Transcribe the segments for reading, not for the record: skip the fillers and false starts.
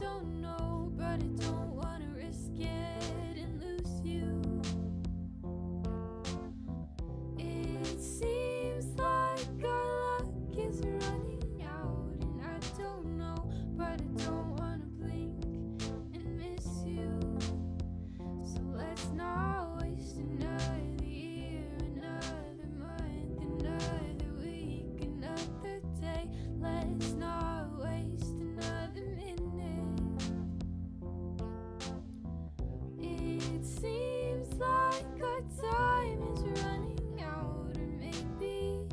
don't know, but I don't wanna risk it and lose you. It seems like our luck is running out, and I don't know, but I don't wanna blink and miss you. So let's not waste another year, another month, another week, another day. Let's not waste another minute. It seems like our time is running out, or maybe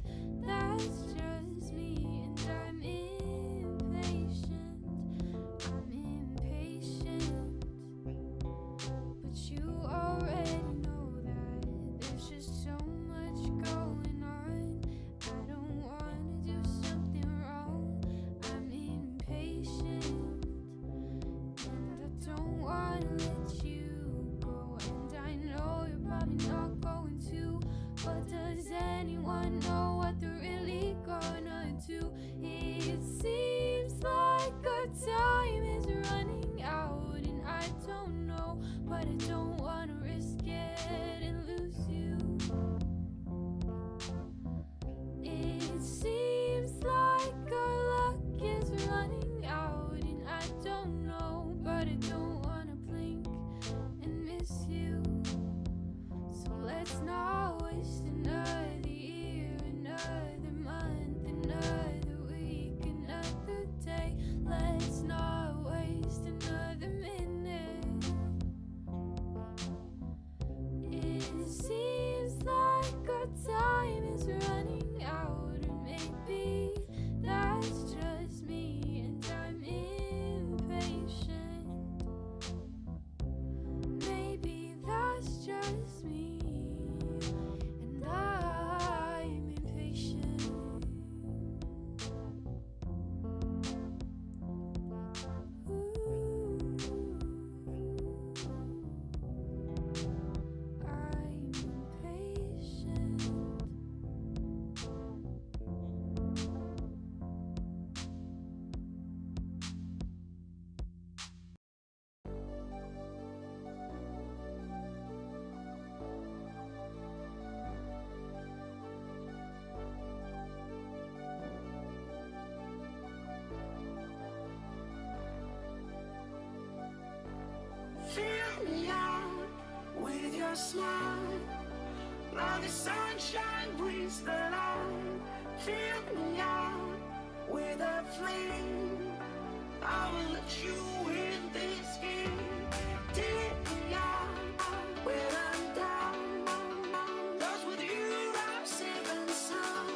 that's just me, and I'm impatient. I'm impatient. But you already know that there's just so much going on. I don't wanna do something wrong. I'm impatient, and I don't wanna let you go. And I know you're probably not going to, but does anyone know what they're really gonna do? It seems like our time is running out, and I don't know, but I don't wanna risk it and lose you. It seems like our luck is running out, and I don't know, but I don't wanna blink and miss you. So let's not waste another year, another month, another week, another day. Let's not waste another minute. It seems like our time is running out, or maybe that's just me, and I'm impatient. Maybe that's just me, and I'm impatient. I'm impatient. Fill me out with your smile, like the sunshine brings the light. Fill me out with a flame, I will let you in this game. Take me out when I'm down, 'cause with you I'm saving some,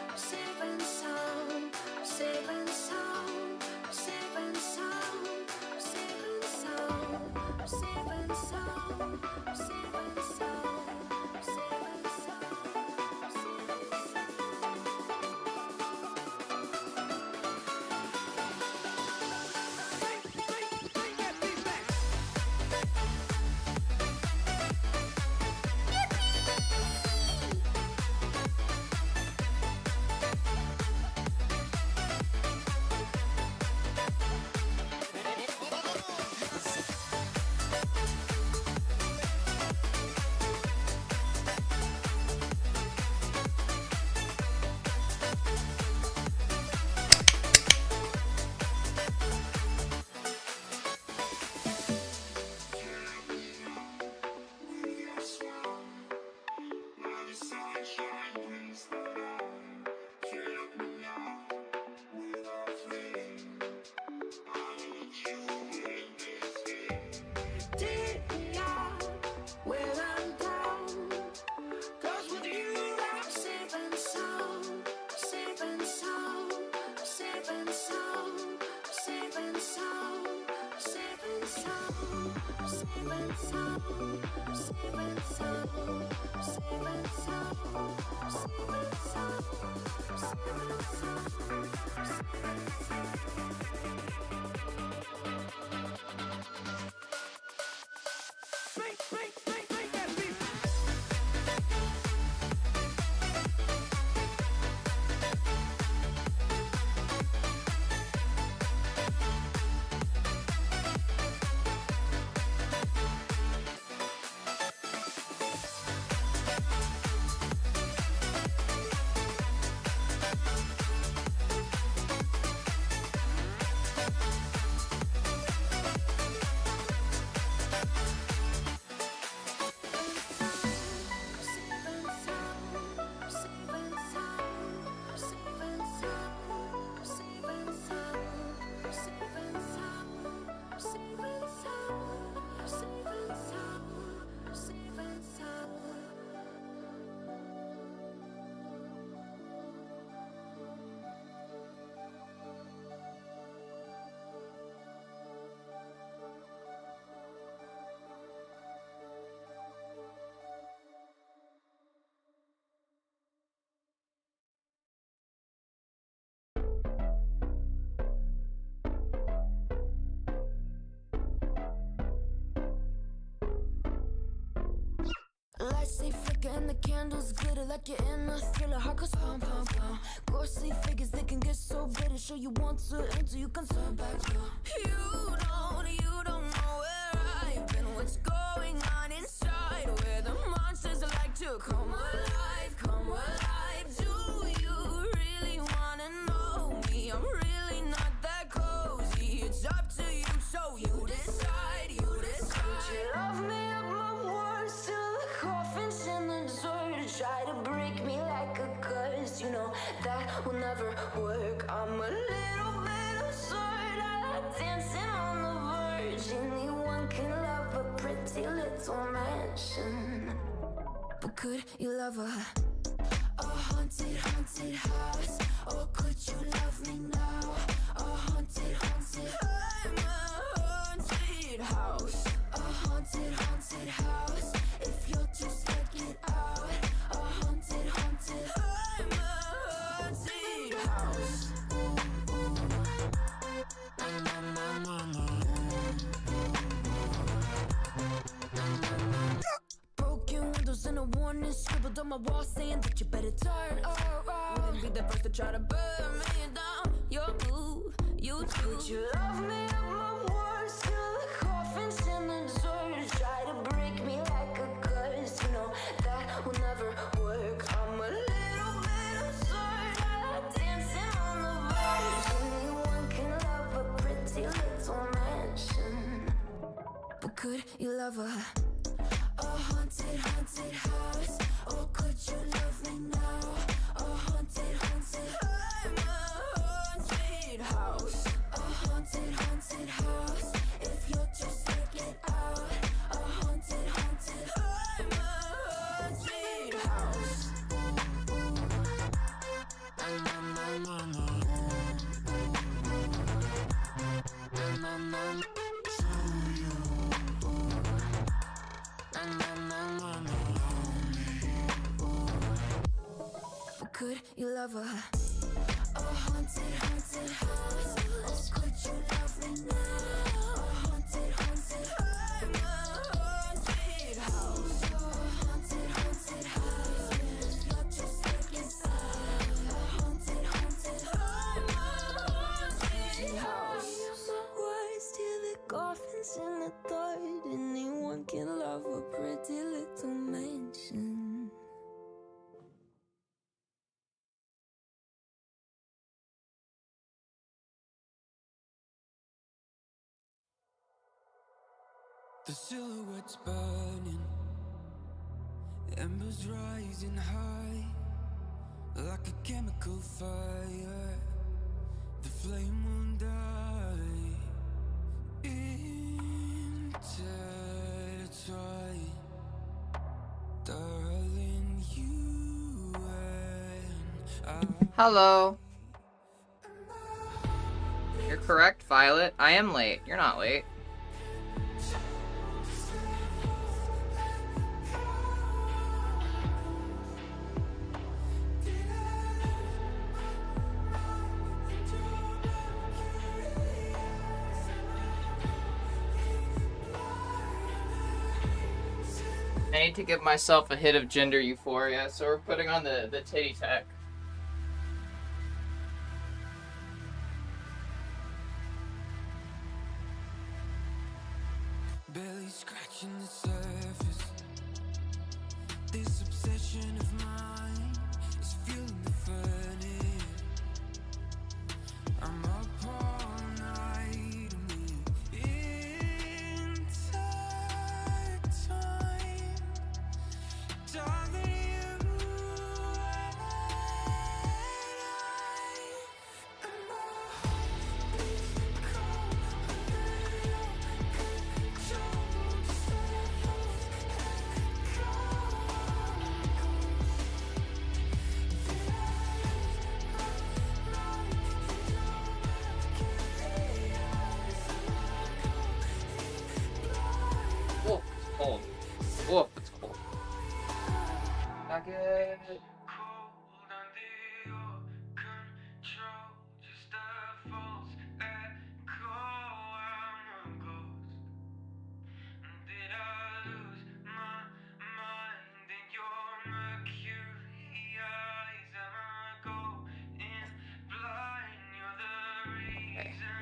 I'm saving some, I'm saving some, I'm saving some, I'm saving some, I'm saving some, I'm saving some, I'm saving some, I'm saving and the candles glitter like you're in a thriller. Heart goes pum pum pum. Ghostly figures, they can get so bitter. Show you want to enter, you can turn back. You don't know where I've been. What's going on inside? Where the monsters like to come alive, come alive. Do you really wanna know me? I'm really not that cozy. It's up to you, so you decide, you decide. Would you love me up my words till the coffin's in the dirt? Try to break me like a curse, you know that will never work. I'm a little bit absurd. I like dancing on the verge. Anyone can love a pretty little mansion, but could you love a haunted, haunted house? Or could you love me now? A haunted, haunted. I'm a haunted house. A haunted, haunted house. If you're just check it out. A haunted, haunted. I'm a haunted house. Broken windows and a warning scribbled on my wall saying that you better turn around. Wouldn't be the first to try to burn me down. Your move, you too. Would you love me up my words till the coffin's in the dirt? Try to break me like a curse, you know that will never work. I'm a little bit absurd. I like dancing on the verge. Anyone can love a pretty little mansion, but could you love a haunted, haunted house? Or could you love me now? A haunted, haunted. I'm a haunted house. A haunted, haunted house. If you're just check it out. A haunted, haunted. I'm a haunted house. Could you love a haunted, haunted house? Or could you love me now? A haunted, haunted. I'm a haunted house. A haunted, haunted house. If you're just taking side. A haunted, haunted. I'm a haunted house. My words till the coffin's in the dirt. Anyone can love a pretty little mansion. The silhouette's burning, embers rising high, like a chemical fire. The flame won't die. Intertwine, darling, you and I. Hello. You're correct, Violet. I am late. You're not late. I need to give myself a hit of gender euphoria, so we're putting on the titty tech. Barely scratching the surface. This obsession of mine is feeling the furnace. I'm up all night, intertwined. Darling,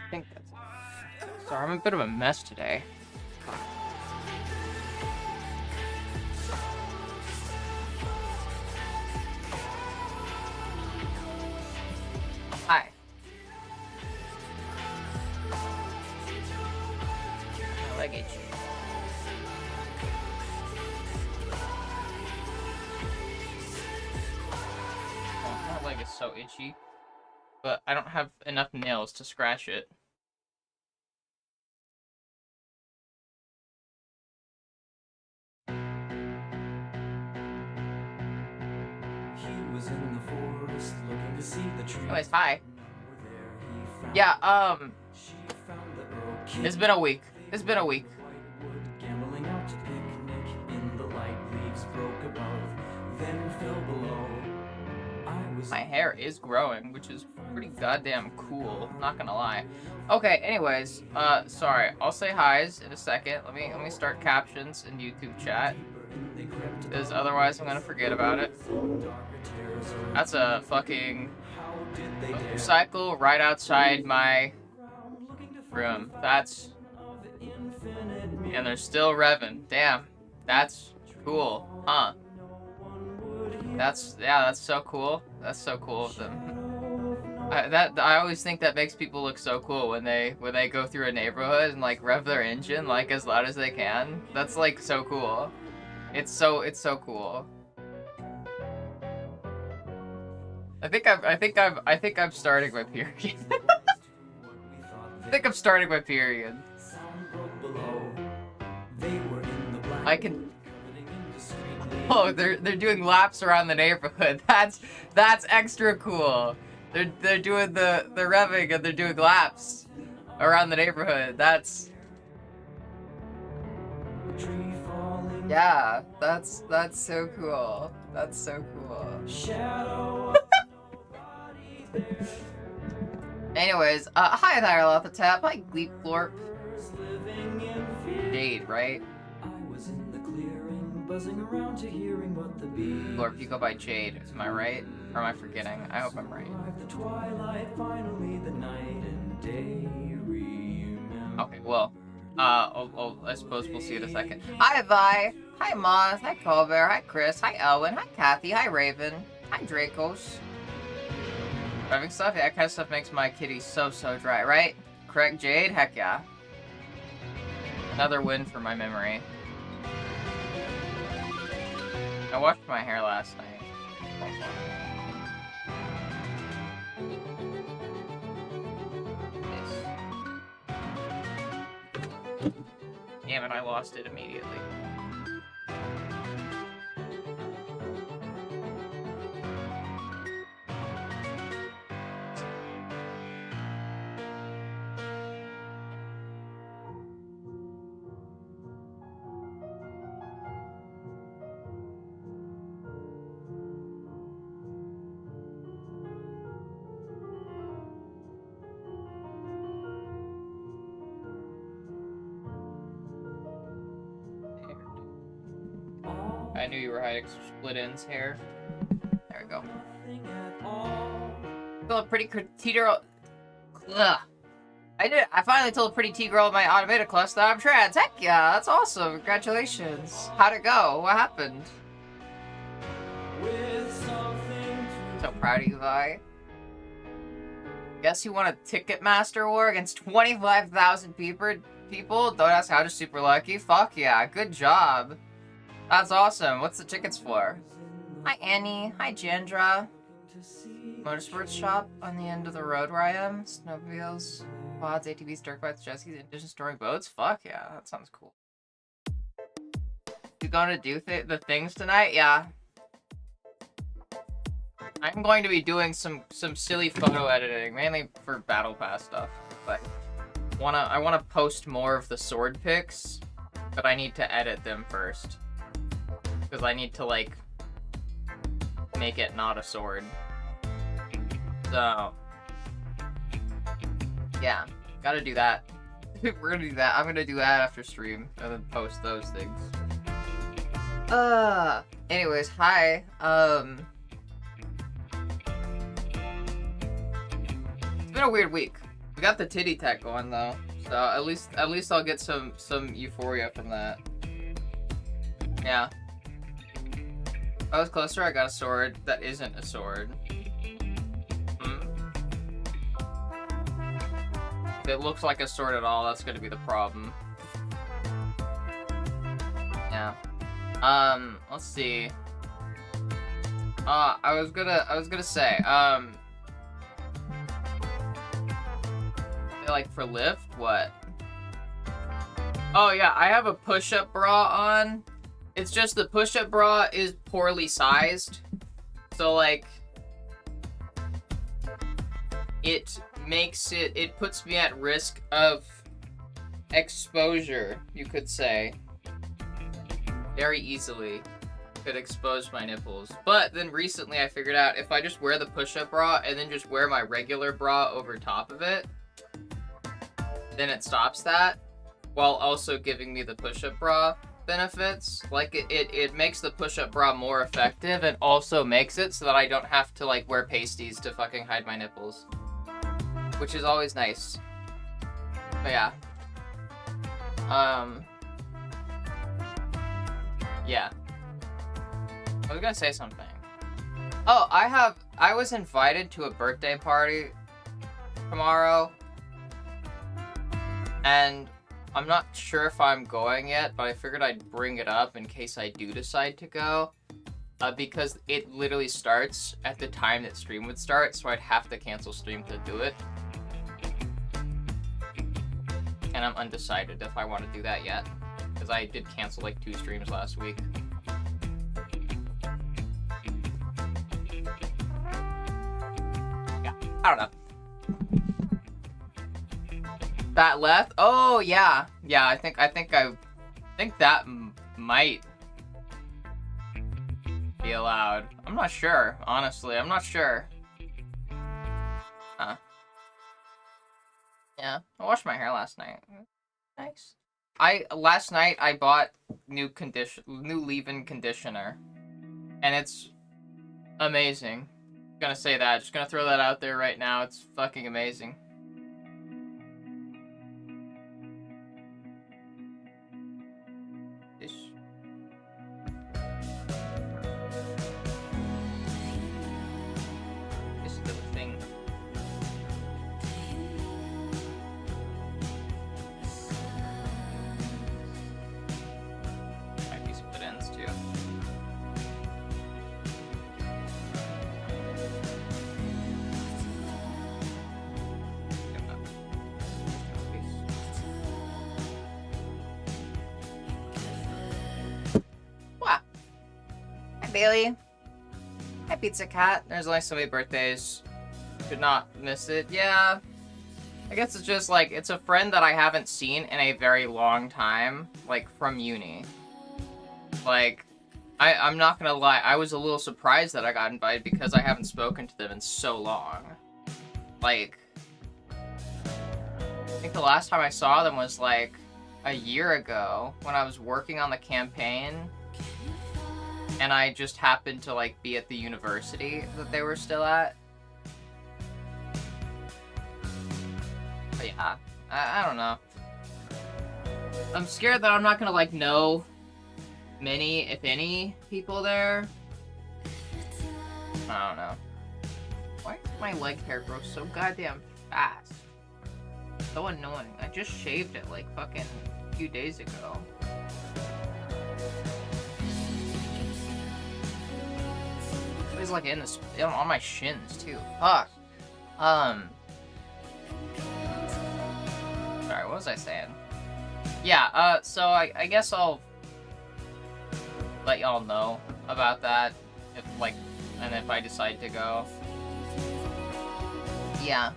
I think that's it. Sorry, I'm a bit of a mess today. Hi. My leg itchy. Oh, my leg is so itchy. But I don't have enough nails to scratch it. He was in the forest looking to see the trees. Anyways, hi. Were there he found Yeah, she found the Earl Kid. it's been a week. It's been a week. Whitewood, gambling out to picnic in the light. Leaves broke above, then fell below. I was My hair is growing, which is pretty goddamn cool, not gonna lie. Okay, anyways, sorry, I'll say hi's in a second. Let me start captions in YouTube chat, because otherwise I'm gonna forget about it. That's a fucking motorcycle right outside my room. That's... And they're still revving. Damn, that's cool, huh? That's so cool. That's so cool of them. I always think that makes people look so cool when they go through a neighborhood and like rev their engine like as loud as they can. That's like so cool. It's so cool. I think I'm starting my period. I think I'm starting my period. I can. Oh, they're doing laps around the neighborhood. That's extra cool. They're doing the revving and they're doing laps around the neighborhood. That's yeah. That's so cool. That's so cool. Anyways, hi Thyroth the Tap. Hi Gleep Glorp. Jade, right? Buzzing around to hearing what the bees. Glorp, you go by Jade. Am I right? Or am I forgetting? I hope I'm right. The twilight, finally the night and day remember. Okay, well, I suppose we'll see you in a second. Hi Vi. Hi Moth. Hi Colbert. Hi Chris. Hi Elwin. Hi Kathy. Hi Raven. Hi Dracos. Driving stuff? Yeah, that kind of stuff makes my kitty so dry, right? Correct, Jade? Heck yeah. Another win for my memory. I washed my hair last night. Damn it, I lost it immediately. I knew you were hiding some split ends hair. There we go. Feel a pretty T-girl. Ugh. I finally told a pretty T-girl in my automated class that I'm trans. Heck yeah, that's awesome. Congratulations. How'd it go? What happened? So proud of you, Vi. Guess you won a Ticketmaster war against 25,000 people? Don't ask how, just super lucky. Fuck yeah, good job. That's awesome. What's the tickets for? Hi, Annie. Hi, Jandra. Motorsports shop on the end of the road where I am. Snowmobiles, quads, ATVs, dirt bikes, jet skis, in addition to storing boats. Fuck yeah, that sounds cool. You going to do the things tonight? Yeah. I'm going to be doing some silly photo editing, mainly for Battle Pass stuff. But I wanna post more of the sword pics, but I need to edit them first. Because I need to, like, make it not a sword. So, yeah, gotta do that. We're gonna do that. I'm gonna do that after stream, and then post those things. Anyways, hi. It's been a weird week. We got the titty tech going though, so at least I'll get some euphoria from that. Yeah. If I was closer, I got a sword that isn't a sword. If it looks like a sword at all, that's gonna be the problem. Yeah. Let's see. I was gonna say, like for lift, what? Oh yeah, I have a push-up bra on. It's just the push-up bra is poorly sized. So like, it puts me at risk of exposure, you could say. Very easily could expose my nipples. But then recently I figured out if I just wear the push-up bra and then just wear my regular bra over top of it, then it stops that, while also giving me the push-up bra benefits. Like, it makes the push-up bra more effective and also makes it so that I don't have to, like, wear pasties to fucking hide my nipples. Which is always nice. But yeah. Yeah. I was gonna say something. Oh, I was invited to a birthday party tomorrow. And I'm not sure if I'm going yet, but I figured I'd bring it up in case I do decide to go. Because it literally starts at the time that stream would start, so I'd have to cancel stream to do it. And I'm undecided if I want to do that yet. Because I did cancel like 2 streams last week. Yeah, I don't know. That left? Oh yeah, yeah. I think that might be allowed. I'm not sure, honestly. I'm not sure. Huh. Yeah, I washed my hair last night. Nice. Last night I bought new leave-in conditioner, and it's amazing. Gonna say that. Just gonna throw that out there right now. It's fucking amazing. This little thing. Might be split ends too. Wow. Hi, Bailey. Hi, Pizza Cat. There's only so many birthdays. Could not miss it. Yeah. I guess it's just like, it's a friend that I haven't seen in a very long time, like from uni. Like, I'm not gonna lie, I was a little surprised that I got invited because I haven't spoken to them in so long. Like, I think the last time I saw them was like a year ago when I was working on the campaign, and I just happened to like be at the university that they were still at. But yeah, I don't know. I'm scared that I'm not gonna like know many, if any, people there. I don't know. Why does my leg hair grow so goddamn fast? So annoying. I just shaved it like fucking a few days ago. It's like in this, on my shins too. Fuck. Sorry, what was I saying? Yeah, so I guess I'll let y'all know about that, if like, and if I decide to go. Yeah.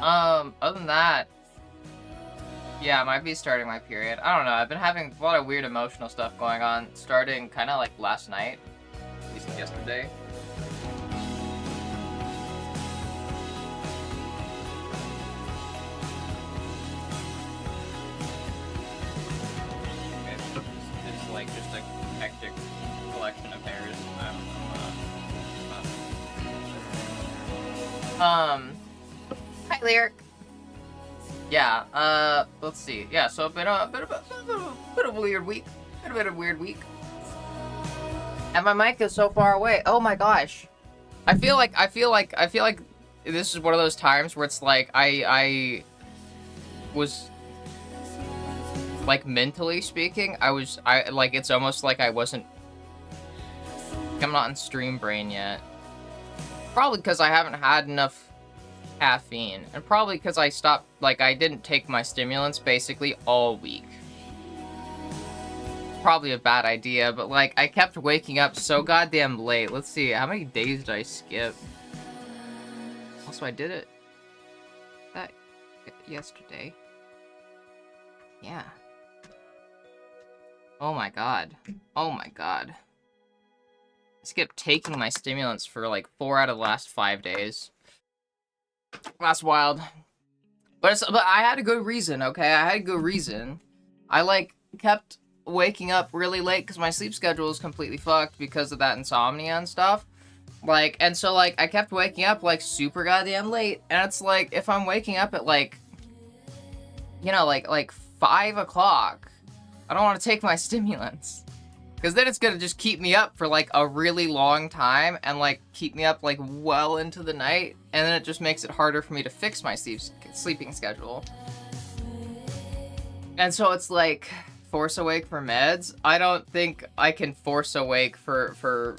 Other than that, yeah, I might be starting my period. I don't know, I've been having a lot of weird emotional stuff going on, starting kind of like last night, at least yesterday. It's like just a hectic collection of hairs. I don't know. Hi clear. Yeah, let's see. Yeah, so it's been a bit of a weird week. Been a bit of a weird week. And my mic is so far away. Oh my gosh. I feel like this is one of those times where it's like I was like, mentally speaking, it's almost like I'm not in stream brain yet. Probably because I haven't had enough caffeine, and probably because I didn't take my stimulants basically all week. Probably a bad idea, but like, I kept waking up so goddamn late. Let's see, how many days did I skip? Also, I did it yesterday. Yeah. Oh my god. Oh my god. I skipped taking my stimulants for like 4 out of the last 5 days. That's wild. But I had a good reason, okay? I had a good reason. I, like, kept waking up really late because my sleep schedule is completely fucked because of that insomnia and stuff. Like, and so, like, I kept waking up, like, super goddamn late. And it's like, if I'm waking up at, like, you know, like 5 o'clock, I don't want to take my stimulants. Because then it's gonna just keep me up for, like, a really long time, and, like, keep me up, like, well into the night, and then it just makes it harder for me to fix my sleeping schedule. And so it's, like, force awake for meds. I don't think I can force awake for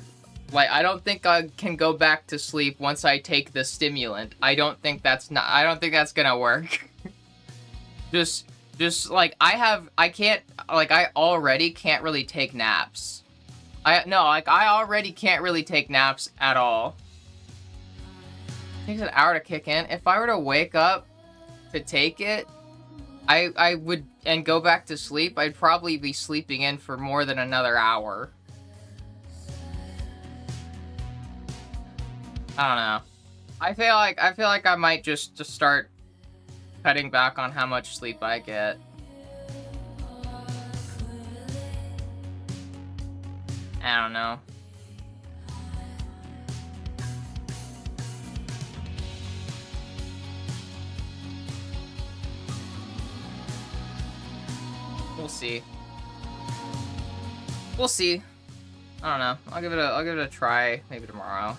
like, I don't think I can go back to sleep once I take the stimulant. I don't think that's gonna work. Just, like, I already can't really take naps. I already can't really take naps at all. It takes an hour to kick in. If I were to wake up to take it, I would, and go back to sleep, I'd probably be sleeping in for more than another hour. I don't know. I feel like I might just start cutting back on how much sleep I get. I don't know. We'll see. We'll see. I don't know. I'll give it a try maybe tomorrow.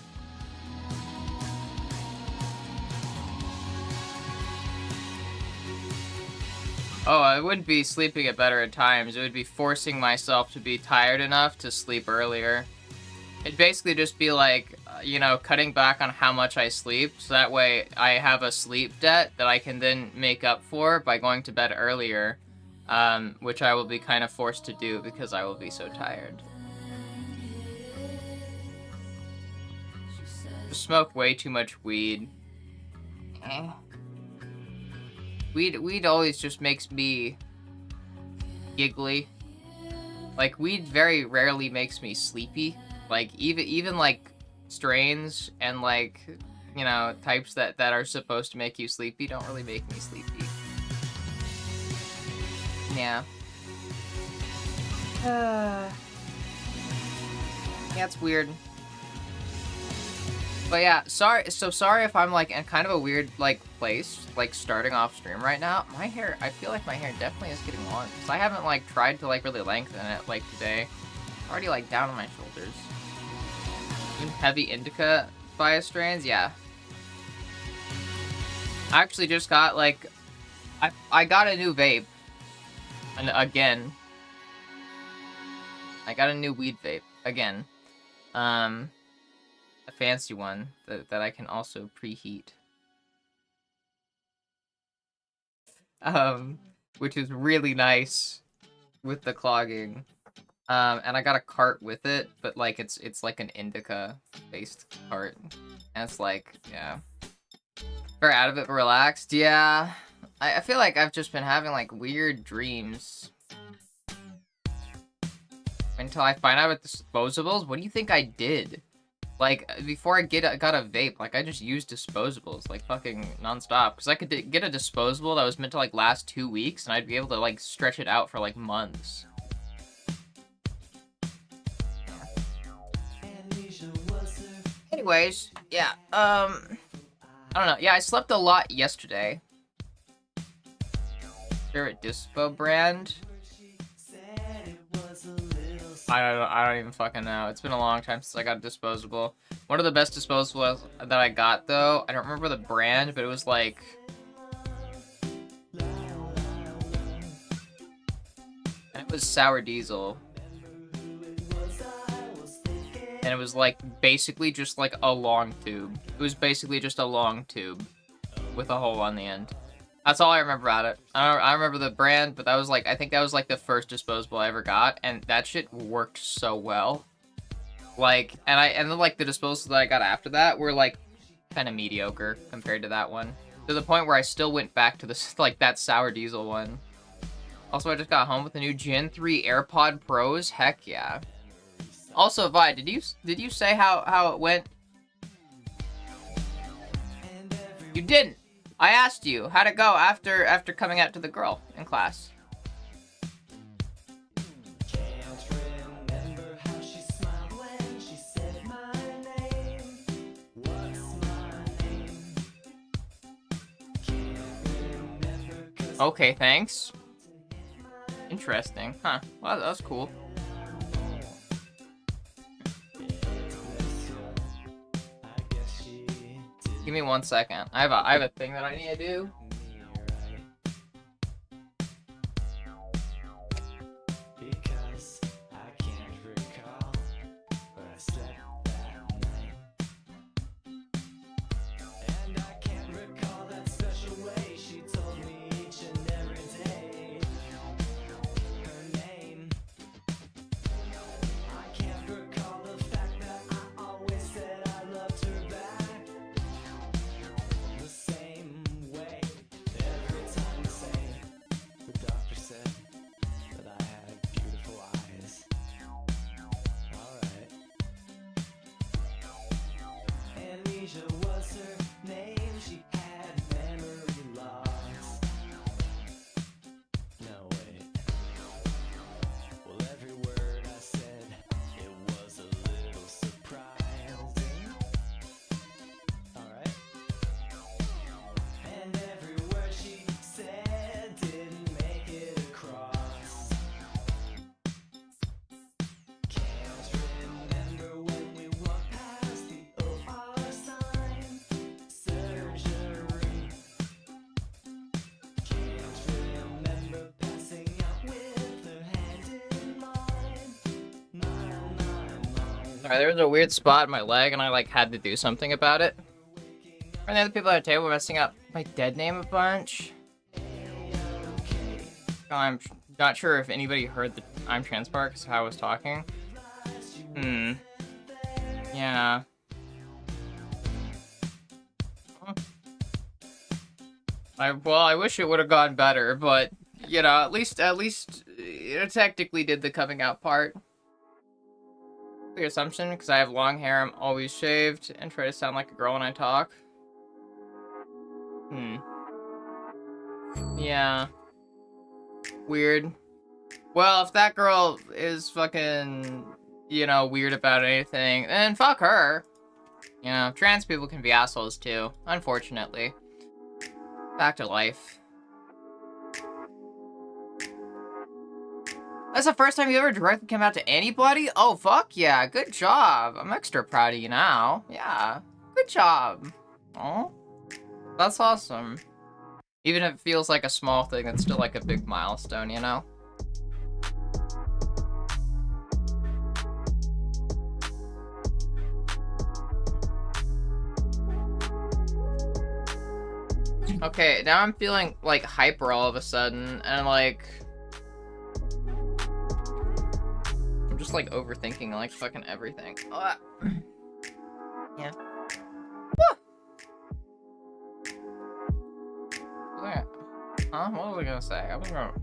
Oh, I wouldn't be sleeping at better at times. It would be forcing myself to be tired enough to sleep earlier. It'd basically just be like, you know, cutting back on how much I sleep, so that way I have a sleep debt that I can then make up for by going to bed earlier, which I will be kind of forced to do because I will be so tired. Just smoke way too much weed. Weed always just makes me giggly. Like, weed very rarely makes me sleepy. Like, even like strains and, like, you know, types that are supposed to make you sleepy don't really make me sleepy. Yeah. Yeah, it's weird. But yeah, sorry if I'm, like, in kind of a weird, like, place, like, starting off stream right now. My hair, I feel like my hair definitely is getting long, because I haven't, like, tried to, like, really lengthen it, like, today. Already, like, down on my shoulders. Even heavy indica bias strains, yeah. I actually just got, like, I got a new vape. And again. I got a new weed vape, again. A fancy one that I can also preheat. Which is really nice with the clogging. And I got a cart with it, but like it's like an indica based cart. And it's like, yeah. Very out of it, but relaxed. Yeah. I feel like I've just been having like weird dreams. Until I find out about disposables, what do you think I did? Like, before I got a vape, like, I just used disposables, like, fucking nonstop. Because I could get a disposable that was meant to, like, last 2 weeks, and I'd be able to, like, stretch it out for, like, months. Anyways, yeah, I don't know. Yeah, I slept a lot yesterday. Favorite dispo brand? I don't even fucking know. It's been a long time since I got a disposable. One of the best disposables that I got though, I don't remember the brand, but it was like it was Sour Diesel. And it was like basically just like a long tube. It was basically just a long tube with a hole on the end. That's all I remember about it. I don't remember the brand, but that was like, I think that was like the first disposable I ever got, and that shit worked so well. Like, and then like the disposables that I got after that were like kind of mediocre compared to that one. To the point where I still went back to this, like that Sour Diesel one. Also, I just got home with the new Gen 3 AirPod Pros. Heck yeah. Also, Vi, did you say how it went? You didn't. I asked you how'd it go after coming out to the girl in class. Okay, thanks. Interesting, huh? Well, that was cool. Give me 1 second. I have a thing that I need to do. Because I can't recall where I slept that night. And I can't recall that special way she told me each and every day her name. I can't recall the fact that I always said I loved her back the same way, every time the same. The doctor said that I had beautiful eyes. Alright. Amnesia was her name, she had memory loss. No, wait. Well, every word I said, it was a little surprising. Alright. And every word she said didn't make it across. Can't remember when we walked past the OR sign. Surgery. Can't remember passing out with her hand in mine. Mine. Alright, there was a weird spot in my leg, and I like had to do something about it. And the other people at the table were messing up my dead name a bunch. I'm not sure if anybody heard the I'm trans part because how I was talking. Yeah. I wish it would have gone better, but you know, at least it technically did the coming out part. Clear assumption, because I have long hair, I'm always shaved and try to sound like a girl when I talk. Yeah. Weird. Well, if that girl is fucking, you know, weird about anything, then fuck her. You know, trans people can be assholes too, unfortunately. Back to life. That's the first time you ever directly came out to anybody? Oh, fuck yeah, good job. I'm extra proud of you now. Yeah, good job. Oh, that's awesome. Even if it feels like a small thing, it's still like a big milestone, you know? Okay, now I'm feeling like hyper all of a sudden, and like I'm just like overthinking like fucking everything. Yeah. Huh? What was I gonna say? I was gonna.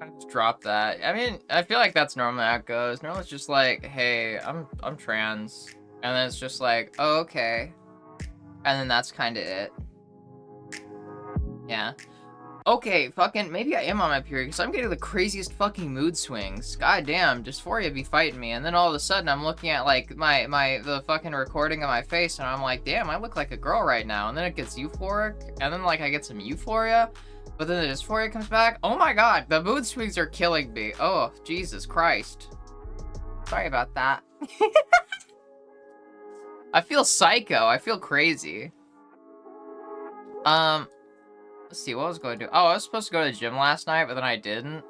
I just drop that. I mean, I feel like that's normally how it goes. Normally it's just like, hey, I'm trans. And then it's just like, oh, okay. And then that's kind of it. Yeah. Okay, fucking, maybe I am on my period, because I'm getting the craziest fucking mood swings. God damn, Dysphoria be fighting me, and then all of a sudden I'm looking at, like, the fucking recording of my face, and I'm like, damn, I look like a girl right now, and then it gets euphoric, and then, like, I get some euphoria, but then the Dysphoria comes back. Oh my god, the mood swings are killing me. Oh, Jesus Christ. Sorry about that. I feel psycho, I feel crazy. Let's see, what was I going to do? Oh, I was supposed to go to the gym last night, but then I didn't.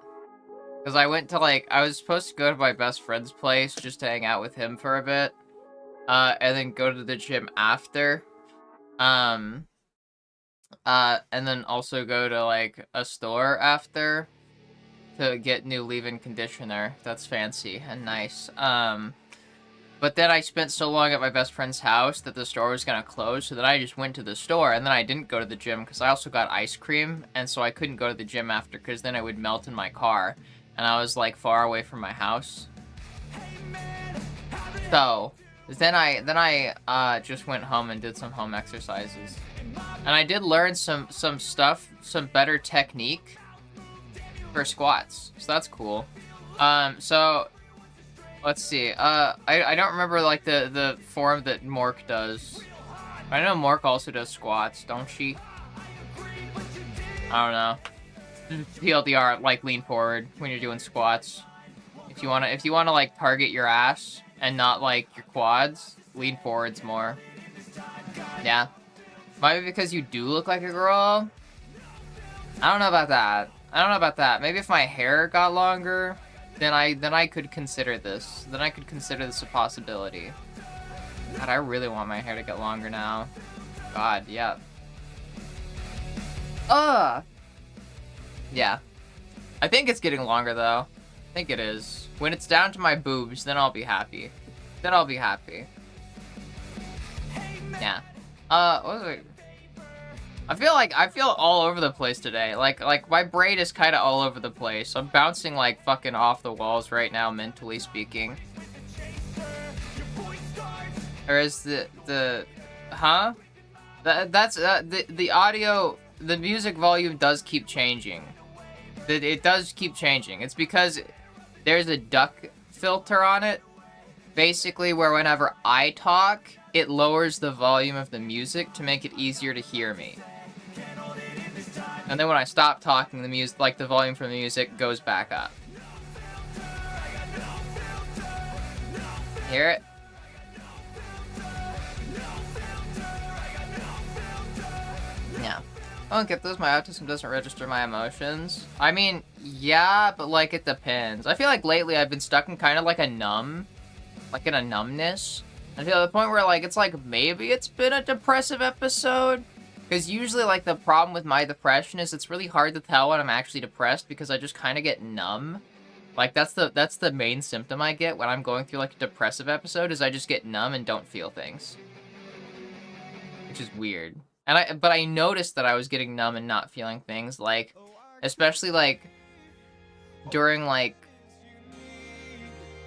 Because I went to, like, I was supposed to go to my best friend's place just to hang out with him for a bit. And then go to the gym after. And then also go to, like, a store after to get new leave-in conditioner. That's fancy and nice. But then I spent so long at my best friend's house that the store was gonna close, so then I just went to the store, and then I didn't go to the gym because I also got ice cream, and so I couldn't go to the gym after because then it would melt in my car, and I was like far away from my house. So then I just went home and did some home exercises, and I did learn some stuff, some better technique for squats, so that's cool. So let's see. I don't remember, like, the form that Mork does. I know Mork also does squats, don't she? I don't know. TLDR, like, lean forward when you're doing squats. If you wanna like target your ass and not like your quads, lean forwards more. Yeah. Might be because you do look like a girl. I don't know about that. Maybe if my hair got longer, then I could consider this. Then I could consider this a possibility. God, I really want my hair to get longer now. God, yeah. Yeah. I think it's getting longer, though. I think it is. When it's down to my boobs, then I'll be happy. Yeah. What was it? I feel all over the place today. Like my brain is kind of all over the place. I'm bouncing like fucking off the walls right now, mentally speaking. Or is the audio, the music volume does keep changing. It does keep changing. It's because there's a duck filter on it, basically, where whenever I talk, it lowers the volume of the music to make it easier to hear me. And then when I stop talking, the music, like the volume from the music, goes back up. Hear it? Yeah. I don't get those. My autism doesn't register my emotions. I mean, yeah, but like it depends. I feel like lately I've been stuck in kind of like a numb, like in a numbness. I feel at the point where like it's like maybe it's been a depressive episode. Because usually, like, the problem with my depression is it's really hard to tell when I'm actually depressed because I just kind of get numb. Like, that's the main symptom I get when I'm going through, like, a depressive episode, is I just get numb and don't feel things. Which is weird. But I noticed that I was getting numb and not feeling things, like, especially, like, during, like,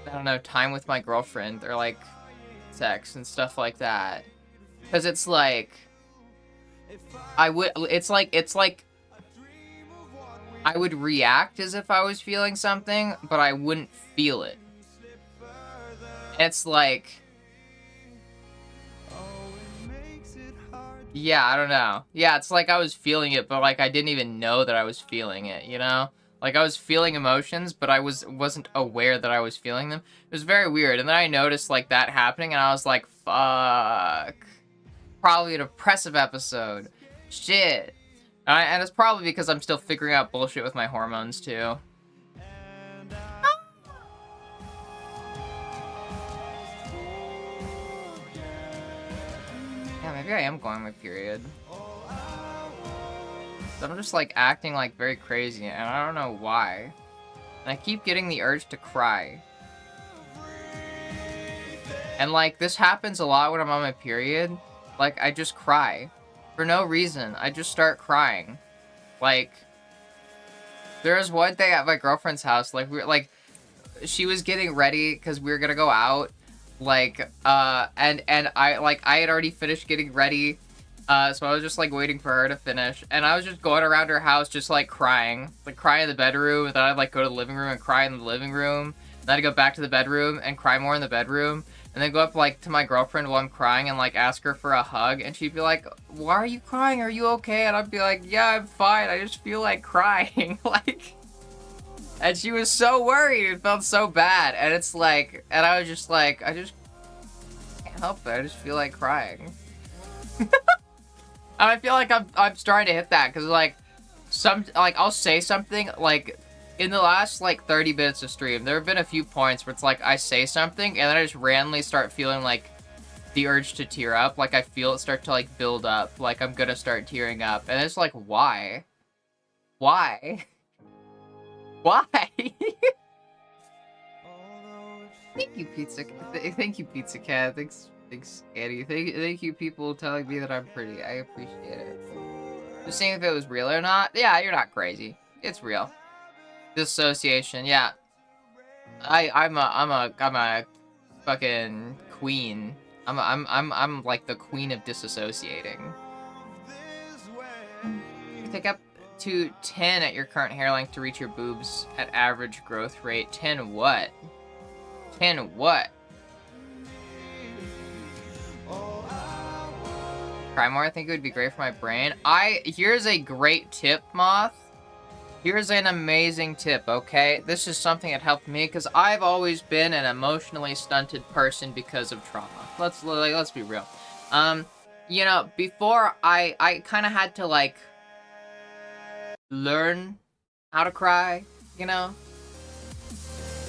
I don't know, time with my girlfriend, or, like, sex and stuff like that. Because it's, like... it's like I would react as if I was feeling something, but I wouldn't feel it. It's like, yeah, I don't know. Yeah, it's like I was feeling it, but like I didn't even know that I was feeling it, you know? Like I was feeling emotions, but I wasn't aware that I was feeling them. It was very weird. And then I noticed like that happening, and I was like, fuck. Probably a depressive episode. Shit. And it's probably because I'm still figuring out bullshit with my hormones, too. Yeah, maybe I am going my period. But I'm just, like, acting, like, very crazy, and I don't know why. And I keep getting the urge to cry. And, like, this happens a lot when I'm on my period. Like, I just cry. For no reason. I just start crying. Like, there was one day at my girlfriend's house, like, she was getting ready, because we were gonna go out, like, and I had already finished getting ready, So I was just like waiting for her to finish, and I was just going around her house just like crying in the bedroom, and then I'd like go to the living room and cry in the living room, then I'd go back to the bedroom and cry more in the bedroom, and then go up like to my girlfriend while I'm crying and like ask her for a hug, and she'd be like, "Why are you crying? Are you okay?" And I'd be like, "Yeah, I'm fine. I just feel like crying." Like, and she was so worried. It felt so bad, and it's like, and I was just like, I just can't help it. I just feel like crying. And I feel like I'm starting to hit that, because like I'll say something like in the last like 30 minutes of stream, there have been a few points where it's like I say something and then I just randomly start feeling like the urge to tear up, like I feel it start to like build up, like I'm gonna start tearing up, and it's like, why why Thank you, Pizza Cat. Thanks, Annie. Thank you, people telling me that I'm pretty. I appreciate it. Just seeing if it was real or not. Yeah, you're not crazy. It's real. Dissociation. Yeah. I'm a fucking queen. I'm like the queen of dissociating. You take up to 10 at your current hair length to reach your boobs at average growth rate. 10 what? 10 what? Cry more, I think it would be great for my brain. Here's a great tip, Moth. Here's an amazing tip, okay? This is something that helped me, because I've always been an emotionally stunted person because of trauma. Let's be real. You know, before I kind of had to, like, learn how to cry, you know?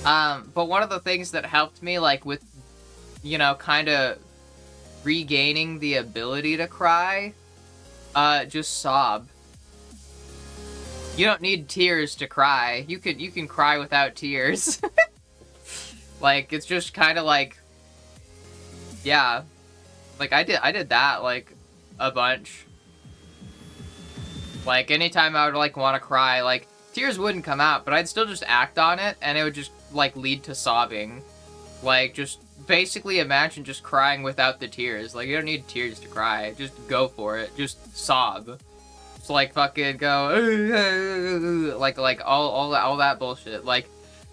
But one of the things that helped me, like, with, you know, kind of regaining the ability to cry, just sob. You don't need tears to cry. You can cry without tears. Like, it's just kind of like, yeah, like I did that like a bunch. Like anytime I would like want to cry, like tears wouldn't come out, but I'd still just act on it, and it would just like lead to sobbing. Like, just basically imagine just crying without the tears. Like, you don't need tears to cry. Just go for it. Just sob. Just like fucking go like all that bullshit. Like,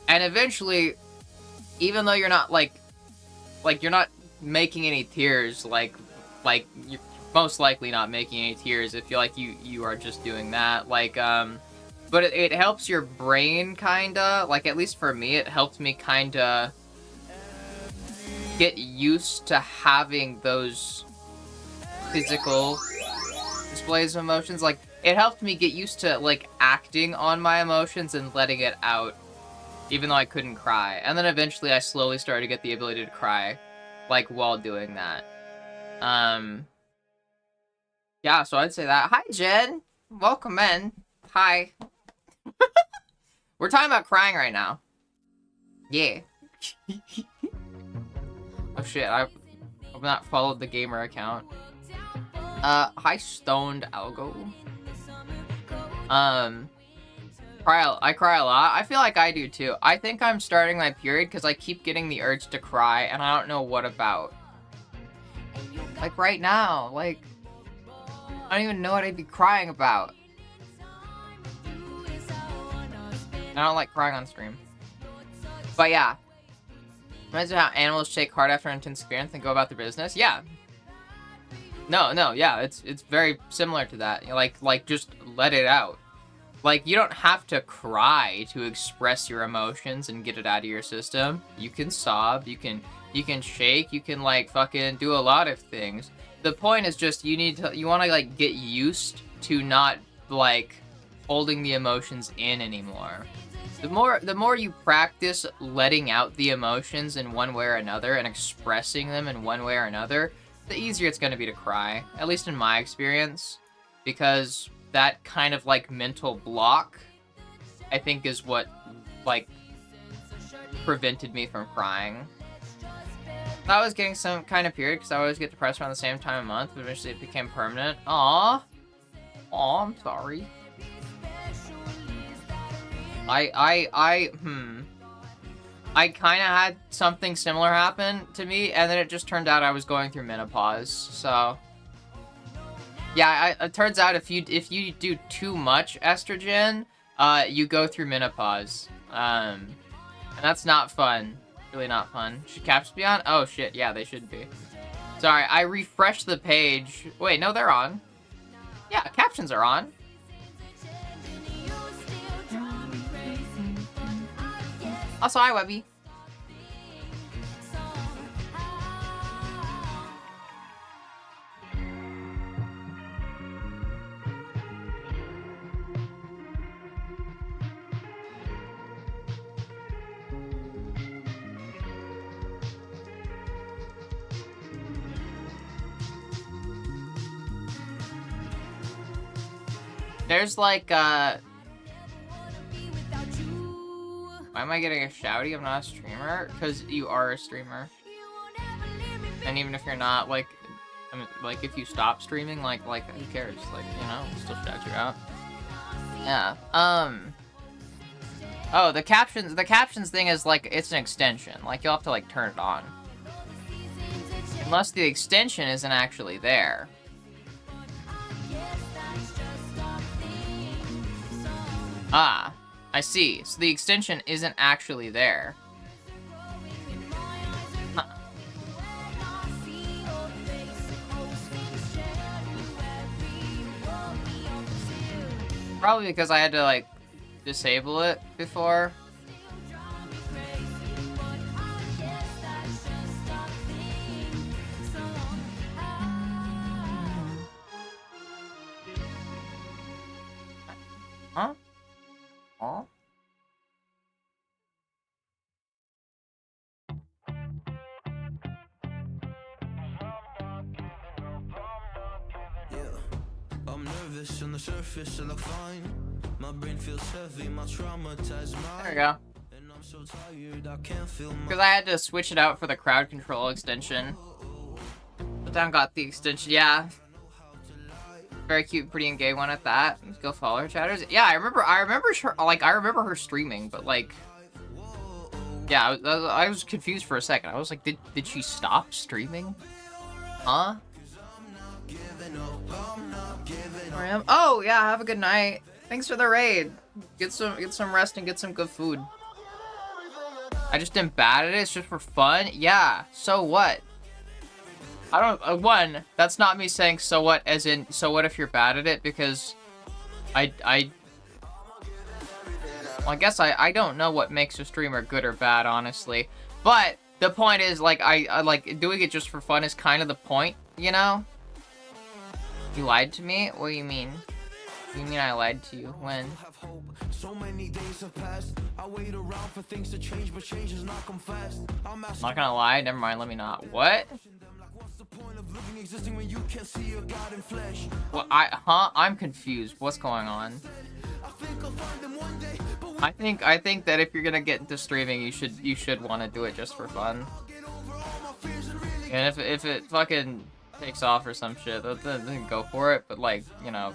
and eventually, even though you're not like you're not making any tears, like you're most likely not making any tears if you like you are just doing that. Like, but it helps your brain kinda. Like, at least for me, it helped me kinda get used to having those physical displays of emotions. Like, it helped me get used to like acting on my emotions and letting it out, even though I couldn't cry. And then eventually I slowly started to get the ability to cry, like, while doing that. Yeah, so I'd say that. Hi, Jen! Welcome in. Hi. We're talking about crying right now. Yeah. Oh shit, I've not followed the gamer account. Hi, Stoned Algo. I cry a lot. I feel like I do too. I think I'm starting my period because I keep getting the urge to cry, and I don't know what about. Like right now, like, I don't even know what I'd be crying about. I don't like crying on stream. But yeah. Imagine how animals shake hard after intense experience and go about their business. Yeah. No, yeah, it's very similar to that. You know, like just let it out. Like, you don't have to cry to express your emotions and get it out of your system. You can sob, you can shake, you can like fucking do a lot of things. The point is just you want to like get used to not like holding the emotions in anymore. The more you practice letting out the emotions in one way or another and expressing them in one way or another, the easier it's going to be to cry, at least in my experience, because that kind of like mental block, I think, is what like prevented me from crying. I was getting some kind of period because I always get depressed around the same time of month, but eventually it became permanent. Aww, I'm sorry. I kind of had something similar happen to me, and then it just turned out I was going through menopause, so. Yeah, it turns out if you do too much estrogen, you go through menopause. And that's not fun. Really not fun. Should caps be on? Oh shit, yeah, they should be. Sorry, I refreshed the page. Wait, no, they're on. Yeah, captions are on. Also, hi, Webby. There's like, why am I getting a shouty? I'm not a streamer? Because you are a streamer. And even if you're not, like, I mean, like, if you stop streaming, like, who cares? Like, you know, we'll still shout you out. Yeah, oh, the captions thing is, like, it's an extension. Like, you'll have to, like, turn it on. Unless the extension isn't actually there. Ah, I see. So the extension isn't actually there. Huh. Probably because I had to, like, disable it before. Huh? Oh. Yeah, I'm nervous on the surface, I look fine. My brain feels heavy, my traumatized mind. There we go. And I'm so tired, I can't feel my Because I had to switch it out for the crowd control extension. But then got the extension, yeah. Very cute, pretty and gay one at that. Let's go follow her chatters. Yeah, I remember her streaming, but like, yeah, I was confused for a second. I was like, did she stop streaming? Huh? Oh yeah, have a good night. Thanks for the raid. Get some rest and get some good food. I just am bad at it. It's just for fun. Yeah. So what? I don't. One. That's not me saying so what, as in so what if you're bad at it, because well, I guess I don't know what makes a streamer good or bad, honestly. But the point is, like, I like doing it just for fun is kind of the point, you know? You lied to me? What do you mean? What do you mean I lied to you? When? so many days have passed. I wait around for things to change, but change has not come fast. I'm I'm not gonna lie. Never mind. Let me not. What? what's the point of living, existing when you can't see your God in flesh? What? I'm confused. What's going on? I think I'll find them one day, but when I think that if you're gonna get into streaming, you should want to do it just for fun. I get over all my fears and really And if it fucking takes off or some shit, then go for it. But like, you know,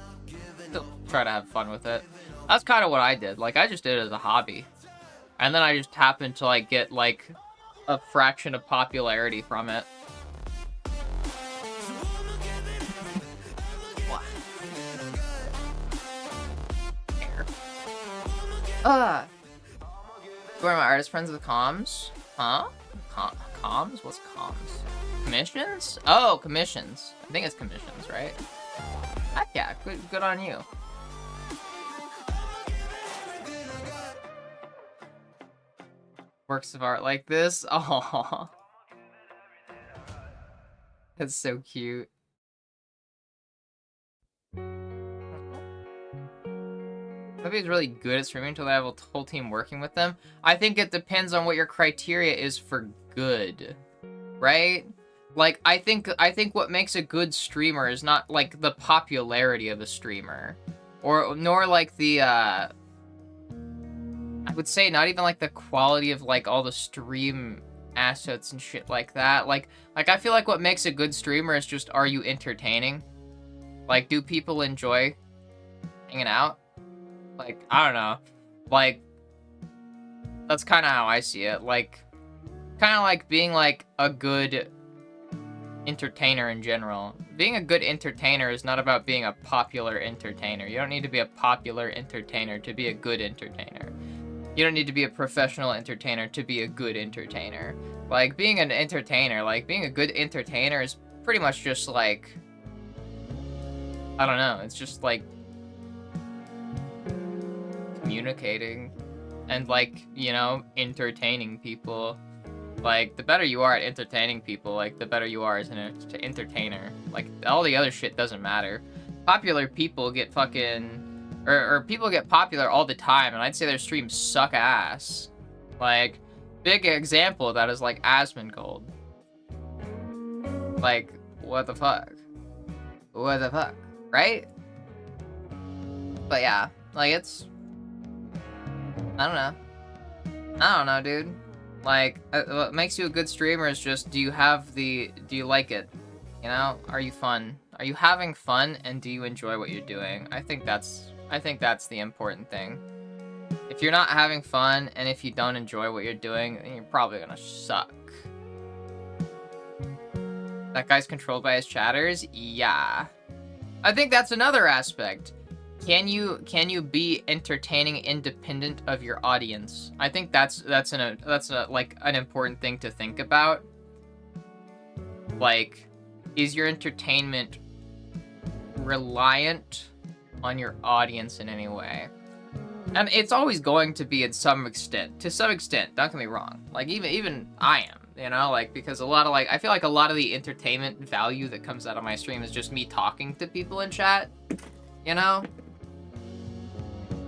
still try to have fun with it. That's kind of what I did. Like, I just did it as a hobby, and then I just happened to like get like a fraction of popularity from it. What? Who are my artist friends with comms? Huh? Comms? What's comms? Commissions? Oh, commissions. I think it's commissions, right? Heck yeah, good on you. Works of art like this? Oh, that's so cute. Maybe he's really good at streaming until they have a whole team working with them. I think it depends on what your criteria is for good, right? Like, I think what makes a good streamer is not like the popularity of a streamer, nor like the I would say not even like the quality of like all the stream assets and shit like that. Like I feel like what makes a good streamer is just, are you entertaining? Like, do people enjoy hanging out? Like, I don't know. Like, that's kind of how I see it. Like, kind of like being like a good entertainer in general. being a good entertainer is not about being a popular entertainer. You don't need to be a popular entertainer to be a good entertainer. You don't need to be a professional entertainer to be a good entertainer. Like, being an entertainer, like, being a good entertainer is pretty much just, like, I don't know, it's just, like, communicating and, like, you know, entertaining people. Like, the better you are at entertaining people, like, the better you are as an entertainer. Like, all the other shit doesn't matter. Popular people get fucking... Or people get popular all the time, and I'd say their streams suck ass. Like, big example of that is, like, Asmongold. Like, what the fuck? What the fuck? Right? But yeah, like, it's... I don't know, dude. Like, what makes you a good streamer is just, do you like it? You know? Are you fun? Are you having fun, and do you enjoy what you're doing? I think that's the important thing. If you're not having fun, and if you don't enjoy what you're doing, then you're probably gonna suck. That guy's controlled by his chatters? Yeah. I think that's another aspect. Can you be entertaining independent of your audience? I think that's like an important thing to think about. Like, is your entertainment reliant on your audience in any way? And it's always going to be to some extent, don't get me wrong. Like, even I am, you know, like, because a lot of, like, I feel like a lot of the entertainment value that comes out of my stream is just me talking to people in chat, you know?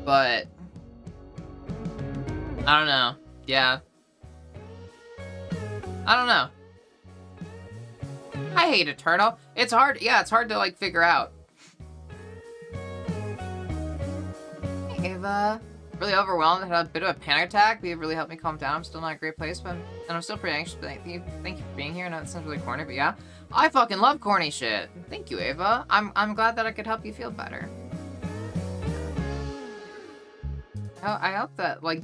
But I don't know. Yeah. I don't know. I hate Eternal. It's hard. Yeah, it's hard to, like, figure out. Ava. Really overwhelmed. I had a bit of a panic attack, but you've really helped me calm down. I'm still not in a great place, but I'm still pretty anxious. But thank you for being here. I know it sounds really corny, but yeah. I fucking love corny shit. Thank you, Ava. I'm glad that I could help you feel better. I hope that, like,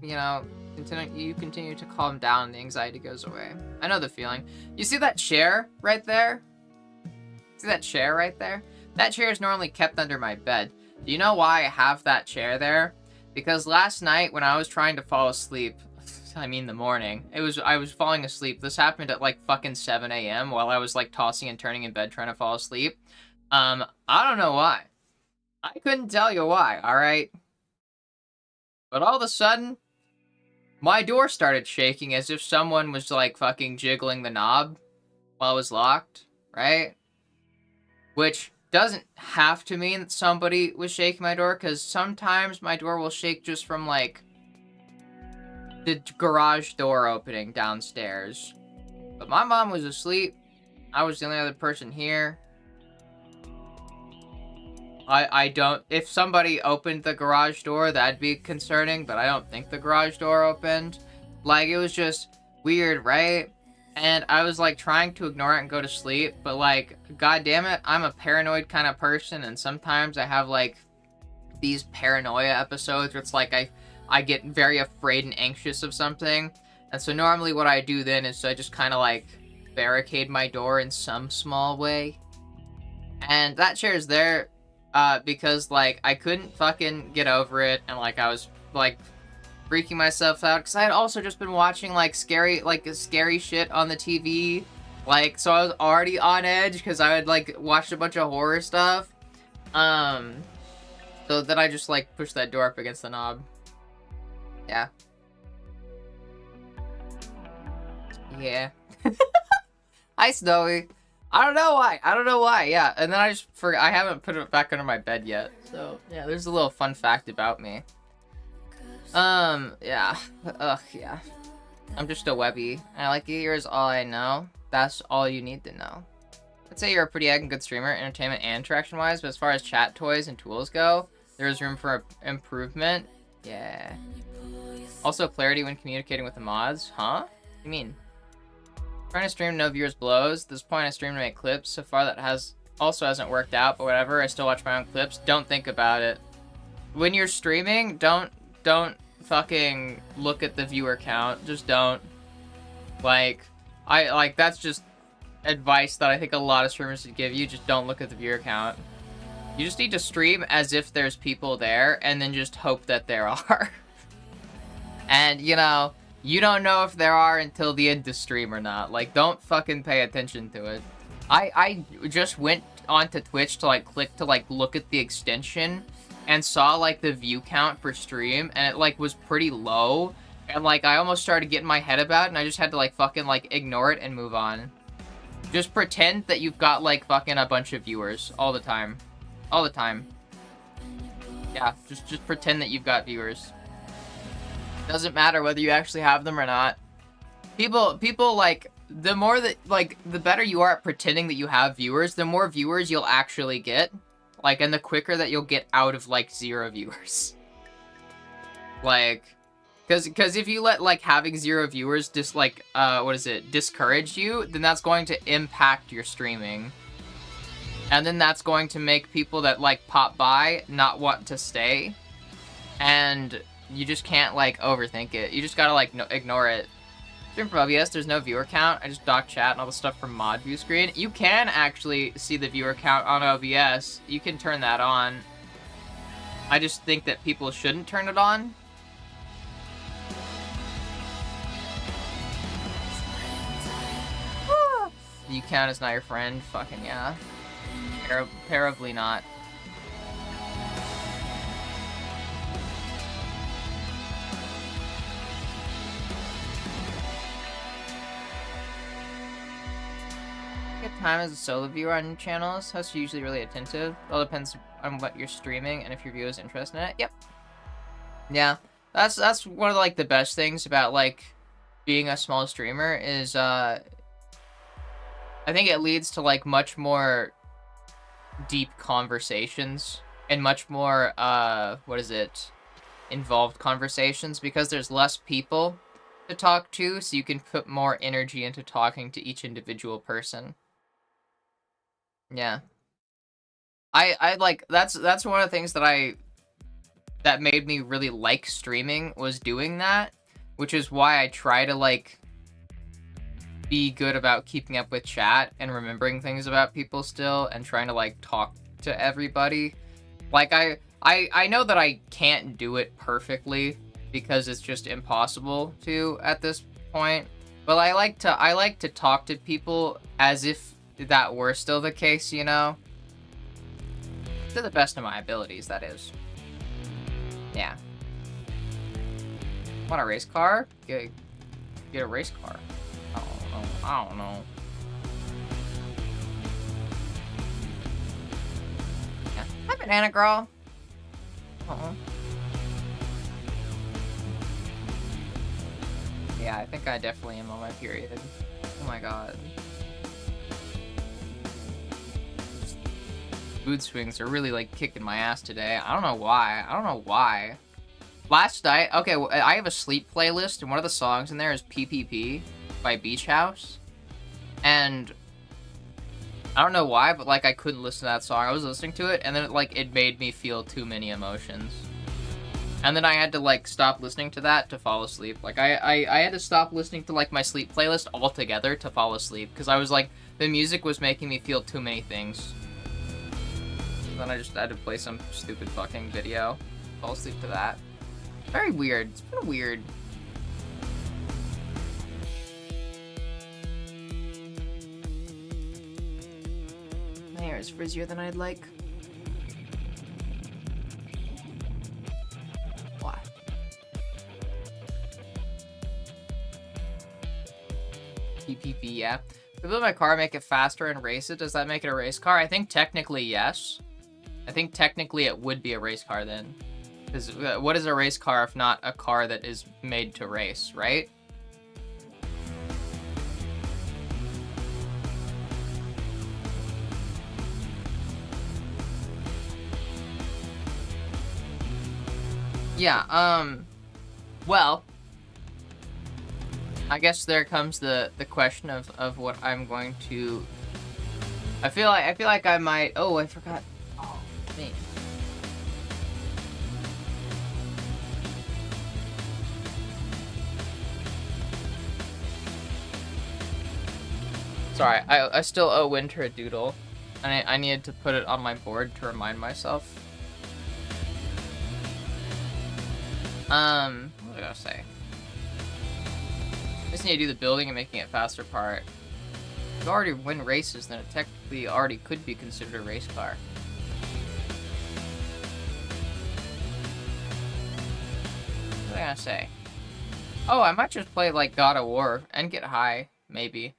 you know, you continue to calm down and the anxiety goes away. I know the feeling. You see that chair right there? See that chair right there? That chair is normally kept under my bed. Do you know why I have that chair there? Because last night when I was trying to fall asleep, I mean the morning, I was falling asleep. This happened at, like, fucking 7 a.m. while I was, like, tossing and turning in bed trying to fall asleep. I don't know why. I couldn't tell you why, alright? But all of a sudden, my door started shaking as if someone was, like, fucking jiggling the knob while it was locked, right? Which doesn't have to mean that somebody was shaking my door, because sometimes my door will shake just from, like, the garage door opening downstairs. But my mom was asleep. I was the only other person here. If somebody opened the garage door, that'd be concerning, but I don't think the garage door opened. Like, it was just weird, right? And I was, like, trying to ignore it and go to sleep, but, like, god damn it, I'm a paranoid kind of person, and sometimes I have, like, these paranoia episodes where it's like I get very afraid and anxious of something. And so normally what I do then is I just kind of, like, barricade my door in some small way. And that chair's there because, like, I couldn't fucking get over it, and, like, I was, like, freaking myself out, because I had also just been watching, like, scary shit on the TV, like, so I was already on edge, because I had, like, watched a bunch of horror stuff, so then I just, like, pushed that door up against the knob. Yeah. Yeah. Hi, Snowy. I don't know why, yeah. And then I just forgot, I haven't put it back under my bed yet. So, yeah, there's a little fun fact about me. Yeah. Ugh, yeah. I'm just a Webby. I like you, here's all I know. That's all you need to know. I'd say you're a pretty good streamer, entertainment and interaction-wise, but as far as chat toys and tools go, there's room for improvement. Yeah. Also, clarity when communicating with the mods. Huh? What do you mean? Trying to stream no viewers blows. At this point I stream to make clips. So far that hasn't worked out, but whatever. I still watch my own clips. Don't think about it. When you're streaming, don't fucking look at the viewer count. Just don't. Like, that's just advice that I think a lot of streamers would give you. Just don't look at the viewer count. You just need to stream as if there's people there, and then just hope that there are. And, you know, you don't know if there are until the end of stream or not. Like, don't fucking pay attention to it. I just went onto Twitch to, like, click to, like, look at the extension and saw, like, the view count per stream, and it, like, was pretty low. And, like, I almost started getting my head about it, and I just had to, like, fucking, like, ignore it and move on. Just pretend that you've got, like, fucking a bunch of viewers all the time. All the time. Yeah, just pretend that you've got viewers. Doesn't matter whether you actually have them or not. People like, the more that, like, the better you are at pretending that you have viewers, the more viewers you'll actually get. Like, and the quicker that you'll get out of, like, 0 viewers. Like, because if you let, like, having 0 viewers discourage you, then that's going to impact your streaming. And then that's going to make people that, like, pop by not want to stay. And you just can't, like, overthink it. You just gotta, like, ignore it. Stream from OBS, there's no viewer count. I just dock chat and all the stuff from mod view screen. You can actually see the viewer count on OBS. You can turn that on. I just think that people shouldn't turn it on. View count is not your friend. Fucking yeah. Terribly not. Get time as a solo viewer on channels. Hosts are usually really attentive. It all depends on what you're streaming and if your viewer is interested in it. Yep. Yeah. That's one of the, like, the best things about, like, being a small streamer is I think it leads to, like, much more deep conversations and much more involved conversations, because there's less people to talk to, so you can put more energy into talking to each individual person. Yeah. I like, that's one of the things that made me really like streaming, was doing that, which is why I try to, like, be good about keeping up with chat and remembering things about people still, and trying to, like, talk to everybody. Like, I know that I can't do it perfectly, because it's just impossible to at this point, but I like to talk to people as if that were still the case, you know? To the best of my abilities, that is. Yeah. Want a race car? Get a race car. I don't know. Yeah. Hi, Banana Girl. Uh-oh. Yeah, I think I definitely am on my period. Oh my god. Mood swings are really, like, kicking my ass today. I don't know why. Last night, okay, I have a sleep playlist, and one of the songs in there is PPP by Beach House. And I don't know why, but, like, I couldn't listen to that song. I was listening to it, and then it made me feel too many emotions. And then I had to, like, stop listening to that to fall asleep. Like, I had to stop listening to, like, my sleep playlist altogether to fall asleep, because I was like, the music was making me feel too many things. Then I just had to play some stupid fucking video. Fall asleep to that. Very weird. It's been weird. My hair is frizzier than I'd like. Why? PPP, yeah. If I build my car, make it faster and race it, does that make it a race car? I think technically yes. I think technically it would be a race car then. Because what is a race car if not a car that is made to race, right? Yeah, well, I guess there comes the question of what I'm going to. I feel like I might. Oh, I forgot. Oh, me. Sorry, I still owe Winter a doodle. And I needed to put it on my board to remind myself. What was I gonna say? Just need to do the building and making it faster part. If you already win races, then it technically already could be considered a race car. What was I gonna say? Oh, I might just play like God of War and get high, maybe.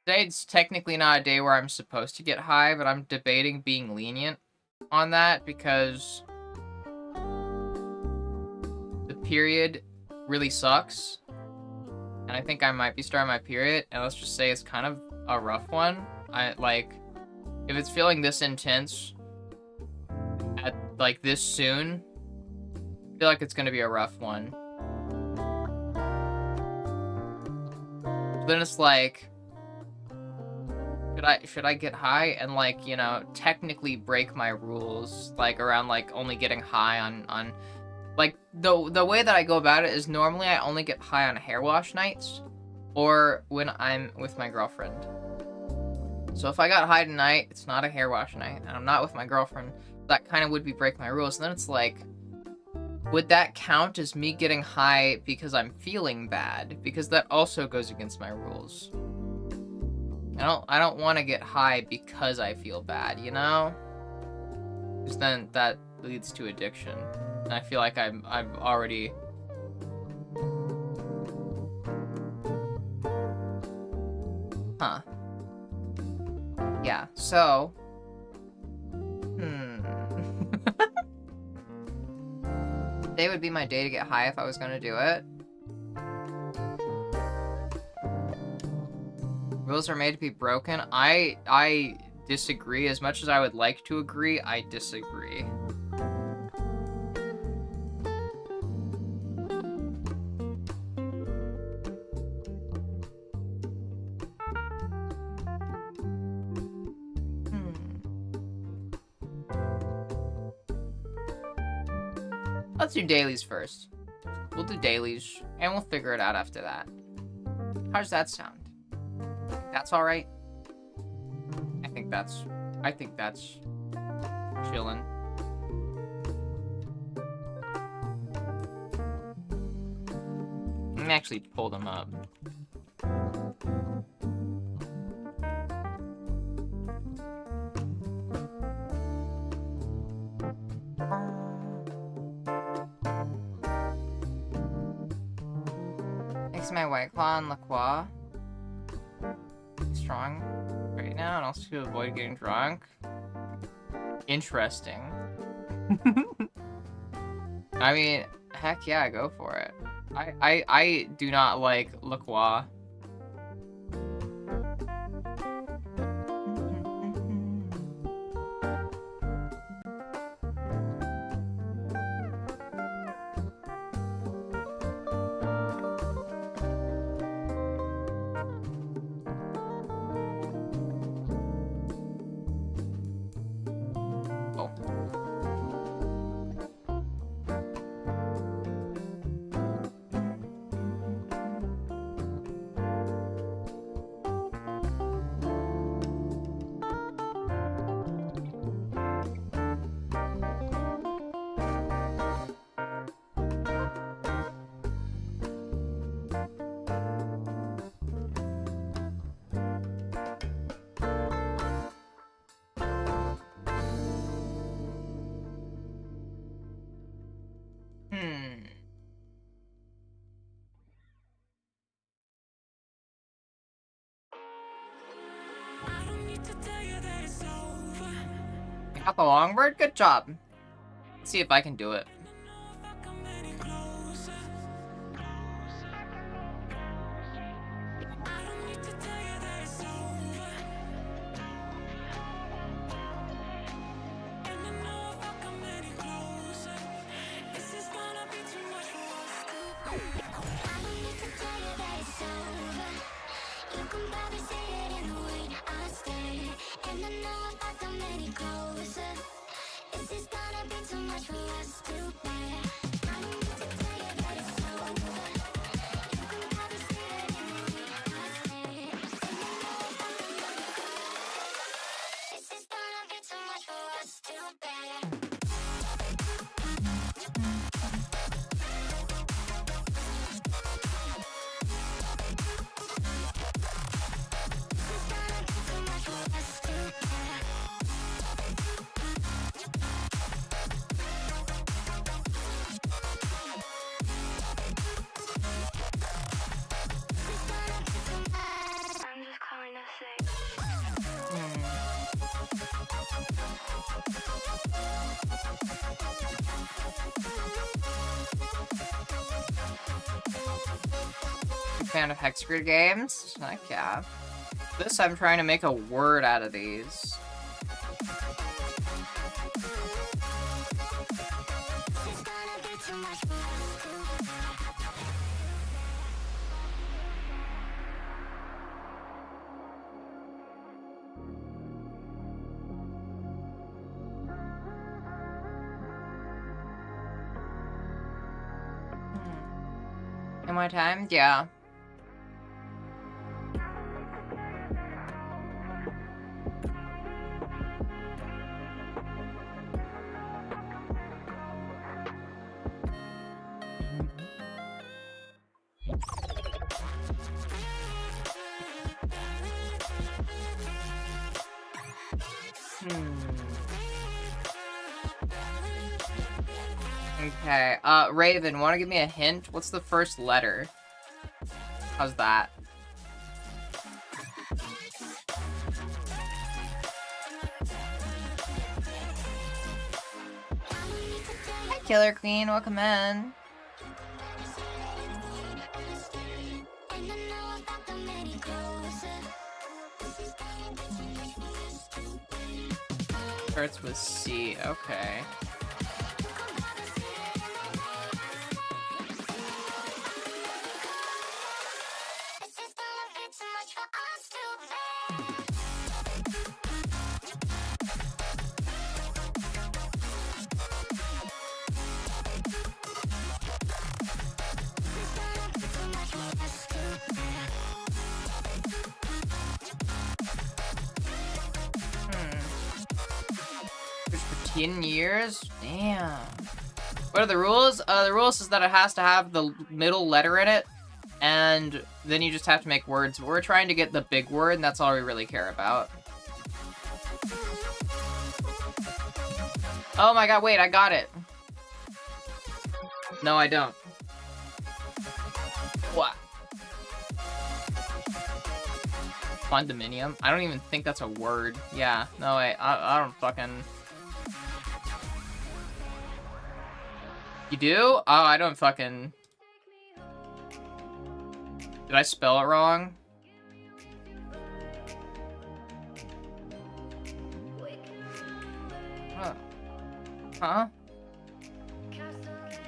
Today's technically not a day where I'm supposed to get high, but I'm debating being lenient on that because the period really sucks. And I think I might be starting my period, and let's just say it's kind of a rough one. If it's feeling this intense at like this soon, I feel like it's gonna be a rough one. But then it's like, should I get high and like, you know, technically break my rules, like around like only getting high on like the way that I go about it is normally I only get high on hair wash nights or when I'm with my girlfriend. So if I got high tonight, it's not a hair wash night and I'm not with my girlfriend, that kind of would be break my rules. And then it's like, would that count as me getting high because I'm feeling bad? Because that also goes against my rules. I don't want to get high because I feel bad, you know? Because then that leads to addiction. And I feel like I'm already... Huh. Yeah, so... Today would be my day to get high if I was gonna do it. Rules are made to be broken. I disagree. As much as I would like to agree, I disagree. Let's do dailies first. We'll do dailies, and we'll figure it out after that. How does that sound? That's all right. I think that's chillin'. Let me actually pull them up. Mix my White Claw and La Croix. Strong right now, and also to avoid getting drunk. Interesting. I mean, heck yeah, go for it. I do not like La Croix. Got the long word? Good job. Let's see if I can do it. Is this gonna be too much for us to Fan of Hexagrid games? Heck yeah. This, I'm trying to make a word out of these. In my time? Yeah. Okay, Raven, wanna give me a hint? What's the first letter? How's that? Hi, Killer Queen, welcome in. Starts with C, okay. For 10 years? Damn. What are the rules? The rules is that it has to have the middle letter in it, and then you just have to make words. We're trying to get the big word, and that's all we really care about. Oh my god, wait, I got it. No, I don't. What? Condominium? I don't even think that's a word. Yeah, no, wait, I don't fucking... You do? Oh, I don't fucking... Did I spell it wrong? Huh?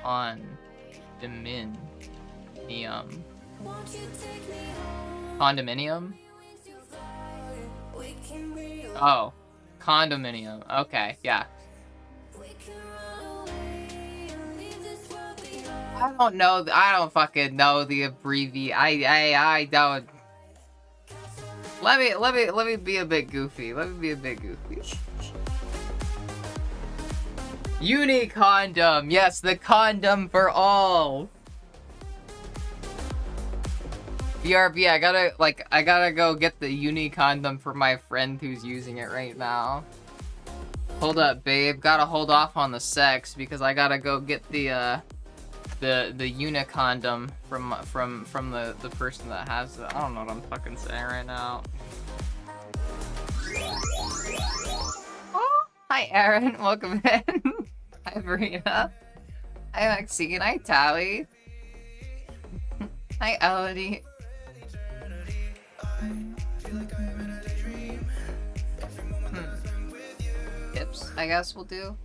Condominium. Condominium? Oh. Condominium. Okay, yeah. I don't know. I don't fucking know the abbreviation. I don't. Let me be a bit goofy. Let me be a bit goofy. Unicondom. Yes, the condom for all. BRB, I gotta go get the Unicondom for my friend who's using it right now. Hold up, babe. Gotta hold off on the sex because I gotta go get the Unicondom from the person that has it. I don't know what I'm fucking saying right now. Oh, hi Aaron, welcome in. Hi Verena. Hi Maxine. Hi Tally. Hi Elodie. Tips, I guess we'll do.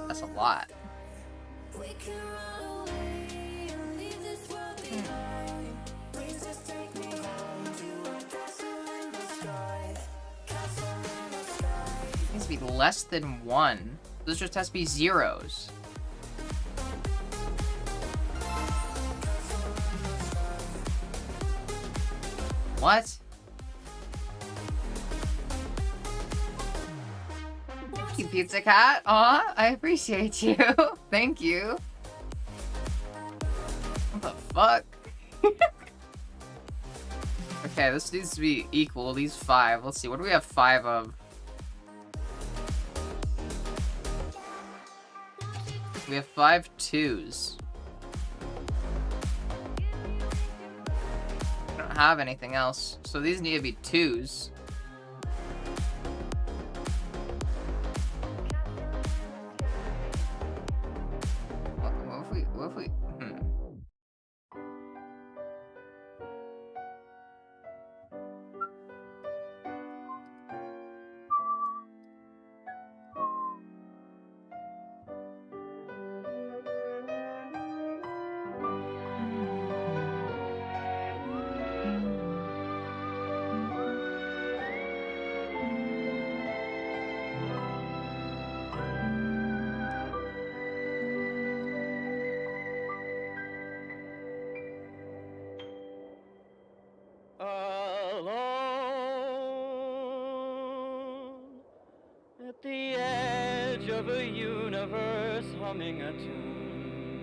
That's a lot. It needs to be less than 1. This just has to be zeros. What? Thank you, Pizza Cat. Aw, I appreciate you. Thank you. What the fuck? Okay, this needs to be equal. These 5. Let's see. What do we have 5 of? We have 5 2s. I don't have anything else. So these need to be 2s. of a universe humming a tune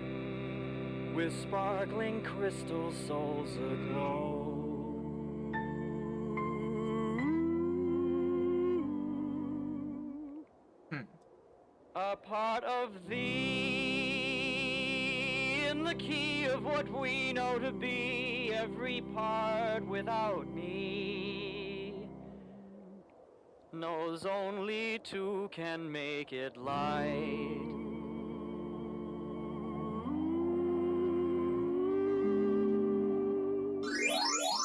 with sparkling crystal souls aglow. A part of thee in the key of what we know to be every part without me knows only two can make it light.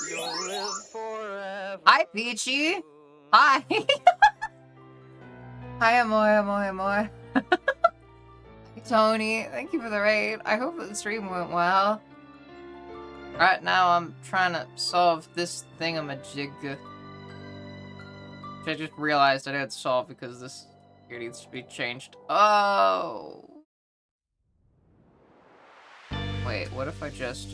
You'll live forever. Hi, Peachy. Hi. Hi, Amoy. Tony, thank you for the raid. I hope the stream went well. Right now, I'm trying to solve this thingamajig. Which I just realized I didn't solve because this here needs to be changed. Oh. Wait, what if I just...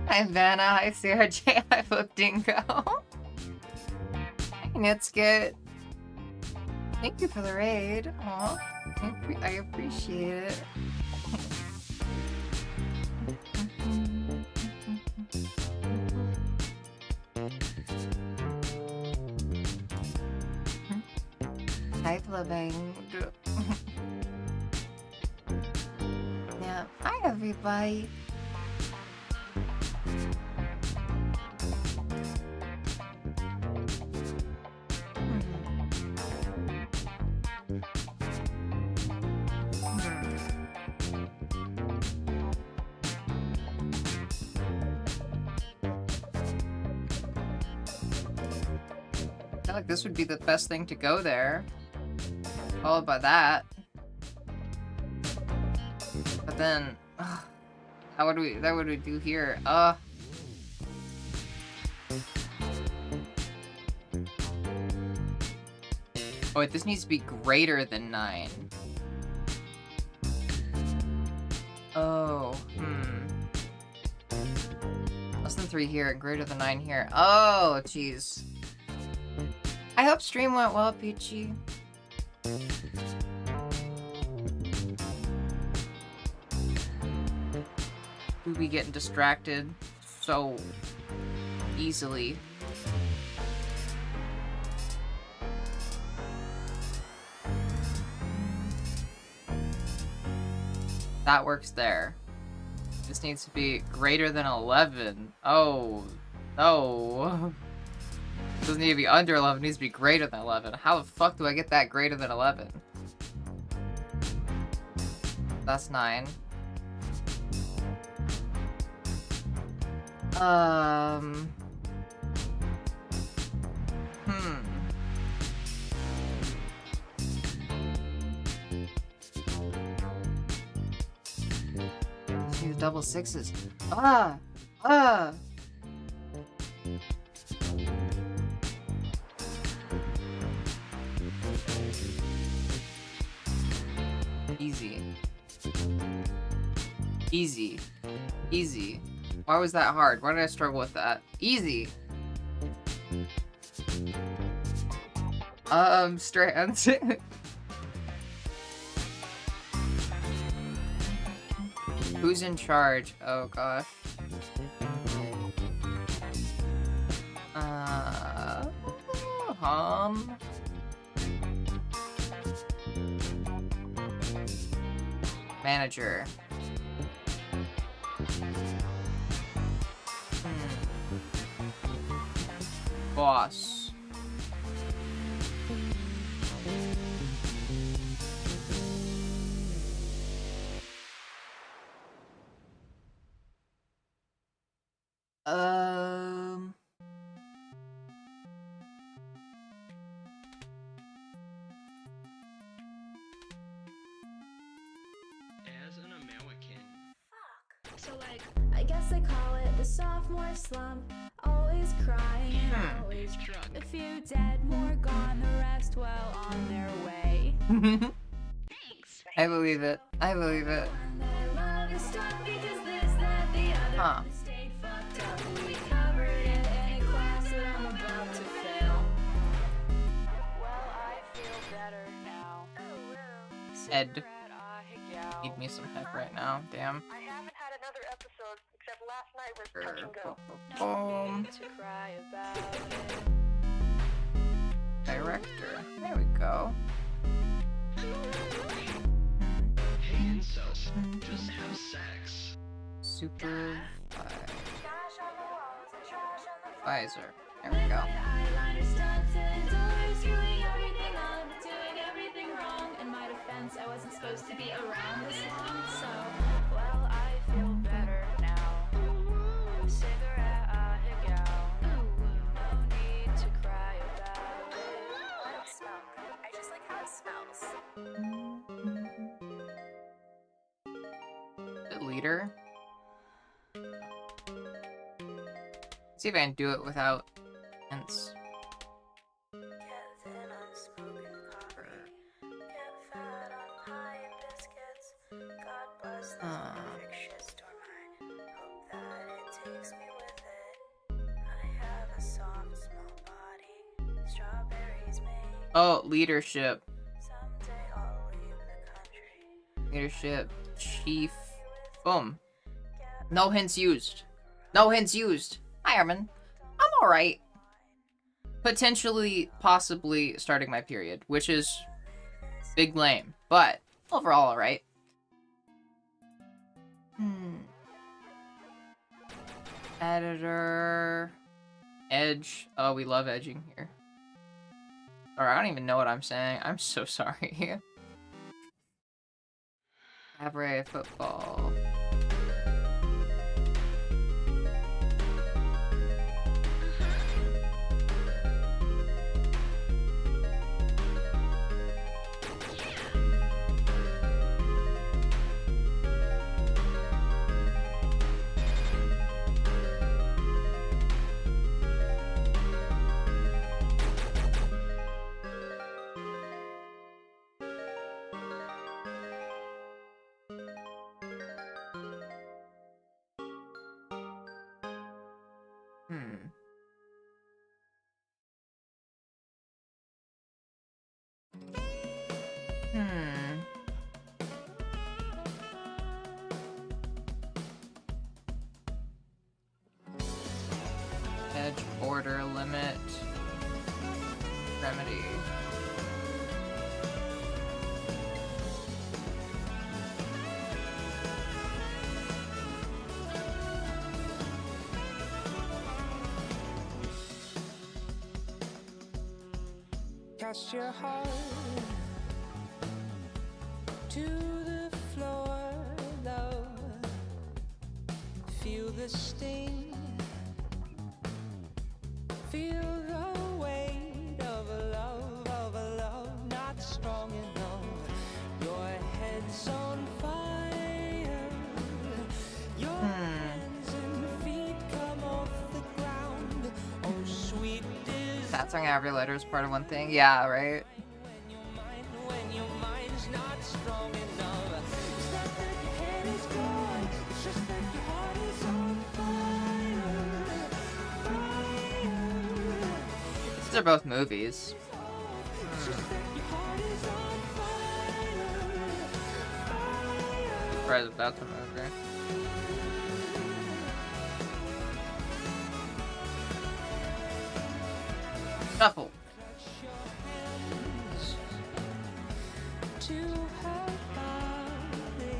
Hi Vanna, hi CRJ, hi Dingo. Hi Nitskit. Thank you for the raid. Aw, I appreciate it. Hi Flipping. Yeah, hi everybody. I feel like this would be the best thing to go there. Followed by that. But then, how would we do here? Oh wait, this needs to be greater than 9. Oh, less than 3 here and greater than 9 here. Oh, jeez. I hope stream went well, Peachy. We be getting distracted so easily. That works there. This needs to be greater than 11. Oh, no. It doesn't need to be under 11, it needs to be greater than 11. How the fuck do I get that greater than 11? That's 9. Two double sixes. Easy. Easy. Easy. Why was that hard? Why did I struggle with that? Easy. Strands. Who's in charge? Oh gosh. Manager. Boss. As an American. So like, I guess they call it the sophomore slump. Always always crying and always drunk. A few dead, more gone, the rest well on their way. I believe it. I believe it. And their love is stuck because this, that, the other. Huh. Stayed fucked up. We covered it in a class that I'm about to fail. Well, I feel better now. Ed. Need me some heck right now. Damn. I haven't had another episode except last night was touch and go. Boom. To cry about it. Director. There we go. Just have sex. Super Trash on the walls and trash on the Pfizer. There we go. eyeliner stunts and doors, screwing everything up, doing everything wrong. In my defense, I wasn't supposed to be around this long, so well, I feel better now. Cigarette, I hang out. No need to cry about it. I don't smoke. I just like how it smells. The leader. See if I can do it without hints. Get thin on smoking coffee. Get fat on pie and biscuits. God bless this perfect shitstorm. I hope that it takes me with it. I have a soft, small body. Strawberries make. Oh, leadership. Someday I'll leave the country. Leadership. Chief. Boom. No hints used. No hints used. Hi, Armin. I'm alright. Potentially, possibly starting my period, which is big lame, but overall alright. Editor. Edge. Oh, we love edging here. Sorry, I don't even know what I'm saying. I'm so sorry. Cabaret football. Edge, border, limit, remedy. Cast your heart to the floor, love. Feel the sting. Feel the weight of a love not strong enough. Your head's on fire. Your hands and feet come off the ground. Oh, sweet desire. That song every letter is part of one thing. Yeah, right? When your mind's not strong enough. It's not that your head is gone. It's just that your heart is on fire. Fire. These are both movies. It's just that your heart is on fire. Surprised that's a movie. Shuffle. To her body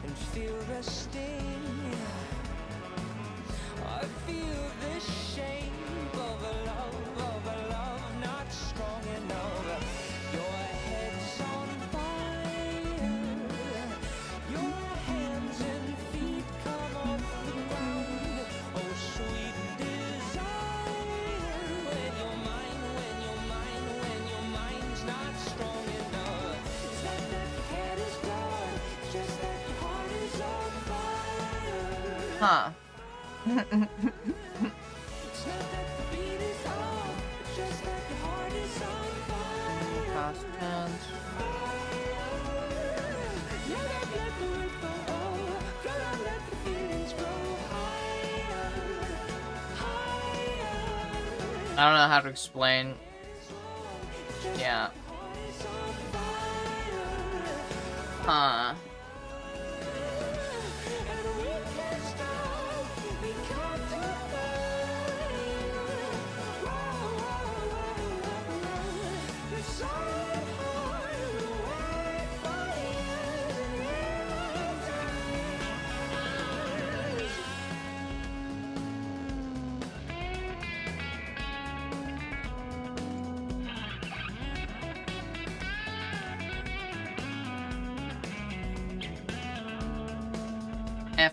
and feel the sting. I feel the shape of a love not strong enough. Your head's on fire. Your hands and feet come off the ground. Oh, sweet desire. When your mind's not strong enough. It's not that your head is gone, it's just that your heart is on fire. Huh. I don't know how to explain. Yeah. Huh.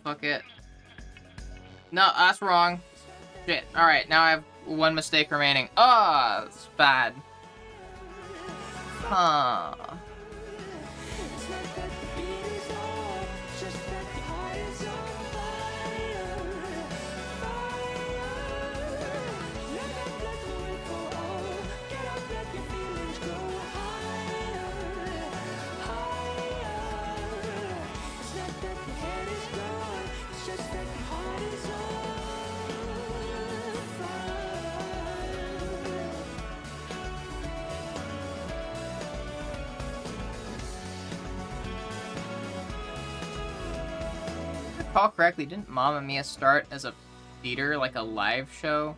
Fuck it. No, that's wrong. Shit. Alright, now I have one mistake remaining. Oh, that's bad. Huh. If I recall correctly, didn't Mamma Mia start as a theater, like a live show?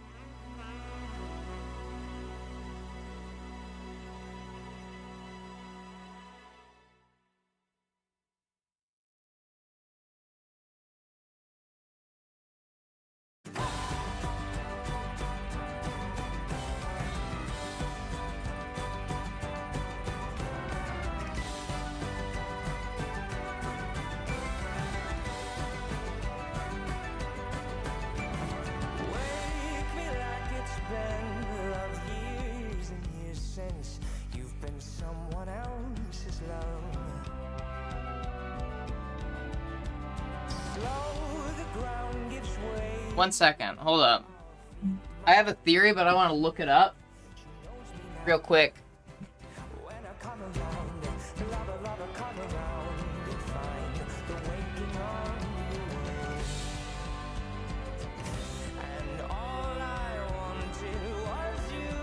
Wake me like it's been love years and years since you've been someone else's love. Slow the ground gives way. 1 second, hold up. I have a theory, but I want to look it up real quick. When I come around, lover, come around and find the waking of the world. And all I wanted was you.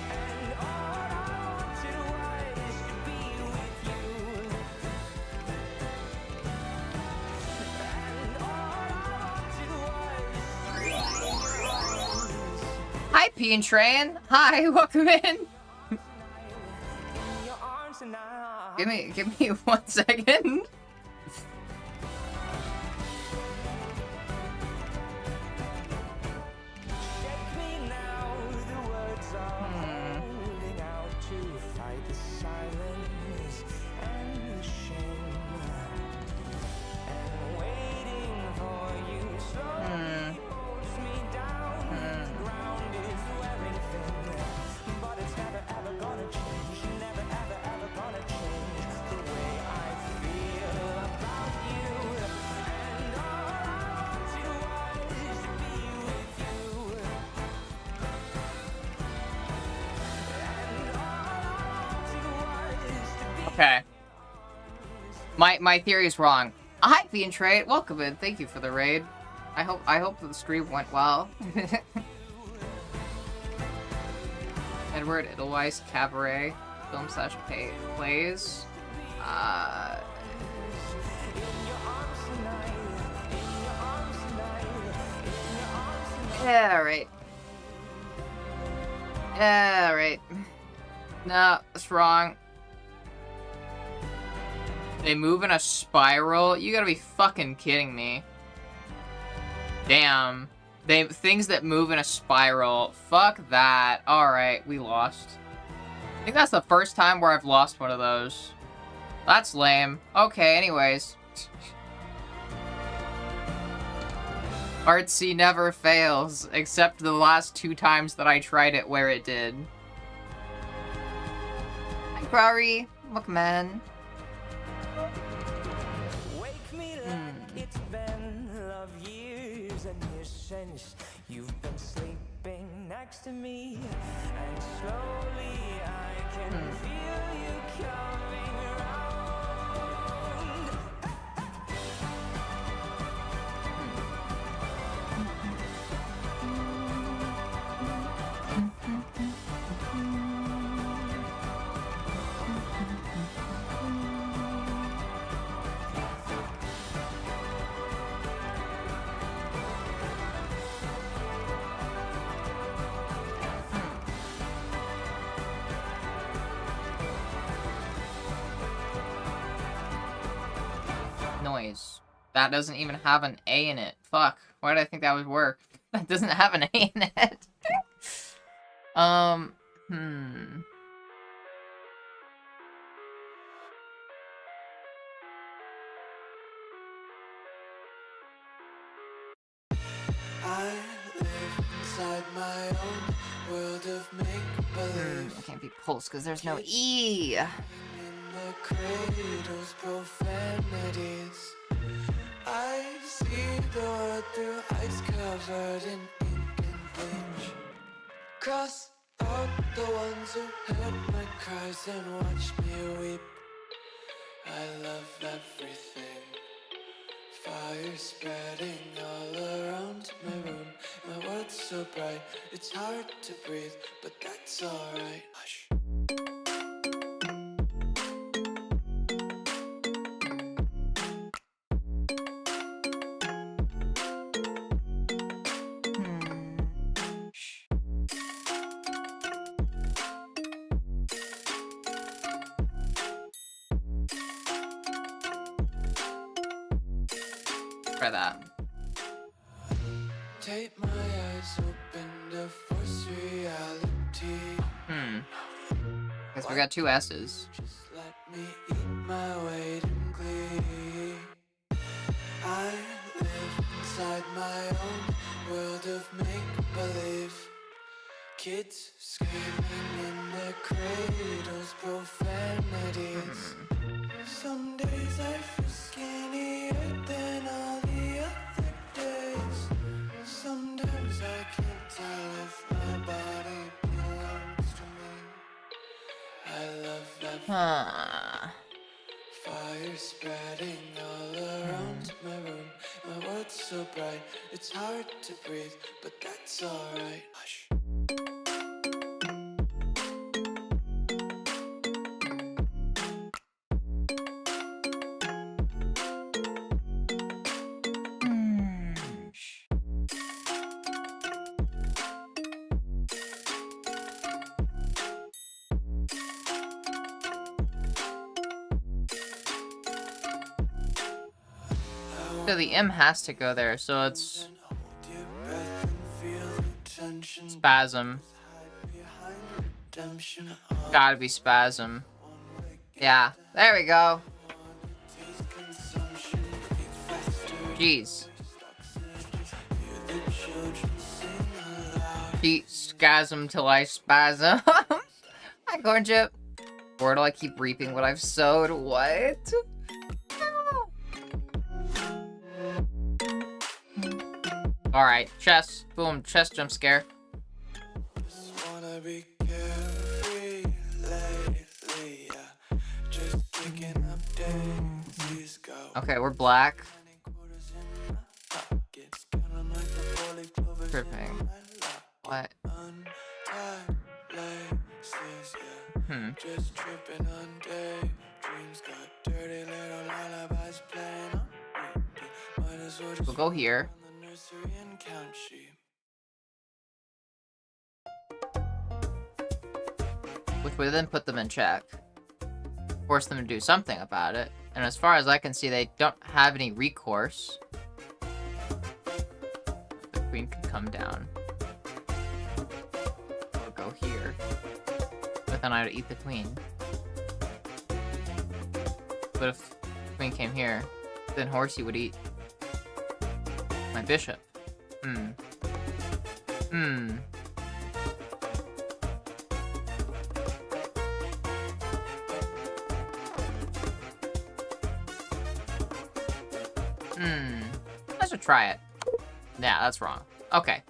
And all I wanted was to be with you. And all I wanted was Hi, Peen Train. Hi, welcome in. in your arms tonight. Give me 1 second. Shake me now, the words are holding out to fight the silence and the shame. And waiting for you slowly holds me down. The ground is wearing thin, but it's never ever gonna change. Never ever gonna change the way I feel about you. And all I wanted was to be with you. Okay. My theory is wrong. Hi, Peen Train. Welcome in. Thank you for the raid. I hope the stream went well. Edward Edelweiss Cabaret film / plays. Yeah, right. Yeah, right. No, that's wrong. They move in a spiral? You gotta be fucking kidding me. Damn. Things that move in a spiral. Fuck that. Alright, we lost. I think that's the first time where I've lost one of those. That's lame. Okay, anyways. Artsy never fails, except the last 2 times that I tried it where it did. Hi, Rory. Welcome in. Wake me like it's been love years and years since you've been sleeping next to me, and slowly I can feel you coming around. noise. That doesn't even have an A in it. Fuck. Why did I think that would work? That doesn't have an A in it. I live inside my own world of make-believe. It can't be pulse because there's no E. In the cradle's profanities, I see the world through ice covered in ink and bleach. Cross out the ones who heard my cries and watched me weep. I love everything. Fire spreading all around my room. My world's so bright, it's hard to breathe, but that's alright. Hush. Try that. Take my eyes open to force reality. Guess we got 2 S's. Just let me eat my weight in glee. I live inside my own world of make-believe. Kids screaming in their cradles, profanities. Some days I feel skinnier than all the other days. Sometimes I can't tell if my body belongs to me. I love that fire spreading all around my room. My world's so bright, it's hard to breathe, but that's alright. Hush. So the M has to go there, so it's Hold your breath and feel the tension. spasm. Hide behind redemption. Gotta be spasm. Yeah, there we go. Taste consumption, breathe faster. Jeez. Hear the children sing aloud. Beat spasm till I spasm. Hi, Cornchip. Or do I keep reaping what I've sowed? What? Alright, chest. Boom, chest jump scare. Just wanna be carefree lately, yeah. Just picking up daisies go. Okay, we're black. 20 quarters in my pockets, counting like the four-leaf clovers in Tripping. my locket. What? Untied laces, yeah. Just tripping on daydreams. Got dirty little lullabies playing on repeat. Might as well just We'll go here. on the nursery and count sheep. Which would then put them in check. Force them to do something about it. And as far as I can see, they don't have any recourse. The queen can come down. Or go here. But then I would eat the queen. But if the queen came here, then Horsey would eat my bishop. Let's just try it. Yeah, that's wrong. Okay.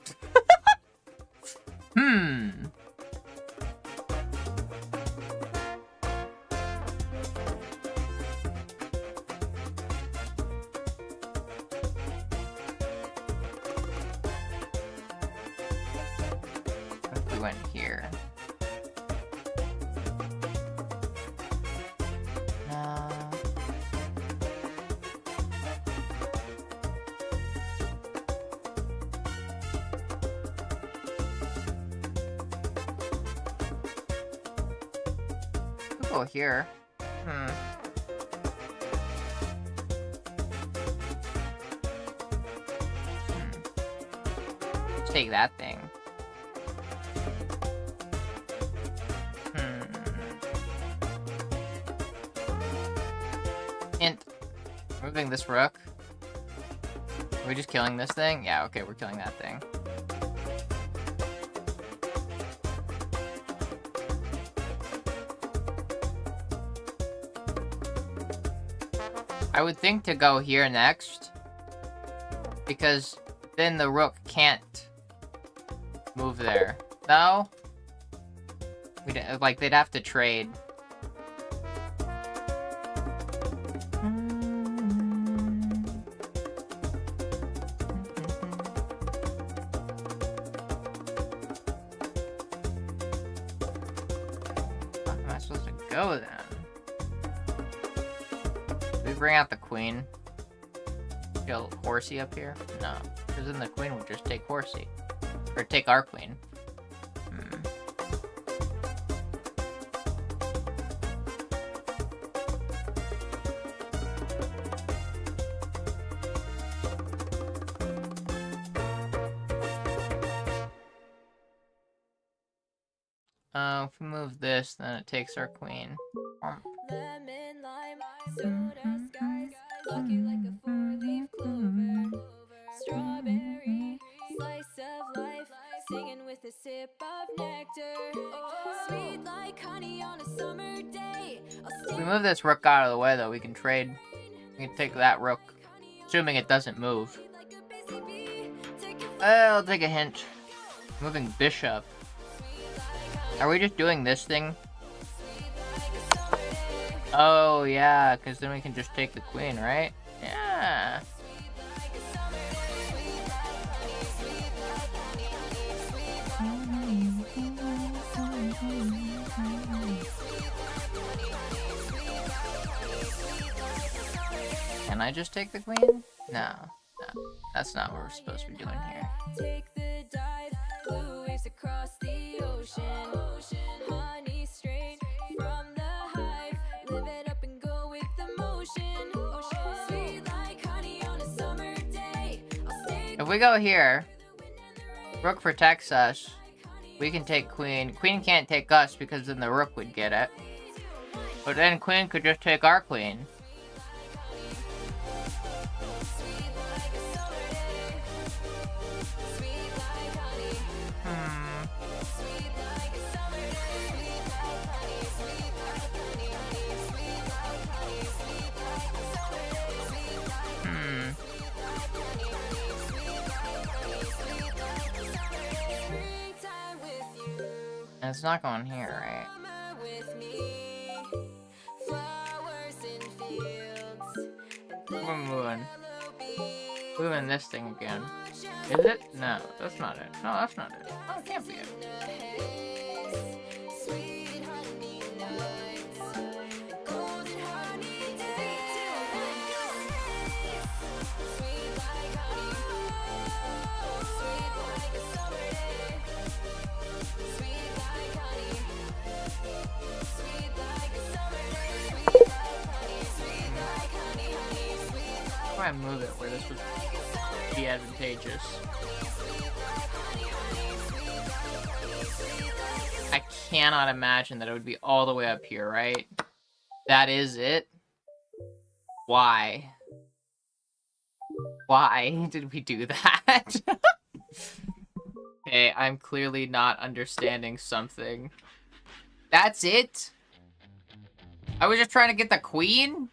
If we went here. No. We'll go here. Let's take that thing. Hint. Moving this rook. Are we just killing this thing? Yeah, okay, we're killing that thing. I would think to go here next, because then the rook can't move there. No? Like, they'd have to trade. How am I supposed to go then? We bring out the queen. Kill Horsey up here? No, because then the queen would just take Horsey. Or take our queen. If we move this, then it takes our queen. Lemon, lime, soda, skies, looking like a four-leaf clover. Strawberry, slice of life, singing with a sip of nectar. Sweet like honey on a summer day. If we move this rook out of the way, though, we can trade. We can take that rook, assuming it doesn't move. I'll take a hint. Moving bishop. Are we just doing this thing? Oh, yeah, because then we can just take the queen, right? Yeah. Can I just take the queen? No. No. That's not what we're supposed to be doing here. Take the dive, blue waves across the ocean. Honey straight from the hive. Live it up and go with the motion. Sweet like honey on a summer day. I'll stay If we go here, rook protects us. We can take queen. Queen can't take us because then the rook would get it. But then queen could just take our queen. And it's not going here, right? We're moving. Moving this thing again. Is it? No, that's not it. No, that's not it. Oh, it can't be it. Try and move it where this would be advantageous. I cannot imagine that it would be all the way up here, right? That is it? Why? Why did we do that? Okay, I'm clearly not understanding something. That's it? I was just trying to get the queen?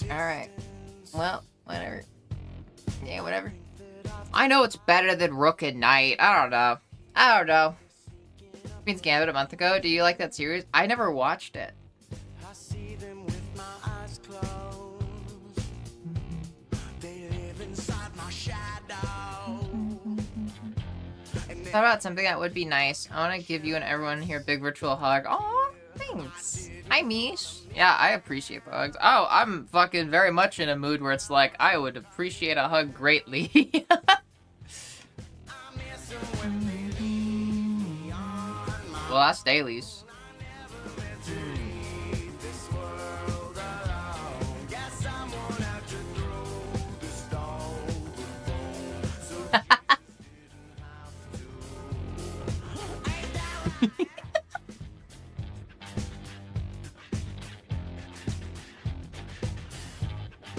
Alright. Well, whatever. Yeah, whatever. I know it's better than Rook and Knight. I don't know. I don't know. Queen's Gambit a month ago. Do you like that series? I never watched it. I see them with my eyes closed. They live inside my shadow. Thought about something that would be nice. I want to give you and everyone here a big virtual hug. Aw, thanks. Hi, Mish. Yeah, I appreciate the hugs. Oh, I'm fucking very much in a mood where it's like, I would appreciate a hug greatly. Well, that's dailies.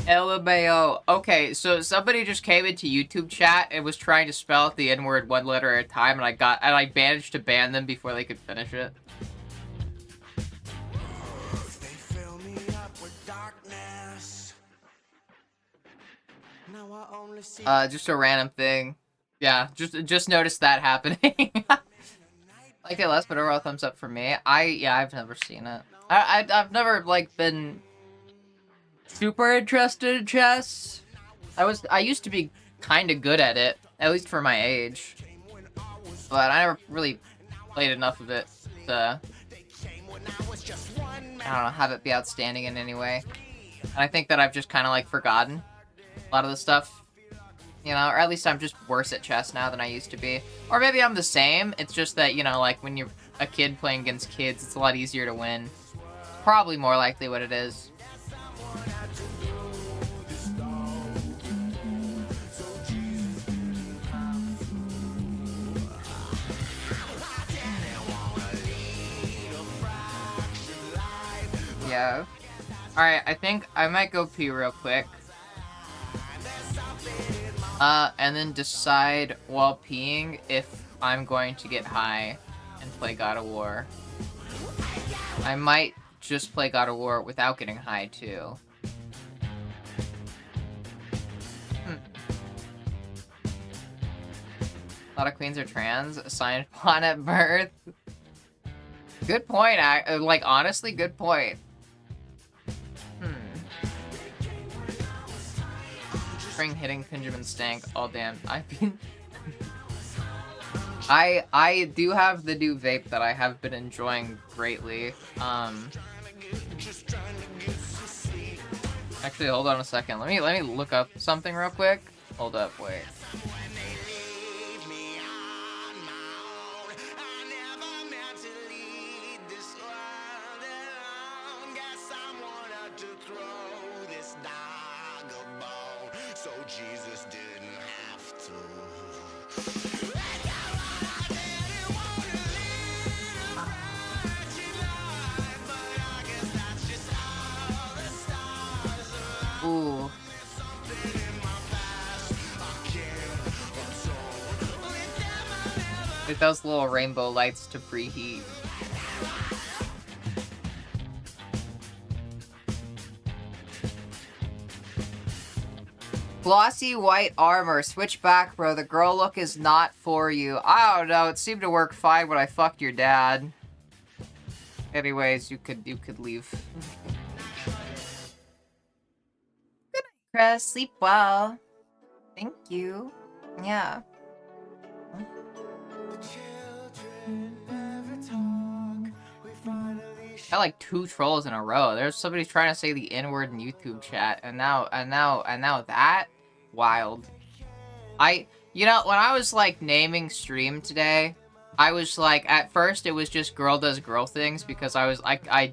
LMAO. Okay, so somebody just came into YouTube chat and was trying to spell out the N-word one letter at a time, and I managed to ban them before they could finish it. They fill me up with darkness. Now I only see Just a random thing. Yeah, just noticed that happening. Like it less, but overall thumbs up for me. I've never seen it. I've never like been super interested in chess. I used to be kind of good at it, at least for my age. But I never really played enough of it to, I don't know, have it be outstanding in any way. And I think that I've just kind of like forgotten a lot of the stuff. You know, or at least I'm just worse at chess now than I used to be. Or maybe I'm the same, it's just that, you know, like when you're a kid playing against kids, it's a lot easier to win. Probably more likely what it is. Yeah. Alright, I think I might go pee real quick. And then decide while peeing if I'm going to get high and play God of War. I might just play God of War without getting high, too. A lot of queens are trans, assigned upon at birth. Good point, like, honestly, good point. Spring hitting Benjamin Stank. Oh damn, I've been I do have the new vape that I have been enjoying greatly. Actually, hold on a second. Let me look up something real quick. Hold up, wait. So Jesus didn't have to. Ooh. With those little rainbow lights to preheat. Glossy white armor. Switch back, bro. The girl look is not for you. I don't know. It seemed to work fine when I fucked your dad. Anyways, you could leave. Good night, Chris. Sleep well. Thank you. Yeah. Got like 2 trolls in a row. There's somebody trying to say the N-word in YouTube chat, and now that wild. You know, when I was like naming stream today, I was like, at first it was just girl does girl things because I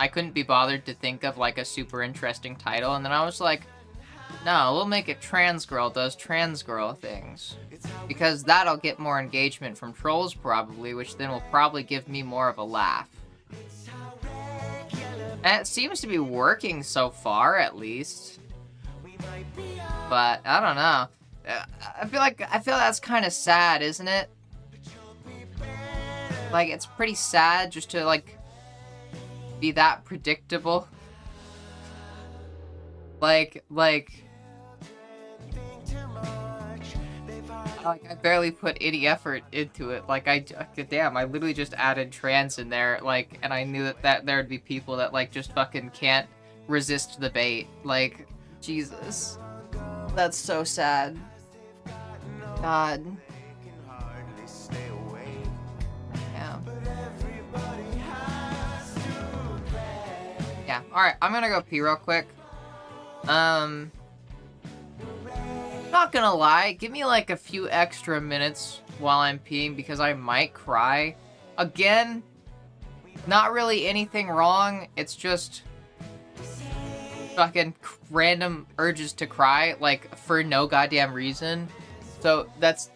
couldn't be bothered to think of like a super interesting title, and then I was like, no, we'll make it trans girl does trans girl things. Because that'll get more engagement from trolls probably, which then will probably give me more of a laugh. And it seems to be working so far, at least. But I don't know. I feel that's kind of sad, isn't it? Like, it's pretty sad just to like be that predictable. Like I barely put any effort into it. Like, damn, I literally just added trans in there, like, and I knew that there would be people that, like, just fucking can't resist the bait. Like, Jesus. That's so sad. God. Yeah. Yeah, alright, I'm gonna go pee real quick. Not gonna lie, give me like a few extra minutes while I'm peeing because I might cry. Again, not really anything wrong. It's just fucking random urges to cry, like, for no goddamn reason. So this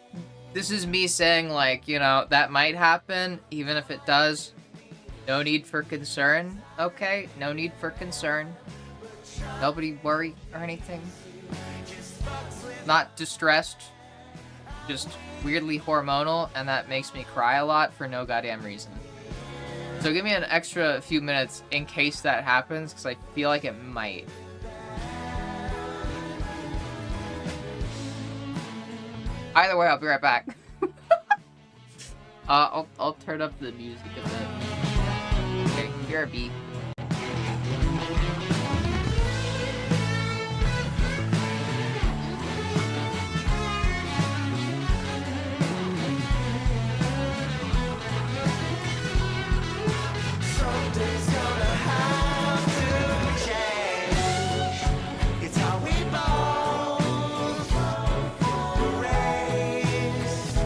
is me saying, like, you know, that might happen. Even if it does, no need for concern. Okay, no need for concern. Nobody worry or anything. Not distressed. Just weirdly hormonal, and that makes me cry a lot for no goddamn reason. So give me an extra few minutes in case that happens, because I feel like it might. Either way, I'll be right back. I'll turn up the music a bit. Okay, here it be. Something's gonna have to change. It's how we both raised.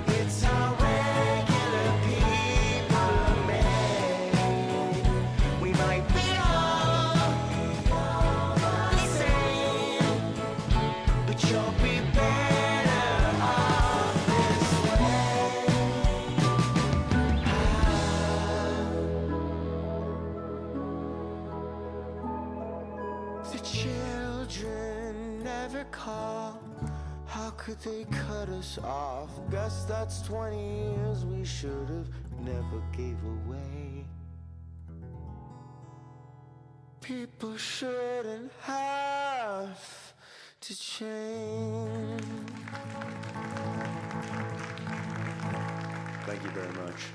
It's how regular people are made. We might be all the same, but you'll be better off this way. The children never call. How could they cut us off? Guess that's 20 years we should have never gave away. People shouldn't have to change. Thank you very much.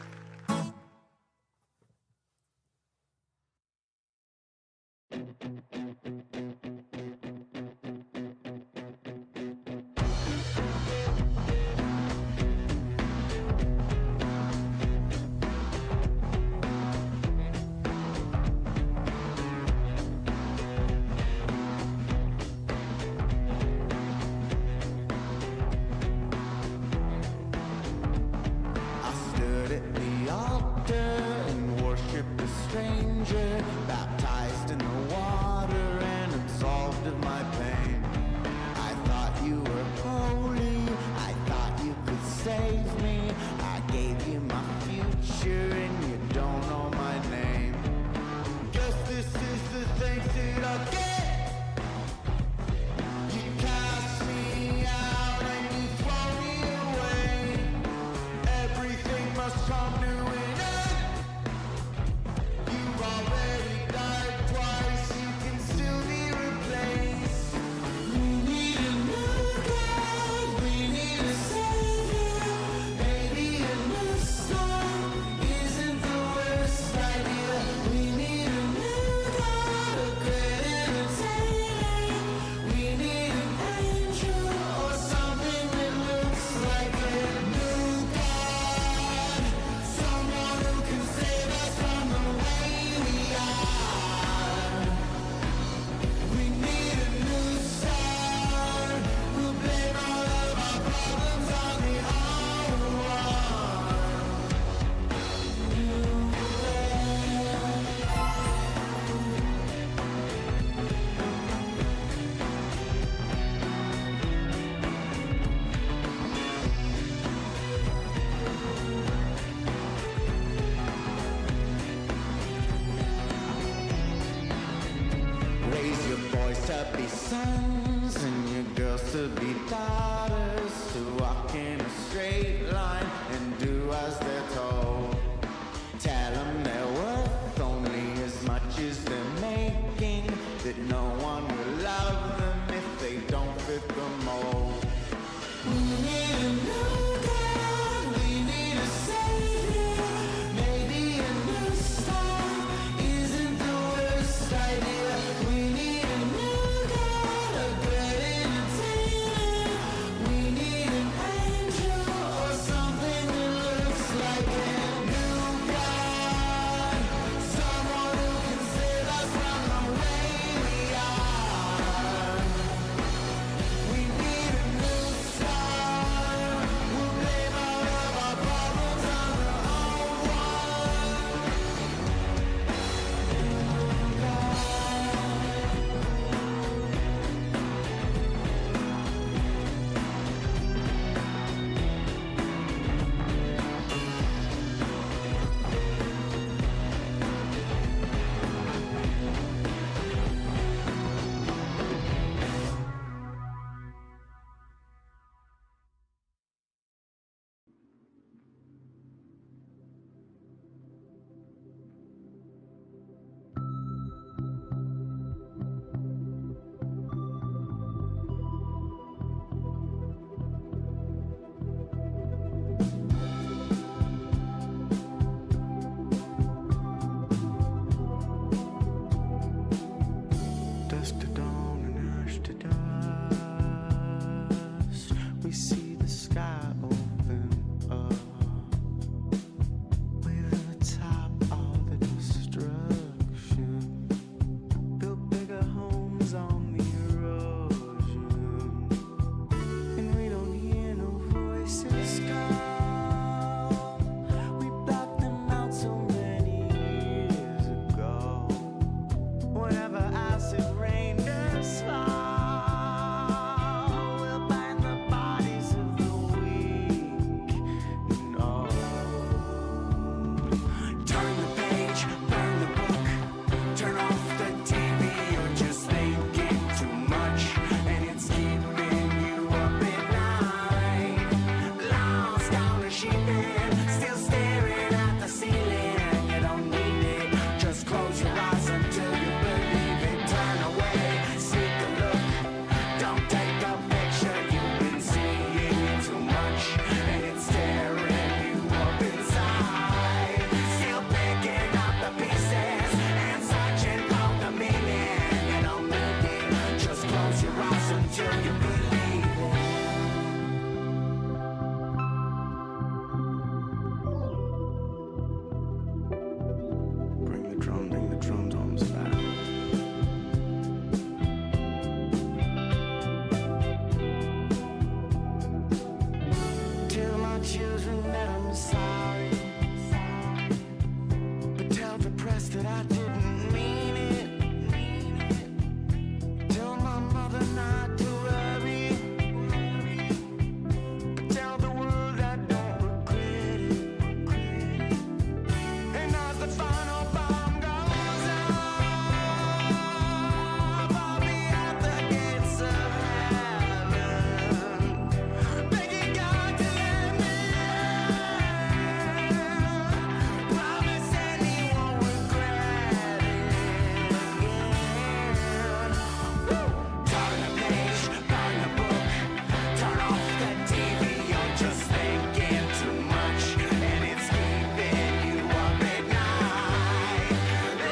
I stood at the altar and worshipped a stranger, baptized in the water and absolved of my pain. I thought you were holy, I thought you could save me. I gave you my future and you don't know my name. Guess this is the thanks that I get. You cast me out and you throw me away. Everything must come to an end. You've already died twice, you can still be replaced. We need a new God, we need a savior. Maybe a new song isn't the worst idea. We need a new God, a great entertainer. We need an angel or something that looks like a new God. Someone who can save us from the way we are. We need a new start. We'll blame all of our problems on the old one. Raise your boys to be sons and your girls to be daughters, to walk in a straight line and do as they're told. Tell them they're worth only as much as they're making, that no one will love them if they don't fit the mold. We need a new God, we need a savior. Maybe a new song isn't the worst idea. We need a new God, a great entertainer. We need an angel or something that looks like a new God. Someone who can save us from the way we are. stumbles on the erosion, and we don't hear no voices call. We blocked them out so many years ago. Whenever acid rain does fall, we'll bind the bodies of the weak and old. Turn the page, burn the book, turn off the TV. You're just thinking too much, and it's keeping you up at night. Lost on a sheep pen, still staring at the ceiling. You don't need it, just close your eyes until you believe it. Turn away, seek a look, don't take a picture. You've been seeing too much, and it's tearing you up inside. Still picking up the pieces and searching for the meaning. You don't need it, just close your eyes until you believe it. Bring the drums back. Tell my children that I'm sorry, but tell the press that I didn't mean it. Tell my mother not to worry, but tell the world I don't regret it. And as the final bomb goes off, I'll be at the gates of heaven, begging God to let me in. Promising He won't regret it again. Turn the page, burn the book, turn off the TV. You're just thinking too much, and it's keeping you up at night.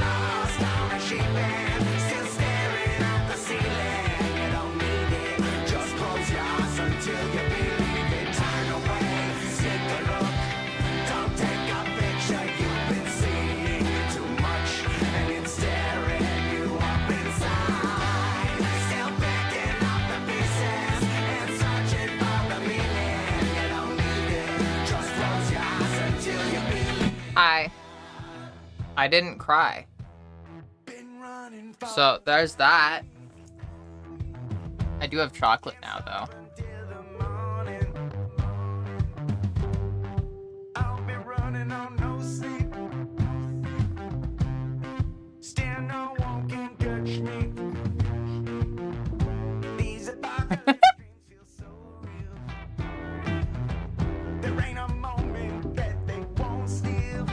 Lost on a sheep pen, still staring at the ceiling. You don't need it, just close your eyes until you believe it. Turn away, take a look, don't take a picture. You've been seeing too much, and it's tearing you up inside. Still picking up the pieces and searching for the meaning. You don't need it, just close your eyes until you believe. I didn't cry. Been running for So there's that. I do have chocolate now, though. until the morning. I'll be running on no sleep. Still no one can touch me. These apocalypse dreams feel so real. There ain't a moment that they won't steal.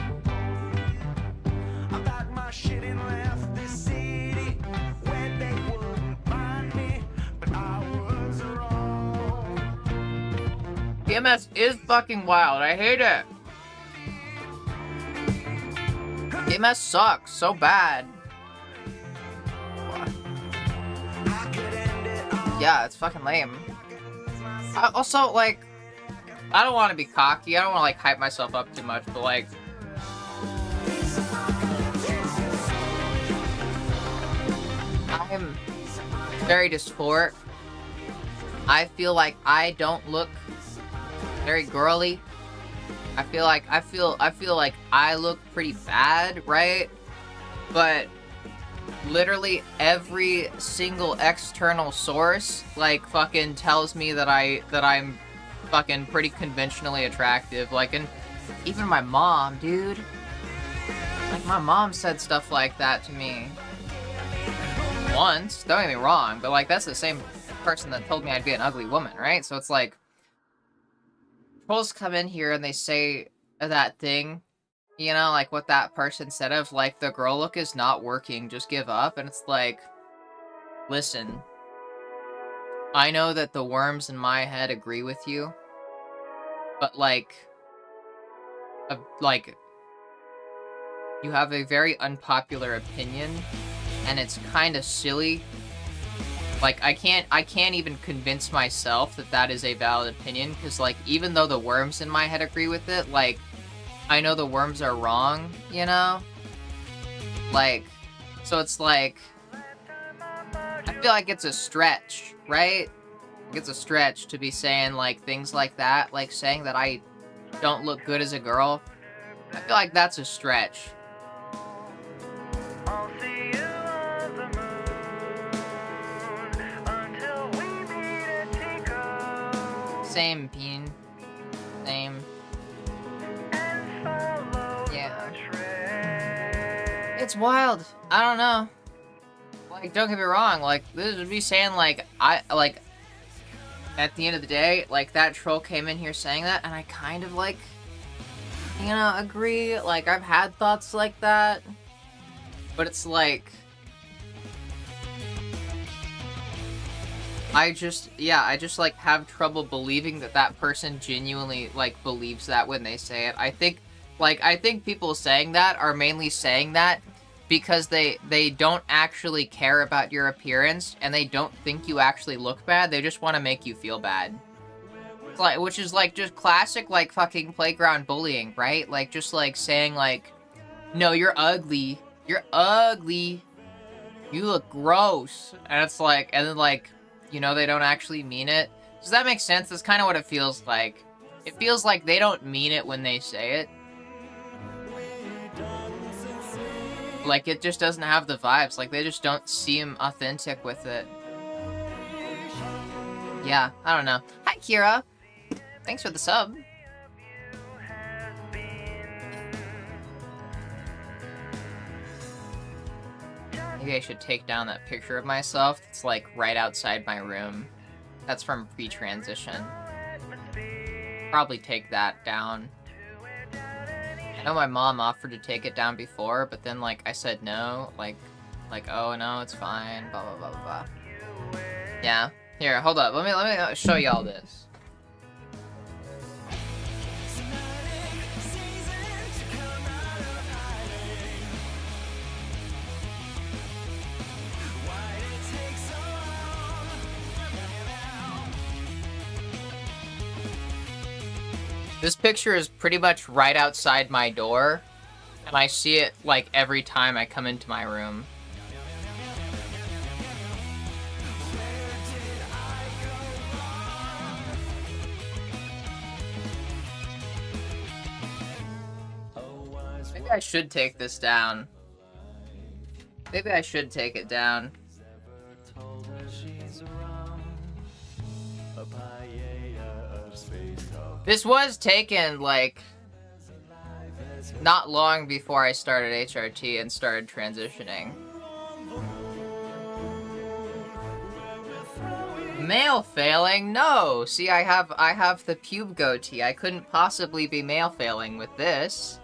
I packed my shit and left the city where they wouldn't find me, but I was wrong. PMS is fucking wild. I hate it. PMS sucks so bad. I could end it all. Yeah, it's fucking lame. Also, like, I don't want to be cocky. I don't want to, like, hype myself up too much, but, like, I'm very dysphoric. I feel like I don't look very girly. I feel like I look pretty bad, right? But literally every single external source like fucking tells me that I'm fucking pretty conventionally attractive. Like, and even my mom, dude. Like, my mom said stuff like that to me once. Don't get me wrong, but like that's the same person that told me I'd be an ugly woman, right? So it's like trolls come in here and they say that thing, you know, like what that person said of like the girl look is not working, just give up. And it's like, listen, I know that the worms in my head agree with you, but like you have a very unpopular opinion and it's kind of silly. Like, I can't even convince myself that that is a valid opinion, because, like, even though the worms in my head agree with it, like, I know the worms are wrong, you know? Like, so it's like, I feel like it's a stretch, right? It's a stretch to be saying, like, things like that. Like, saying that I don't look good as a girl. I feel like that's a stretch. I'll see you on the moon until we meet at Tico. Same, Peen. Same. And follow Yeah. the trail. It's wild. I don't know. Like, don't get me wrong. Like, this would be saying, like, at the end of the day, like, that troll came in here saying that, and I kind of, like, you know, agree. Like, I've had thoughts like that. But it's like... I just, like, have trouble believing that that person genuinely, like, believes that when they say it. I think people saying that are mainly saying that because they don't actually care about your appearance, and they don't think you actually look bad. They just want to make you feel bad. It's like, which is, like, just classic, like, fucking playground bullying, right? Like, just, like, saying, like, no, you're ugly. You're ugly. You look gross. And it's like, and then, like, you know, they don't actually mean it. Does that make sense? That's kind of what it feels like. It feels like they don't mean it when they say it. Like, it just doesn't have the vibes. Like, they just don't seem authentic with it. Yeah, I don't know. Hi, Kira. Thanks for the sub. Maybe I should take down that picture of myself. It's, like, right outside my room. That's from pre-transition. Probably take that down. I know my mom offered to take it down before, but then, like, I said no. Like, oh, no, it's fine, blah, blah, blah, blah, blah. Yeah. Here, hold up. Let me show y'all this. This picture is pretty much right outside my door, and I see it, like, every time I come into my room. Maybe I should take this down. Maybe I should take it down. This was taken, like, not long before I started HRT and started transitioning. Male failing? No! See, I have the pube goatee. I couldn't possibly be male failing with this.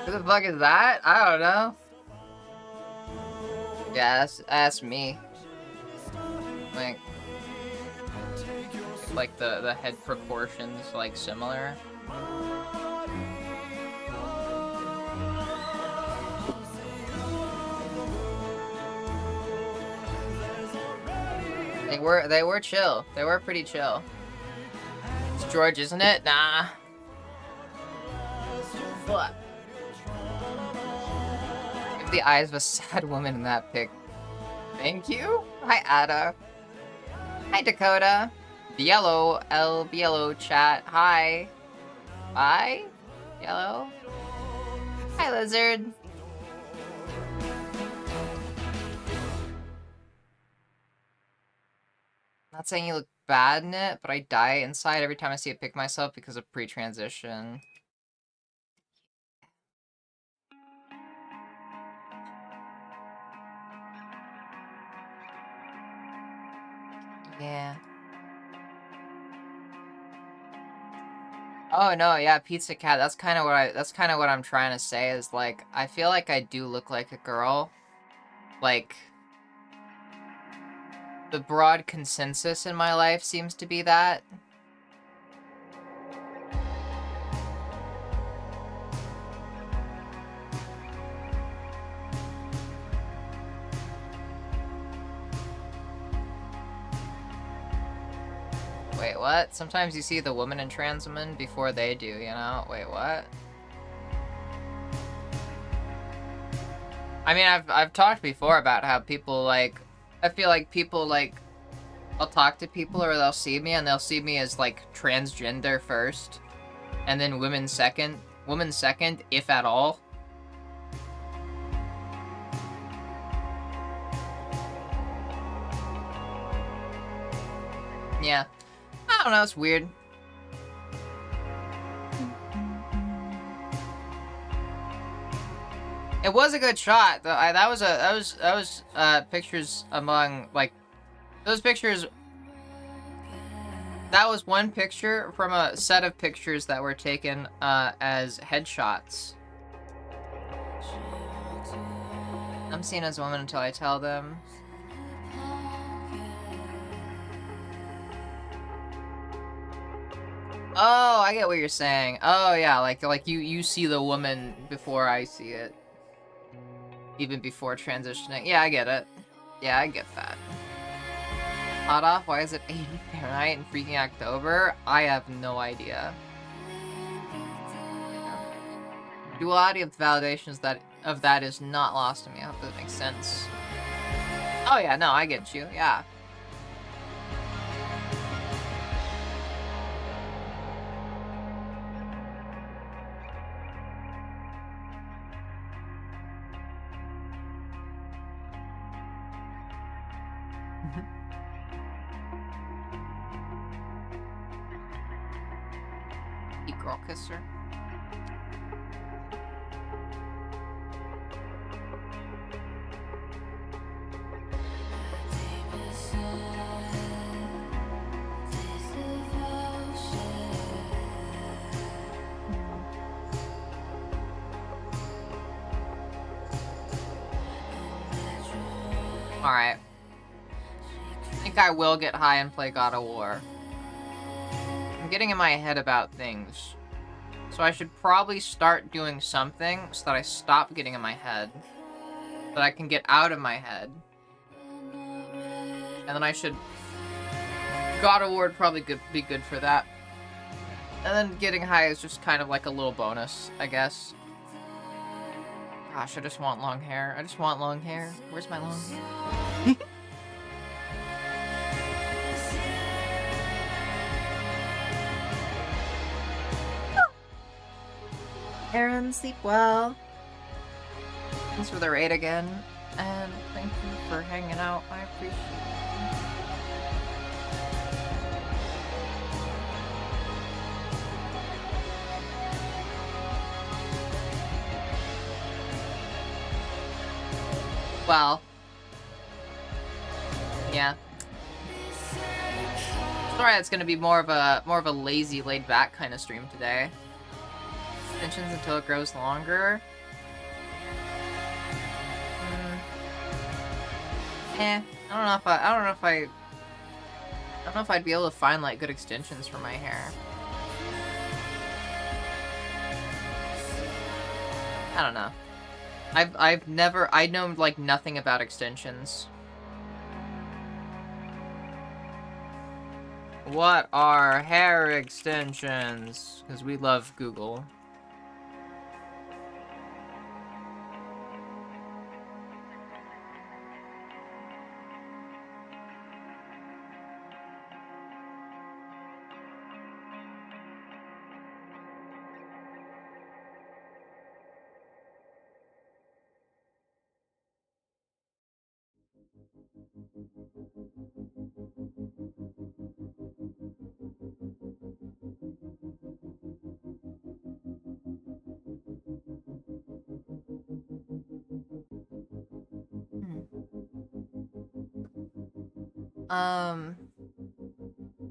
Who the fuck is that? I don't know. Yeah, that's me. Like the head proportions, like, similar. They were chill. They were pretty chill. It's George, isn't it? Nah. What? Give the eyes of a sad woman in that pic. Thank you. Hi, Ada. Hi, Dakota. Biello, El Biello chat. Hi. Bye. Yellow. Hi, Lizard. Not saying you look bad in it, but I die inside every time I see a pic of myself because of pre-transition. Yeah. Oh no, yeah, Pizza Cat. That's kind of what I'm trying to say is, like, I feel like I do look like a girl. Like, the broad consensus in my life seems to be that. Wait, what? Sometimes you see the woman and trans woman before they do, you know? Wait, what? I mean, I've talked before about how people like, I feel like people like, I'll talk to people or they'll see me and they'll see me as like transgender first, and then women second, if at all. Yeah, I don't know, it's weird. It was a good shot. That was pictures among like those pictures. That was one picture from a set of pictures that were taken as headshots. I'm seen as a woman until I tell them. Oh, I get what you're saying. Oh yeah, like you see the woman before I see it. Even before transitioning. Yeah, I get it. Yeah, I get that. Hot off? Why is it 80 Fahrenheit in freaking October? I have no idea. Duality of the validations of that is not lost to me. I hope that makes sense. Oh yeah, no, I get you. Yeah. Girl kisser. Alright. I think I will get high and play God of War. I'm getting in my head about things. So I should probably start doing something so that I stop getting in my head. So that I can get out of my head. And then I should... God of War would probably be good for that. And then getting high is just kind of like a little bonus, I guess. Gosh, I just want long hair. I just want long hair. Where's my long hair? Aaron, sleep well. Thanks for the raid again, and thank you for hanging out. I appreciate it. Well, yeah. Sorry, it's gonna be more of a lazy, laid-back kind of stream today. Extensions until it grows longer. I don't know if I'd be able to find like good extensions for my hair. I don't know. I know like nothing about extensions. What are hair extensions? Because we love Google.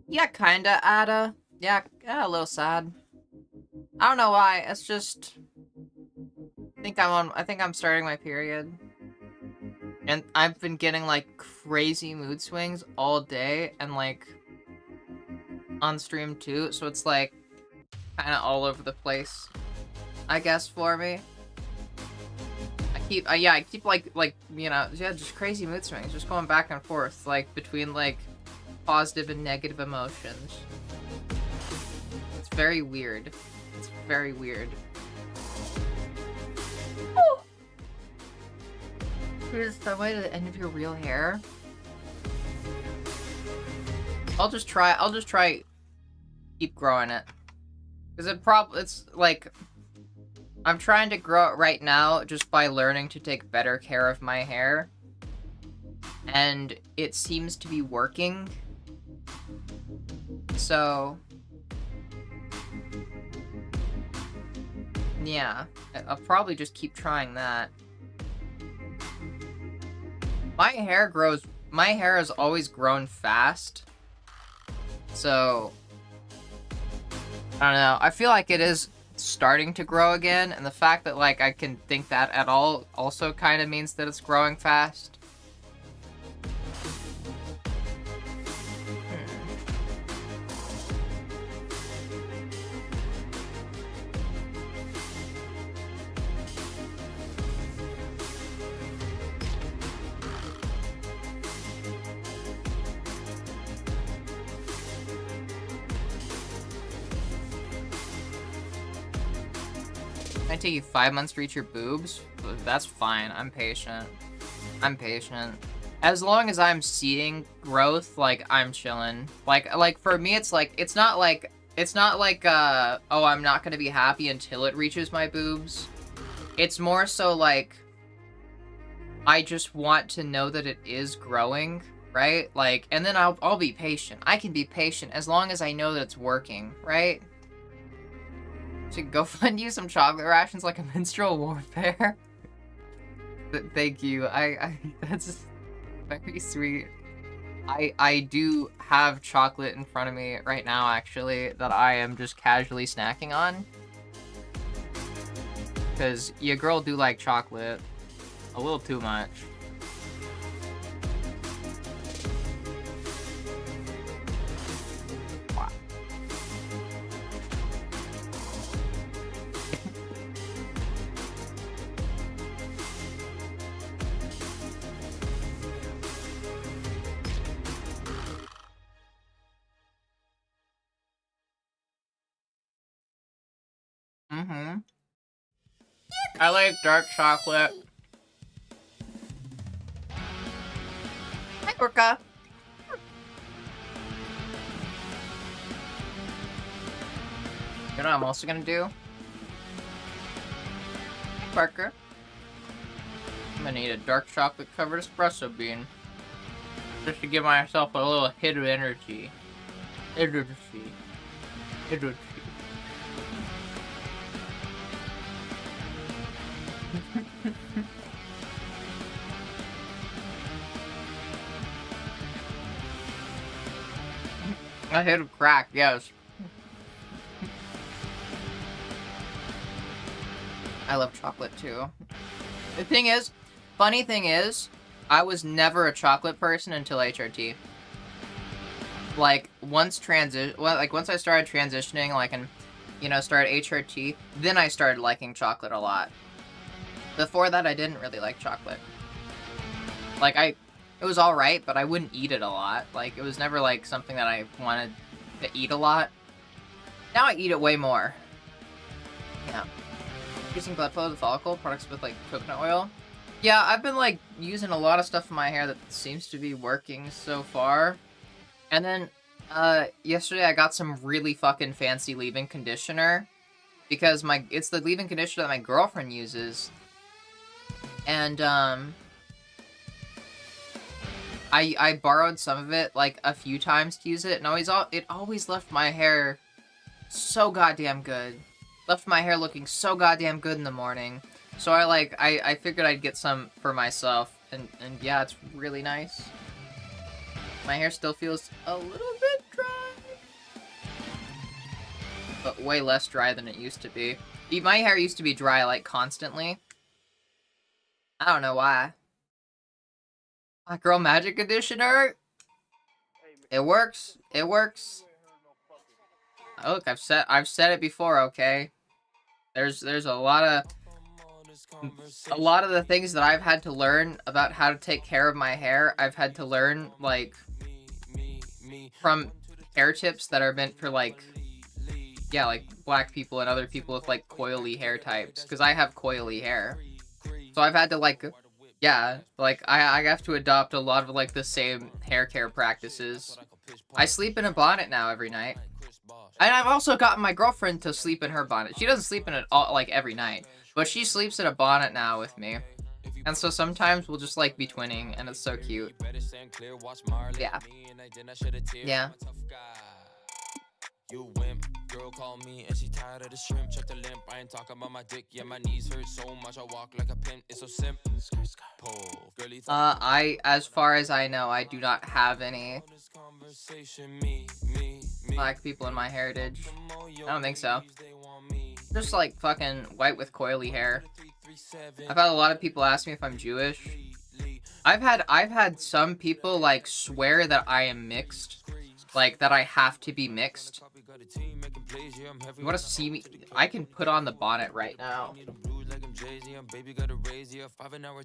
Yeah, kinda, Ada. Yeah, a little sad. I don't know why, it's just... I think I'm starting my period. And I've been getting, like, crazy mood swings all day, and, like, on stream too, so it's, like, kinda all over the place, I guess, for me. I keep like, you know, yeah, just crazy mood swings, just going back and forth, like, between, like, positive and negative emotions. It's very weird. It's very weird. is the way to the end of your real hair. I'll just try keep growing it. Cause it's like I'm trying to grow it right now just by learning to take better care of my hair. And it seems to be working. So yeah, I'll probably just keep trying that. My hair has always grown fast. So I don't know. I feel like it is starting to grow again, and the fact that like I can think that at all also kind of means that it's growing fast. Might take you 5 months to reach your boobs. That's fine. I'm patient. As long as I'm seeing growth, like I'm chilling. Like for me, it's not like oh, I'm not gonna be happy until it reaches my boobs. It's more so like I just want to know that it is growing, right? Like, and then I'll be patient. I can be patient as long as I know that it's working, right? Should go find you some chocolate rations like a minstrel warfare. Thank you. I that's very sweet. I do have chocolate in front of me right now, actually, that I am just casually snacking on. Because your girl do like chocolate. A little too much. Wow. Mm-hmm. I like dark chocolate. Hi, Orca. You know what I'm also gonna do? Hi, Parker. I'm gonna need a dark chocolate covered espresso bean. Just to give myself a little hit of energy. Energy. A hit of crack, yes. I love chocolate too. The thing is, funny thing is, I was never a chocolate person until HRT. Like once I started transitioning, like and started HRT, then I started liking chocolate a lot. Before that, I didn't really like chocolate. Like it was alright, but I wouldn't eat it a lot. Like, it was never, like, something that I wanted to eat a lot. Now I eat it way more. Yeah. Using blood flow to the follicle, products with, like, coconut oil. Yeah, I've been, like, using a lot of stuff in my hair that seems to be working so far. And then, yesterday I got some really fucking fancy leave-in conditioner. Because it's the leave-in conditioner that my girlfriend uses. And, I borrowed some of it, like, a few times to use it, and it always left my hair so goddamn good. Left my hair looking so goddamn good in the morning. So I figured I'd get some for myself, and yeah, it's really nice. My hair still feels a little bit dry. But way less dry than it used to be. My hair used to be dry, like, constantly. I don't know why. Hot Girl Magic Conditioner. It works. It works. Oh, look, I've said it before, okay? There's a lot of the things that I've had to learn about how to take care of my hair. I've had to learn like from hair tips that are meant for like black people and other people with like coily hair types, because I have coily hair. So I've had to like Yeah, like I have to adopt a lot of like the same hair care practices. I sleep in a bonnet now every night. And I've also gotten my girlfriend to sleep in her bonnet. She doesn't sleep in it all like every night, but she sleeps in a bonnet now with me. And so sometimes we'll just like be twinning and it's so cute. Yeah. Yeah. You wimp, girl call me and she tired of the shrimp. Check the limp, I ain't talking about my dick. Yeah, my knees hurt so much I walk like a pimp. It's so simple. Pull, girly. As far as I know, I do not have any black people in my heritage. I don't think so. Just like fucking white with coily hair. I've had a lot of people ask me if I'm Jewish. I've had some people like swear that I am mixed. Like that I have to be mixed. You wanna see me? I can put on the bonnet right now.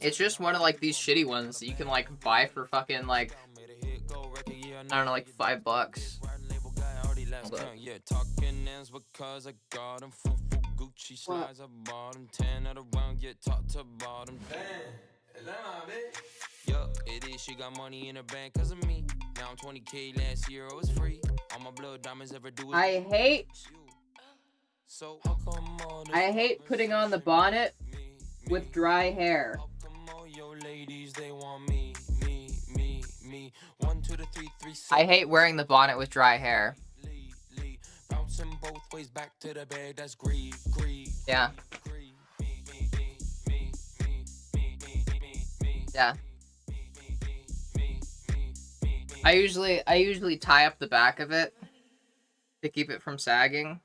It's just one of like these shitty ones that you can like buy for fucking like, I don't know, like $5. Yup, it is. She got money in her bank cause of me. Now I'm 20K, last year I was free. All my blood diamonds ever do is I hate putting on the bonnet with dry hair. I hate wearing the bonnet with dry hair. Yeah. Yeah. I usually tie up the back of it to keep it from sagging.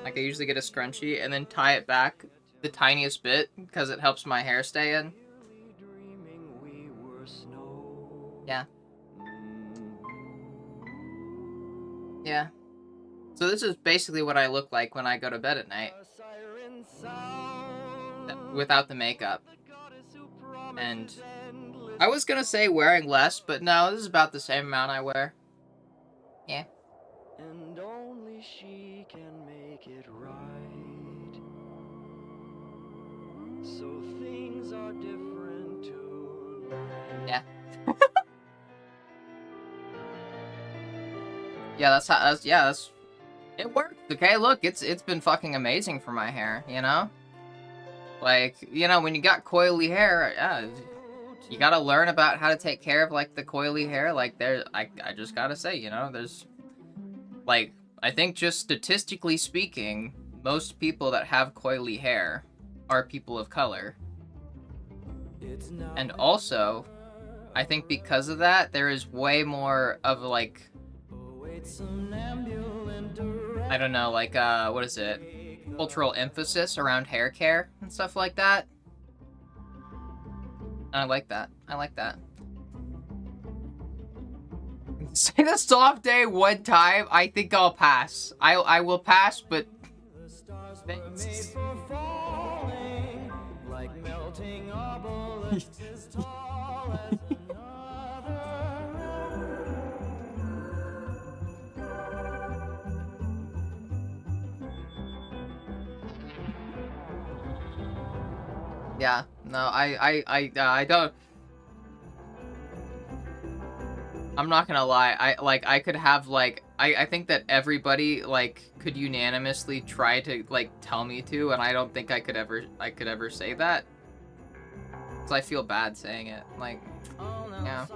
Like I usually get a scrunchie and then tie it back the tiniest bit because it helps my hair stay in. Yeah. Yeah. So this is basically what I look like when I go to bed at night. Without the makeup. And I was gonna say wearing less, but no, this is about the same amount I wear. Yeah. And only she can make it right. So things are different tonight. Yeah. Yeah, that's it worked. Okay, look, it's been fucking amazing for my hair, you know? Like, you know, when you got coily hair, yeah, you gotta learn about how to take care of, like, the coily hair. Like, I just gotta say, you know, there's, like, I think just statistically speaking, most people that have coily hair are people of color. And also, I think because of that, there is way more of, like, I don't know, like, what is it? Cultural emphasis around hair care and stuff like that. I like that. I like that. Say the soft day one time, I think I'll pass. I will pass, but yeah, no, I don't. I'm not gonna lie. I could have like I think that everybody like could unanimously try to like tell me to, and I don't think I could ever say that. Cause I feel bad saying it. Like, yeah.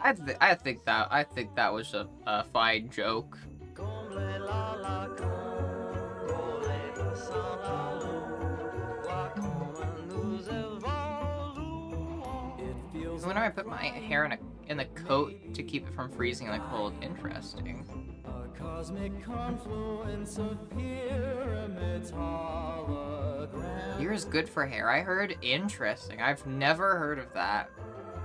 I think that was a fine joke. Whenever I put my hair in a coat to keep it from freezing in the cold, interesting. Beer is good for hair, I heard. Interesting. I've never heard of that.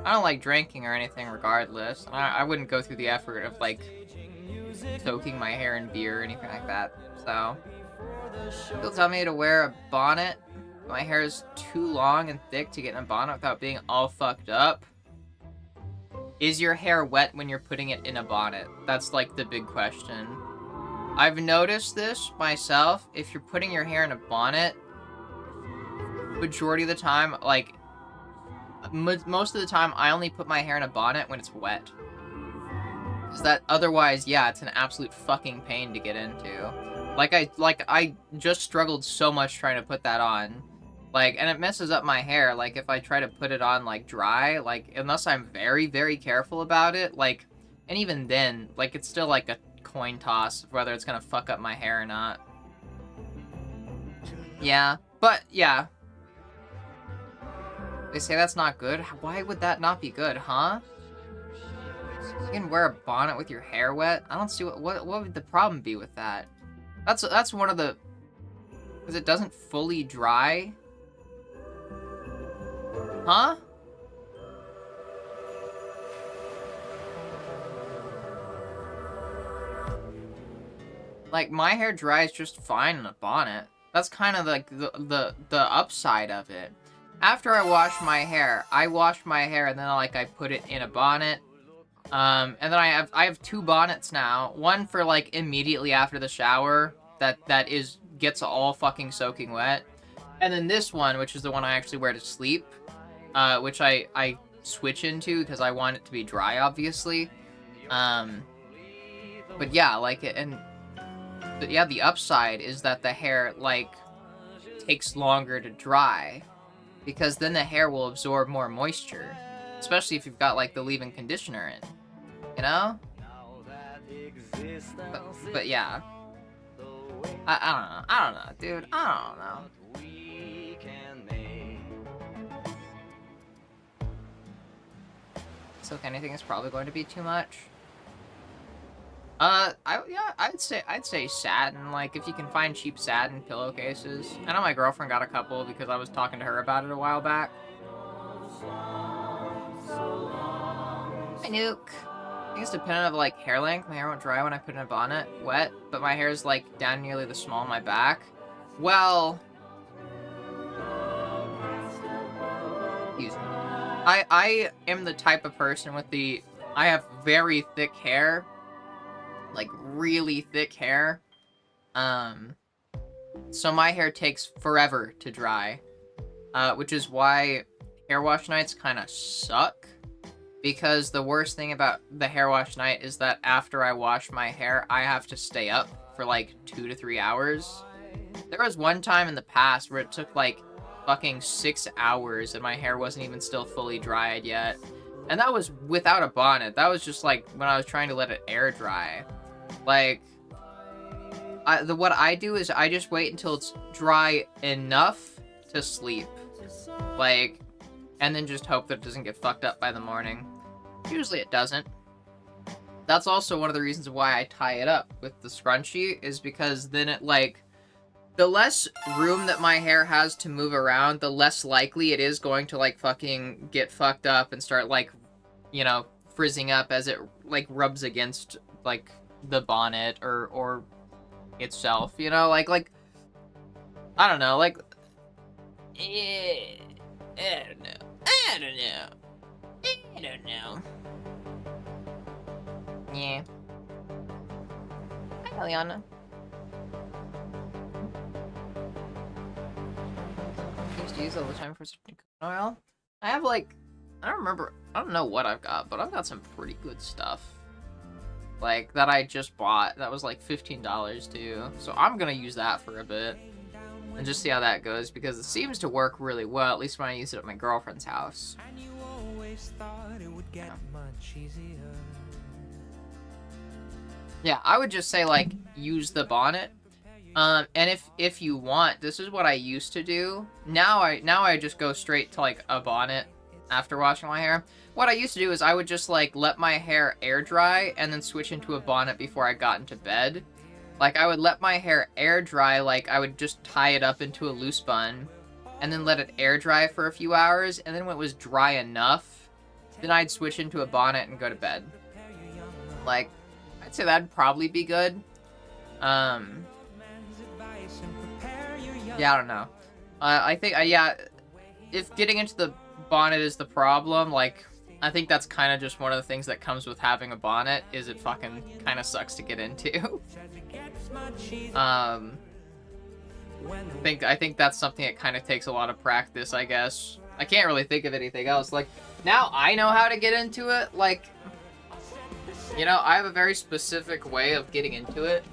I don't like drinking or anything regardless. I wouldn't go through the effort of like soaking my hair in beer or anything like that. So people tell me to wear a bonnet. My hair is too long and thick to get in a bonnet without being all fucked up. Is your hair wet when you're putting it in a bonnet? That's like the big question. I've noticed this myself. If you're putting your hair in a bonnet, majority of the time, like, most of the time, I only put my hair in a bonnet when it's wet. Because that, otherwise, yeah, it's an absolute fucking pain to get into. I just struggled so much trying to put that on. Like, and it messes up my hair. Like, if I try to put it on, like, dry, like, unless I'm very, very careful about it, like, and even then, like, it's still, like, a coin toss whether it's gonna fuck up my hair or not. Yeah, but, yeah. They say that's not good? Why would that not be good, huh? You can wear a bonnet with your hair wet? I don't see what would the problem be with that? That's one of the... Because it doesn't fully dry... Huh? Like, my hair dries just fine in a bonnet. That's kind of like the upside of it. After I wash my hair and then like I put it in a bonnet. And then I have two bonnets now. One for like immediately after the shower that gets all fucking soaking wet. And then this one, which is the one I actually wear to sleep. Which I switch into because I want it to be dry, obviously. But yeah, like, but yeah, the upside is that the hair, like, takes longer to dry. Because then the hair will absorb more moisture. Especially if you've got, like, the leave-in conditioner in. You know? But yeah. I don't know, dude. I don't know. Silk anything is probably going to be too much. I'd say satin. Like, if you can find cheap satin pillowcases. I know my girlfriend got a couple because I was talking to her about it a while back. Hi, Nuke. I think it's dependent of, like, hair length. My hair won't dry when I put it in a bonnet, wet, but my hair is, like, down nearly the small of my back. Well... Excuse me. I am the type of person with the... I have very thick hair. Like, really thick hair. So my hair takes forever to dry. Which is why hair wash nights kind of suck. Because the worst thing about the hair wash night is that after I wash my hair, I have to stay up for like 2 to 3 hours. There was one time in the past where it took like fucking 6 hours and my hair wasn't even still fully dried yet. And that was without a bonnet. That was just like when I was trying to let it air dry. Like, what I do is I just wait until it's dry enough to sleep. Like, and then just hope that it doesn't get fucked up by the morning. Usually it doesn't. That's also one of the reasons why I tie it up with the scrunchie, is because then it, like, the less room that my hair has to move around, the less likely it is going to, like, fucking get fucked up and start, like, you know, frizzing up as it, like, rubs against, like, the bonnet or itself, you know? Like, I don't know, like, I don't know. Yeah. Hi, Eliana. I used to use all the time for coconut oil. I have, like, I don't know what I've got, but I've got some pretty good stuff. Like, that I just bought. That was like $15 too. So I'm gonna use that for a bit. And just see how that goes, because it seems to work really well, at least when I use it at my girlfriend's house. Yeah, I would just say, like, use the bonnet. And if you want, this is what I used to do. Now I just go straight to, like, a bonnet after washing my hair. What I used to do is I would just, like, let my hair air dry and then switch into a bonnet before I got into bed. Like, I would let my hair air dry, like, I would just tie it up into a loose bun, and then let it air dry for a few hours, and then when it was dry enough, then I'd switch into a bonnet and go to bed. Like, I'd say that'd probably be good. Yeah, I don't know. I think, yeah, if getting into the bonnet is the problem, like, I think that's kind of just one of the things that comes with having a bonnet, is it fucking kind of sucks to get into. I think that's something that kind of takes a lot of practice, I guess. I can't really think of anything else. Like, now I know how to get into it. Like, you know, I have a very specific way of getting into it.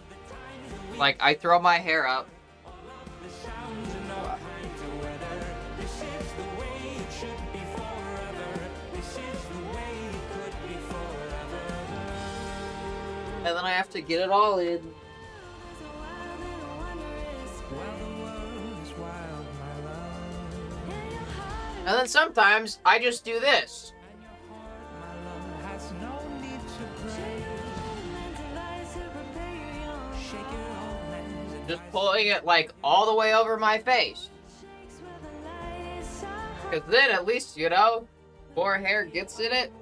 Like, I throw my hair up. And then I have to get it all in. And then sometimes I just do this. Just pulling it like all the way over my face. Because then at least, you know, more hair gets in it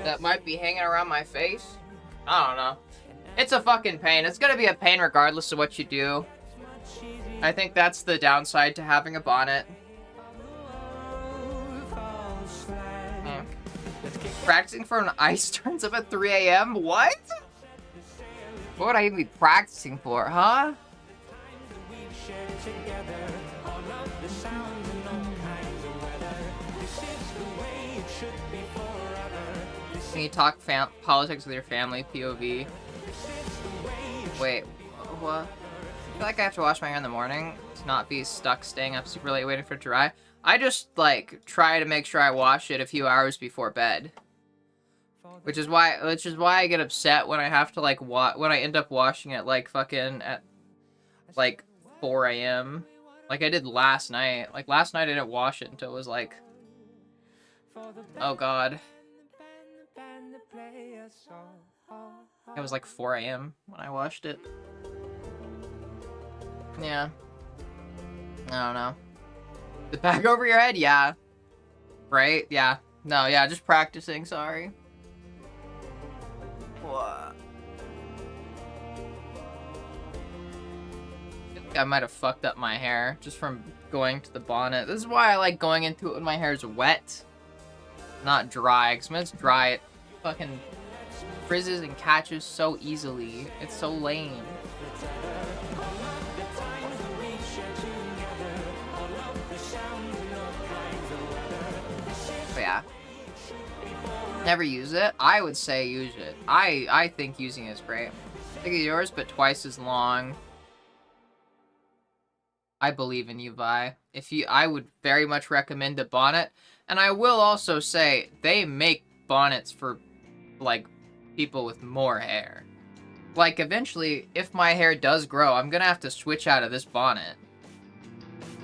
that might be hanging around my face. I don't know. It's a fucking pain. It's gonna be a pain regardless of what you do. I think that's the downside to having a bonnet. Practicing for an ice turns up at 3 a.m.? What? What would I even be practicing for, huh? Can you talk politics with your family, POV? Wait, what? I feel like I have to wash my hair in the morning to not be stuck staying up super late waiting for it to dry. I just, like, try to make sure I wash it a few hours before bed. Which is why I get upset when I have to, like, when I end up washing it, like, fucking at, like, 4 a.m. Like I did last night. Like, last night I didn't wash it until it was, like, oh god. It was, like, 4 a.m. when I washed it. Yeah. I don't know. The bag over your head? Yeah. Right? Yeah. No, yeah, just practicing, sorry. What? I might have fucked up my hair just from going to the bonnet. This is why I like going into it when my hair is wet, not dry. Because when it's dry, it fucking frizzes and catches so easily. It's so lame. But yeah. Never use it. I would say use it. I think using it is great. Think of yours, but twice as long. I believe in you, Vi. I would very much recommend a bonnet. And I will also say, they make bonnets for, like, people with more hair. Like, eventually, if my hair does grow, I'm gonna have to switch out of this bonnet.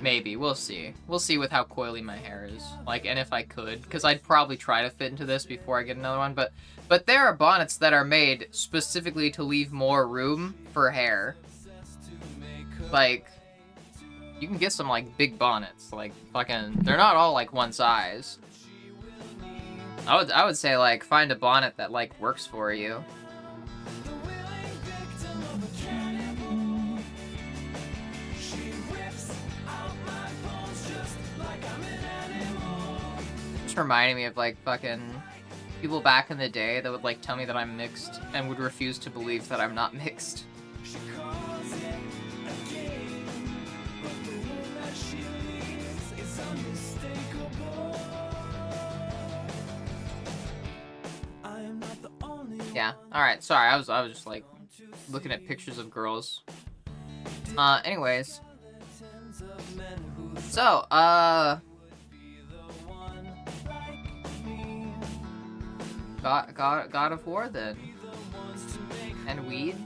Maybe. We'll see. We'll see with how coily my hair is. Like, and if I could. Because I'd probably try to fit into this before I get another one. But there are bonnets that are made specifically to leave more room for hair. Like, you can get some, like, big bonnets. Like, fucking... They're not all, like, one size. I would say, like, find a bonnet that, like, works for you. Reminding me of like fucking people back in the day that would like tell me that I'm mixed and would refuse to believe that I'm not mixed. Yeah. All right. Sorry. I was just like looking at pictures of girls. Anyways. So, God of War then. And weed.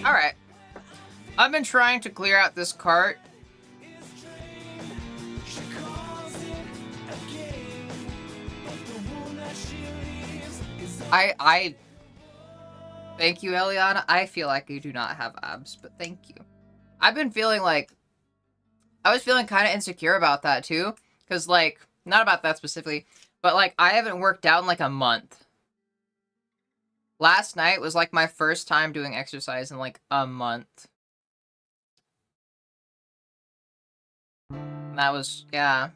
Alright. I've been trying to clear out this cart. I thank you, Eliana. I feel like I do not have abs, but thank you. I've been feeling like I was feeling kind of insecure about that too, because like not about that specifically, but like I haven't worked out in like a month. Last night was like my first time doing exercise in like a month. And that was, yeah.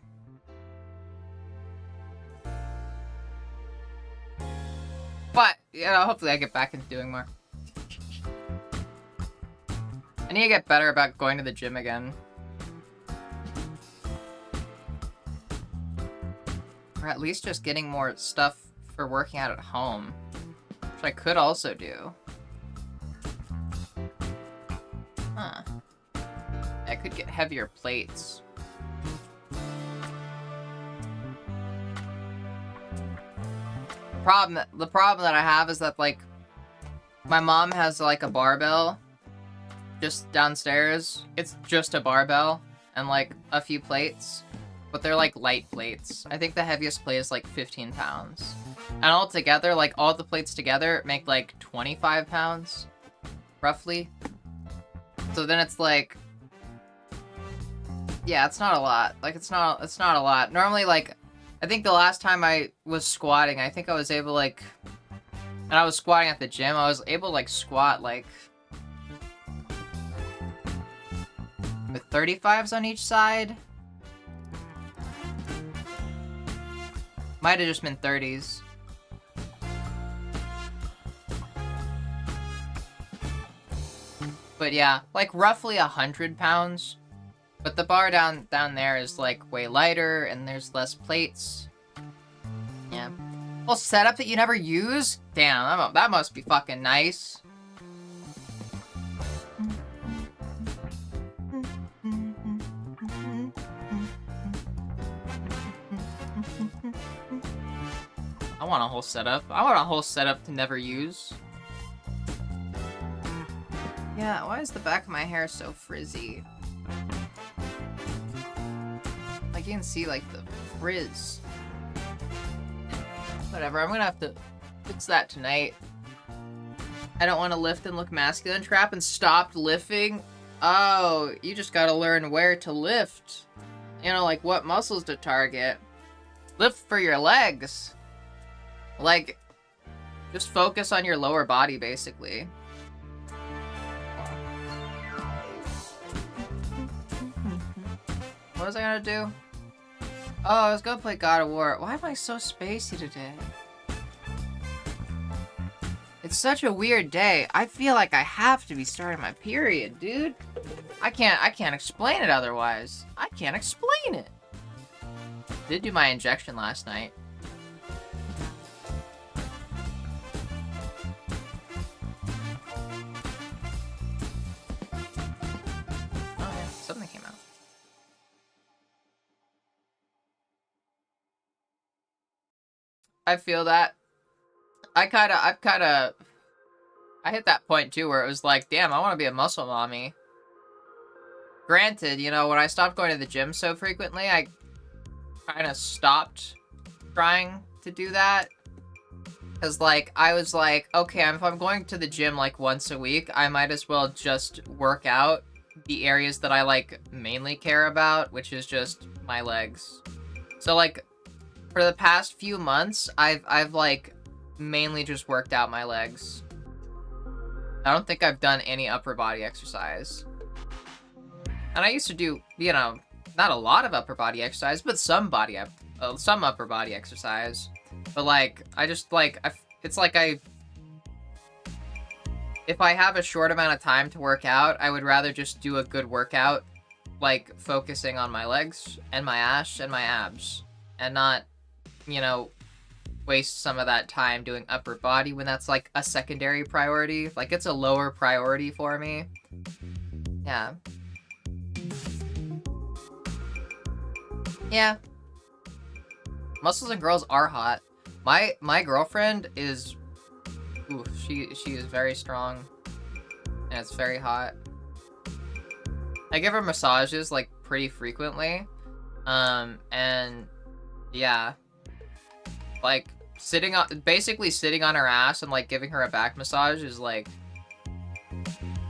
But, you know, hopefully I get back into doing more. I need to get better about going to the gym again. Or at least just getting more stuff for working out at home. Which I could also do. Huh. I could get heavier plates. The problem that I have is that, like, my mom has, like, a barbell just downstairs. It's just a barbell and, like, a few plates. But they're, like, light plates. I think the heaviest plate is, like, 15 pounds. And all together, like, all the plates together make, like, 25 pounds. Roughly. So then it's, like... Yeah, it's not a lot. Like, it's not a lot. Normally, like... I think the last time I was squatting, I think I was able, like... And I was squatting at the gym, I was able to, like, squat, like... with 35s on each side? Might have just been 30s. But yeah, like, roughly 100 pounds. But the bar down there is, like, way lighter, and there's less plates. Yeah. Well, setup that you never use? Damn, that must be fucking nice. I want a whole setup. I want a whole setup to never use. Yeah, why is the back of my hair so frizzy? Like, you can see, like, the frizz. Whatever, I'm gonna have to fix that tonight. I don't want to lift and look masculine. Trap and stopped lifting? Oh, you just gotta learn where to lift. You know, like, what muscles to target. Lift for your legs. Like, just focus on your lower body, basically. What was I gonna do? Oh, I was gonna play God of War. Why am I so spacey today? It's such a weird day. I feel like I have to be starting my period, dude. I can't explain it otherwise. I can't explain it. Did do my injection last night. Oh yeah, something came out. I feel that. I hit that point too where it was like, damn, I want to be a muscle mommy. Granted, you know, when I stopped going to the gym so frequently, I kind of stopped trying to do that. Because, like, I was like, okay, if I'm going to the gym, like, once a week, I might as well just work out the areas that I, like, mainly care about, which is just my legs. So, like, for the past few months, I've like, mainly just worked out my legs. I don't think I've done any upper body exercise. And I used to do, you know, not a lot of upper body exercise, but some upper body exercise. But, like, I just, like, it's like if I have a short amount of time to work out, I would rather just do a good workout, like, focusing on my legs and my ass and my abs. And not, you know, waste some of that time doing upper body when that's, like, a secondary priority. Like, it's a lower priority for me. Yeah. Yeah. Muscles and girls are hot. My girlfriend is... Ooh, she is very strong. and it's very hot. I give her massages like pretty frequently, and yeah, like basically sitting on her ass and like giving her a back massage is like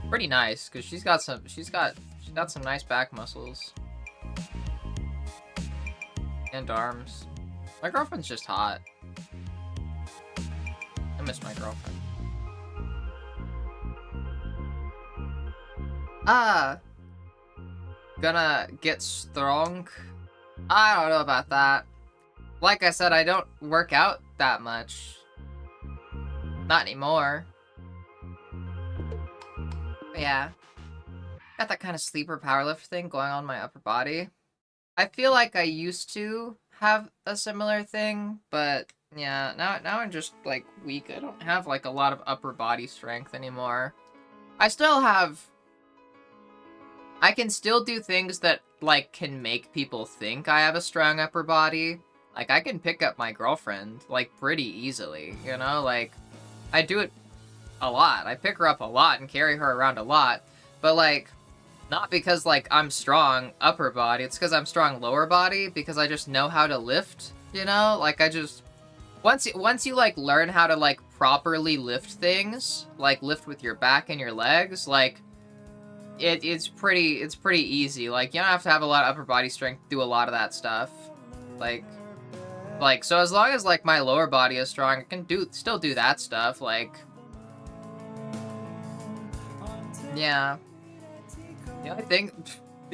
pretty nice because she's got some nice back muscles and arms. My girlfriend's just hot. I miss my girlfriend. Gonna get strong? I don't know about that. Like I said, I don't work out that much. Not anymore. But yeah. Got that kind of sleeper powerlift thing going on my upper body. I feel like I used to have a similar thing, but yeah, now I'm just like weak. I don't have like a lot of upper body strength anymore. I can still do things that like can make people think I have a strong upper body. Like I can pick up my girlfriend like pretty easily, you know? Like I do it a lot. I pick her up a lot and carry her around a lot, but like not because like I'm strong upper body, it's because I'm strong lower body because I just know how to lift, you know? Like I just once you like learn how to like properly lift things, like lift with your back and your legs, like it's pretty easy. Like you don't have to have a lot of upper body strength to do a lot of that stuff. Like so as long as like my lower body is strong, I can still do that stuff. Like yeah. The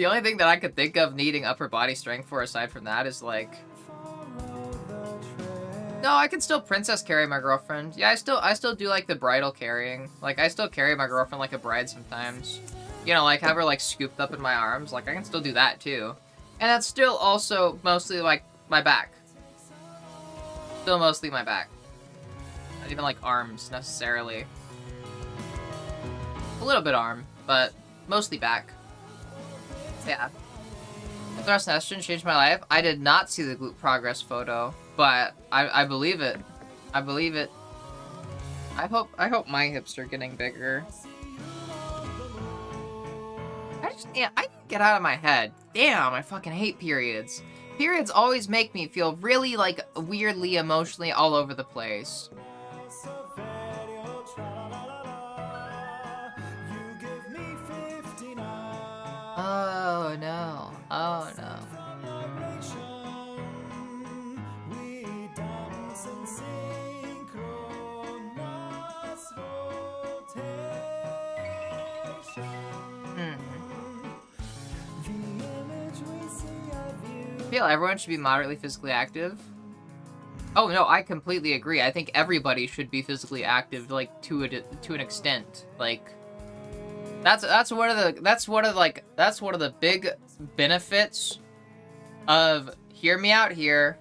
only thing that I could think of needing upper body strength for aside from that is like no, I can still princess carry my girlfriend. Yeah, I still do like the bridal carrying. Like I still carry my girlfriend like a bride sometimes. You know, like have her like scooped up in my arms. Like I can still do that too. And that's still also mostly like my back. Still mostly my back. Not even like arms necessarily. A little bit arm, but mostly back. Yeah. Thrust and estrogen changed my life. I did not see the glute progress photo, but I believe it. I believe it. I hope my hips are getting bigger. I can get out of my head. Damn, I fucking hate periods. Periods always make me feel really, like, weirdly, emotionally all over the place. Oh, no. Oh, no. I feel everyone should be moderately physically active. Oh no, I completely agree. I think everybody should be physically active, like to an extent. Like that's one of the big benefits of, hear me out here,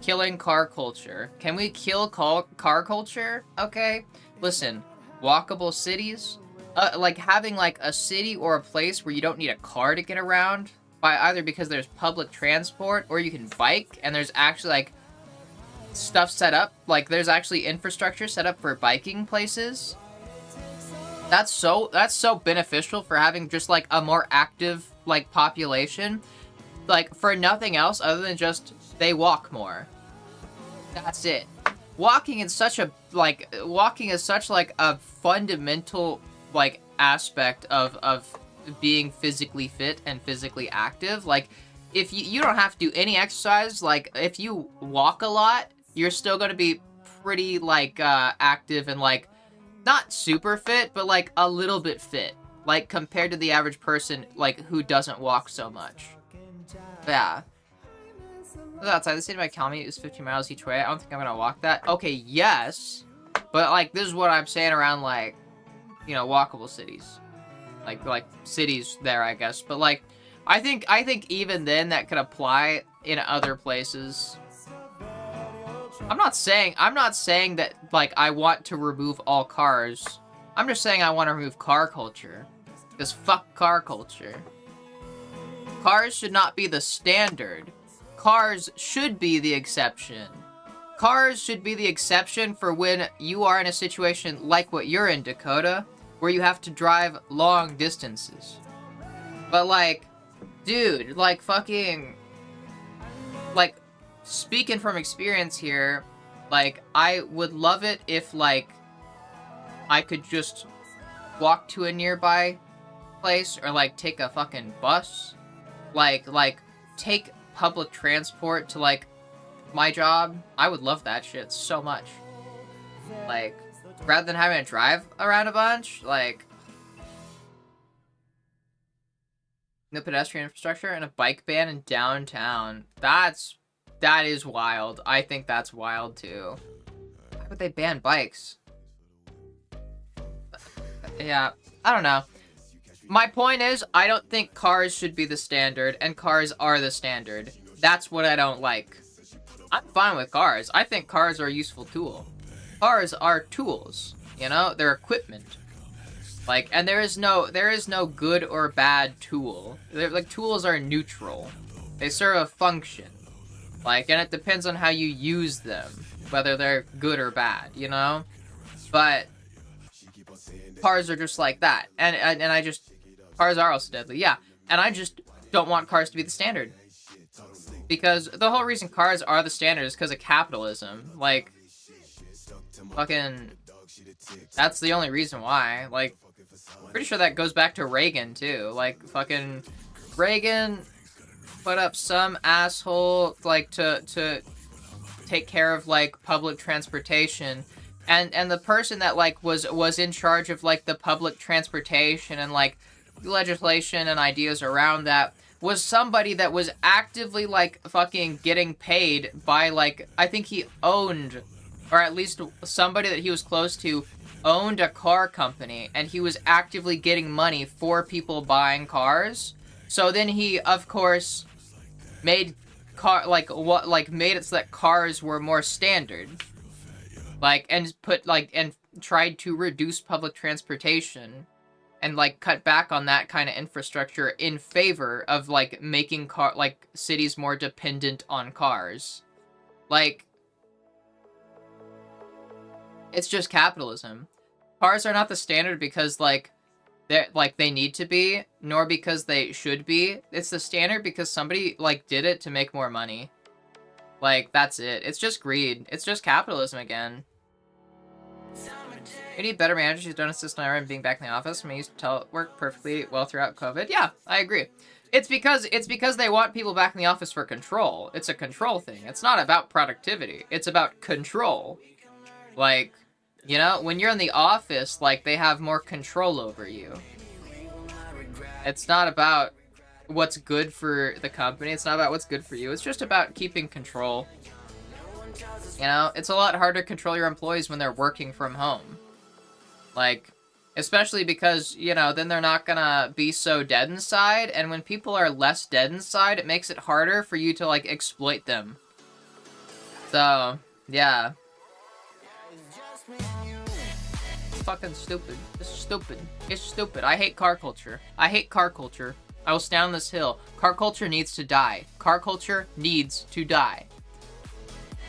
killing car culture. Can we kill car culture? Okay, listen, walkable cities, like having like a city or a place where you don't need a car to get around. Either because there's public transport or you can bike and there's actually like stuff set up, like there's actually infrastructure set up for biking places. That's so beneficial for having just like a more active like population, like for nothing else other than just they walk more. That's it. Walking is such like a fundamental like aspect of being physically fit and physically active. Like if you don't have to do any exercise, like if you walk a lot, you're still going to be pretty like active and like not super fit, but like a little bit fit, like compared to the average person like who doesn't walk so much. Yeah. Outside the city by Calumet is 15 miles each way. I don't think I'm gonna walk that. Okay, yes, but like this is what I'm saying around like, you know, walkable cities. Like cities there, I guess. But like, I think even then that could apply in other places. I'm not saying that like I want to remove all cars. I'm just saying I want to remove car culture. Because fuck car culture. Cars should not be the standard. Cars should be the exception. Cars should be the exception for when you are in a situation like what you're in, Dakota, where you have to drive long distances. But like, dude, like fucking, like, speaking from experience here, like, I would love it if, like, I could just walk to a nearby place, or, like, take a fucking bus. Like, take public transport to, like, my job. I would love that shit so much. Like, rather than having to drive around a bunch, like, no pedestrian infrastructure and a bike ban in downtown. That is wild. I think that's wild too. Why would they ban bikes? Yeah, I don't know. My point is, I don't think cars should be the standard, and cars are the standard. That's what I don't like. I'm fine with cars. I think cars are a useful tool. Cars are tools, you know? They're equipment. Like, and there is no good or bad tool. Like, tools are neutral. They serve a function. Like, and it depends on how you use them, whether they're good or bad, you know? But cars are just like that. And I just, cars are also deadly, yeah. And I just don't want cars to be the standard. Because the whole reason cars are the standard is because of capitalism. Like, fucking, that's the only reason why. Like, pretty sure that goes back to Reagan, too. Like, fucking, Reagan put up some asshole, like, to take care of, like, public transportation. And the person that, like, was in charge of, like, the public transportation and, like, legislation and ideas around that was somebody that was actively, like, fucking getting paid by, like, I think he owned, or at least somebody that he was close to owned a car company, and he was actively getting money for people buying cars. So then he, of course, made made it so that cars were more standard. Like, and tried to reduce public transportation and, like, cut back on that kind of infrastructure in favor of, like, making cities more dependent on cars. Like, it's just capitalism. Cars are not the standard because, like, they need to be, nor because they should be. It's the standard because somebody, like, did it to make more money. Like, that's it. It's just greed. It's just capitalism again. We need better managers who don't insist on everyone being back in the office. I mean, used to telework perfectly well throughout COVID. Yeah, I agree. It's because they want people back in the office for control. It's a control thing. It's not about productivity. It's about control. Like, you know, when you're in the office, like, they have more control over you. It's not about what's good for the company. It's not about what's good for you. It's just about keeping control. You know, it's a lot harder to control your employees when they're working from home. Like, especially because, you know, then they're not gonna be so dead inside, and when people are less dead inside, it makes it harder for you to, like, exploit them. So, yeah. It's fucking stupid. It's stupid. It's stupid. I hate car culture. I hate car culture. I will stand on this hill. Car culture needs to die. Car culture needs to die.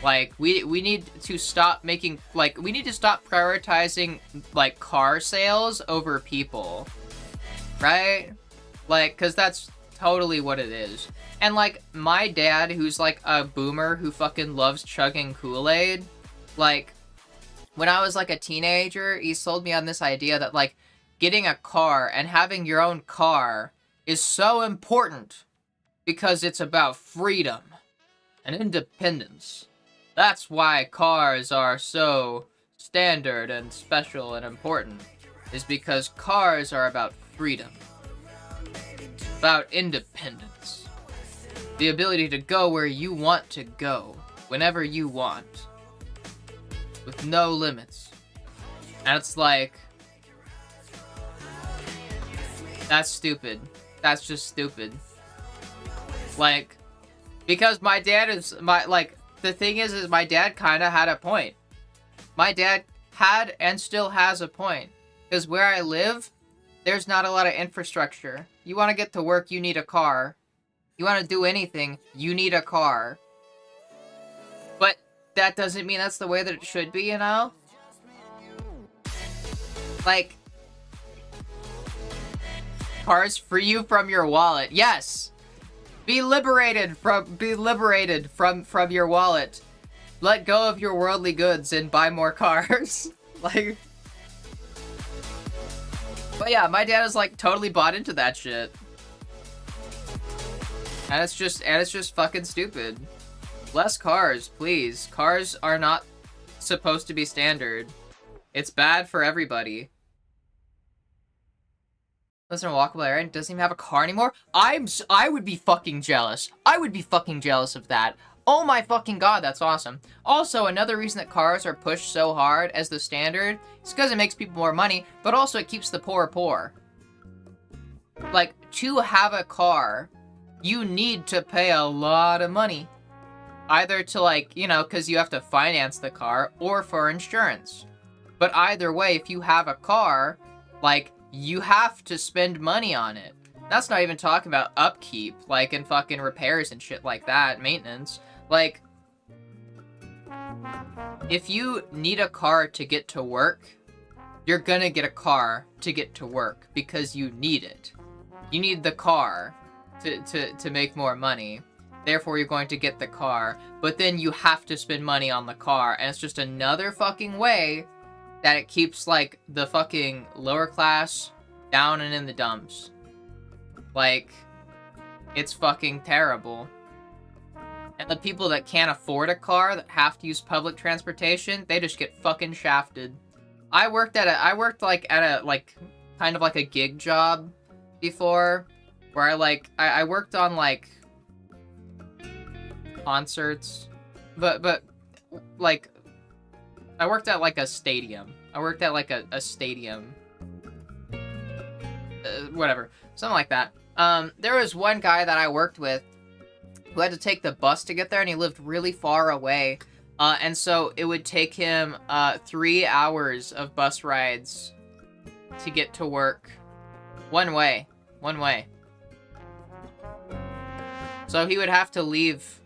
Like, we need to stop making, like, we need to stop prioritizing, like, car sales over people. Right? Like, because that's totally what it is. And, like, my dad, who's, like, a boomer who fucking loves chugging Kool-Aid, like, when I was, like, a teenager, he sold me on this idea that, like, getting a car and having your own car is so important because it's about freedom and independence. That's why cars are so standard and special and important, is because cars are about freedom, about independence, the ability to go where you want to go, whenever you want, with no limits. And it's like, that's stupid. That's just stupid. Like, because my dad is, the thing is my dad kind of had a point. My dad had and still has a point. Because where I live, there's not a lot of infrastructure. You want to get to work, you need a car. You want to do anything, you need a car. But that doesn't mean that's the way that it should be, you know? Like, Cars free you from your wallet. Yes. Be liberated from your wallet. Let go of your worldly goods and buy more cars. Like, but yeah, my dad is like totally bought into that shit. And it's just fucking stupid. Less cars, please. Cars are not supposed to be standard. It's bad for everybody. Listen, walkable area doesn't even have a car anymore. I would be fucking jealous. I would be fucking jealous of that. Oh my fucking god, that's awesome. Also, another reason that cars are pushed so hard as the standard is because it makes people more money, but also it keeps the poor poor. Like, to have a car, you need to pay a lot of money. Either to, like, you know, because you have to finance the car, or for insurance. But either way, if you have a car, like, you have to spend money on it. That's not even talking about upkeep, like, and fucking repairs and shit like that, maintenance. Like, if you need a car to get to work, you're gonna get a car to get to work because you need it. You need the car to make more money. Therefore, you're going to get the car, but then you have to spend money on the car, and it's just another fucking way that it keeps, like, the fucking lower class down and in the dumps. Like, it's fucking terrible. And the people that can't afford a car, that have to use public transportation, they just get fucking shafted. I worked kind of like a gig job before, where I worked on, like, concerts, but like, I worked at, like, a stadium. I worked at, like, a stadium. Whatever. Something like that. There was one guy that I worked with who had to take the bus to get there, and he lived really far away. And so it would take him 3 hours of bus rides to get to work. One way. So he would have to leave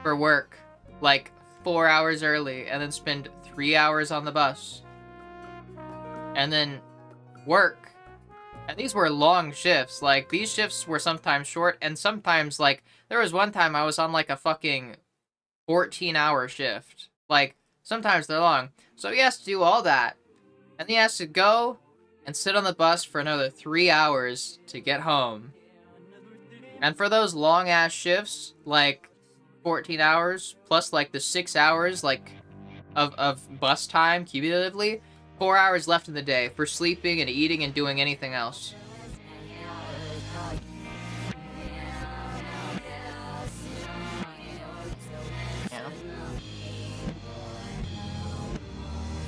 for work, like, 4 hours early, and then spend 3 hours on the bus. And then work. And these were long shifts. Like, these shifts were sometimes short, and sometimes, like, there was one time I was on, like, a fucking 14-hour shift. Like, sometimes they're long. So he has to do all that. And he has to go and sit on the bus for another 3 hours to get home. And for those long-ass shifts, like, 14 hours, plus, like, the 6 hours, like, of bus time cumulatively, 4 hours left in the day for sleeping and eating and doing anything else. Yeah.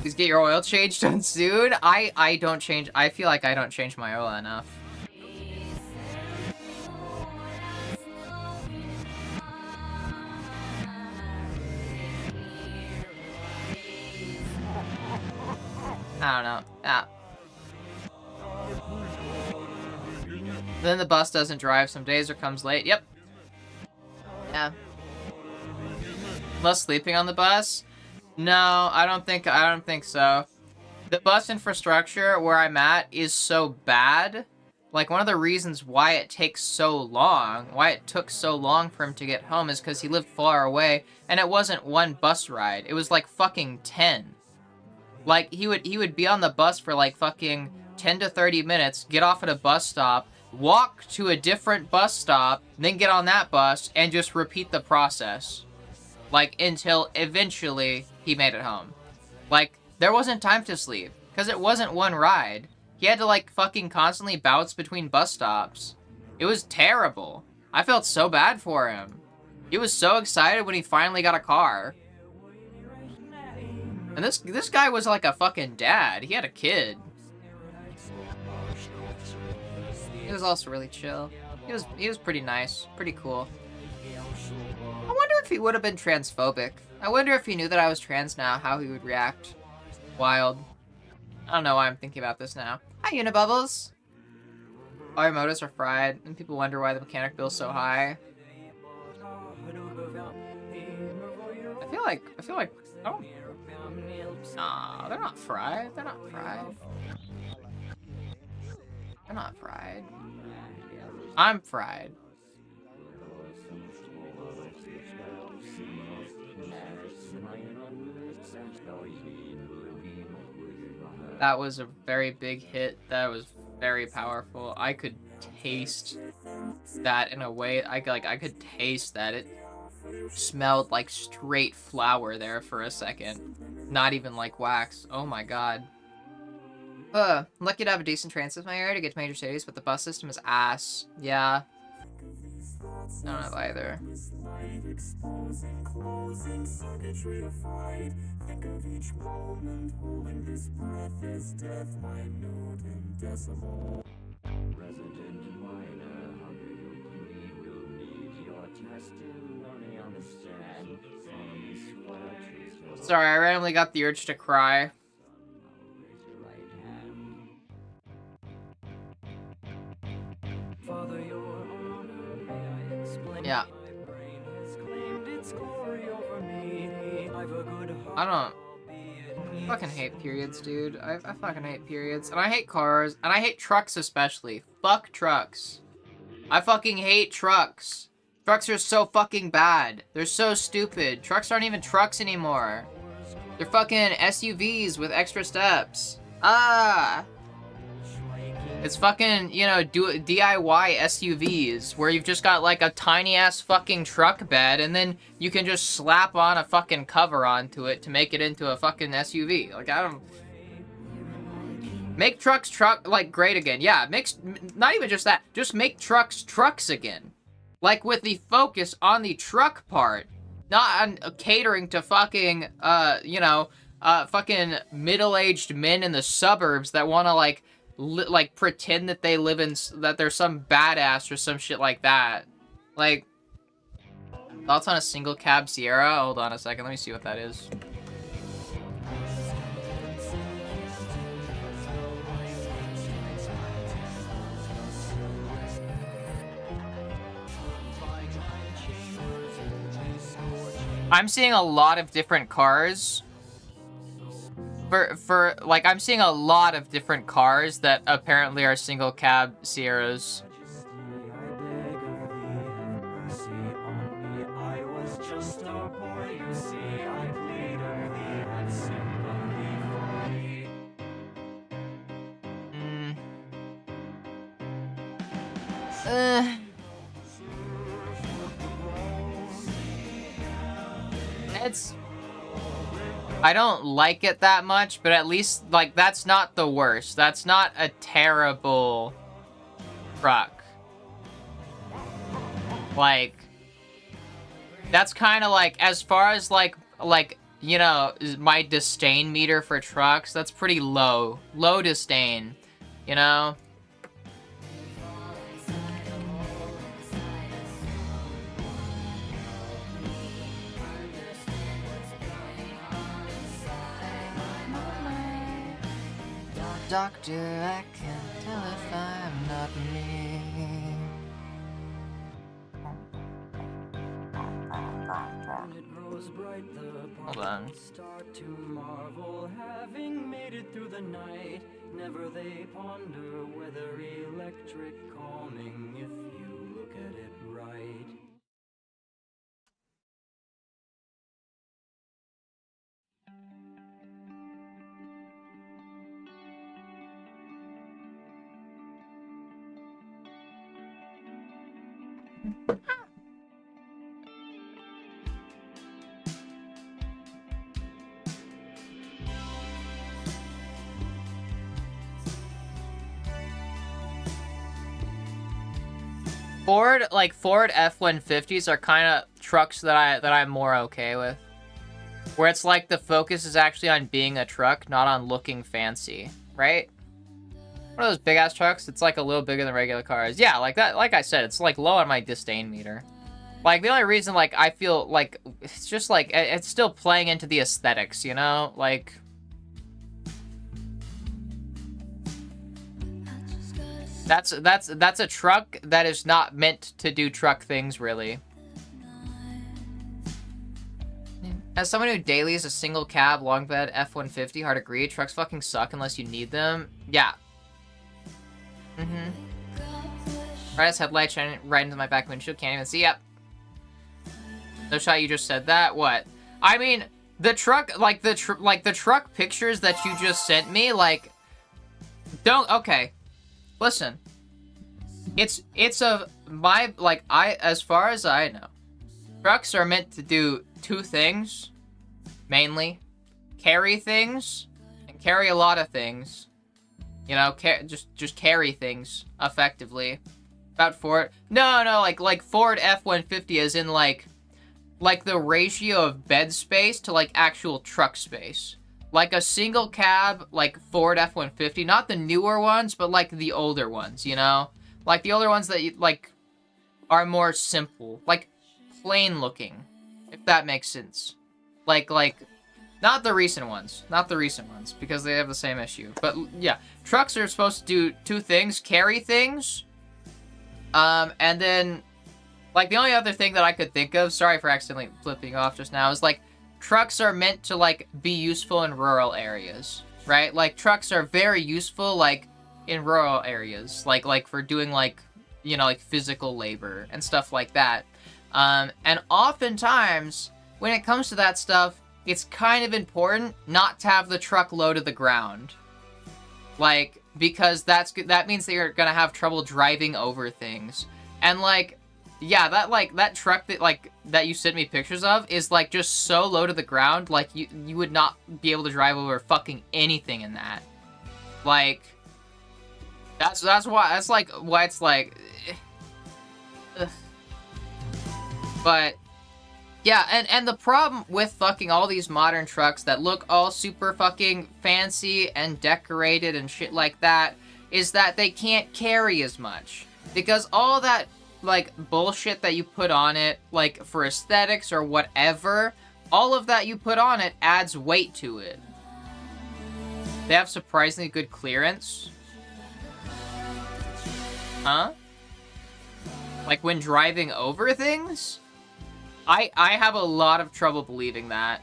Please get your oil change done soon. I don't change. I feel like I don't change my oil enough. I don't know. Yeah. Then the bus doesn't drive some days or comes late. Yep. Yeah. Less sleeping on the bus? No, I don't think so. The bus infrastructure where I'm at is so bad. Like, one of the reasons why it took so long for him to get home is because he lived far away, and it wasn't one bus ride. It was like fucking 10. Like, he would be on the bus for, like, fucking 10 to 30 minutes, get off at a bus stop, walk to a different bus stop, then get on that bus, and just repeat the process. Like, until eventually he made it home. Like, there wasn't time to sleep, because it wasn't one ride. He had to, like, fucking constantly bounce between bus stops. It was terrible. I felt so bad for him. He was so excited when he finally got a car. And this guy was like a fucking dad. He had a kid. He was also really chill. He was pretty nice, pretty cool. I wonder if he would have been transphobic. I wonder if he knew that I was trans now, how he would react. Wild. I don't know why I'm thinking about this now. Hi, Unibubbles. All your motors are fried, and people wonder why the mechanic bill's so high. I feel like, oh. Nah, they're not fried. They're not fried. I'm not fried. I'm fried. That was a very big hit. That was very powerful. I could taste that in a way. I could taste that. It smelled like straight flour there for a second. Not even like wax. Oh my god. I'm lucky to have a decent transit in my area to get to major cities, but the bus system is ass. Yeah. I don't have either. Sorry, I randomly got the urge to cry. Yeah. I don't fucking hate periods, dude. I fucking hate periods. And I hate cars. And I hate trucks especially. Fuck trucks. I fucking hate trucks. Trucks are so fucking bad. They're so stupid. Trucks aren't even trucks anymore. They're fucking SUVs with extra steps. Ah! It's fucking, you know, DIY SUVs, where you've just got, like, a tiny-ass fucking truck bed, and then you can just slap on a fucking cover onto it to make it into a fucking SUV. Like, I don't... Make trucks like, great again. Yeah, not even just that. Just make trucks again. Like, with the focus on the truck part. Not on catering to fucking, you know, fucking middle-aged men in the suburbs that want to, like pretend that they live in, that they're some badass or some shit like that. Like, thoughts on a single cab Sierra? Hold on a second, let me see what that is. I'm seeing a lot of different cars. Like, I'm seeing a lot of different cars that apparently are single cab Sierras. I don't like it that much, but at least, like, that's not the worst. That's not a terrible truck. Like, that's kind of like, as far as, like, you know, my disdain meter for trucks, that's pretty low. Low disdain, you know? Doctor, I can't tell if I'm not me. Hold on. Start to marvel, having made it through the night. Never they ponder whether electric calming if you look at it right. Ford F-150s are kind of trucks that I'm more okay with. Where it's like the focus is actually on being a truck, not on looking fancy, right? One of those big ass trucks, it's like a little bigger than regular cars. Yeah, like that, like I said, it's like low on my disdain meter. Like, the only reason, like, I feel like it's just like it's still playing into the aesthetics, you know? Like, that's a truck that is not meant to do truck things, really. As someone who dailies a single cab, long bed, F-150, hard agree, trucks fucking suck unless you need them. Yeah. Brightest headlight shining right into my back windshield. Can't even see. Yep. No shot. You just said that. What? I mean, the truck, like the truck pictures that you just sent me, like, don't. Okay, listen. It's as far as I know, trucks are meant to do two things, mainly: carry things and carry a lot of things. You know, just carry things effectively. About Ford? No, like Ford F-150 is in like the ratio of bed space to like actual truck space. Like a single cab, like Ford F-150, not the newer ones, but like the older ones, you know? Like the older ones that like are more simple, like plain looking, if that makes sense. Like not the recent ones, because they have the same issue. But yeah, trucks are supposed to do two things: carry things, and then like the only other thing that I could think of, sorry for accidentally flipping off just now, is like trucks are meant to like be useful in rural areas, right? Like trucks are very useful like in rural areas, like for doing like, you know, like physical labor and stuff like that. And oftentimes when it comes to that stuff, it's kind of important not to have the truck low to the ground. Like, because that means that you're gonna have trouble driving over things. And like, yeah, that truck that you sent me pictures of is like just so low to the ground, like you would not be able to drive over fucking anything in that. Like, that's why it's like ugh. But yeah, and the problem with fucking all these modern trucks that look all super fucking fancy and decorated and shit like that is that they can't carry as much. Because all that, like, bullshit that you put on it, like, for aesthetics or whatever, all of that you put on it adds weight to it. They have surprisingly good clearance. Huh? Like, when driving over things? I have a lot of trouble believing that.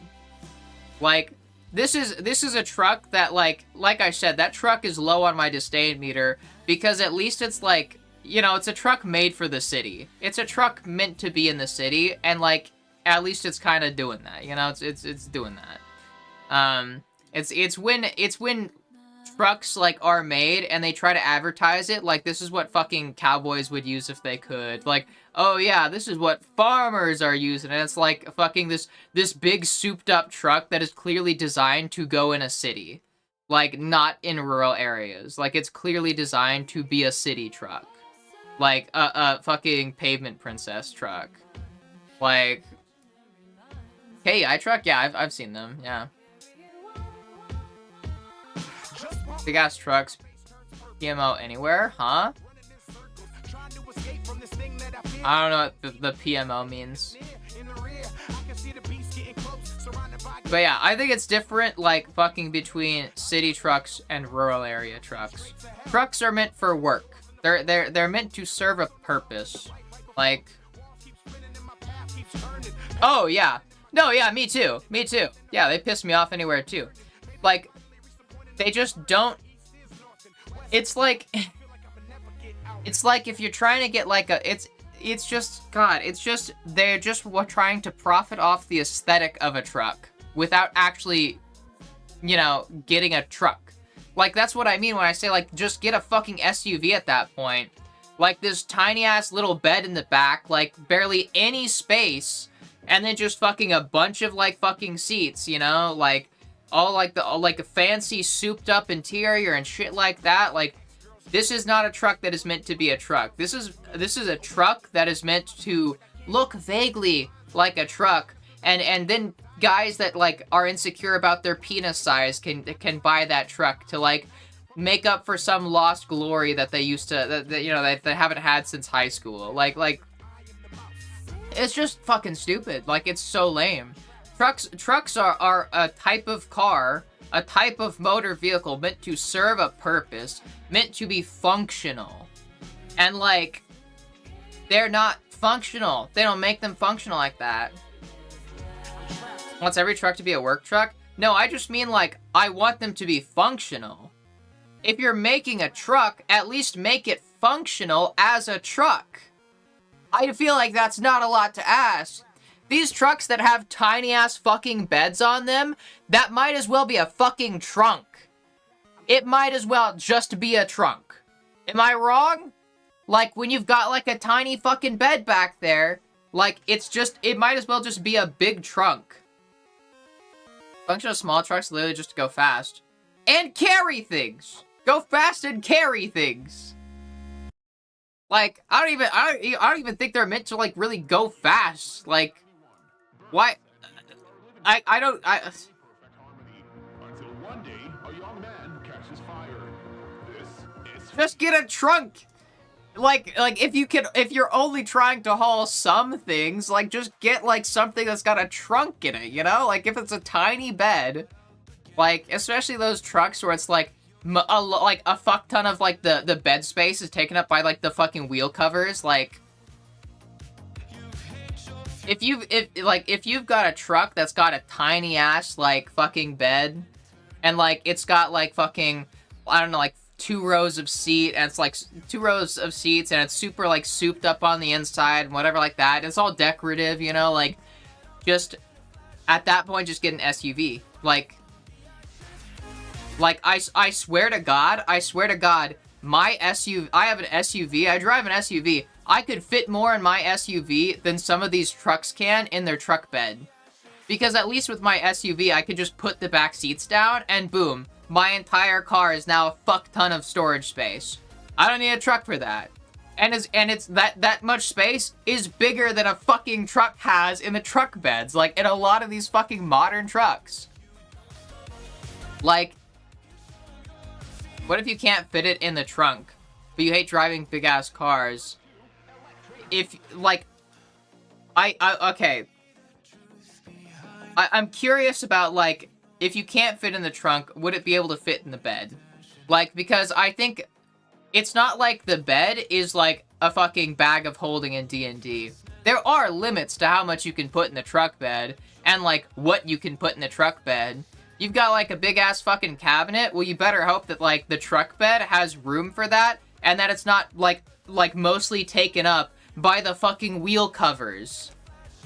Like, this is a truck that, like I said, that truck is low on my disdain meter because at least it's like, you know, it's a truck made for the city. It's a truck meant to be in the city, and like, at least it's kind of doing that. You know, it's doing that. It's when trucks like are made and they try to advertise it like this is what fucking cowboys would use if they could. Like, oh yeah, this is what farmers are using, and it's like fucking this big souped up truck that is clearly designed to go in a city, like not in rural areas. Like it's clearly designed to be a city truck, like a fucking pavement princess truck. Like, KEI truck, yeah, I've seen them, yeah. Big ass trucks, PMO anywhere, huh? I don't know what the PMO means. But yeah, I think it's different, like, fucking between city trucks and rural area trucks. Trucks are meant for work. They're meant to serve a purpose. Like, oh yeah. No, yeah, me too. Yeah, they piss me off anywhere too. Like, they just don't. It's like if you're trying to get like it's just they're just trying to profit off the aesthetic of a truck without actually, you know, getting a truck. Like, that's what I mean when I say, like, just get a fucking SUV at that point. Like, this tiny ass little bed in the back, like, barely any space, and then just fucking a bunch of, like, fucking seats, you know? Like, all, like, a fancy souped up interior and shit like that. Like, this is not a truck that is meant to be a truck. This is a truck that is meant to look vaguely like a truck, and then guys that like are insecure about their penis size can buy that truck to like make up for some lost glory that they used to that you know that they haven't had since high school. Like it's just fucking stupid. Like, it's so lame. Trucks are a type of car, a type of motor vehicle meant to serve a purpose, meant to be functional. And, like, they're not functional. They don't make them functional like that. Wants every truck to be a work truck? No, I just mean, like, I want them to be functional. if you're making a truck, at least make it functional as a truck. I feel like that's not a lot to ask. These trucks that have tiny-ass fucking beds on them, that might as well be a fucking trunk. It might as well just be a trunk. Am I wrong? Like, when you've got, like, a tiny fucking bed back there, like, it might as well just be a big trunk. Function of small trucks literally just to go fast. And carry things! Go fast and carry things! Like, I don't even think they're meant to, like, really go fast. Like, why? Until one day, a young man catches fire. This is Just get a trunk! Like, if you're only trying to haul some things, like, just get, like, something that's got a trunk in it, you know? Like, if it's a tiny bed, like, especially those trucks where it's, like, a fuck ton of, like, the bed space is taken up by, like, the fucking wheel covers, like, if you've got a truck that's got a tiny ass, like, fucking bed, and, like, it's got, like, fucking, I don't know, like, 2 rows of seat, and it's, like, 2 rows of seats, and it's super, like, souped up on the inside, and whatever like that, it's all decorative, you know, like, just, at that point, just get an SUV, like, I swear to God, my SUV, I have an SUV, I drive an SUV, I could fit more in my SUV than some of these trucks can in their truck bed. Because at least with my SUV, I could just put the back seats down, and boom, my entire car is now a fuck ton of storage space. I don't need a truck for that. And it's that much space is bigger than a fucking truck has in the truck beds, like, in a lot of these fucking modern trucks. Like, what if you can't fit it in the trunk, but you hate driving big-ass cars? If, like, okay. I'm curious about, like, if you can't fit in the trunk, would it be able to fit in the bed? Like, because I think it's not like the bed is, like, a fucking bag of holding in D&D. There are limits to how much you can put in the truck bed, and, like, what you can put in the truck bed. You've got, like, a big-ass fucking cabinet, well, you better hope that, like, the truck bed has room for that, and that it's not, like mostly taken up by the fucking wheel covers.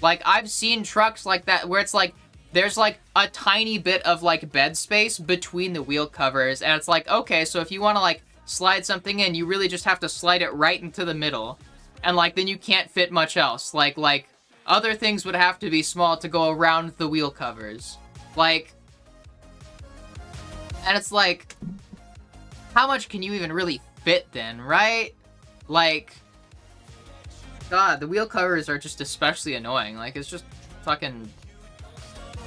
Like, I've seen trucks like that, where it's, like, there's, like, a tiny bit of, like, bed space between the wheel covers, and it's like, okay, so if you want to, like, slide something in, you really just have to slide it right into the middle. And, like, then you can't fit much else. Like, other things would have to be small to go around the wheel covers. Like, and it's like, how much can you even really fit then, right? Like, God, the wheel covers are just especially annoying. Like, it's just fucking...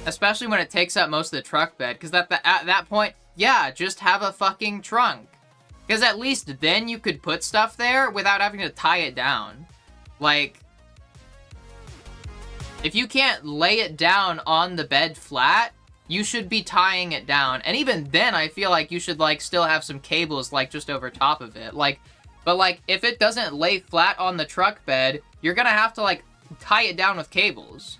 Especially when it takes up most of the truck bed, because at that point, yeah, just have a fucking trunk. Because at least then you could put stuff there without having to tie it down. Like, if you can't lay it down on the bed flat, you should be tying it down. And even then, I feel like you should, like, still have some cables, like, just over top of it. Like, but, like, if it doesn't lay flat on the truck bed, you're gonna have to, like, tie it down with cables.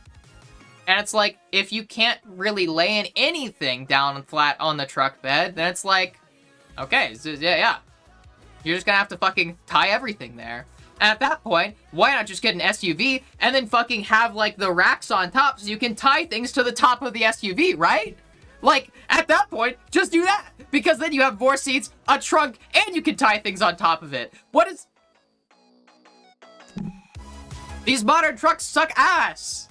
And it's like, if you can't really lay anything down flat on the truck bed, then it's like, okay, so, yeah. You're just gonna have to fucking tie everything there. And at that point, why not just get an SUV and then fucking have, like, the racks on top so you can tie things to the top of the SUV, right? Like, at that point, just do that. Because then you have more seats, a trunk, and you can tie things on top of it. What is... These modern trucks suck ass.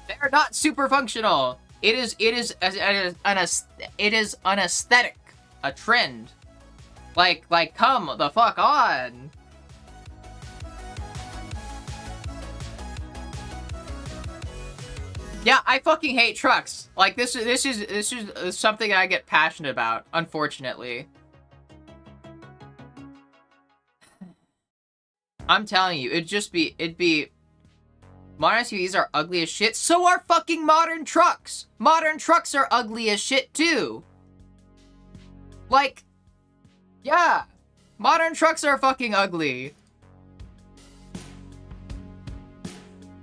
They're not super functional. It is an aesthetic, a trend. Like, come the fuck on. Yeah, I fucking hate trucks. Like, this is something I get passionate about, unfortunately. I'm telling you, it'd be modern SUVs are ugly as shit. So are fucking modern trucks. Modern trucks are ugly as shit too. Like, yeah, modern trucks are fucking ugly.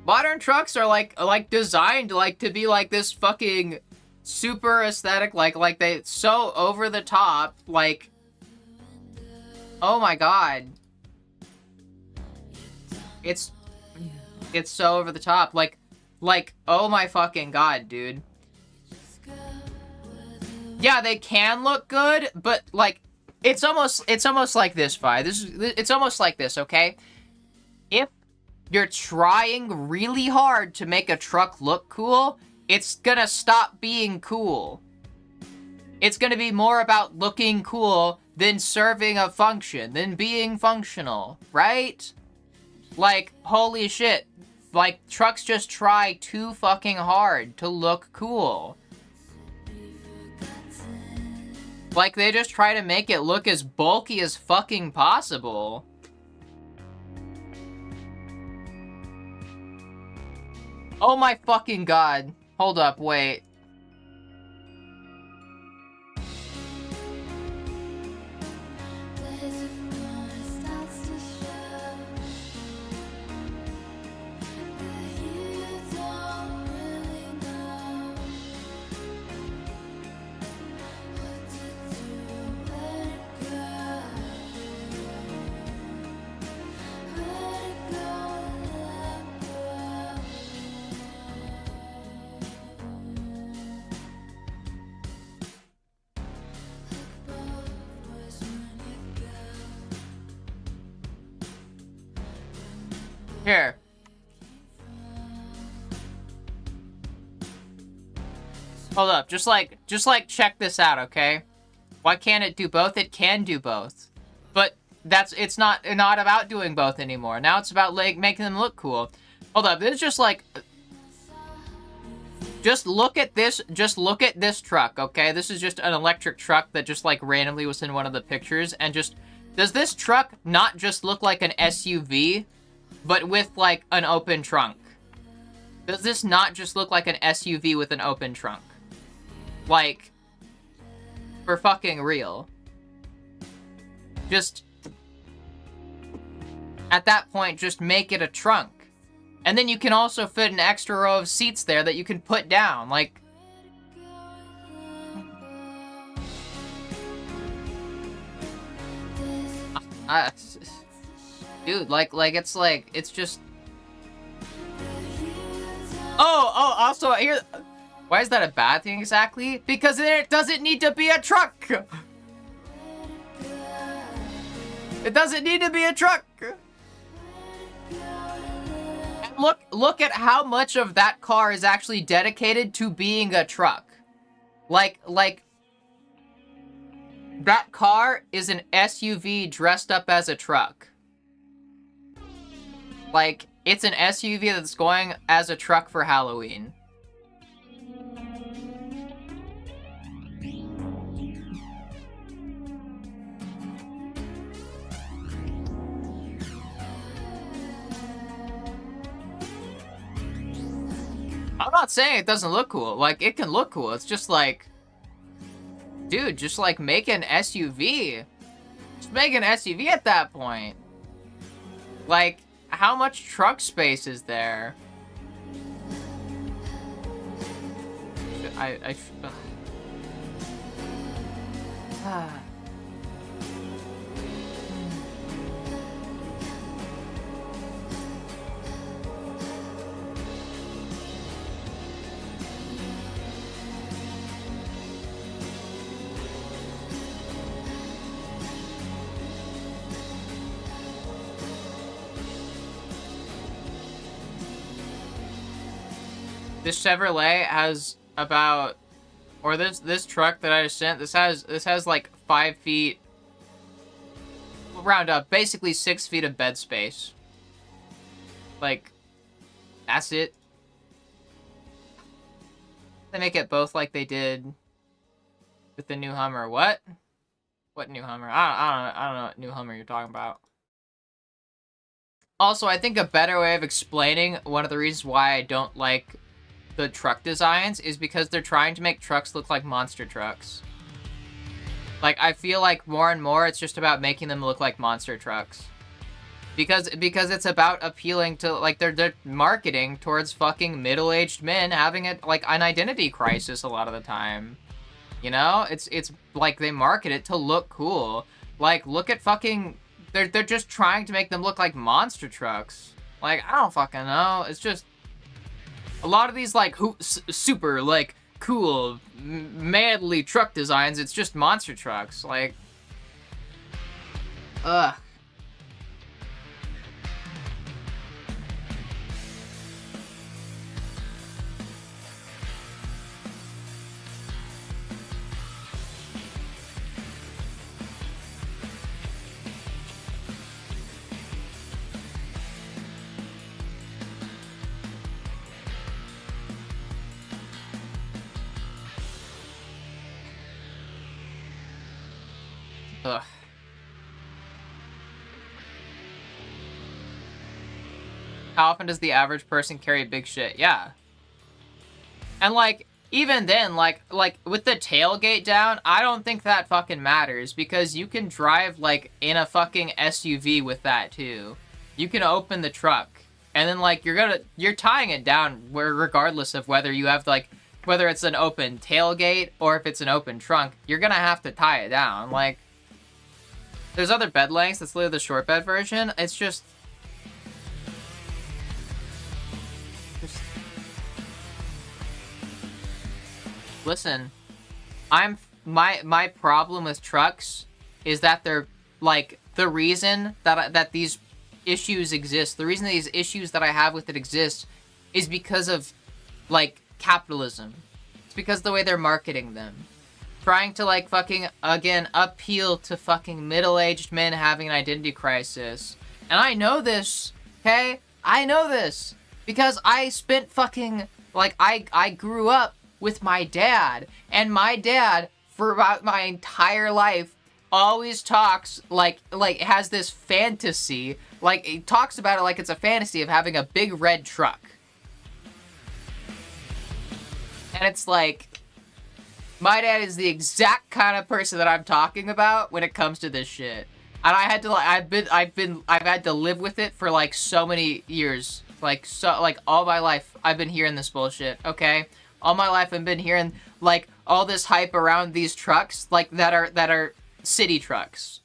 Modern trucks are like designed like to be like this fucking super aesthetic, like they so over the top, like Oh my god. It's so over the top. Like, oh my fucking god, dude. Yeah, they can look good, but like, it's almost like this, Vi. It's almost like this, okay? If you're trying really hard to make a truck look cool, it's gonna stop being cool. It's gonna be more about looking cool than serving a function, than being functional, right? Like, holy shit. Like, trucks just try too fucking hard to look cool. Like, they just try to make it look as bulky as fucking possible. Oh my fucking god. Hold up, wait. Here. Hold up, just like check this out, okay? Why can't it do both? It can do both. But it's not about doing both anymore. Now it's about like making them look cool. Hold up, this is just like, just look at this truck, okay? This is just an electric truck that just like randomly was in one of the pictures, and just, does this truck not just look like an SUV? But with, like, an open trunk? Does this not just look like an SUV with an open trunk? Like, for fucking real. Just, at that point, just make it a trunk. And then you can also fit an extra row of seats there that you can put down, like... Dude, it's just... Oh, also, here... Why is that a bad thing exactly? Because it doesn't need to be a truck! It doesn't need to be a truck! And look at how much of that car is actually dedicated to being a truck. Like... That car is an SUV dressed up as a truck. Like, it's an SUV that's going as a truck for Halloween. I'm not saying it doesn't look cool. Like, it can look cool. It's just like... Dude, just like make an SUV. Just make an SUV at that point. Like... How much truck space is there? This Chevrolet has about, or this truck that I just sent, this has like 5 feet, round up, basically 6 feet of bed space. Like, that's it. They make it both like they did with the new Hummer. What? What new Hummer? I don't know what new Hummer you're talking about. Also, I think a better way of explaining one of the reasons why I don't like the truck designs is because they're trying to make trucks look like monster trucks. Like, I feel like more and more it's just about making them look like monster trucks. Because it's about appealing to, like, they're marketing towards fucking middle-aged men having like an identity crisis a lot of the time. You know? It's like they market it to look cool. Like, look at fucking... They're just trying to make them look like monster trucks. Like, I don't fucking know. It's just... A lot of these, like, super, like, cool, manly truck designs, it's just monster trucks. Like... Ugh. Ugh. How often does the average person carry big shit? Yeah. And like, even then, like with the tailgate down, I don't think that fucking matters because you can drive like in a fucking SUV with that too. You can open the truck and then like you're tying it down where regardless of whether you have like whether it's an open tailgate or if it's an open trunk, you're gonna have to tie it down. Like there's other bed lengths, that's literally the short bed version. It's just listen, my problem with trucks is that they're like the reason that these issues exist. The reason these issues that I have with it exist is because of like capitalism. It's because of the way they're marketing them, trying to like fucking again appeal to fucking middle-aged men having an identity crisis. And I know this, okay? I know this because I spent fucking like I grew up with my dad, and my dad for about my entire life always talks like has this fantasy, like he talks about it like it's a fantasy of having a big red truck. And it's like my dad is the exact kind of person that I'm talking about when it comes to this shit. And I had to like I've had to live with it for like so many years. Like all my life I've been hearing this bullshit, okay? All my life I've been hearing like all this hype around these trucks like that are city trucks.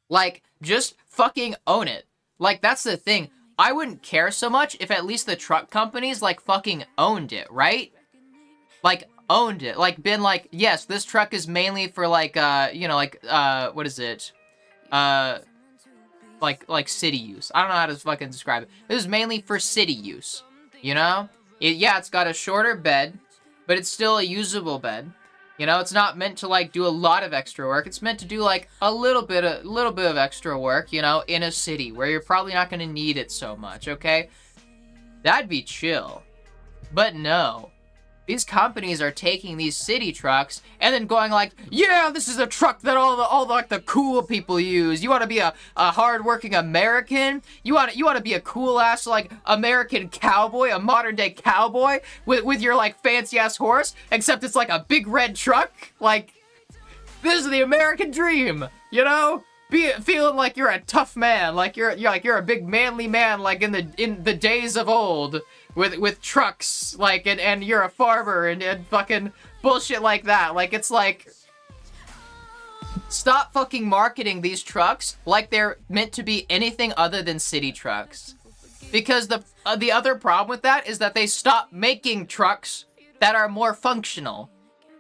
Like just fucking own it. Like that's the thing. I wouldn't care so much if at least the truck companies like fucking owned it, right? Like owned it. Like been like, yes, this truck is mainly for like you know, like what is it? Like city use. I don't know how to fucking describe it. This is mainly for city use, you know? It's got a shorter bed, but it's still a usable bed. You know, it's not meant to like do a lot of extra work. It's meant to do like a little bit of extra work, you know, in a city where you're probably not going to need it so much, okay? That'd be chill. But no. These companies are taking these city trucks and then going like, yeah, this is a truck that all the cool people use. You want to be a hardworking American? You want to be a cool ass like American cowboy, a modern day cowboy with your like fancy ass horse, except it's like a big red truck. Like this is the American dream, you know? Feeling like you're a tough man, like you're a big manly man, like in the days of old. With trucks, like, and you're a farmer, and fucking bullshit like that. Like, it's like... Stop fucking marketing these trucks like they're meant to be anything other than city trucks. Because the other problem with that is that they stop making trucks that are more functional.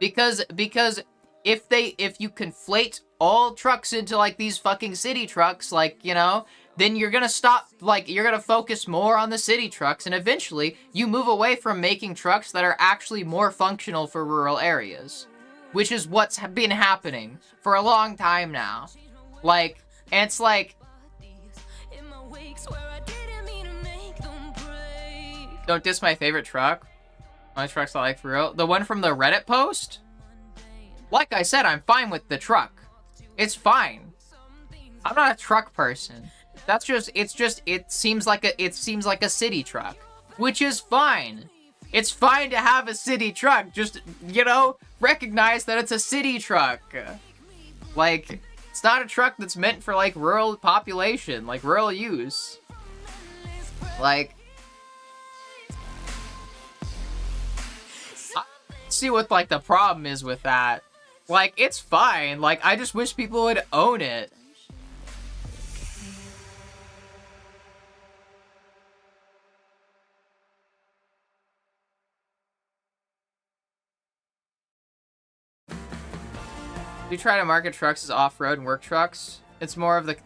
Because if you conflate all trucks into, like, these fucking city trucks, like, you know... then you're gonna stop, like, you're gonna focus more on the city trucks, and eventually you move away from making trucks that are actually more functional for rural areas. Which is what's been happening for a long time now. Like, and it's like... Don't diss my favorite truck. My truck's I like for real. The one from the Reddit post? Like I said, I'm fine with the truck. It's fine. I'm not a truck person. It seems like a city truck, which is fine. It's fine to have a city truck. Just, you know, recognize that it's a city truck. Like, it's not a truck that's meant for like rural population, like rural use. Like, I see what like the problem is with that. Like, it's fine. Like, I just wish people would own it. We try to market trucks as off-road and work trucks. It's more of the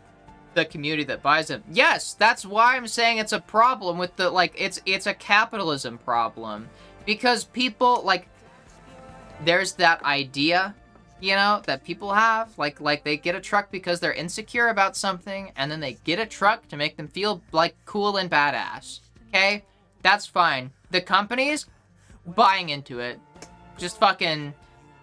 community that buys them. Yes, that's why I'm saying it's a problem with the, like, it's a capitalism problem. Because people, like, there's that idea, you know, that people have. Like they get a truck because they're insecure about something, and then they get a truck to make them feel, like, cool and badass. Okay? That's fine. The companies, buying into it. Just fucking...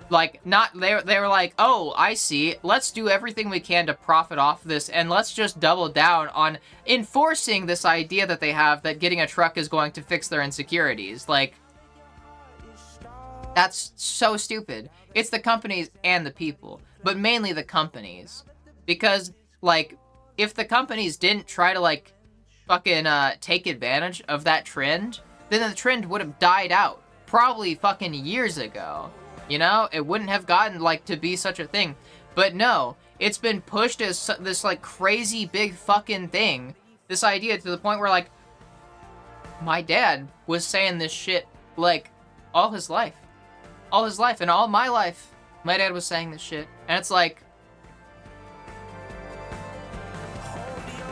Like, they were like, oh, I see, let's do everything we can to profit off this, and let's just double down on enforcing this idea that they have that getting a truck is going to fix their insecurities. Like, that's so stupid. It's the companies and the people, but mainly the companies. Because, like, if the companies didn't try to, like, fucking, take advantage of that trend, then the trend would have died out. Probably fucking years ago. You know, it wouldn't have gotten, like, to be such a thing. But no, it's been pushed as this, like, crazy big fucking thing. This idea to the point where, like, my dad was saying this shit, like, all his life. All his life, and all my life, my dad was saying this shit. And it's like...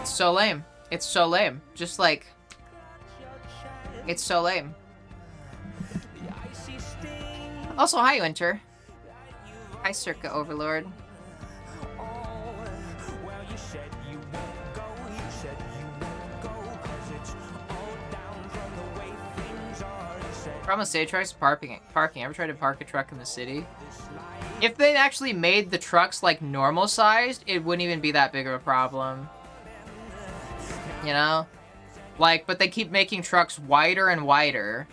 It's so lame. It's so lame. Just, like... It's so lame. Also, hi, Winter. Hi, Circa Overlord. Problem with state trucks, parking. Ever tried to park a truck in the city? If they actually made the trucks, like, normal sized, it wouldn't even be that big of a problem. You know? Like, but they keep making trucks wider and wider.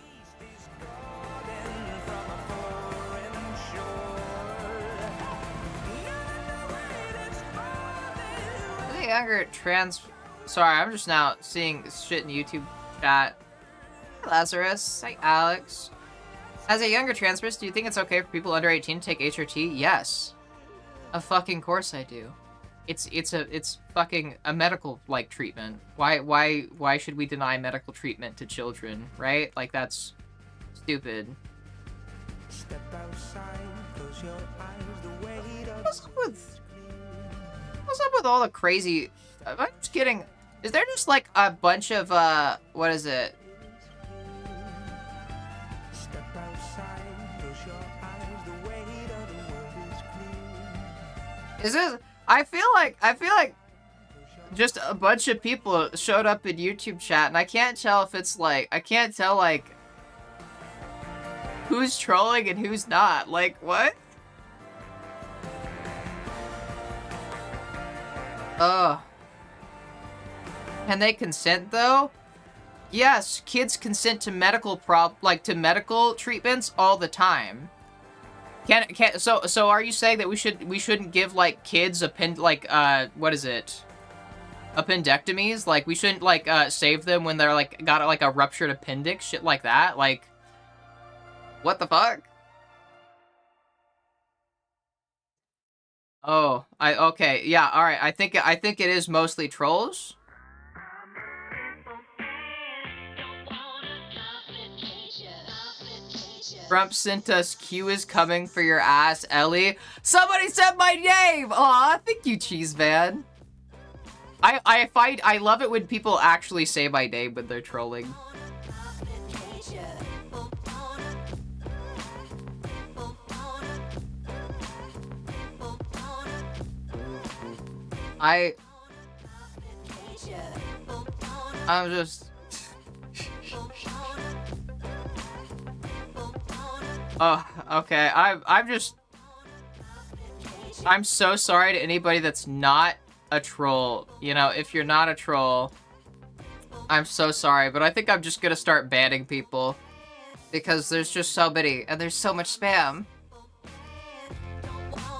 Younger sorry, I'm just now seeing shit in YouTube chat. Hi, Lazarus. Hi, Alex. As a younger trans person, do you think it's okay for people under 18 to take HRT? Yes. Of fucking course I do. It's fucking a medical, like, treatment. Why should we deny medical treatment to children, right? Like, that's stupid. Step outside, close your eyes, the weight of What's up with all the crazy... I'm just kidding. Is there just, like, a bunch of, what is it? Step outside, close your eyes, the weight of the world is clear. Is this... I feel like just a bunch of people showed up in YouTube chat, and I can't tell if it's, like... I can't tell, like... who's trolling and who's not. Like, what? Ugh. Can they consent, though? Yes, kids consent to medical to medical treatments all the time. So are you saying that we shouldn't give, like, kids what is it? Appendectomies? Like, we shouldn't, like, save them when they're, like, got, like, a ruptured appendix? Shit like that? Like, what the fuck? Oh, okay, yeah, alright, I think it is mostly trolls. Trump sent us Q is coming for your ass, Ellie. Somebody said my name! Aw, thank you, Cheese Man. I love it when people actually say my name when they're trolling. I'm just... Oh, okay, I'm so sorry to anybody that's not a troll. You know, if you're not a troll, I'm so sorry, but I think I'm just gonna start banning people. Because there's just so many, and there's so much spam.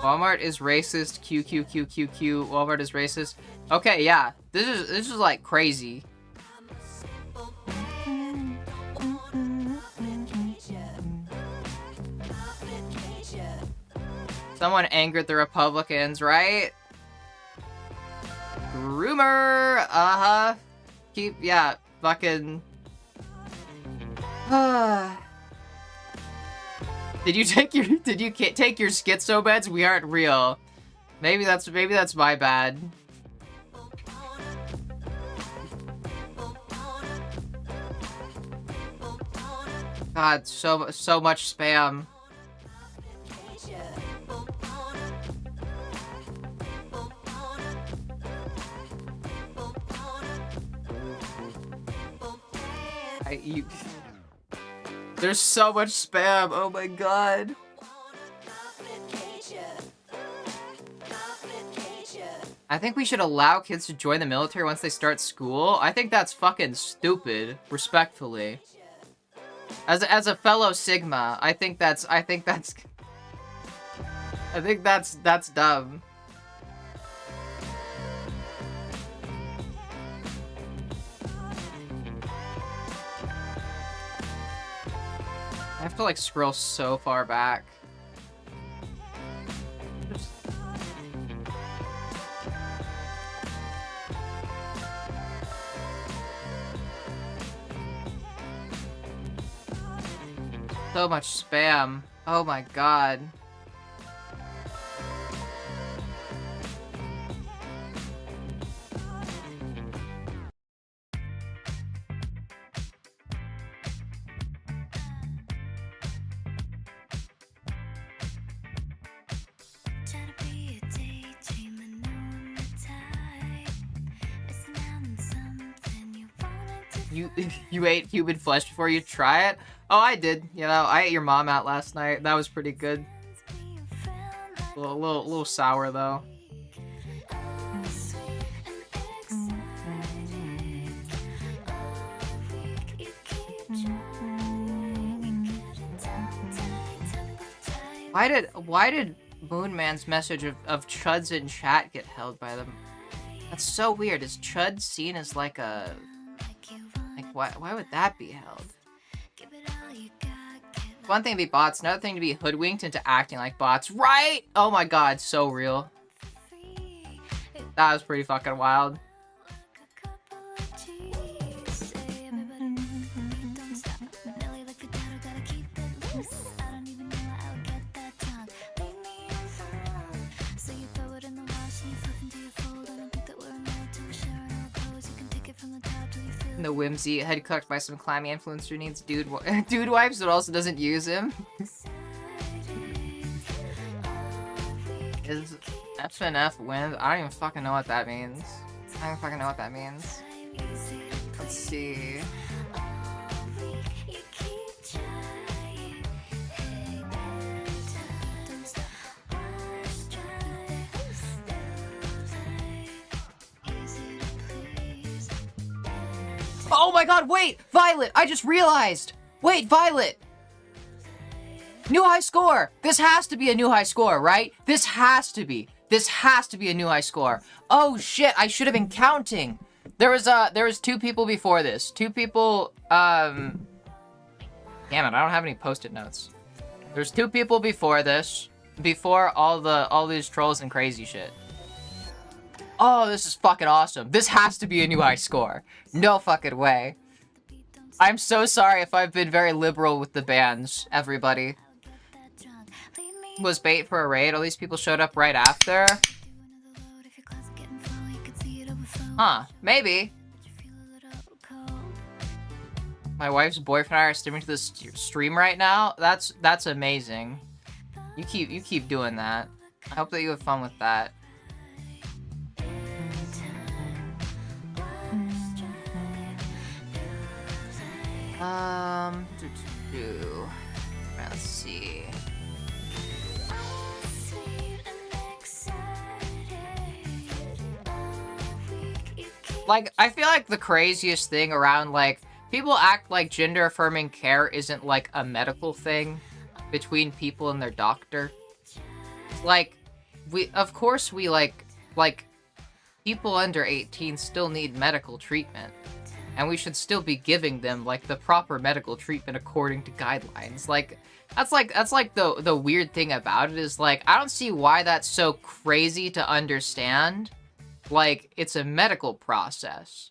Walmart is racist. QQQQQ. Walmart is racist. Okay, yeah. This is like crazy. Someone angered the Republicans, right? Rumor. Keep, yeah, fucking. Did you take your schizo meds? We aren't real. Maybe that's my bad. God, so much spam. There's so much spam. Oh my god. I think we should allow kids to join the military once they start school. I think that's fucking stupid, respectfully. As a fellow Sigma, I think that's dumb. I have to like scroll so far back. So much spam. Oh my god. You ate human flesh before you try it? Oh, I did. You know, I ate your mom out last night. That was pretty good. A little sour though. Why did Moonman's message of Chuds in chat get held by them? That's so weird. Is Chud seen as like a... Like, why would that be held? One thing to be bots, another thing to be hoodwinked into acting like bots, right? Oh my god, so real. That was pretty fucking wild. The whimsy, head cooked by some clammy influencer who needs dude wipes but also doesn't use him. Is FNF wins? I don't even fucking know what that means. Let's see. Oh my god, wait! Violet! I just realized! Wait, Violet! New high score! This has to be a new high score, right? This has to be a new high score. Oh shit, I should have been counting! There was two people before this. Two people, Damn it, I don't have any post-it notes. There's two people before this. Before all these trolls and crazy shit. Oh, this is fucking awesome. This has to be a new high score. No fucking way. I'm so sorry if I've been very liberal with the bans, everybody. Was bait for a raid? All these people showed up right after? Huh, maybe. My wife's boyfriend and I are streaming to this stream right now. That's amazing. You keep doing that. I hope that you have fun with that. Let's see. Like, I feel like the craziest thing around, like, people act like gender affirming care isn't, like, a medical thing between people and their doctor. Like, of course we, like, people under 18 still need medical treatment. and we should still be giving them like the proper medical treatment according to guidelines. Like that's like the weird thing about it is like I don't see why that's so crazy to understand. Like it's a medical process.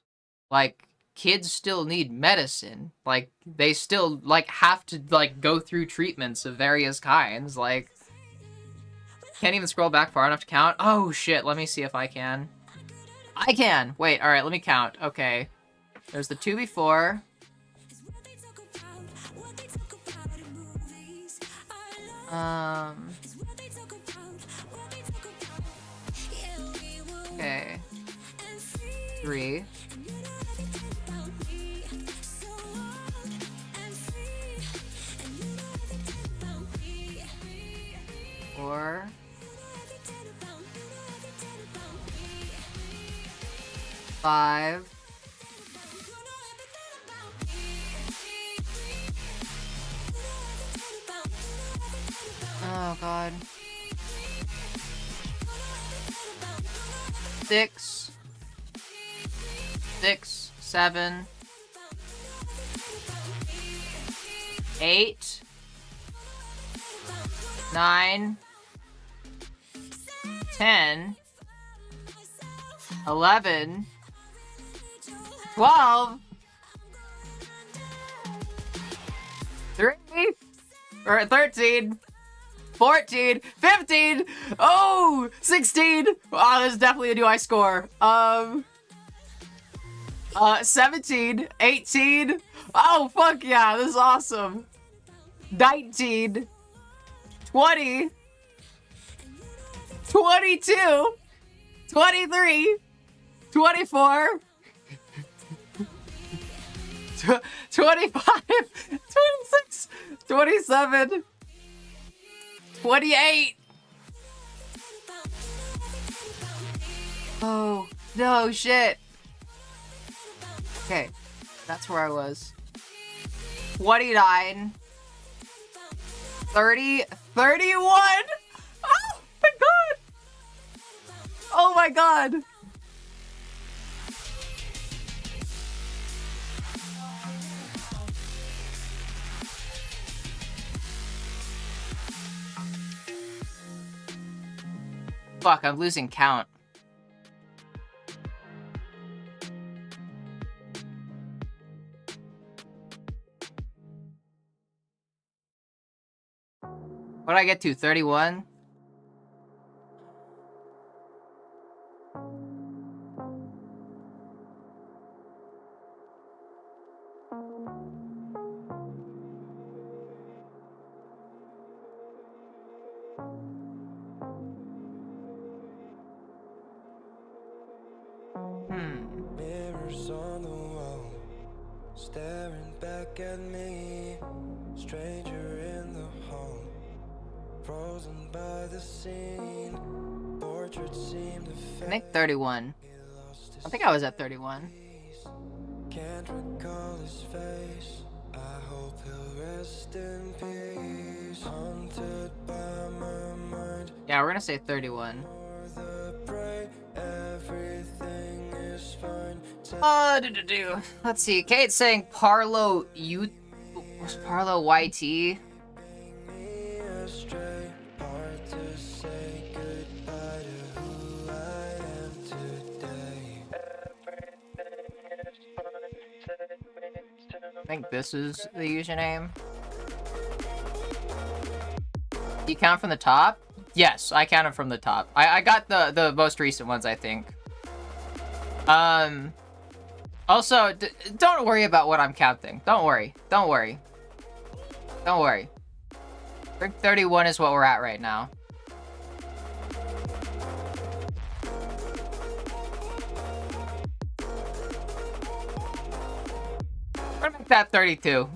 Like kids still need medicine. Like they still like have to like go through treatments of various kinds. Like can't even scroll back far enough to count. Oh shit, let me see if I can. I can! Wait, alright, let me count. Okay. There's the 2 before. Okay. 3. 4. 5. 6. 7. 8. 9. 10. 11. 12. 13. 14, 15, oh, 16. Wow, this is definitely a new high score. 17, 18. Oh, fuck yeah, this is awesome. 19, 20, 22, 23, 24, 25, 26, 27, 28. Oh, no, shit. Okay, that's where I was. 29. 30. 31. Oh, my God. Oh, my God. Fuck, I'm losing count. What did I get to? 31? Mirrors on the wall, staring back at me. Stranger in the hall, frozen by the scene. Portrait seemed to I think 31. I think I was at 31. Can't recall his face. I hope he'll rest in peace. Haunted by my mind. Yeah, we're gonna say 31. The prey, everything is fine. Let's see. Kate's saying Parlo Parlo YT. Me astray. Hard to say goodbye to who I am today. I think this is the username. You count from the top? Yes, I counted from the top. I got the most recent ones, I think. Also, don't worry about what I'm counting. Don't worry. Don't worry. Don't worry. I think 31 is what we're at right now. We're gonna make that 32.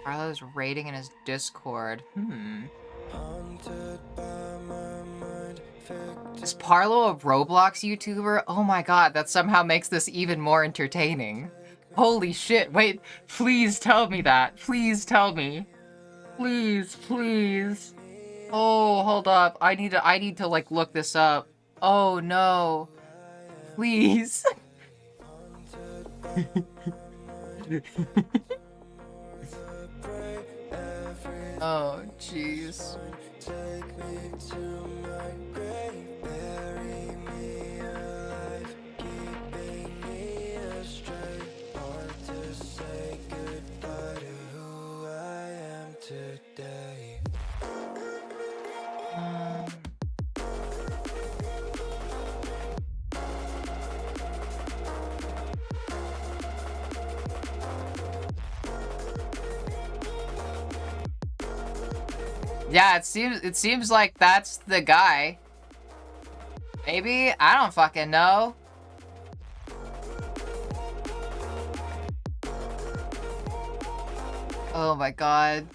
Carlo's rating in his Discord. Haunted by my mind, victim Is Parlo a Roblox YouTuber? Oh my god, that somehow makes this even more entertaining. Holy shit, wait, please tell me that. Please tell me. Please, please. Oh, hold up. I need to like look this up. Oh no. Please. Oh, jeez. Yeah, it seems like that's the guy. Maybe? I don't fucking know. Oh my god.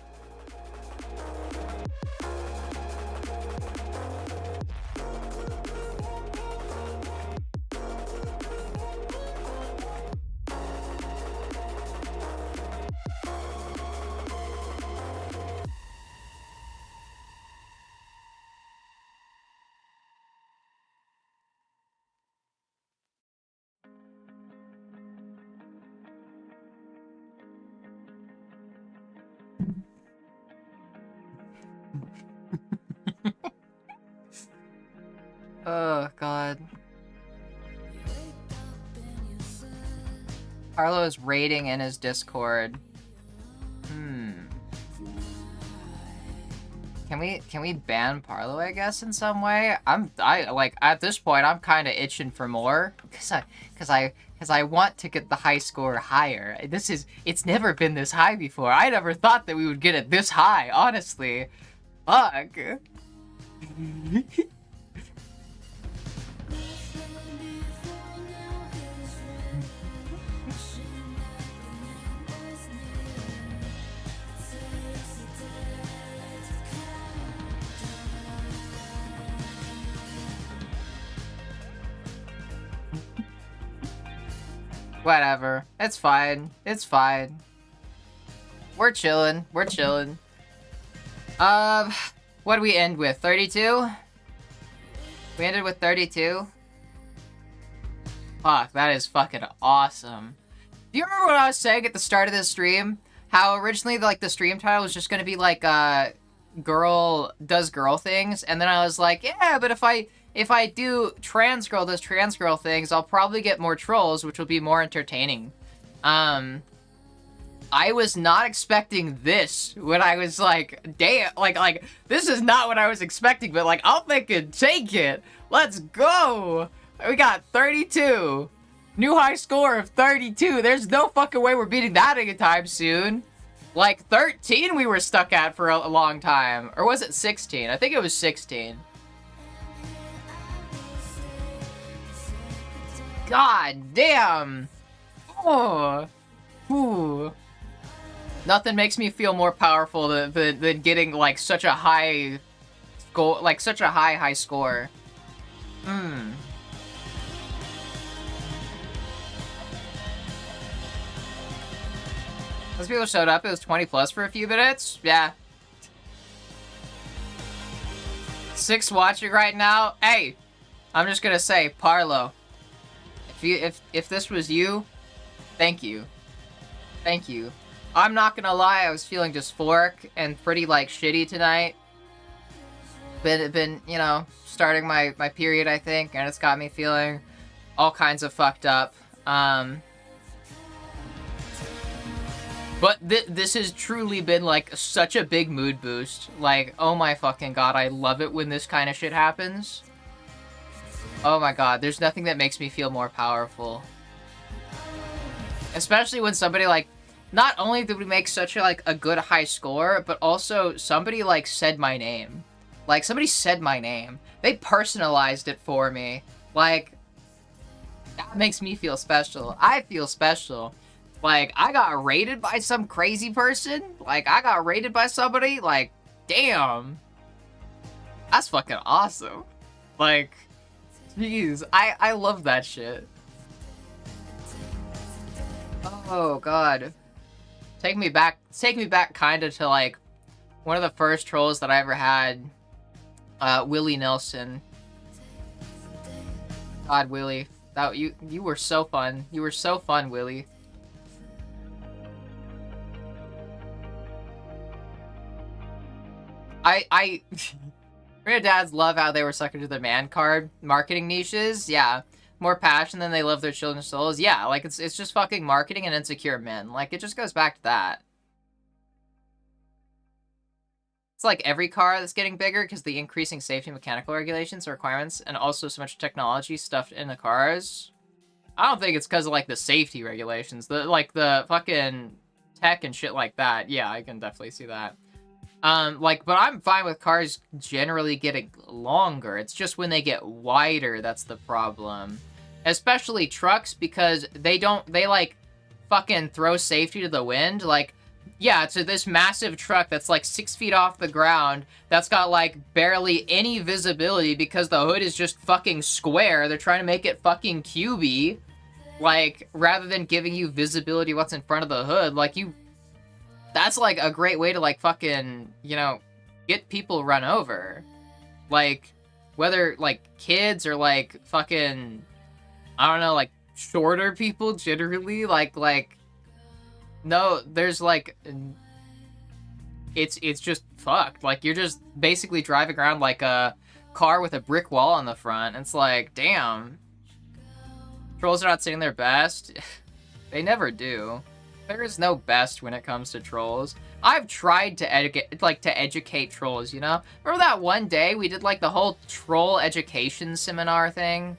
Oh god. Carlo is raiding in his Discord. Can we ban Parlo, I guess, in some way? I like at this point I'm kind of itching for more because I want to get the high score higher. It's never been this high before. I never thought that we would get it this high, honestly. Fuck. Whatever. It's fine. It's fine. We're chilling. We're chilling. What do we end with? 32? We ended with 32? Fuck, that is fucking awesome. Do you remember what I was saying at the start of this stream? How originally, like, the stream title was just gonna be, like, girl does girl things, and then I was like, yeah, but if I do trans girl does trans girl things, I'll probably get more trolls, which will be more entertaining. I was not expecting this when I was like, damn, like, this is not what I was expecting, but, like, I'll fucking take it. Let's go. We got 32. New high score of 32. There's no fucking way we're beating that anytime soon. Like, 13 we were stuck at for a long time. Or was it 16? I think it was 16. God damn. Oh. Ooh. Nothing makes me feel more powerful than getting, like, such a high goal, like, such a high score. Those people showed up, it was 20 plus for a few minutes. Yeah. 6 watching right now. Hey, I'm just gonna say, Parlo, if this was you, thank you. Thank you. I'm not gonna lie, I was feeling dysphoric and pretty, like, shitty tonight. Been, you know, starting my period, I think, and it's got me feeling all kinds of fucked up. But this has truly been, like, such a big mood boost. Like, oh my fucking god, I love it when this kind of shit happens. Oh my god, there's nothing that makes me feel more powerful. Especially when somebody, like, not only did we make such a, like, a good high score, but also somebody, like, said my name. Like, somebody said my name. They personalized it for me. Like, that makes me feel special. I feel special. Like, I got raided by some crazy person. Like, I got raided by somebody. Like, damn. That's fucking awesome. Like, Jeez, I love that shit. Oh god. Take me back kinda to like one of the first trolls that I ever had. Willie Nelson. God, Willie. That you were so fun. You were so fun, Willie. Real dads love how they were sucked into the man card marketing niches. Yeah. More passion than they love their children's souls. Yeah, like it's just fucking marketing and insecure men. Like it just goes back to that. It's like every car that's getting bigger because the increasing safety mechanical regulations and requirements and also so much technology stuffed in the cars. I don't think it's because of like the safety regulations. The fucking tech and shit like that. Yeah, I can definitely see that. But I'm fine with cars generally getting longer. It's just when they get wider that's the problem. Especially trucks, because they like fucking throw safety to the wind. Like, yeah, it's this massive truck that's like 6 feet off the ground that's got like barely any visibility because the hood is just fucking square. They're trying to make it fucking cubey. Like, rather than giving you visibility what's in front of the hood, like that's like a great way to like fucking, you know, get people run over. Like, whether like kids or like fucking, I don't know, like shorter people generally, like no, there's like, it's just fucked. Like you're just basically driving around like a car with a brick wall on the front. It's like, damn. Trolls are not saying their best. They never do. There is no best when it comes to trolls. I've tried to educate trolls, you know? Remember that one day we did like the whole troll education seminar thing?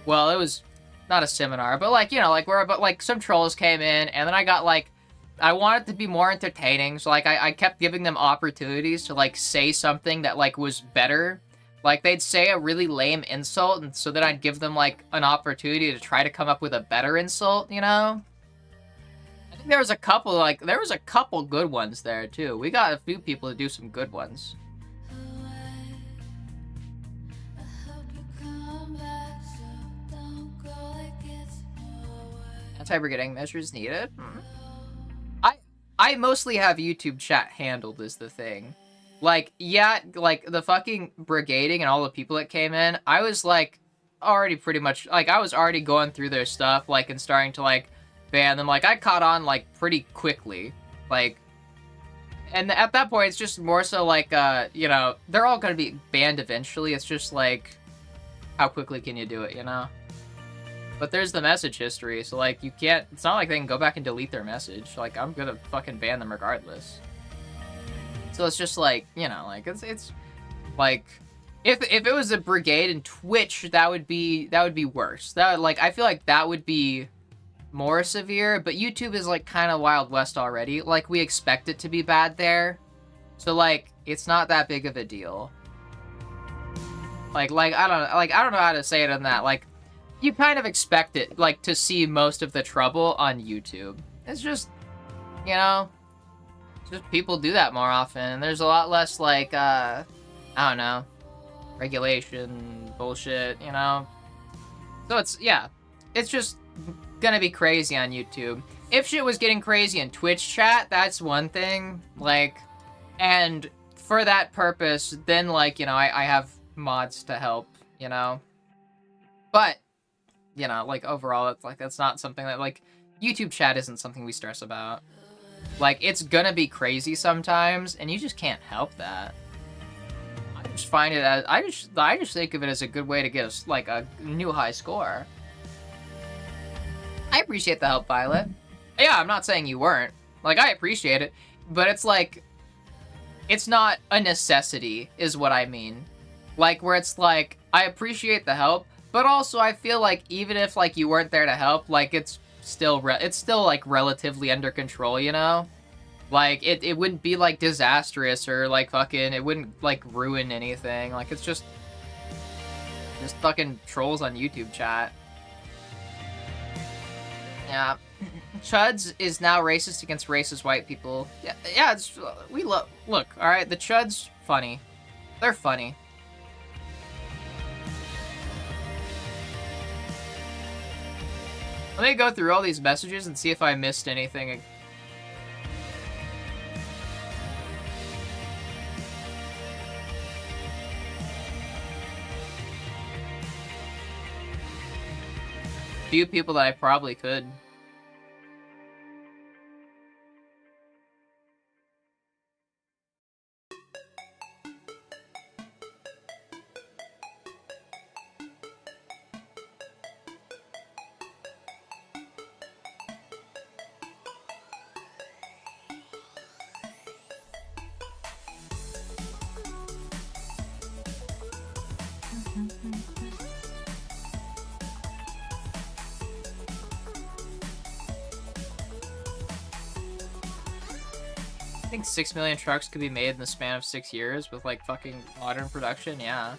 Well, it was not a seminar, but like, you know, like some trolls came in and then I got like, I wanted to be more entertaining. So like I kept giving them opportunities to like say something that like was better. Like they'd say a really lame insult and so then I'd give them like an opportunity to try to come up with a better insult, you know? I think there was a couple good ones there too. We got a few people to do some good ones. Anti-brigading measures needed? I mostly have YouTube chat handled is the thing. Like, yeah, like the fucking brigading and all the people that came in, I was like already pretty much, like I was already going through their stuff, like, and starting to like ban them. Like I caught on like pretty quickly. Like, and at that point it's just more so like, you know, they're all gonna be banned eventually. It's just like, how quickly can you do it, you know? But there's the message history, so like you can't, it's not like they can go back and delete their message. Like I'm gonna fucking ban them regardless. So it's just like, you know, like it's like if it was a brigade in Twitch, that would be worse. That like I feel like that would be more severe, but YouTube is like kind of Wild West already. Like we expect it to be bad there. So like it's not that big of a deal. Like I don't know how to say it on that. Like you kind of expect it, like, to see most of the trouble on YouTube. It's just, you know, just people do that more often. There's a lot less, like, I don't know, regulation, bullshit, you know? So it's, yeah, it's just gonna be crazy on YouTube. If shit was getting crazy in Twitch chat, that's one thing, like, and for that purpose, then, like, you know, I have mods to help, you know? But, you know, like, overall, it's like, that's not something that, like, YouTube chat isn't something we stress about. Like, it's gonna be crazy sometimes, and you just can't help that. I just find it as, I just think of it as a good way to get us, like, a new high score. I appreciate the help, Violet. Yeah, I'm not saying you weren't. Like, I appreciate it, but it's like, it's not a necessity, is what I mean. Like, where it's like, I appreciate the help, but also I feel like even if, like, you weren't there to help, like, it's still, like, relatively under control, you know? Like, it wouldn't be, like, disastrous or, like, fucking, it wouldn't, like, ruin anything. Like, it's just fucking trolls on YouTube chat. Yeah. Chuds is now racist against racist white people. Yeah, it's, look, alright, the Chuds, funny. They're funny. Let me go through all these messages and see if I missed anything. Few people that I probably could. I think 6 million trucks could be made in the span of 6 years with like fucking modern production, yeah.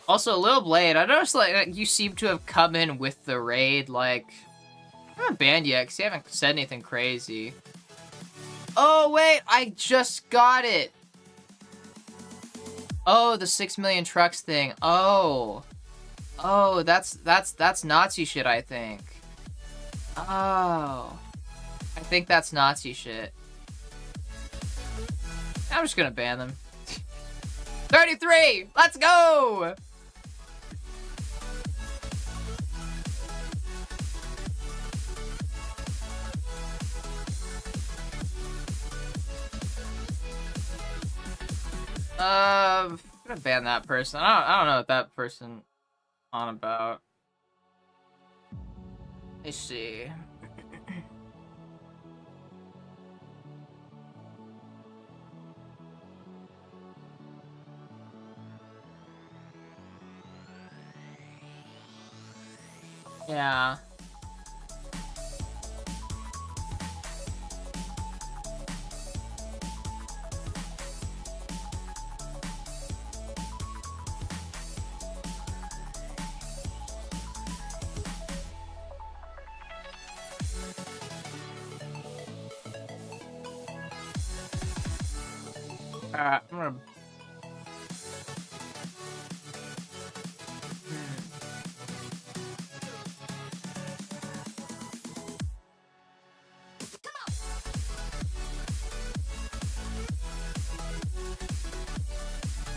Also, Lil Blade, I noticed like you seem to have come in with the raid, like, I haven't banned yet because you haven't said anything crazy. Oh wait, I just got it! Oh, the 6 million trucks thing. Oh. Oh, that's Nazi shit, I think. Oh. I think that's Nazi shit. I'm just gonna ban them. 33! Let's go! I'm gonna ban that person. I don't know what that person on about. Let's see. Yeah. I'm gonna...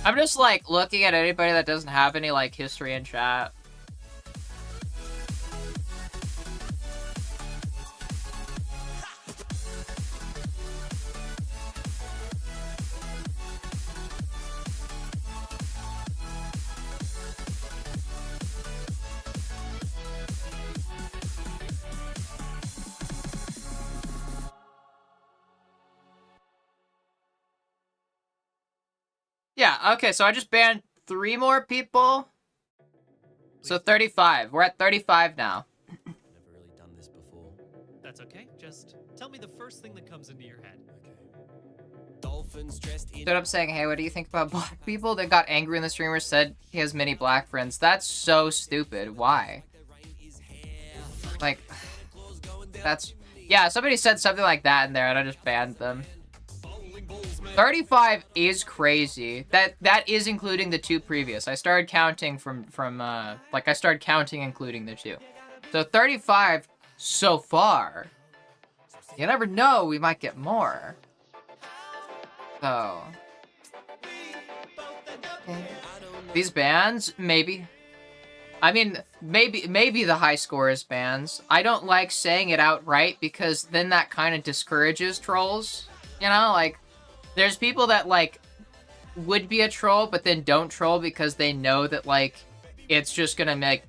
I'm just like looking at anybody that doesn't have any like history in chat. Yeah, okay, so I just banned 3 more people. So 35. We're at 35 now. Never really done this before. That's okay. Just tell me the first thing that comes into your head. Okay. Dolphins dressed in. Stood up saying, hey, what do you think about black people? That got angry when the streamer said he has many black friends. That's so stupid. Why? Like, that's... Yeah, somebody said something like that in there and I just banned them. 35 is crazy. That is including the 2 previous. I started counting from like I started counting including the 2. So 35 so far. You never know, we might get more. So okay. These bans, maybe. I mean, maybe the high scorers bans. I don't like saying it outright because then that kind of discourages trolls. You know, like there's people that, like, would be a troll, but then don't troll because they know that, like, it's just gonna make,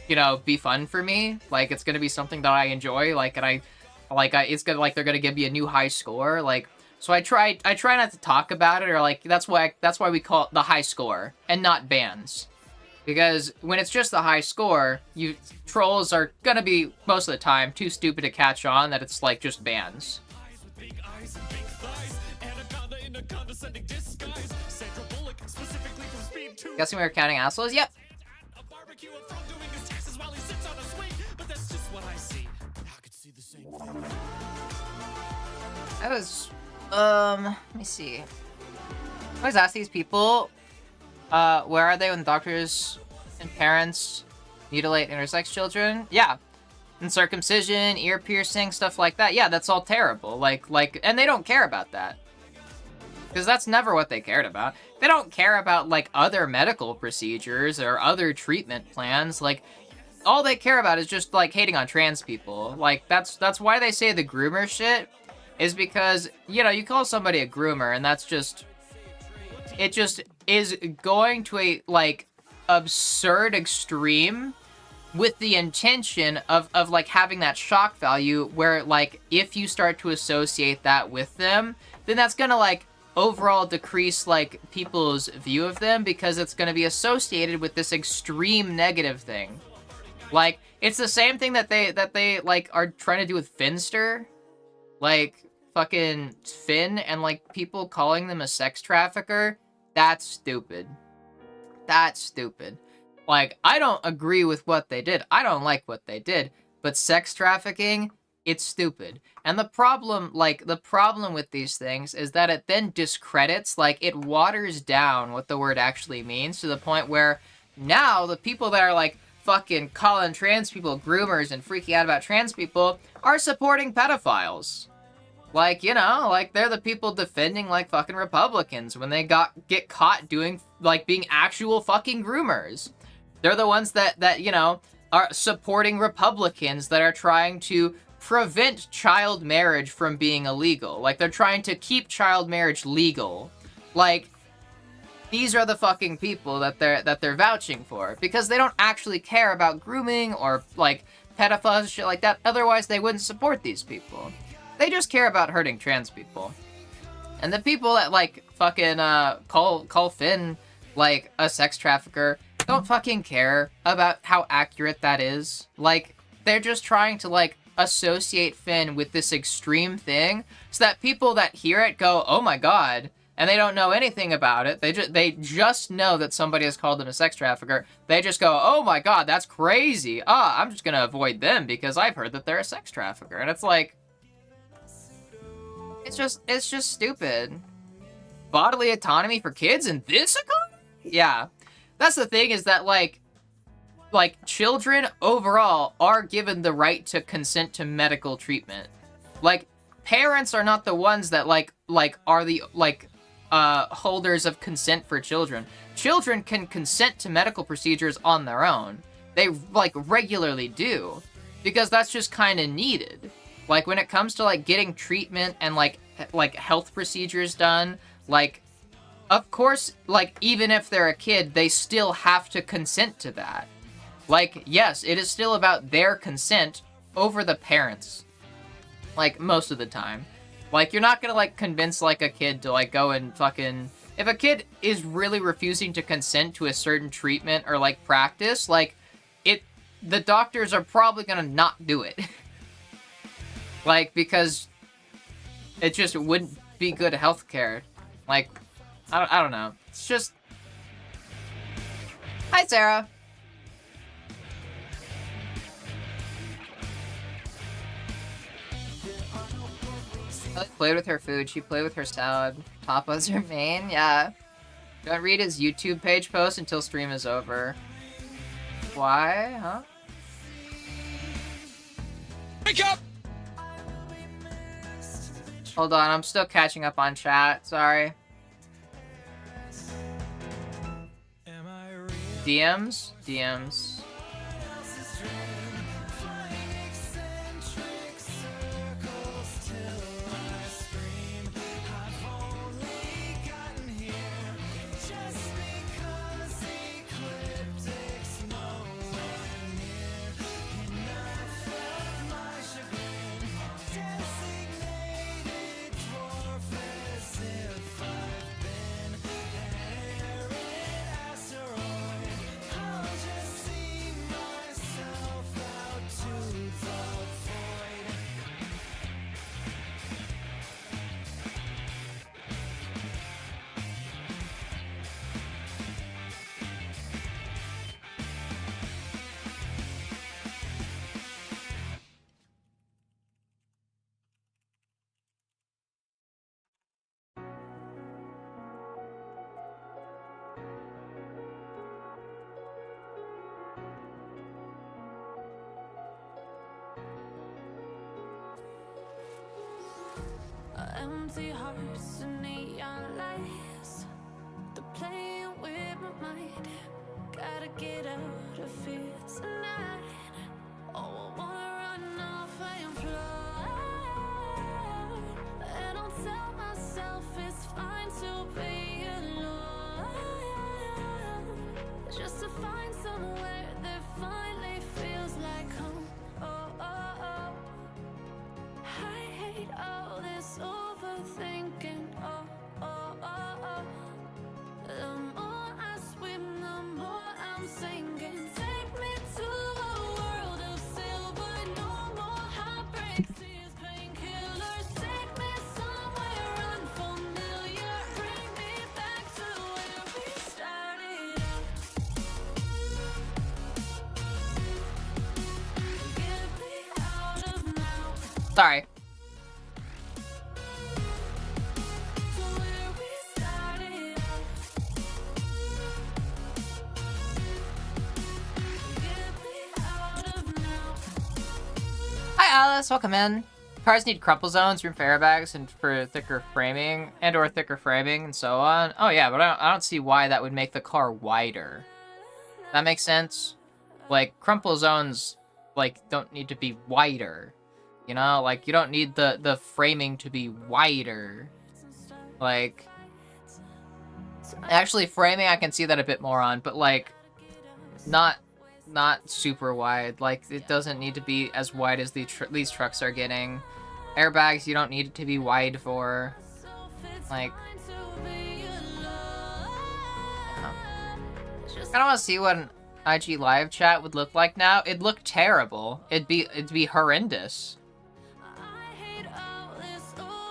you know, be fun for me. Like, it's gonna be something that I enjoy. Like, and it's gonna, like, they're gonna give me a new high score. Like, so I try not to talk about it, or, like, that's why we call it the high score and not bans. Because when it's just the high score, trolls are gonna be, most of the time, too stupid to catch on that it's, like, just bans. Guessing we were counting assholes? Yep. I was, let me see. I always ask these people, where are they when doctors and parents mutilate intersex children? Yeah. And circumcision, ear piercing, stuff like that. Yeah, that's all terrible. And they don't care about that. Because that's never what they cared about. They don't care about, like, other medical procedures or other treatment plans. Like, all they care about is just, like, hating on trans people. Like, that's why they say the groomer shit, is because, you know, you call somebody a groomer, and that's just... It just is going to a, like, absurd extreme with the intention of like, having that shock value where, like, if you start to associate that with them, then that's gonna, like, overall decrease, like, people's view of them, because it's going to be associated with this extreme negative thing. Like, it's the same thing that they like are trying to do with Finster, like fucking Finn, and like people calling them a sex trafficker. That's stupid. That's stupid. Like, I don't agree with what they did. I don't like what they did, but sex trafficking, it's stupid. And the problem with these things is that it then discredits, like, it waters down what the word actually means, to the point where now the people that are, like, fucking calling trans people groomers and freaking out about trans people are supporting pedophiles. Like, you know, like, they're the people defending, like, fucking Republicans when they get caught doing, like, being actual fucking groomers. They're the ones that, you know, are supporting Republicans that are trying to prevent child marriage from being illegal. Like, they're trying to keep child marriage legal. Like, these are the fucking people that they're vouching for, because they don't actually care about grooming or, like, pedophiles, shit like that. Otherwise, they wouldn't support these people. They just care about hurting trans people. And the people that, like, fucking call Finn, like, a sex trafficker don't fucking care about how accurate that is. Like, they're just trying to, like, associate Finn with this extreme thing so that people that hear it go, oh my god, and they don't know anything about it. They just know that somebody has called them a sex trafficker. They just go, oh my god, that's crazy. I'm just gonna avoid them because I've heard that they're a sex trafficker. And it's like, it's just stupid. Bodily autonomy for kids in this economy? Yeah. That's the thing, is that, like, children overall are given the right to consent to medical treatment. Like, parents are not the ones that, like, are the, like, holders of consent for children. Children can consent to medical procedures on their own. They, like, regularly do. Because that's just kind of needed. Like, when it comes to, like, getting treatment and, like health procedures done, like, of course, like, even if they're a kid, they still have to consent to that. Like, yes, it is still about their consent over the parents. Like, most of the time. Like, you're not gonna, like, convince, like, a kid to, like, go and fucking... If a kid is really refusing to consent to a certain treatment or, like, practice, like, the doctors are probably gonna not do it. Like, because it just wouldn't be good healthcare. Like, I don't know. It's just... Hi, Sarah. She played with her food. She played with her salad. Papa's her main. Yeah. Don't read his YouTube page post until stream is over. Why? Huh? Wake up! Hold on, I'm still catching up on chat. Sorry. DMs? DMs. empty hearts and neon lights. They're playing with my mind. Gotta get out of here tonight. Oh, I wanna run off and fly. And I'll tell myself it's fine to be alone. Just to find somewhere that finally feels like home. Oh, oh, oh. I hate all this overthinking. Oh, oh, oh, oh. The more I swim, the more I'm sinking. Take me to a world of silver. No more heartbreaks, tears, painkillers. Take me somewhere unfamiliar. Bring me back to where we started out. Get me out of now. Sorry. To where we started out. Get me out of now. Hi Alice, welcome in. Cars need crumple zones, room for airbags, and for thicker framing, and/or thicker framing, and so on. Oh yeah, but I don't see why that would make the car wider. That makes sense. Like crumple zones, like don't need to be wider. You know, like you don't need the framing to be wider. Like, actually, framing I can see that a bit more on, but like, not super wide. Like it doesn't need to be as wide as these trucks are getting. Airbags you don't need it to be wide for. Like, I don't want to see what an IG live chat would look like now. It'd look terrible. It'd be horrendous.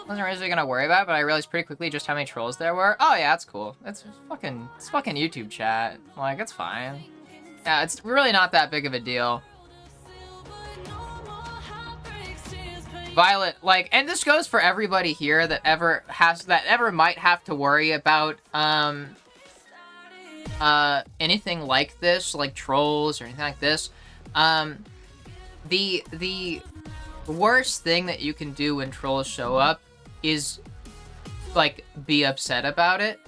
Wasn't really gonna worry about it, but I realized pretty quickly just how many trolls there were. Oh yeah, that's cool. It's fucking YouTube chat. Like, it's fine. Yeah, it's really not that big of a deal. Violet, like, and this goes for everybody here that ever might have to worry about anything like this, like trolls or anything like this. The worst thing that you can do when trolls show up is like be upset about it.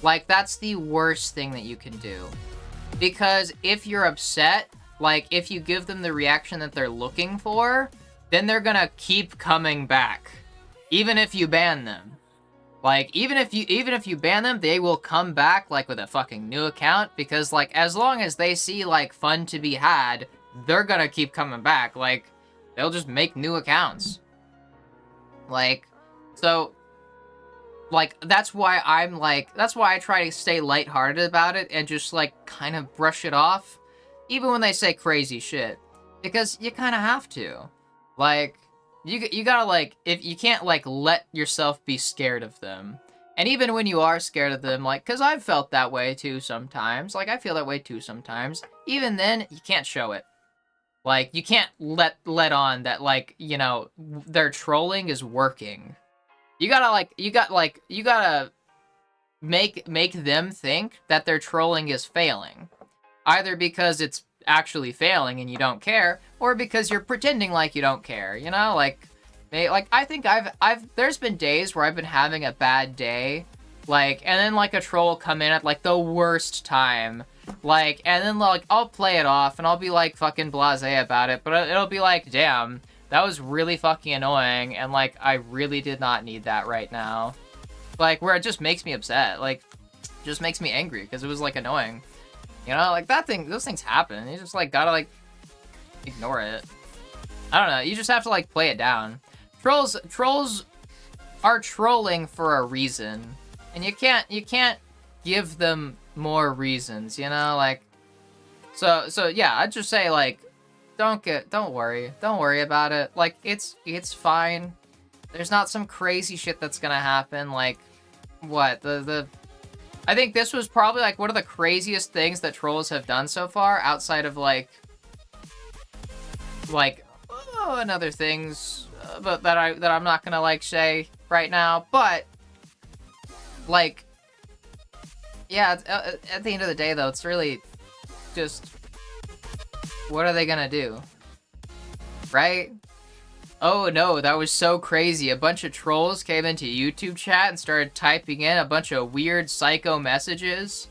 Like, that's the worst thing that you can do. Because if you're upset, like, if you give them the reaction that they're looking for, then they're gonna keep coming back. Even if you ban them. Like, even if you ban them, they will come back, like, with a fucking new account. Because, like, as long as they see, like, fun to be had, they're gonna keep coming back. Like, they'll just make new accounts. Like, so... like, that's why I try to stay lighthearted about it and just, like, kind of brush it off, even when they say crazy shit. Because you kind of have to. Like, you gotta, like, if you can't, like, let yourself be scared of them. And even when you are scared of them, like, because I've felt that way, too, sometimes. Like, I feel that way, too, sometimes. Even then, you can't show it. Like, you can't let on that, like, you know, their trolling is working. You gotta make them think that their trolling is failing. Either because it's actually failing and you don't care, or because you're pretending like you don't care, you know? Like, I think there's been days where I've been having a bad day, like, and then, like, a troll will come in at, like, the worst time, like, and then, like, I'll play it off, and I'll be, like, fucking blasé about it, but it'll be like, damn, that was really fucking annoying, and, like, I really did not need that right now. Like, where it just makes me upset, like, just makes me angry, because it was, like, annoying. You know, like, those things happen, you just, like, gotta, like, ignore it. I don't know, you just have to, like, play it down. Trolls are trolling for a reason, and you can't give them more reasons, you know, like, so, yeah, I'd just say, like, don't worry about it. Like, it's fine. There's not some crazy shit that's gonna happen. Like, what, I think this was probably, like, one of the craziest things that trolls have done so far, outside of, like, and other things, but that I'm not gonna, like, say right now, but, like, yeah, at the end of the day, though, it's really just, what are they gonna do? Right? Oh no, that was so crazy. A bunch of trolls came into YouTube chat and started typing in a bunch of weird psycho messages.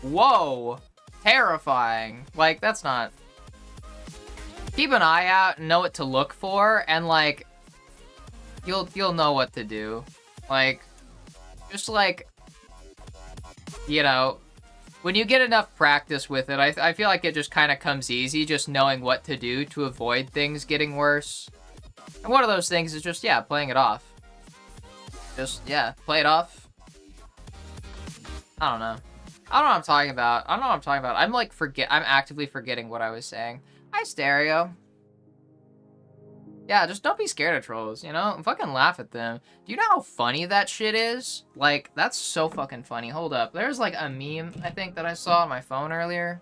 Whoa. Terrifying. Like, that's not... Keep an eye out and know what to look for, and like... You'll know what to do. Like... Just like... You know... When you get enough practice with it, I feel like it just kind of comes easy, just knowing what to do to avoid things getting worse. And one of those things is just, yeah, playing it off. Just, yeah, play it off. I don't know. I don't know what I'm talking about. I don't know what I'm talking about. I'm like, I'm actively forgetting what I was saying. Hi, Stereo. Yeah, just don't be scared of trolls, you know? Fucking laugh at them. Do you know how funny that shit is? Like, that's so fucking funny. Hold up. There's like a meme, I think, that I saw on my phone earlier.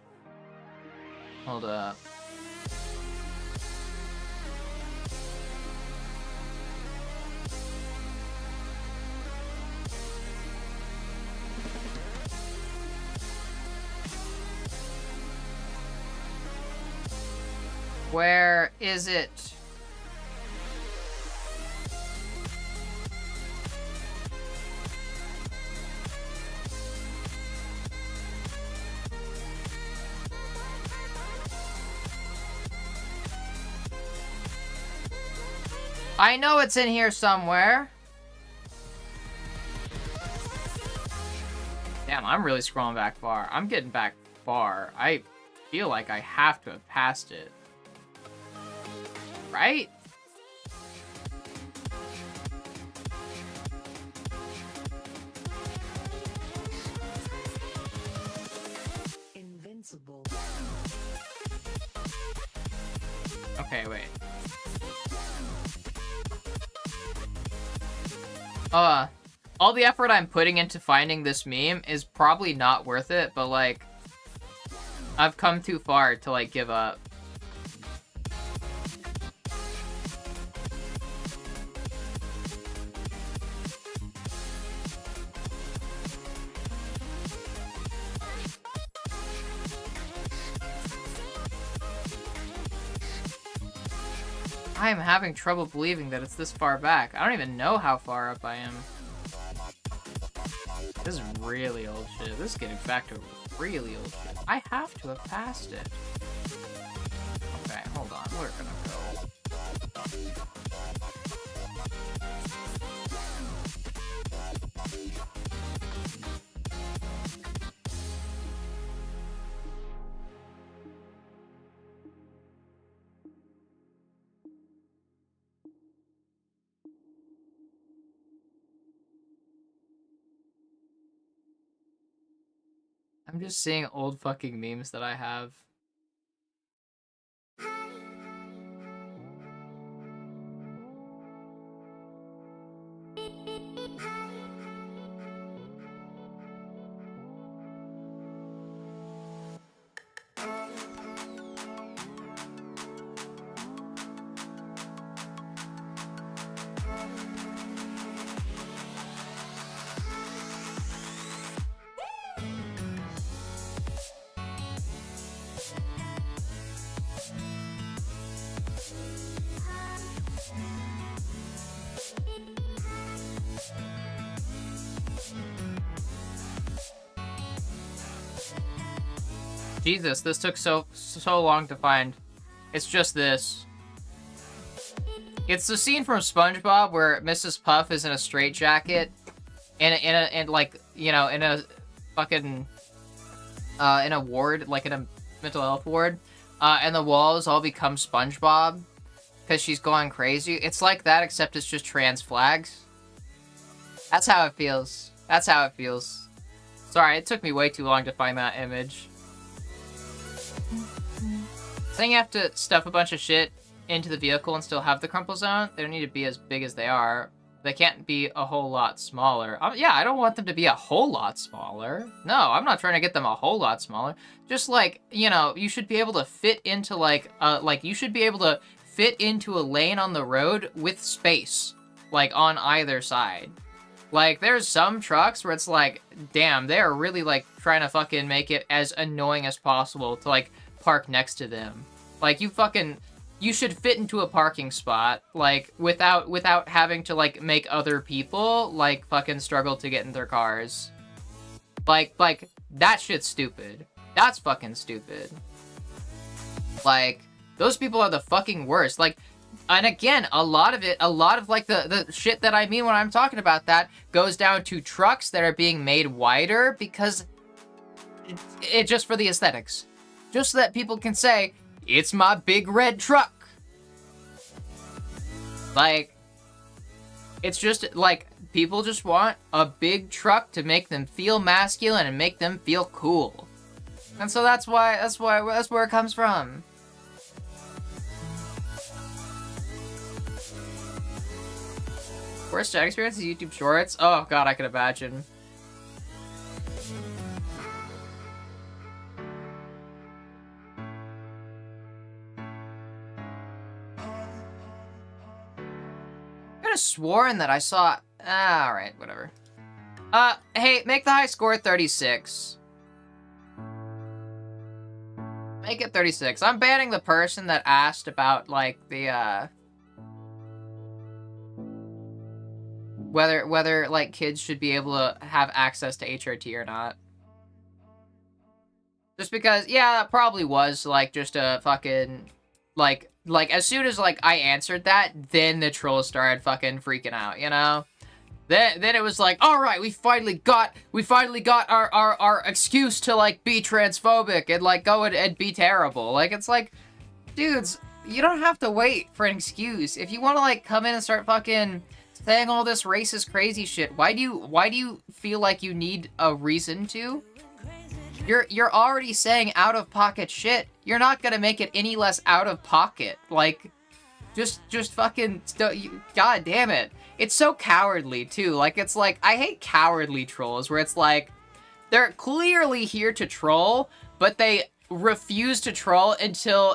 Hold up. Where is it? I know it's in here somewhere. Damn, I'm really scrolling back far. I'm getting back far. I feel like I have to have passed it. Right? Invincible. Okay, wait. All the effort I'm putting into finding this meme is probably not worth it, but like, I've come too far to like give up. I am having trouble believing that it's this far back. I don't even know how far up I am. This is really old shit. This is getting back to really old shit. I have to have passed it. Okay, hold on. We're gonna go. I'm just seeing old fucking memes that I have. Jesus, this took so long to find. It's just this. It's the scene from SpongeBob where Mrs. Puff is in a straitjacket, in like, you know, in a fucking in a ward, like in a mental health ward, and the walls all become SpongeBob because she's going crazy. It's like that, except it's just trans flags. That's how it feels. That's how it feels. Sorry, it took me way too long to find that image. Saying you have to stuff a bunch of shit into the vehicle and still have the crumple zone, they don't need to be as big as they are. They can't be a whole lot smaller. Yeah, I don't want them to be a whole lot smaller. No, I'm not trying to get them a whole lot smaller. Just like, you know, you should be able to fit into like you should be able to fit into a lane on the road with space, like on either side. Like, there's some trucks where it's like, damn, they are really like trying to fucking make it as annoying as possible to like park next to them. Like, you fucking, you should fit into a parking spot, like, without having to, like, make other people, like, fucking struggle to get in their cars. Like, that shit's stupid. That's fucking stupid. Like, those people are the fucking worst. Like, and again, a lot of, like, the shit that I mean when I'm talking about that goes down to trucks that are being made wider because it just for the aesthetics. Just so that people can say, it's my big red truck. Like, it's just, like, people just want a big truck to make them feel masculine and make them feel cool. And so that's where it comes from. Worst chat experience is YouTube Shorts? Oh god, I can imagine. I could have sworn that I saw... Alright, whatever. Hey, make the high score 36. Make it 36. I'm banning the person that asked about, like, the, whether, like, kids should be able to have access to HRT or not. Just because, yeah, that probably was, like, just a fucking, like, as soon as, like, I answered that, then the trolls started fucking freaking out, you know? Then it was like, all right, we finally got our excuse to, like, be transphobic and, like, go and be terrible. Like, it's like, dudes, you don't have to wait for an excuse. If you want to, like, come in and start fucking saying all this racist crazy shit, why do you feel like you need a reason to? You're already saying out of pocket shit. You're not gonna make it any less out of pocket. Like, just fucking, god damn it. It's so cowardly, too. Like, it's like, I hate cowardly trolls, where it's like, they're clearly here to troll, but they refuse to troll until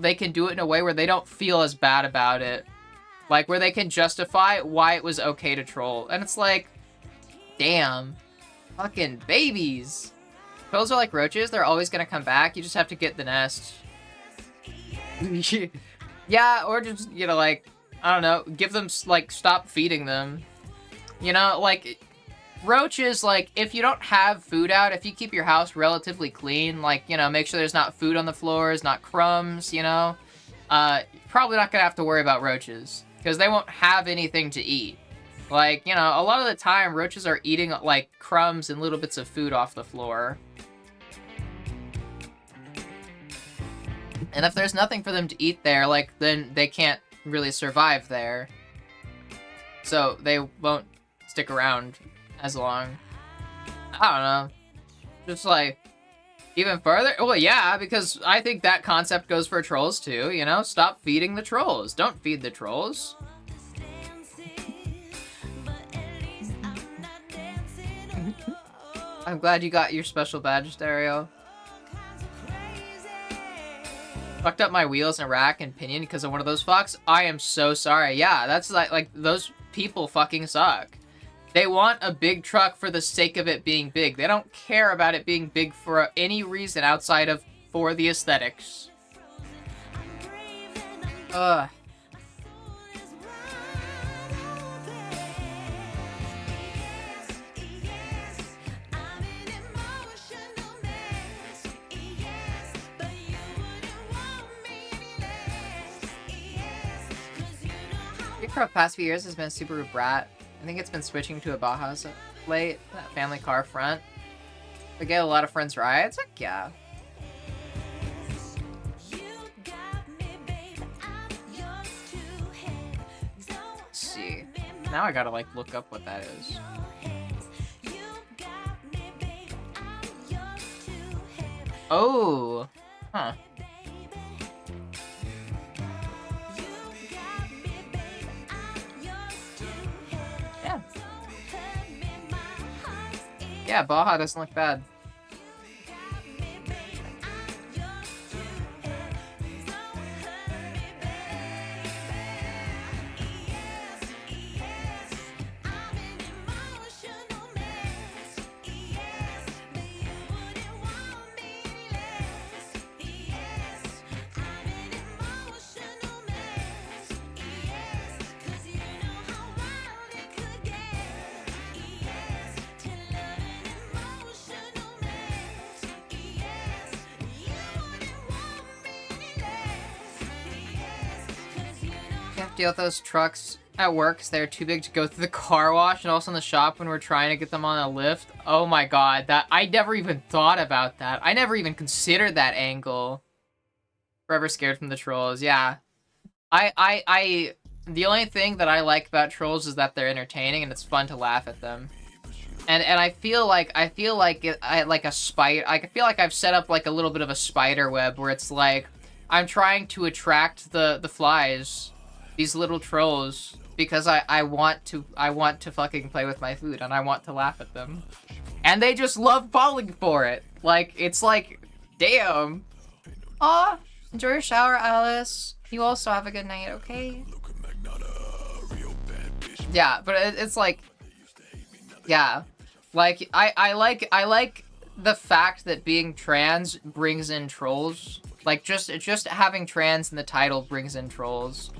they can do it in a way where they don't feel as bad about it. Like, where they can justify why it was okay to troll. And it's like, damn. Fucking babies. Trolls are like roaches, they're always gonna come back, you just have to get the nest. Yeah, or just, you know, like, I don't know, give them, like, stop feeding them. You know, like, roaches, like, if you don't have food out, if you keep your house relatively clean, like, you know, make sure there's not food on the floors, not crumbs, you know, probably not gonna have to worry about roaches, because they won't have anything to eat. Like, you know, a lot of the time, roaches are eating, like, crumbs and little bits of food off the floor. And if there's nothing for them to eat there, like, then they can't really survive there. So they won't stick around as long. I don't know. Just, like, even further? Well, yeah, because I think that concept goes for trolls, too, you know? Stop feeding the trolls. Don't feed the trolls. I'm glad you got your special badge, Stereo. Fucked up my wheels and rack and pinion because of one of those fucks. I am so sorry. Yeah, that's like those people fucking suck. They want a big truck for the sake of it being big. They don't care about it being big for any reason outside of for the aesthetics. Ugh. For the past few years has been a Subaru Brat. I think it's been switching to a Baja late. That family car front. They get a lot of friends rides. Like, yeah. Let's see. Now I gotta, like, look up what that is. Oh. Huh. Yeah, Baja doesn't look bad. deal with those trucks at work because they're too big to go through the car wash, and also in the shop when we're trying to get them on a lift. Oh my god, that I never even thought about that. I never even considered that angle. Forever scared from the trolls. Yeah, I the only thing that I like about trolls is that they're entertaining and it's fun to laugh at them. And I feel like I feel like a spider. I feel like I've set up like a little bit of a spider web where it's like I'm trying to attract the flies, these little trolls, because I want to fucking play with my food and I want to laugh at them, and they just love falling for it. Like it's like, damn. Aw, enjoy your shower, Alice. You also have a good night, okay? Yeah, but it's like, yeah. Like, I like the fact that being trans brings in trolls. Like, just having trans in the title brings in trolls.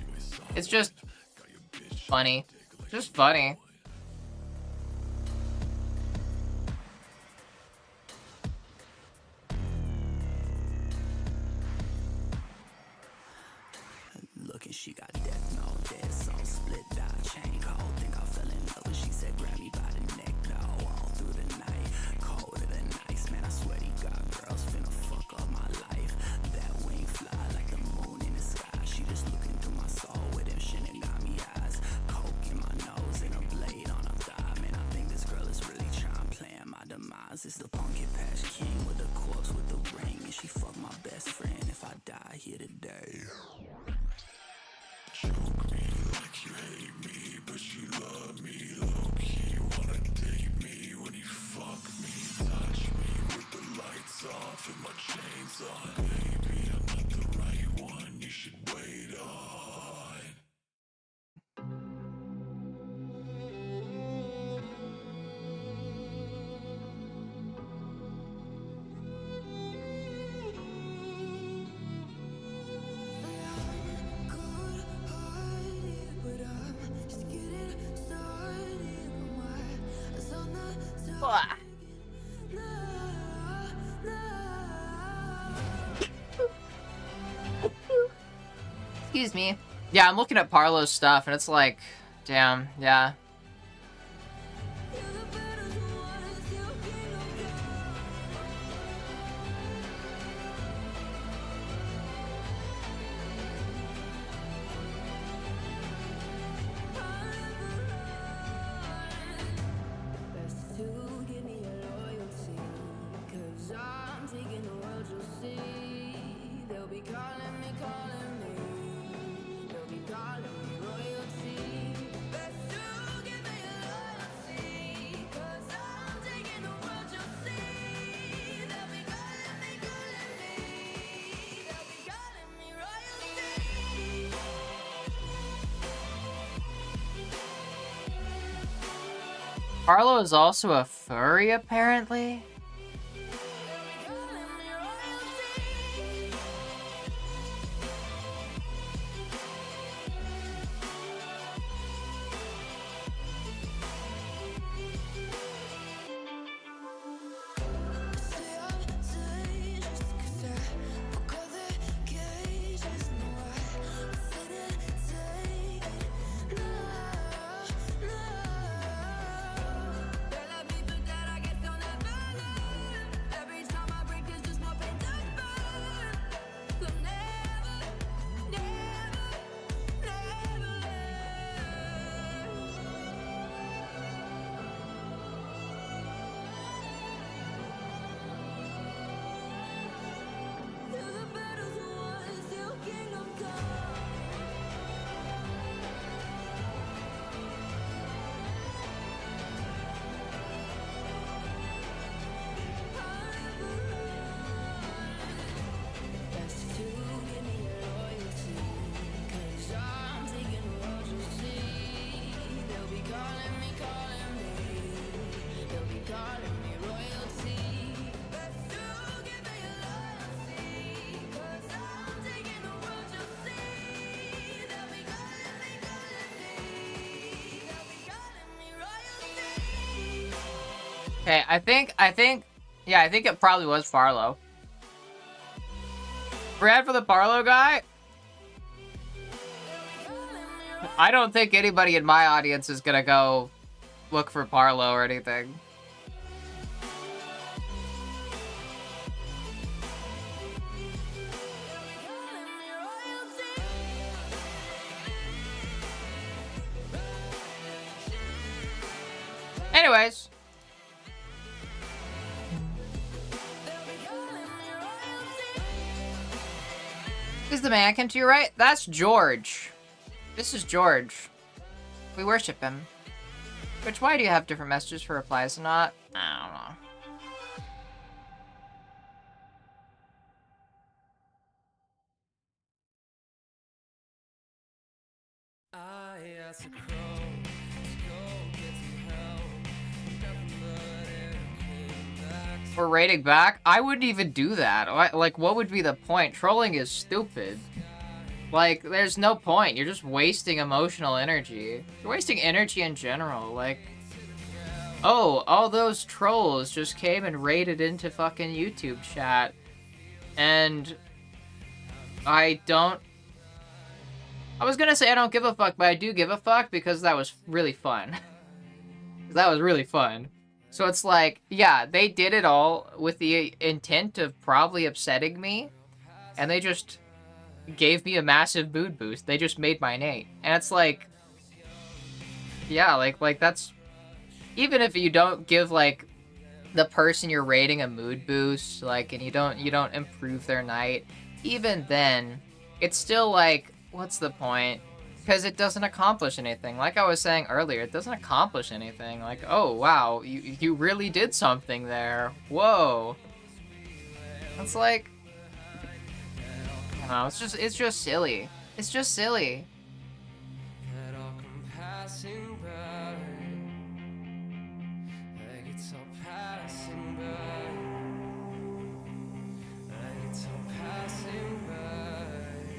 It's just funny. Just funny. Look, and she got death, no dead soul, split dot, chain cold. Think I fell in love, and she said, grab me by the neck, no, all through the night. Colder than ice, man, I swear to God, girls finna fuck up my life. That wing fly like the moon in the sky. She just looking through my soul with them Shinigami eyes. Coke in my nose and a blade on her thigh. Man, I think this girl is really trying, playing my demise. It's the pumpkin patch king with a corpse with the ring, and she fuck my best friend if I die here today. Choke me like you hate me, but you love me low-key. Wanna date me when you fuck me. Touch me with the lights off and my chains on. Baby, I'm not the right one, you should wait on. Excuse me. Yeah, I'm looking at Parlo's stuff and it's like, damn, yeah. Arlo is also a furry, apparently. Okay, I think it probably was Farlow. Brad for the Barlow guy? I don't think anybody in my audience is gonna go look for Parlo or anything. Anyways. Who's the mannequin to your right? That's George. This is George. We worship him. Which, why do you have different messages for replies and not? I don't know. We're raiding back? I wouldn't even do that. Like, what would be the point? Trolling is stupid. Like, there's no point. You're just wasting emotional energy. You're wasting energy in general. Like, oh, all those trolls just came and raided into fucking YouTube chat. And I was gonna say I don't give a fuck, but I do give a fuck because that was really fun. That was really fun. So it's like, yeah, they did it all with the intent of probably upsetting me, and they just gave me a massive mood boost. They just made my night. And it's like, yeah, like that's, even if you don't give like the person you're rating a mood boost, like, and you don't improve their night, even then, it's still like, what's the point? Because it doesn't accomplish anything. Like I was saying earlier, it doesn't accomplish anything. Like, oh wow, you really did something there. Whoa. It's like, I don't know, it's just silly. It's just silly.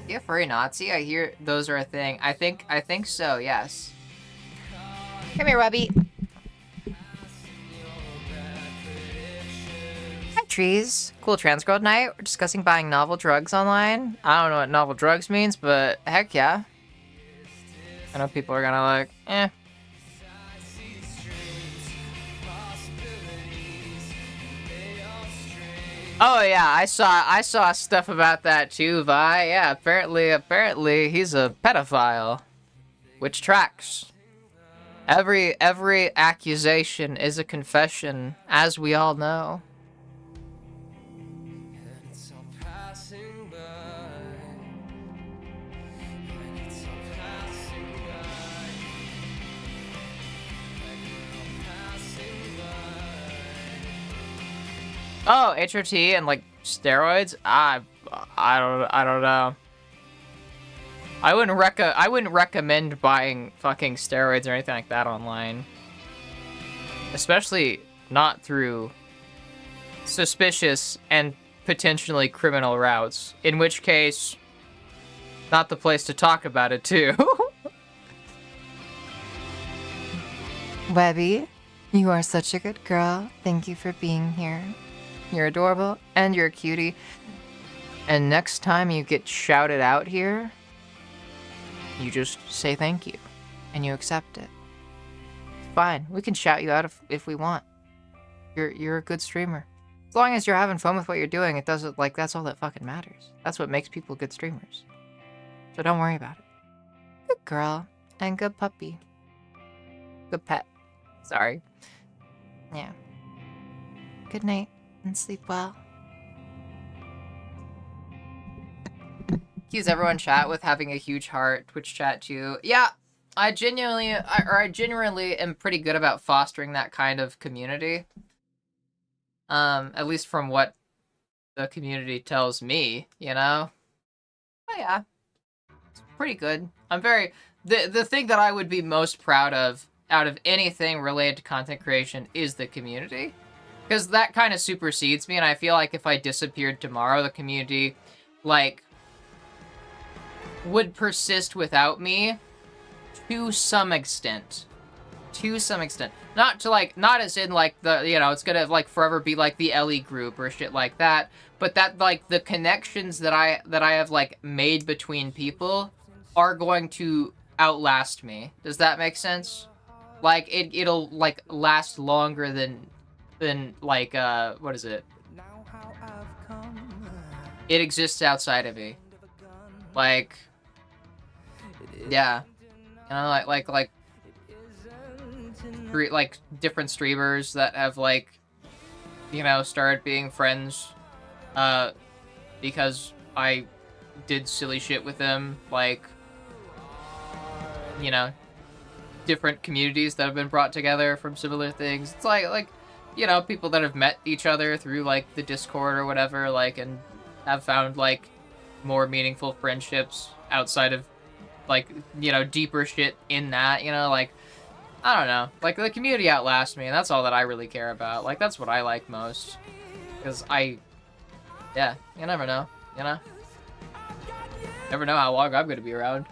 Yeah, furry Nazi? I hear those are a thing. I think so, yes. Come here, Robbie. Hi, trees. Cool trans girl night. We're discussing buying novel drugs online. I don't know what novel drugs means, but heck yeah. I know people are gonna like, eh. Oh yeah, I saw stuff about that too, Vi. Yeah, apparently he's a pedophile. Which tracks. Every accusation is a confession, as we all know. Oh, HRT and like steroids? I don't know. I wouldn't recommend buying fucking steroids or anything like that online. Especially not through suspicious and potentially criminal routes. In which case, not the place to talk about it too. Webby, you are such a good girl. Thank you for being here. You're adorable, and you're a cutie. And next time you get shouted out here, you just say thank you, and you accept it. It's fine. We can shout you out if we want. You're a good streamer. As long as you're having fun with what you're doing, it doesn't, like, that's all that fucking matters. That's what makes people good streamers. So don't worry about it. Good girl, and good puppy. Good pet. Sorry. Yeah. Good night. And sleep well. Accuse everyone chat with having a huge heart. Twitch chat too. Yeah, I genuinely am pretty good about fostering that kind of community. At least from what the community tells me, you know? Oh yeah. It's pretty good. I'm very... The thing that I would be most proud of out of anything related to content creation is the community. Because that kind of supersedes me, and I feel like if I disappeared tomorrow, the community, like, would persist without me to some extent. To some extent. Not to, like, not as in, like, the, you know, it's gonna, like, forever be, like, the Ellie group or shit like that, but that, like, the connections that I have, like, made between people are going to outlast me. Does that make sense? Like, it'll, like, last longer than like, what is it? It exists outside of me. Like, yeah. You know, like different streamers that have, like, you know, started being friends, because I did silly shit with them, like, you know, different communities that have been brought together from similar things. It's like, you know, people that have met each other through, like, the Discord or whatever, like, and have found, like, more meaningful friendships outside of, like, you know, deeper shit in that, you know, like, I don't know. Like, the community outlasts me, and that's all that I really care about. Like, that's what I like most. Because yeah, you never know, you know? Never know how long I'm gonna be around.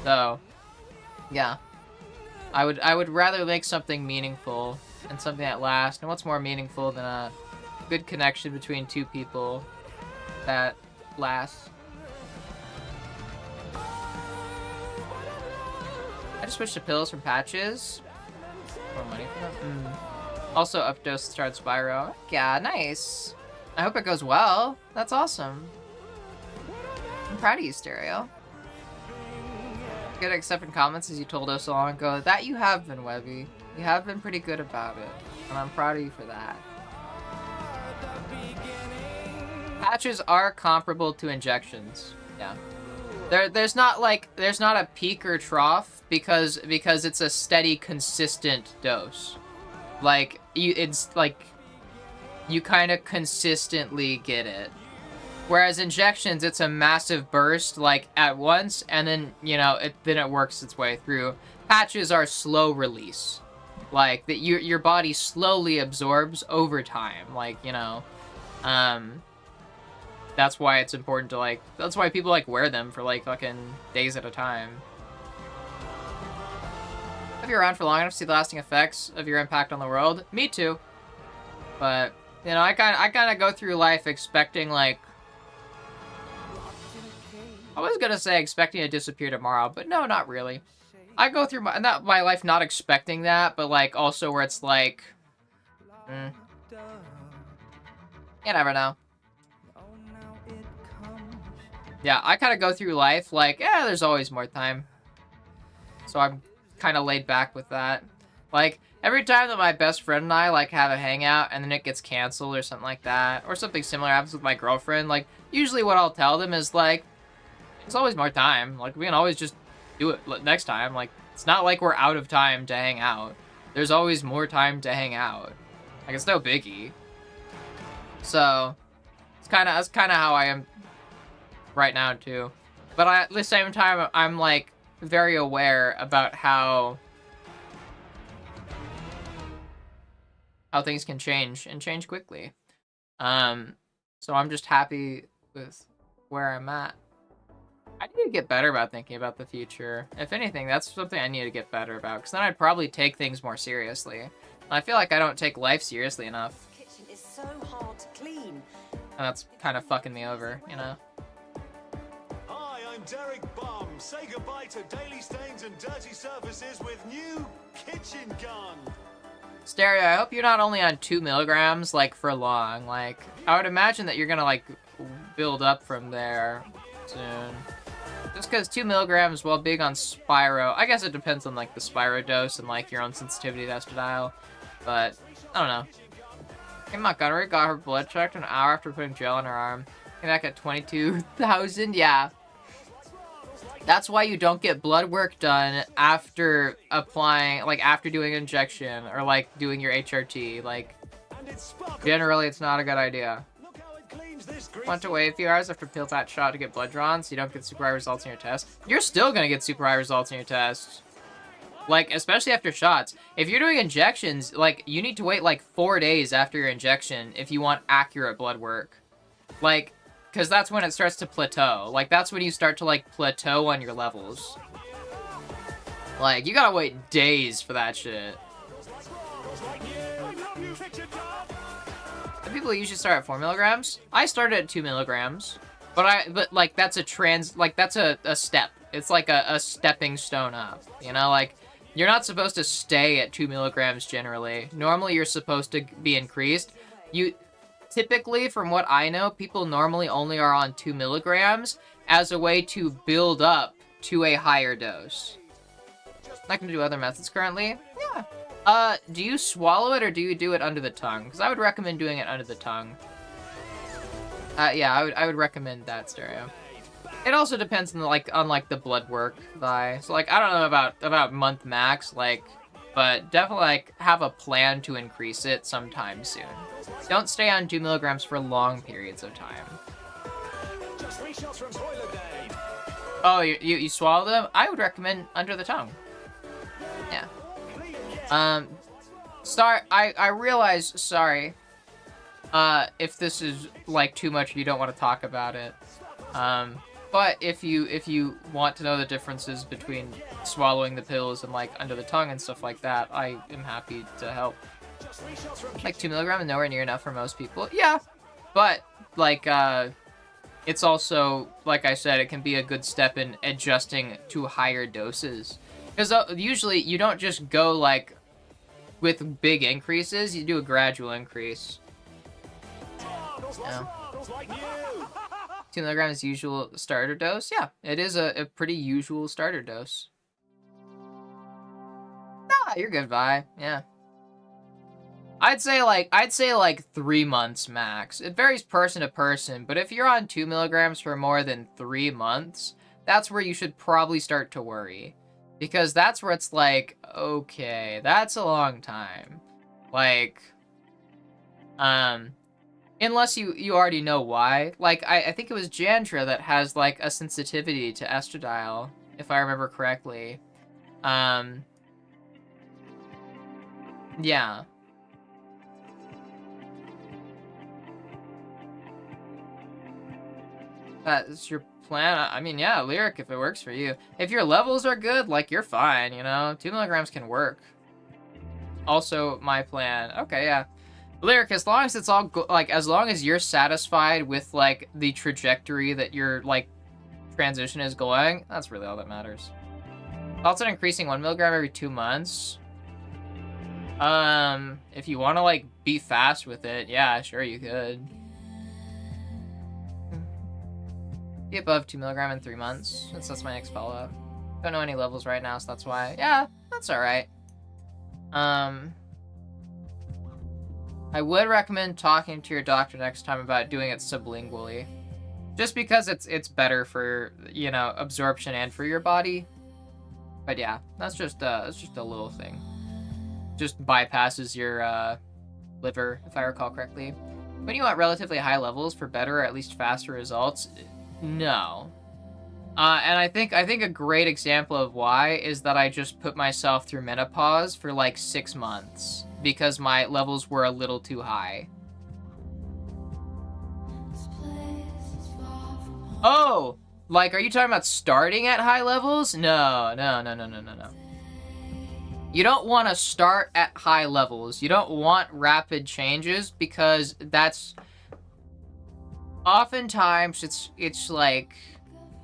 So, yeah. I would rather make something meaningful and something that lasts. And what's more meaningful than a good connection between two people that lasts? I just switched to pills from patches. More money for them. Also, updose start Spyro. Yeah, nice. I hope it goes well. That's awesome. I'm proud of you, Stereo. Good at accepting comments as you told us so long ago. That you have been, Webby. You have been pretty good about it. And I'm proud of you for that. Patches are comparable to injections. Yeah. There's not a peak or trough because it's a steady, consistent dose. Like, it's like you kind of consistently get it. Whereas injections, it's a massive burst, like, at once, and then, you know, then it works its way through. Patches are slow release. Like, that your body slowly absorbs over time. Like, you know, that's why it's important to, like, that's why people, like, wear them for, like, fucking days at a time. Have you around for long enough to see the lasting effects of your impact on the world? Me too. But, you know, I kind of go through life expecting, like, I was gonna say expecting to disappear tomorrow, but no, not really. I go through my life not expecting that, but, like, also where it's like, you never know. Yeah, I kind of go through life like, yeah, there's always more time. So I'm kind of laid back with that. Like, every time that my best friend and I, like, have a hangout and then it gets canceled or something like that, or something similar happens with my girlfriend, like, usually what I'll tell them is, like, there's always more time. Like, we can always just do it next time. Like, it's not like we're out of time to hang out. There's always more time to hang out. Like, it's no biggie. So, that's kind of how I am right now, too. But at the same time, I'm, like, very aware about how things can change, and change quickly. So I'm just happy with where I'm at. I need to get better about thinking about the future. If anything, that's something I need to get better about, because then I'd probably take things more seriously. And I feel like I don't take life seriously enough. The kitchen is so hard to clean. And that's kind of fucking me over, you know? Hi, I'm Derek Bum. Say goodbye to daily stains and dirty surfaces with new Kitchen Gun. Stereo, I hope you're not only on 2 milligrams, like, for long. Like, I would imagine that you're gonna, like, build up from there soon. Just because 2 milligrams, while big on Spyro, I guess it depends on, like, the Spyro dose and, like, your own sensitivity test denial. But, I don't know. Hey, Montgomery got her blood checked an hour after putting gel on her arm. Came back at 22,000, yeah. That's why you don't get blood work done after applying, like, after doing an injection, or, like, doing your HRT. Like, generally, it's not a good idea. Want to wait a few hours after pill patch shot to get blood drawn so you don't get super high results in your test. You're still gonna get super high results in your test. Like, especially after shots. If you're doing injections, like, you need to wait, like, 4 days after your injection if you want accurate blood work. Like, because that's when it starts to plateau. Like, that's when you start to, like, plateau on your levels. Like, you gotta wait days for that shit. The people usually start at 4 milligrams. I started at 2 milligrams. But like, that's a step. it's like a stepping stone up, you know, like you're not supposed to stay at 2 milligrams generally. Normally you're supposed to be increased. You typically, from what I know, people normally only are on 2 milligrams as a way to build up to a higher dose. I can do other methods currently. Yeah. Do you swallow it or do you do it under the tongue? Because I would recommend doing it under the tongue. Yeah, I would recommend that, Stereo. It also depends on the blood work, so like I don't know about month max, like, but definitely like have a plan to increase it sometime soon. Don't stay on 2 milligrams for long periods of time. Oh, you swallow them? I would recommend under the tongue. Yeah. I realize, sorry, if this is like too much, you don't want to talk about it. But if you want to know the differences between swallowing the pills and like under the tongue and stuff like that, I am happy to help. Like 2 milligrams is nowhere near enough for most people. Yeah, but like it's also, like I said, it can be a good step in adjusting to higher doses. Because usually you don't just go like with big increases, you do a gradual increase. Yeah. 2 milligrams usual starter dose? Yeah, it is a pretty usual starter dose. Nah, you're good, Vi. Yeah. I'd say like 3 months max. It varies person to person, but if you're on 2 milligrams for more than 3 months, that's where you should probably start to worry. Because that's where it's like, okay, that's a long time. Like, unless you already know why. Like, I think it was Jandra that has, like, a sensitivity to estradiol, if I remember correctly. Yeah. That's your plan? I mean, yeah, Lyric, if it works for you. If your levels are good, like, you're fine, you know? 2 milligrams can work. Also, my plan. Okay, yeah. Lyric, as long as it's all as long as you're satisfied with like the trajectory that your like transition is going, that's really all that matters. Thoughts on increasing 1 milligram every 2 months? If you want to like be fast with it, yeah, sure you could. Be above 2 milligram in 3 months. That's my next follow-up. Don't know any levels right now, so that's why. Yeah, that's all right. I would recommend talking to your doctor next time about doing it sublingually. Just because it's better for, you know, absorption and for your body. But yeah, that's just a little thing. Just bypasses your liver, if I recall correctly. When you want relatively high levels for better or at least faster results, no. And I think a great example of why is that I just put myself through menopause for like 6 months because my levels were a little too high. Oh, like, are you talking about starting at high levels? No. You don't want to start at high levels. You don't want rapid changes because that's oftentimes it's like,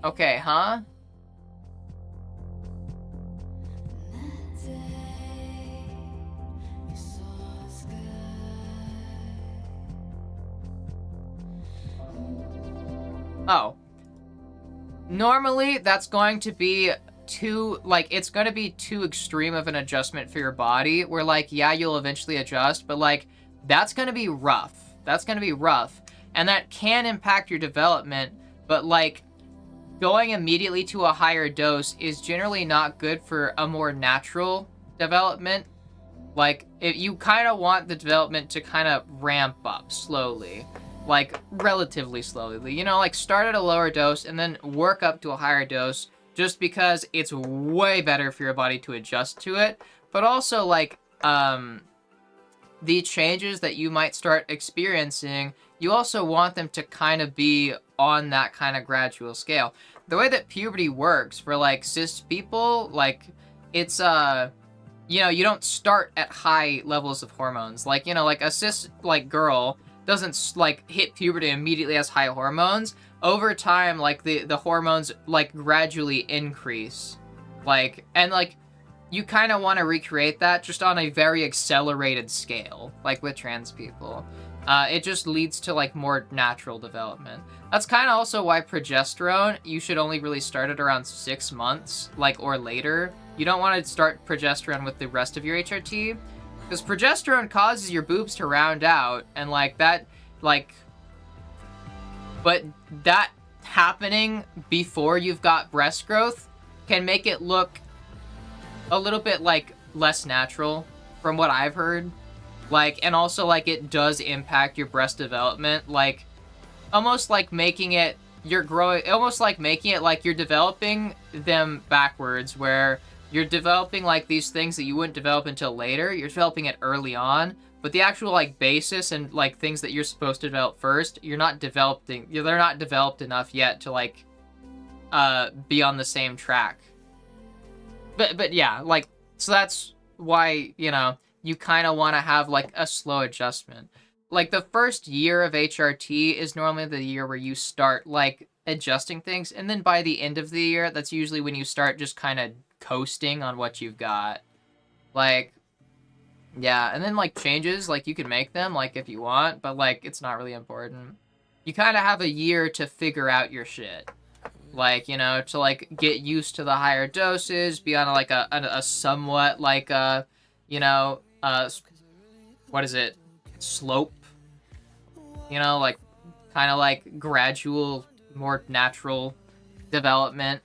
okay, huh? Oh. Normally, that's going to be it's going to be too extreme of an adjustment for your body, where, like, yeah, you'll eventually adjust, but, like, that's going to be rough. That's going to be rough. And that can impact your development, but, like, going immediately to a higher dose is generally not good for a more natural development. Like, if you kind of want the development to kind of ramp up slowly. Like, relatively slowly. You know, like, start at a lower dose and then work up to a higher dose just because it's way better for your body to adjust to it. But also, like, the changes that you might start experiencing, you also want them to kind of be on that kind of gradual scale. The way that puberty works for, like, cis people, like, it's, you know, you don't start at high levels of hormones. Like, you know, like, a cis, like, girl doesn't, like, hit puberty immediately as high hormones, over time, like, the hormones, like, gradually increase. Like, and, like, you kind of want to recreate that just on a very accelerated scale, like with trans people. It just leads to, like, more natural development. That's kind of also why progesterone, you should only really start it around 6 months, like, or later. You don't want to start progesterone with the rest of your HRT, because progesterone causes your boobs to round out, and, like, that, like... But that happening before you've got breast growth can make it look a little bit, like, less natural, from what I've heard. Like, and also, like, it does impact your breast development, like, almost like making it, almost like making it like you're developing them backwards, where you're developing, like, these things that you wouldn't develop until later. You're developing it early on, but the actual, like, basis and, like, things that you're supposed to develop first, you're not developing, they're not developed enough yet to, like, be on the same track. But yeah, like, so that's why, you know, you kind of want to have, like, a slow adjustment. Like, the first year of HRT is normally the year where you start, like, adjusting things, and then by the end of the year, that's usually when you start just kind of coasting on what you've got. Like, yeah, and then, like, changes, like, you can make them, like, if you want, but, like, it's not really important. You kind of have a year to figure out your shit. Like, you know, to, like, get used to the higher doses, be on, like, a somewhat, like, you know, what is it? Slope? You know, like, kind of, like, gradual, more natural development.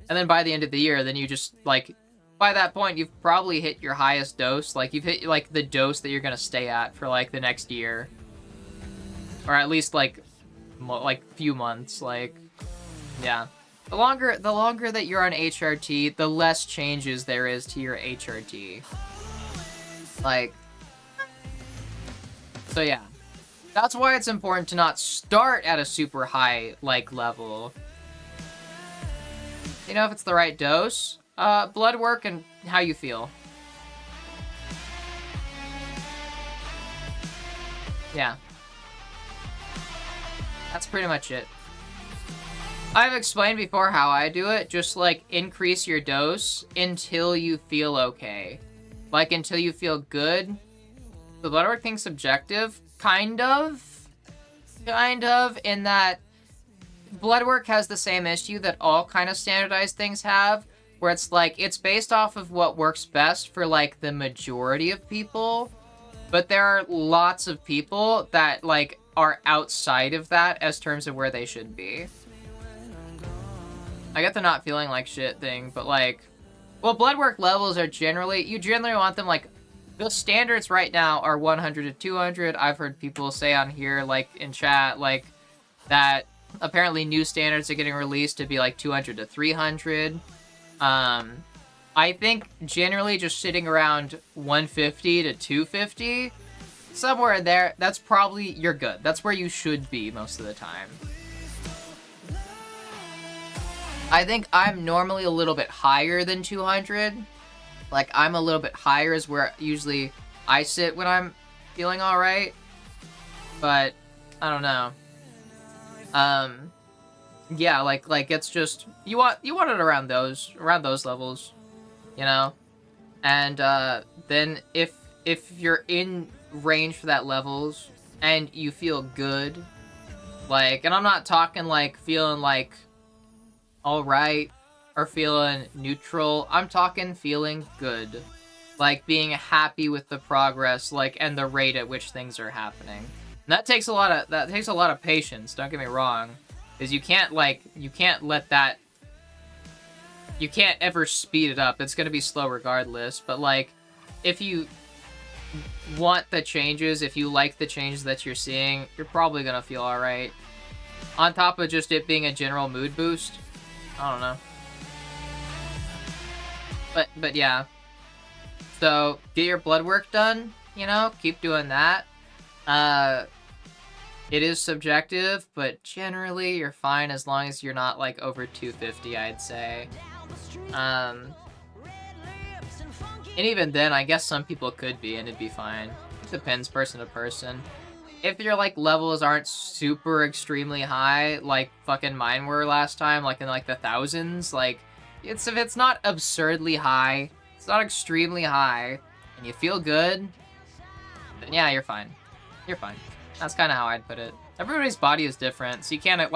And then by the end of the year, then you just, like, by that point, you've probably hit your highest dose. Like, you've hit, like, the dose that you're gonna stay at for, like, the next year. Or at least, like, few months, like, yeah. The longer that you're on HRT, the less changes there is to your HRT. Like, so yeah. That's why it's important to not start at a super high, like, level. You know if it's the right dose, blood work, and how you feel. Yeah. That's pretty much it. I've explained before how I do it. Just, like, increase your dose until you feel okay. Like, until you feel good. The blood work thing's subjective. Kind of, in that blood work has the same issue that all kind of standardized things have, where it's, like, it's based off of what works best for, like, the majority of people, but there are lots of people that, like, are outside of that as terms of where they should be. I get the not feeling like shit thing, but, like, well, blood work levels are generally, you generally want them, like, the standards right now are 100 to 200. I've heard people say on here, like, in chat, like, that apparently new standards are getting released to be, like, 200 to 300. I think generally just sitting around 150 to 250, somewhere in there, that's probably, you're good. That's where you should be most of the time. I think I'm normally a little bit higher than 200. Like, I'm a little bit higher is where usually I sit when I'm feeling alright. But, I don't know. Yeah, like it's just, you want it around those levels, you know? And, then if you're in range for that levels, and you feel good, like, and I'm not talking, like, feeling, like, alright, or feeling neutral. I'm talking feeling good. Like, being happy with the progress, like, and the rate at which things are happening. And that takes a lot of patience, don't get me wrong. Because you can't ever speed it up. It's gonna be slow regardless. But, like, if you want the changes, if you like the changes that you're seeing, you're probably gonna feel alright. On top of just it being a general mood boost. I don't know. But yeah. So, get your blood work done, you know? Keep doing that. It is subjective, but generally you're fine as long as you're not, like, over 250, I'd say. And even then, I guess some people could be, and it'd be fine. It depends person to person. if your like levels aren't super extremely high, like fucking mine were last time, like in like the thousands, like if it's not absurdly high, it's not extremely high, and you feel good, then yeah, you're fine. You're fine. That's kind of how I'd put it. Everybody's body is different, so you can't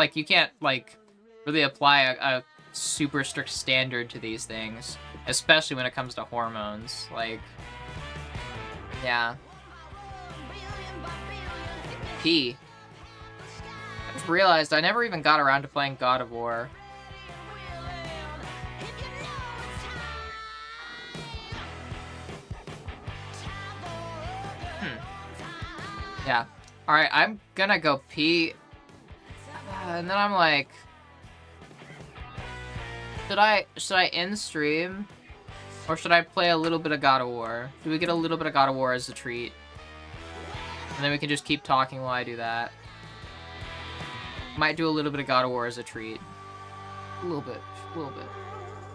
really apply a super strict standard to these things, especially when it comes to hormones. Like, yeah. P. I just realized I never even got around to playing God of War. Yeah. Alright, I'm gonna go pee. And then I'm like... Should I end stream? Or should I play a little bit of God of War? Do we get a little bit of God of War as a treat? And then we can just keep talking while I do that. Might do a little bit of God of War as a treat. A little bit. A little bit.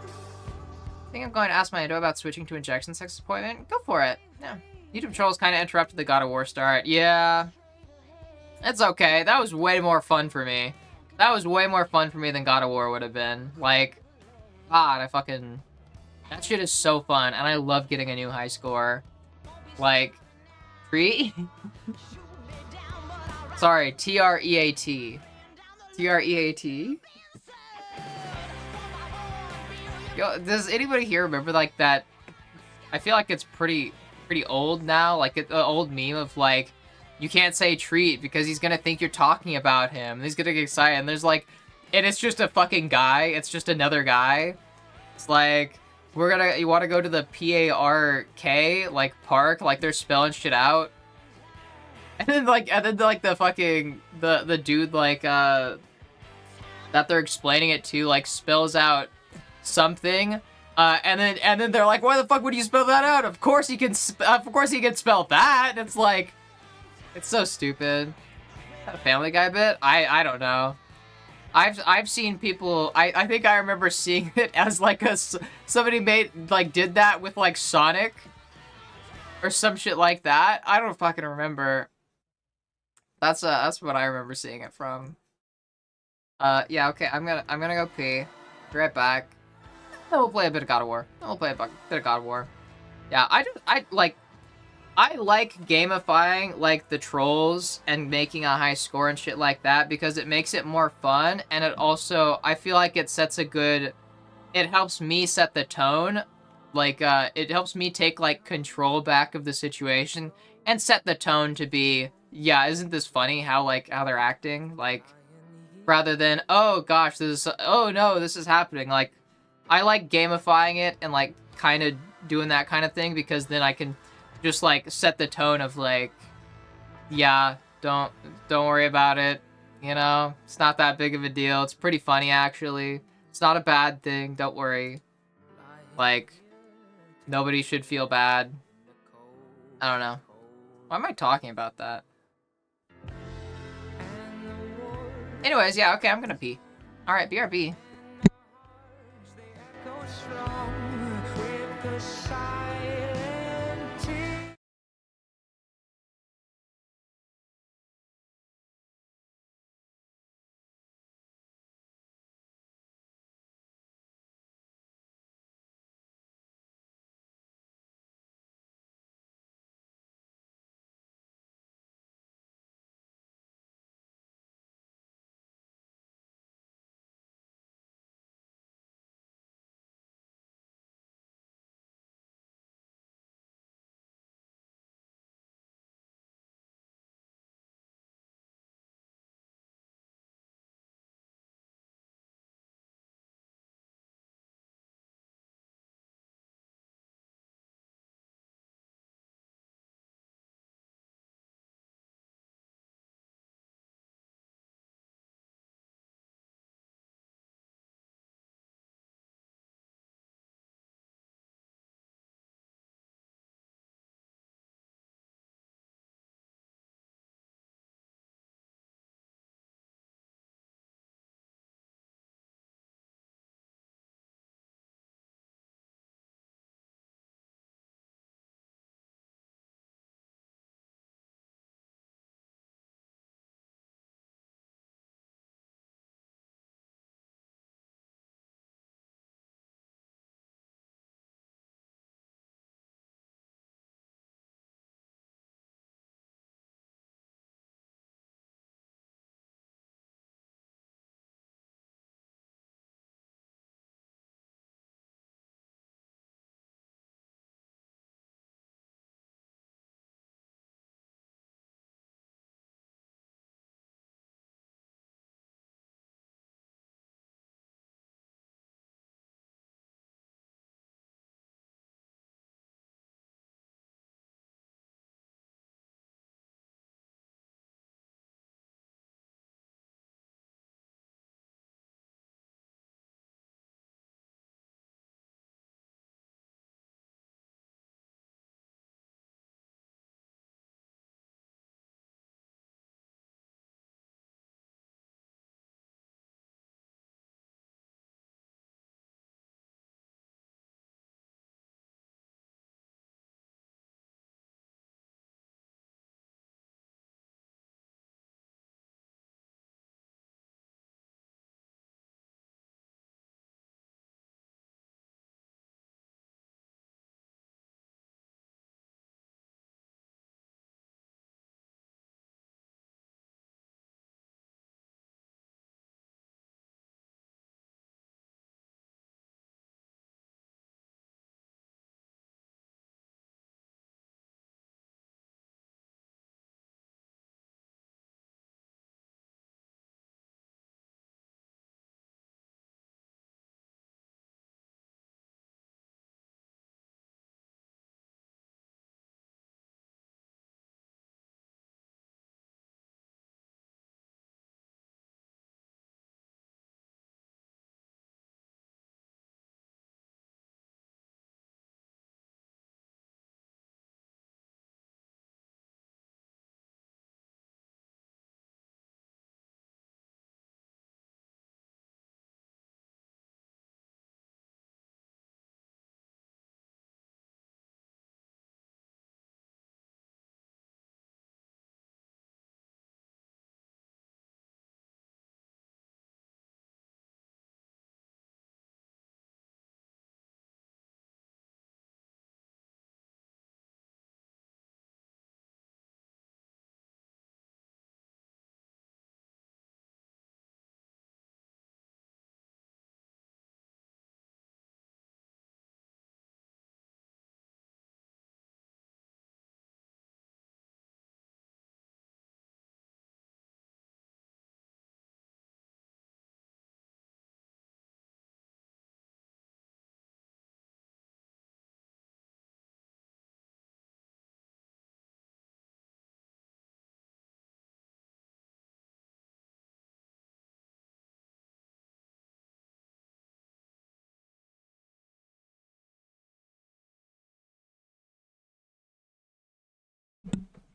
I think I'm going to ask my Indo about switching to injection sex appointment. Go for it. Yeah. YouTube trolls kind of interrupted the God of War start. Yeah. It's okay. That was way more fun for me. That was way more fun for me than God of War would have been. Like, God, that shit is so fun, and I love getting a new high score. Like, treat? Sorry, T-R-E-A-T. T-R-E-A-T? Yo, does anybody here remember, like, that? I feel like it's pretty old now. Like, the old meme of, like, you can't say treat because he's gonna think you're talking about him. And he's gonna get excited. And there's, like, and it's just a fucking guy. It's just another guy. It's like, you want to go to the P-A-R-K, like, park? Like, they're spelling shit out. And then, the fucking, the dude, like, that they're explaining it to, like, spells out something. And then they're like, why the fuck would you spell that out? Of course he can spell that. It's like, it's so stupid. Is that a Family Guy bit? I don't know. I've seen people, I think I remember seeing it as like somebody did that with like Sonic or some shit like that. I don't fucking remember. That's what I remember seeing it from. Yeah, okay, I'm gonna go pee. Be right back. Then we'll play a bit of God of War. Then we'll play a bit of God of War. Yeah, I like gamifying, like, the trolls and making a high score and shit like that because it makes it more fun, and it also, I feel like it helps me set the tone. Like, it helps me take, like, control back of the situation and set the tone to be, yeah, isn't this funny how they're acting? Like, rather than, oh gosh, oh no, this is happening. Like, I like gamifying it and, like, kind of doing that kind of thing because then I can just, like, set the tone of, like, yeah, don't worry about it, you know? It's not that big of a deal. It's pretty funny, actually. It's not a bad thing, don't worry. Like, nobody should feel bad. I don't know. Why am I talking about that? Anyways, yeah, okay, I'm gonna pee. Alright, BRB.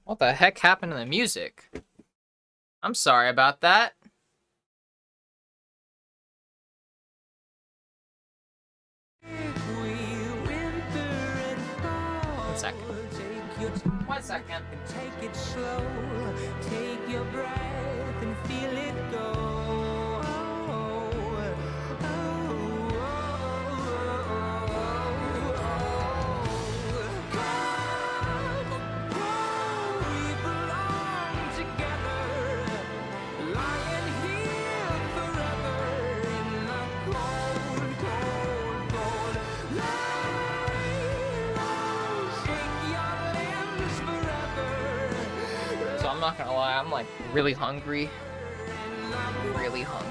What the heck happened to the music? I'm sorry about that. One second. 1 second. Take it slow, take your breath and feel it go. So I'm not gonna lie, I'm like really hungry. Really hungry.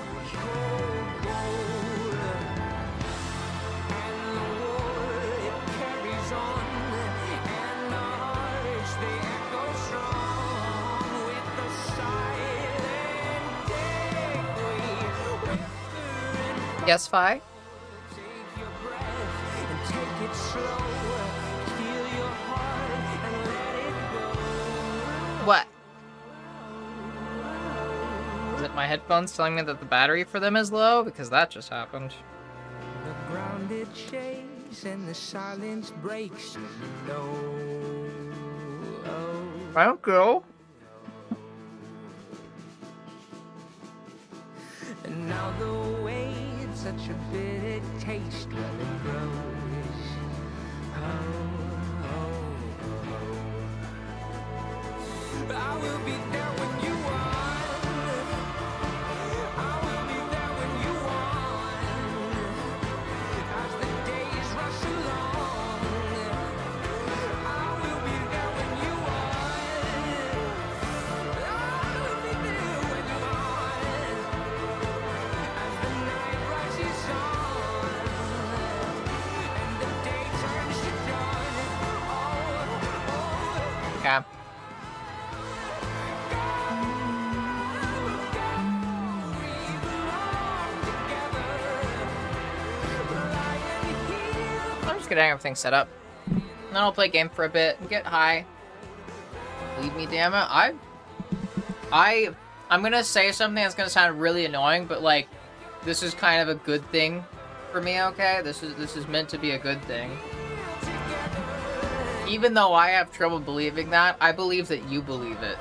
Yes, Fi? What? Is it my headphones telling me that the battery for them is low? Because that just happened. The grounded chase and the silence breaks. I don't go. And now the wait's such a bitter taste when it grows. I will be there when you want. I will be there when you want. As the days rush along, I will be there when you want. I will be there when you want. As the night rushes on and the day turns to dawn. Okay. I'm just getting everything set up. And then I'll play a game for a bit and get high. Leave me, damn it. I'm gonna say something that's gonna sound really annoying, but like, this is kind of a good thing for me, okay? This is meant to be a good thing. Even though I have trouble believing that, I believe that you believe it.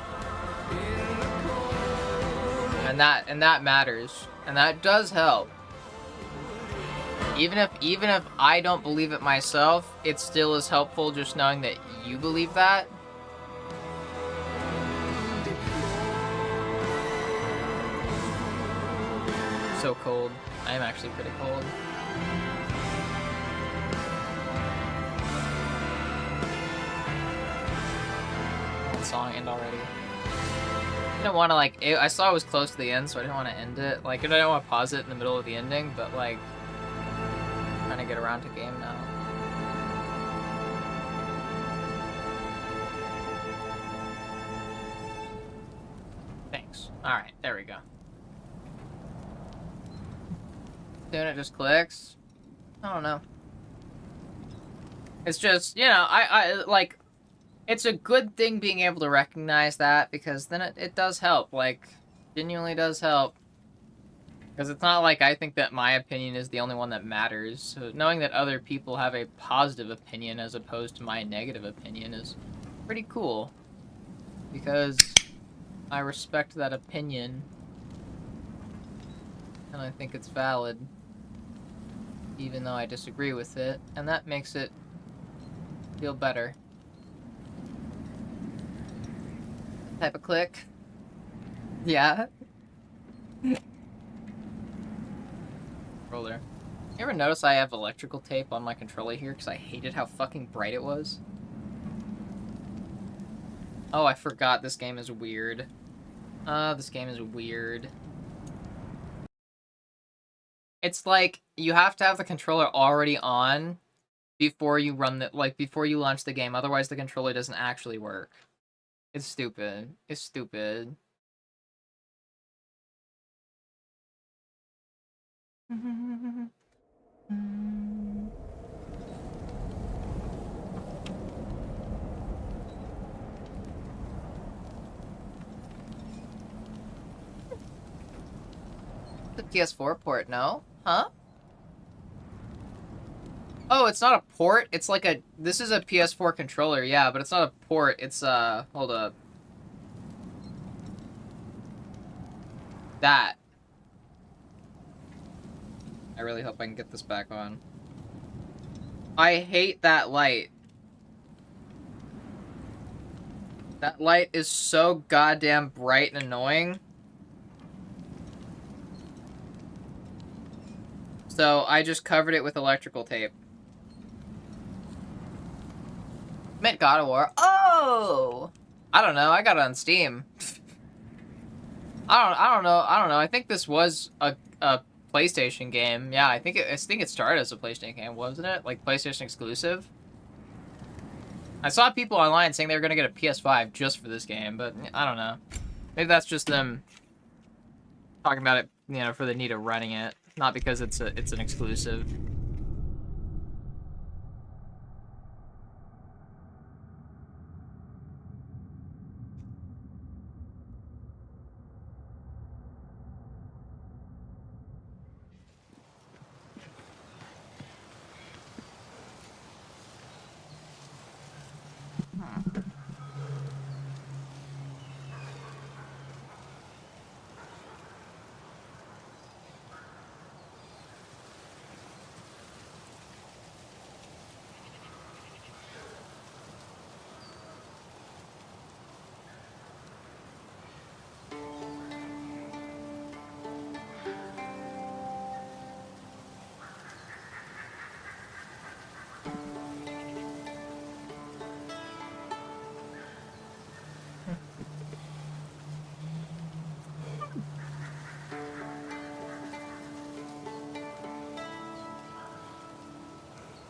And that matters. And that does help. Even if I don't believe it myself, it still is helpful just knowing that you believe that. So cold. I am actually pretty cold. That song end already. I didn't want to like. I saw it was close to the end, so I didn't want to end it. Like, I don't want to pause it in the middle of the ending, but like, trying to get around to game now. Thanks. All right, there we go. Soon it just clicks. I don't know. It's just, you know, I like, it's a good thing being able to recognize that, because then it does help, like, genuinely does help. Because it's not like I think that my opinion is the only one that matters. So knowing that other people have a positive opinion as opposed to my negative opinion is pretty cool. Because I respect that opinion. And I think it's valid. Even though I disagree with it. And that makes it feel better. Type a click. Yeah. Controller. You ever notice I have electrical tape on my controller here because I hated how fucking bright it was? Oh, I forgot this game is weird. This game is weird. It's like you have to have the controller already on before you run the before you launch the game, otherwise the controller doesn't actually work. It's stupid. It's stupid. The PS4 port, no? Huh? Oh, it's not a port. It's like a... This is a PS4 controller, yeah, but it's not a port. It's, hold up. That. I really hope I can get this back on. I hate that light. That light is so goddamn bright and annoying. So I just covered it with electrical tape. Meant God of War. Oh! I don't know. I got it on Steam. I don't know. I think this was a PlayStation game. Yeah, I think it started as a PlayStation game, wasn't it? Like PlayStation exclusive. I saw people online saying they were gonna get a PS5 just for this game, but I don't know. Maybe that's just them talking about it, you know, for the need of running it, not because it's an exclusive.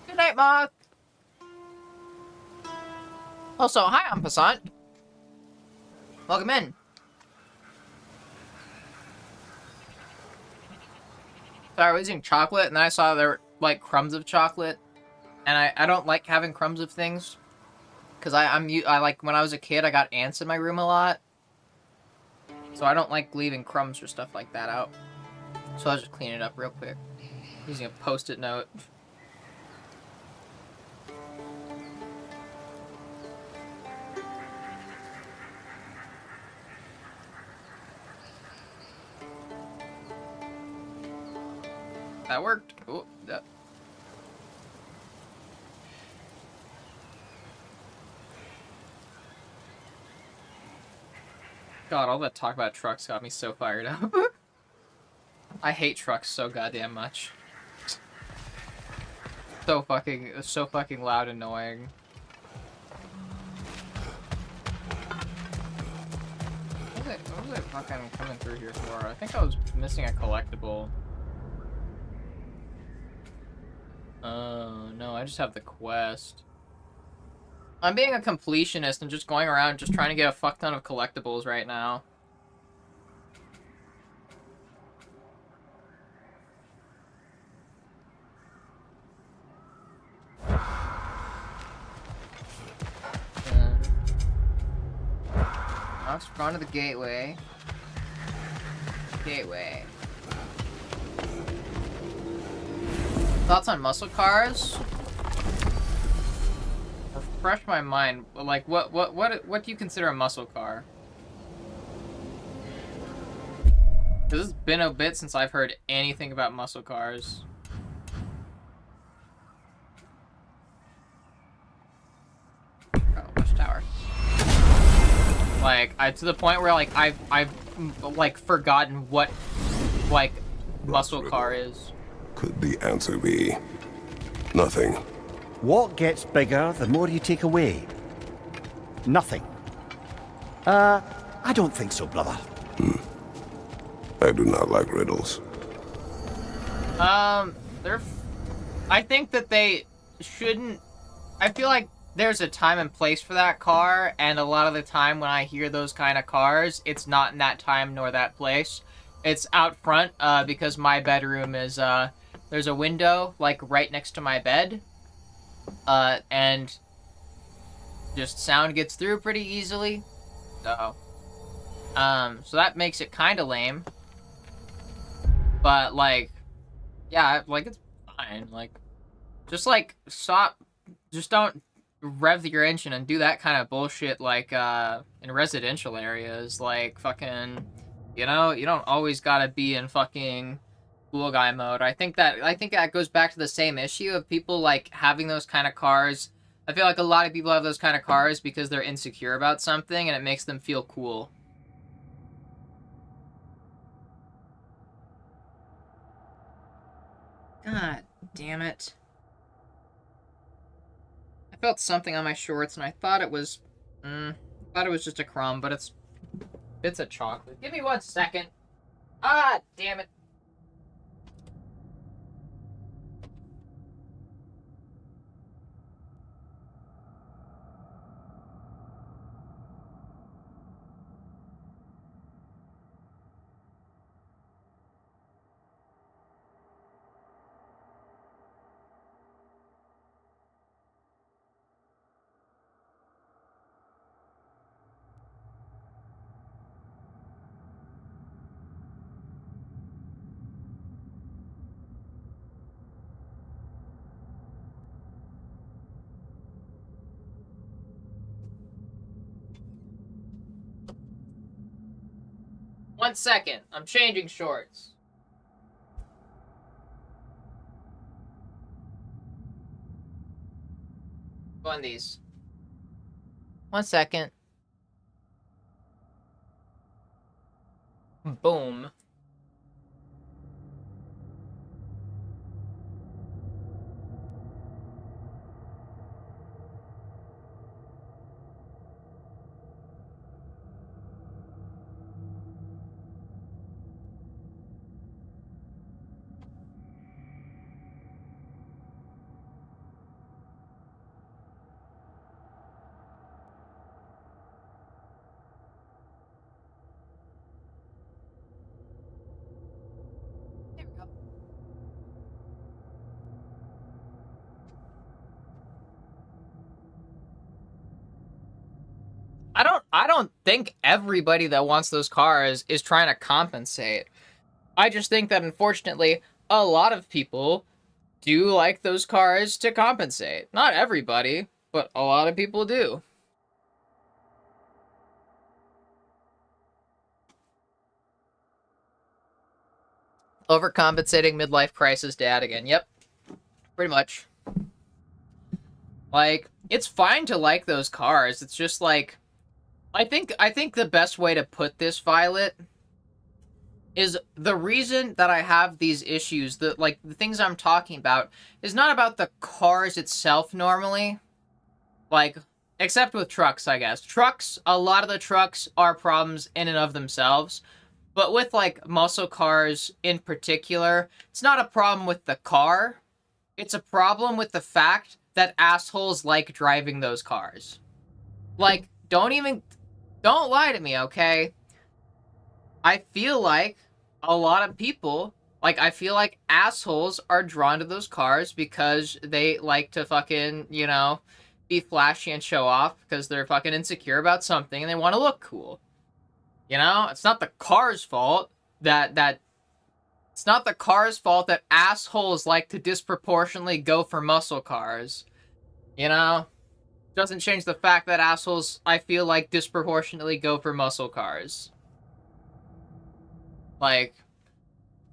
Good night, Moth. Also, hi, I'm Passant. Welcome in. Sorry, I was eating chocolate, and then I saw there were, like, crumbs of chocolate. And I don't like having crumbs of things. Because I like, when I was a kid, I got ants in my room a lot. So I don't like leaving crumbs or stuff like that out. So I'll just clean it up real quick. Using a Post-it note. That worked. Ooh, that. God, all that talk about trucks got me so fired up. I hate trucks so goddamn much. So fucking loud and annoying. What was I fucking coming through here for? I think I was missing a collectible. Oh, no, I just have the quest. I'm being a completionist and just going around just trying to get a fuck ton of collectibles right now. I've gone to the gateway. Gateway. Thoughts on muscle cars? Refresh my mind. Like, what do you consider a muscle car? Because it's been a bit since I've heard anything about muscle cars. Oh, Watchtower. Like, to the point where, like, I've like, forgotten what, like, muscle car is. Could the answer be nothing? What gets bigger the more you take away? Nothing. I don't think so, brother. I do not like riddles. I think that they shouldn't... I feel like there's a time and place for that car, and a lot of the time when I hear those kind of cars, it's not in that time nor that place. It's out front, because my bedroom is, there's a window, like, right next to my bed. And just sound gets through pretty easily. So that makes it kind of lame. But like, yeah, like it's fine. Like, just like stop, just don't rev your engine and do that kind of bullshit. Like in residential areas, like fucking, you know, you don't always gotta be in fucking cool guy mode. I think that goes back to the same issue of people like having those kind of cars. I feel like a lot of people have those kind of cars because they're insecure about something and it makes them feel cool. God damn it. I felt something on my shorts and I thought it was just a crumb, but it's bits of chocolate. Give me 1 second. Ah, damn it. One second. I'm changing shorts. Go on these. 1 second. Boom. I don't think everybody that wants those cars is trying to compensate. I just think that unfortunately a lot of people do like those cars to compensate. Not everybody, but a lot of people do. Overcompensating midlife crisis dad again. Yep. Pretty much. Like, it's fine to like those cars. It's just like I think the best way to put this, Violet, is the reason that I have these issues, the things I'm talking about, is not about the cars itself normally. Like, except with trucks, I guess. Trucks, a lot of the trucks are problems in and of themselves. But with, like, muscle cars in particular, it's not a problem with the car. It's a problem with the fact that assholes like driving those cars. Like, don't lie to me, okay? I feel like a lot of people, like, I feel like assholes are drawn to those cars because they like to fucking, you know, be flashy and show off because they're fucking insecure about something and they want to look cool. You know? It's not the car's fault that it's not the car's fault that assholes like to disproportionately go for muscle cars. You know? Doesn't change the fact that assholes, I feel like, disproportionately go for muscle cars. Like,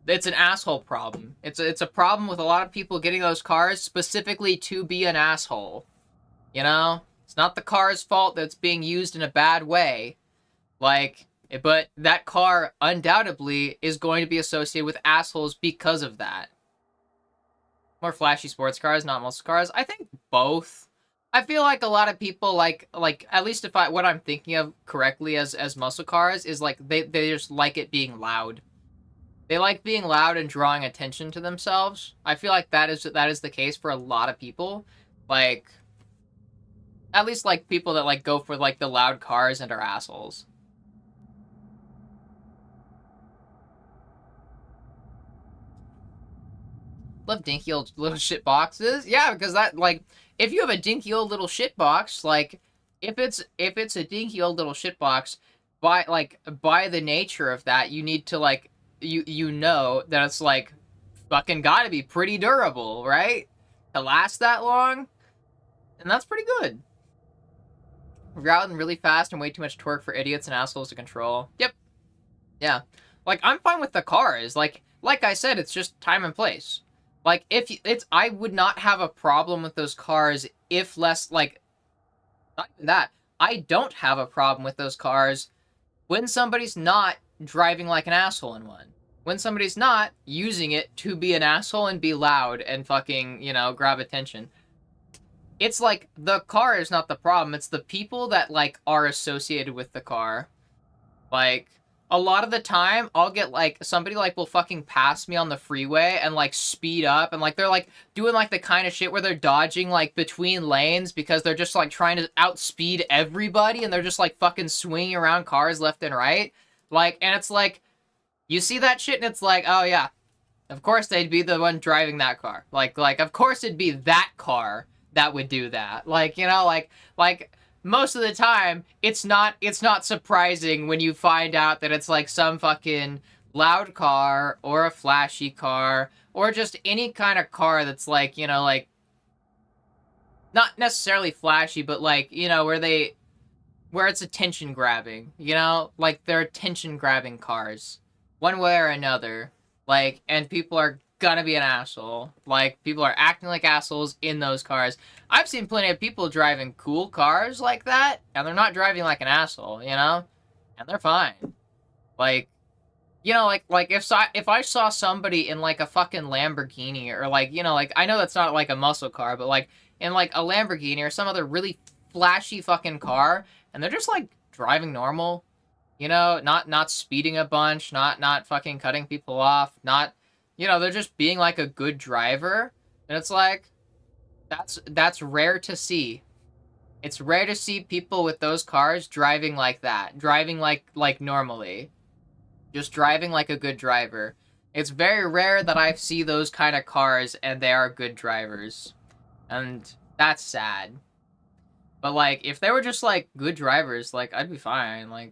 it's an asshole problem. It's a problem with a lot of people getting those cars specifically to be an asshole. You know? It's not the car's fault that it's being used in a bad way. Like, but that car undoubtedly is going to be associated with assholes because of that. More flashy sports cars, not muscle cars. I think both. I feel like a lot of people like at least if what I'm thinking of correctly as muscle cars is like they just like it being loud. They like being loud and drawing attention to themselves. I feel like that is the case for a lot of people. Like, at least like people that like go for like the loud cars and are assholes. Love dinky old little shit boxes. Yeah, because that, like, if you have a dinky old little shit box, like, if it's a dinky old little shit box, by the nature of that, you need to, like, you know that it's like fucking gotta be pretty durable, right? To last that long, and that's pretty good. Routing really fast and way too much torque for idiots and assholes to control. Yep. Yeah. Like, I'm fine with the cars. Like I said, it's just time and place. Like, I would not have a problem with those cars if less, like, not even that. I don't have a problem with those cars when somebody's not driving like an asshole in one. When somebody's not using it to be an asshole and be loud and fucking, you know, grab attention. It's like, the car is not the problem. It's the people that, like, are associated with the car. Like, a lot of the time, I'll get, like, somebody, like, will fucking pass me on the freeway and, like, speed up. And, like, they're, like, doing, like, the kind of shit where they're dodging, like, between lanes because they're just, like, trying to outspeed everybody. And they're just, like, fucking swinging around cars left and right. Like, and it's, like, you see that shit and it's, like, oh, yeah. Of course they'd be the one driving that car. Like, of course it'd be that car that would do that. Like, you know, like most of the time it's not surprising when you find out that it's like some fucking loud car or a flashy car or just any kind of car that's like, you know, like not necessarily flashy, but like, you know, where it's attention grabbing, you know, like they're attention grabbing cars one way or another. Like, and people are gonna be an asshole. Like, people are acting like assholes in those cars. I've seen plenty of people driving cool cars like that, and they're not driving like an asshole, you know? And they're fine. Like, you know, like if I saw somebody in, like, a fucking Lamborghini, or, like, you know, like, I know that's not, like, a muscle car, but, like, in, like, a Lamborghini or some other really flashy fucking car, and they're just, like, driving normal, you know? Not speeding a bunch, not fucking cutting people off, not... You know, they're just being, like, a good driver. And it's like, that's rare to see. It's rare to see people with those cars driving like that. Driving like normally. Just driving like a good driver. It's very rare that I see those kind of cars and they are good drivers. And that's sad. But, like, if they were just, like, good drivers, like, I'd be fine. Like,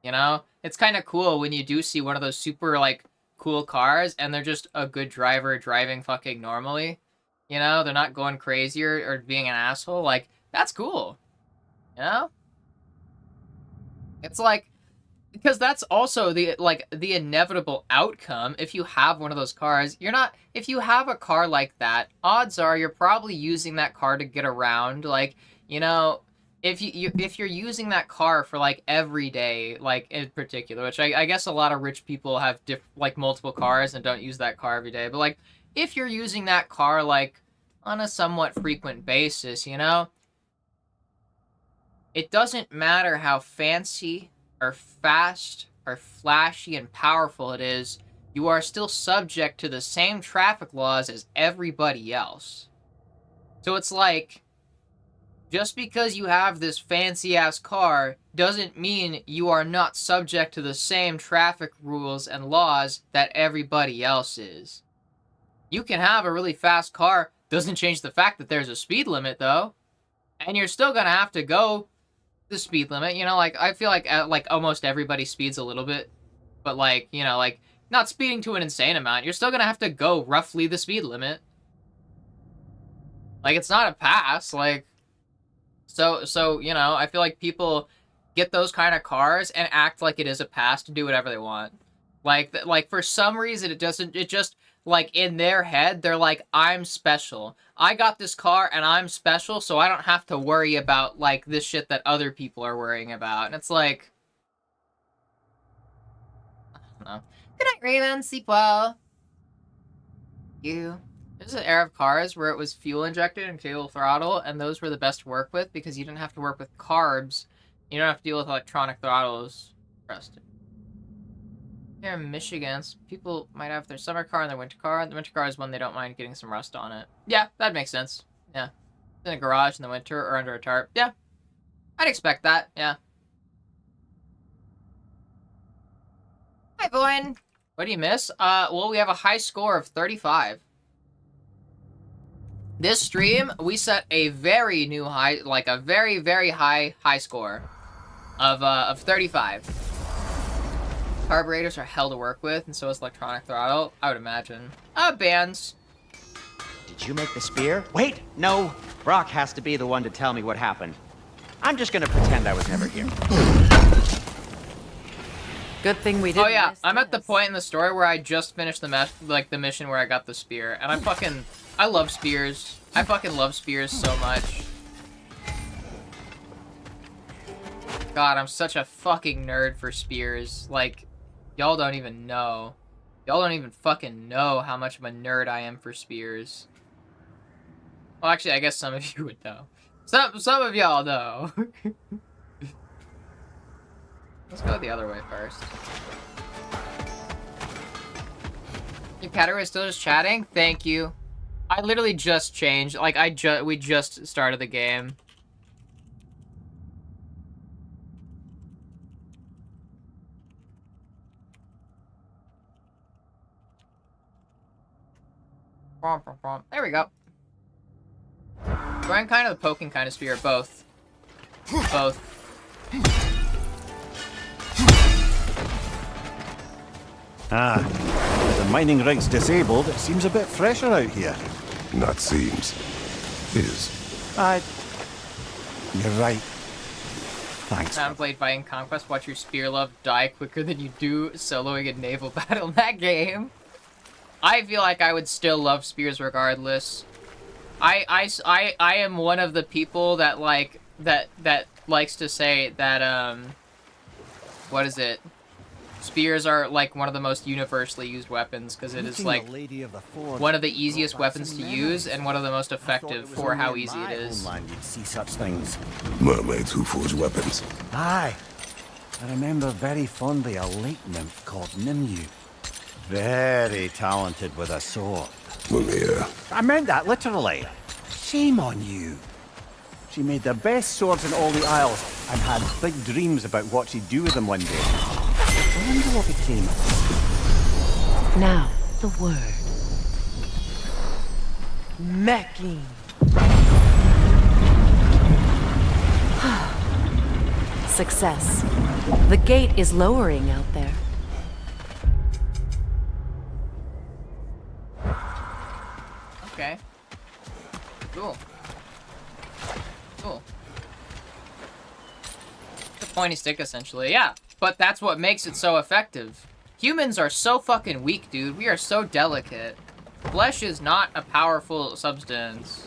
you know? It's kind of cool when you do see one of those super, like, cool cars and they're just a good driver driving fucking normally, you know, they're not going crazy or being an asshole. Like, that's cool, you know? It's like, because that's also the inevitable outcome. If you have one of those cars, if you have a car like that, odds are you're probably using that car to get around. Like, you know, if you're using that car for, like, every day, like, in particular, which I guess a lot of rich people have, like, multiple cars and don't use that car every day. But, like, if you're using that car, like, on a somewhat frequent basis, you know, it doesn't matter how fancy or fast or flashy and powerful it is, you are still subject to the same traffic laws as everybody else. So it's like, just because you have this fancy-ass car doesn't mean you are not subject to the same traffic rules and laws that everybody else is. You can have a really fast car, doesn't change the fact that there's a speed limit, though. And you're still gonna have to go the speed limit, you know, like, I feel like almost everybody speeds a little bit. But, like, you know, like, not speeding to an insane amount, you're still gonna have to go roughly the speed limit. Like, it's not a pass, like... So, you know, I feel like people get those kind of cars and act like it is a pass to do whatever they want. Like for some reason, it just, like, in their head, they're like, I'm special. I got this car and I'm special, so I don't have to worry about, like, this shit that other people are worrying about. And it's like, I don't know. Good night, Raven. Sleep well. There's an era of cars where it was fuel injected and cable throttle, and those were the best to work with because you didn't have to work with carbs. You don't have to deal with electronic throttles. Rusted. Here in Michigan, people might have their summer car and their winter car. The winter car is one they don't mind getting some rust on it. Yeah, that makes sense. Yeah. In a garage in the winter or under a tarp. Yeah. I'd expect that. Yeah. Hi, Bowen. What do you miss? Well, we have a high score of 35. This stream, we set a very new high, like a very, very high score of 35. Carburetors are hell to work with, and so is electronic throttle, I would imagine. Bands. Did you make the spear? Wait, no. Brock has to be the one to tell me what happened. I'm just gonna pretend I was never here. Good thing we didn't. Oh yeah, I'm at the point in the story where I just finished the mission where I got the spear, and I love spears. I fucking love spears so much. God, I'm such a fucking nerd for spears. Like, y'all don't even know. Y'all don't even fucking know how much of a nerd I am for spears. Well, actually, I guess some of you would know. Some of y'all know. Let's go the other way first. Your category is still just chatting? Thank you. I literally just changed. Like, we just started the game. There we go. Throwing kind of the poking kind of spear, both. Both. Ah, the mining rig's disabled. It seems a bit fresher out here. Not seems. Is. You're right. Thanks. Downplayed Viking Conquest. Watch your spear love die quicker than you do soloing a naval battle in that game. I feel like I would still love spears regardless. I am one of the people that that likes to say that what is it? Spears are like one of the most universally used weapons because it is like one of the easiest weapons to use and one of the most effective for how easy it is. You'd see such things. Mermaids who forge weapons. Aye. I remember very fondly a lake nymph called Nimue. Very talented with a sword. Mumia. I meant that literally. Shame on you. She made the best swords in all the Isles and had big dreams about what she'd do with them one day. I wonder what became of her. Now, the word. Mecking. Success. The gate is lowering out there. Okay. Cool. Cool. The pointy stick, essentially. Yeah, but that's what makes it so effective. Humans are so fucking weak, dude. We are so delicate. Flesh is not a powerful substance.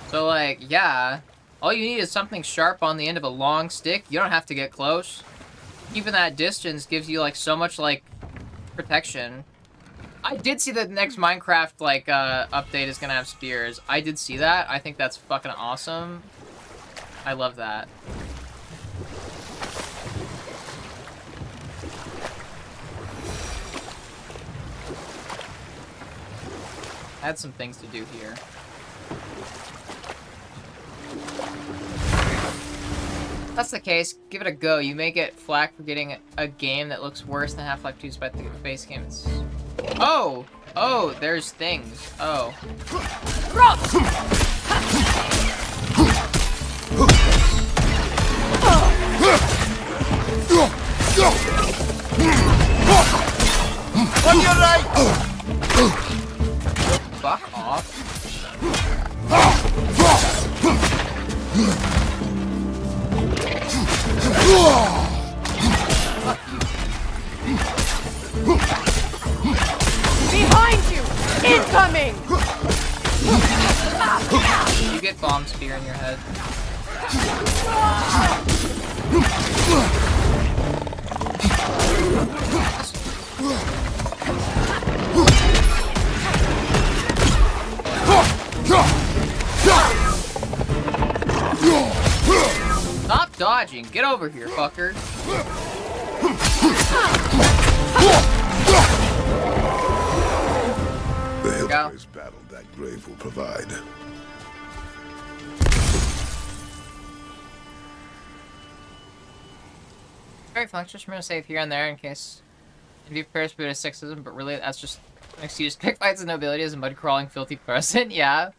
So, like, yeah. All you need is something sharp on the end of a long stick. You don't have to get close. Keeping that distance gives you, like, so much, like, protection. I did see that the next Minecraft, like, update is gonna have spears. I did see that. I think that's fucking awesome. I love that. I had some things to do here. If that's the case, give it a go. You may get flack for getting a game that looks worse than Half-Life 2's base game. It's... Oh! Oh, there's things. Oh. On your right! Fuck off. Behind you! Incoming! You get bomb spear in your head. Stop dodging. Get over here, fucker. The Hillboys battle that grave will provide. Very fun. Just remember to save here and there in case if you prepare spirit of sexism, but really that's just an excuse. Pick fights and nobility as a mud crawling filthy person. Yeah.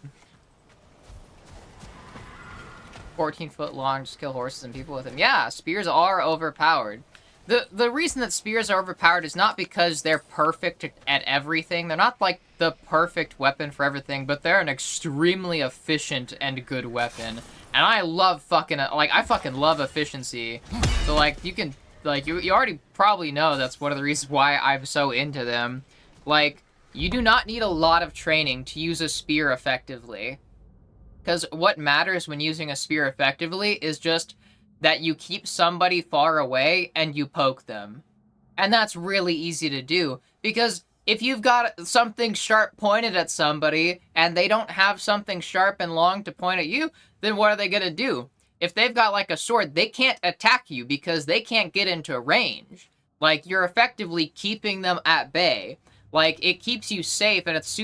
14-foot long, just kill horses and people with them. Yeah, spears are overpowered. The reason that spears are overpowered is not because they're perfect at everything. They're not like the perfect weapon for everything, but they're an extremely efficient and good weapon. And I love fucking, like, I fucking love efficiency. So, like, you can, like, you already probably know that's one of the reasons why I'm so into them. Like, you do not need a lot of training to use a spear effectively. Because what matters when using a spear effectively is just that you keep somebody far away and you poke them. And that's really easy to do, because if you've got something sharp pointed at somebody and they don't have something sharp and long to point at you, then what are they gonna do? If they've got like a sword, they can't attack you because they can't get into range. Like, you're effectively keeping them at bay. Like, it keeps you safe, and it's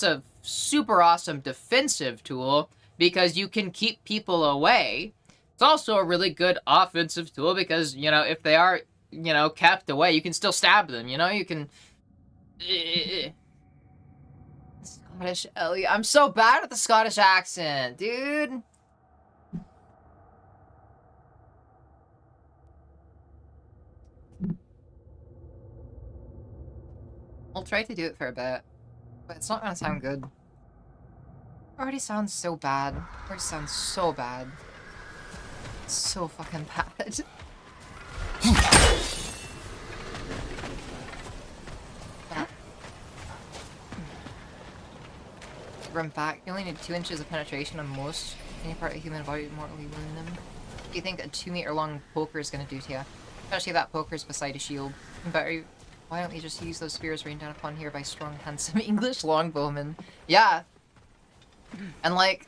a super awesome defensive tool because you can keep people away. It's also a really good offensive tool because, you know, if they are, you know, kept away, you can still stab them, you know? You can... Scottish Ellie. I'm so bad with the Scottish accent, dude. I'll try to do it for a bit, but it's not gonna sound good. It already sounds so bad. It already sounds so bad. So fucking bad. Run back. You only need 2 inches of penetration on most. Any part of the human body to mortally wound them. What do you think a 2-meter long poker is gonna do to you? Especially if that poker's beside a shield. Better. Why don't you just use those spears rained down upon here by strong, handsome English longbowmen? Yeah. And like,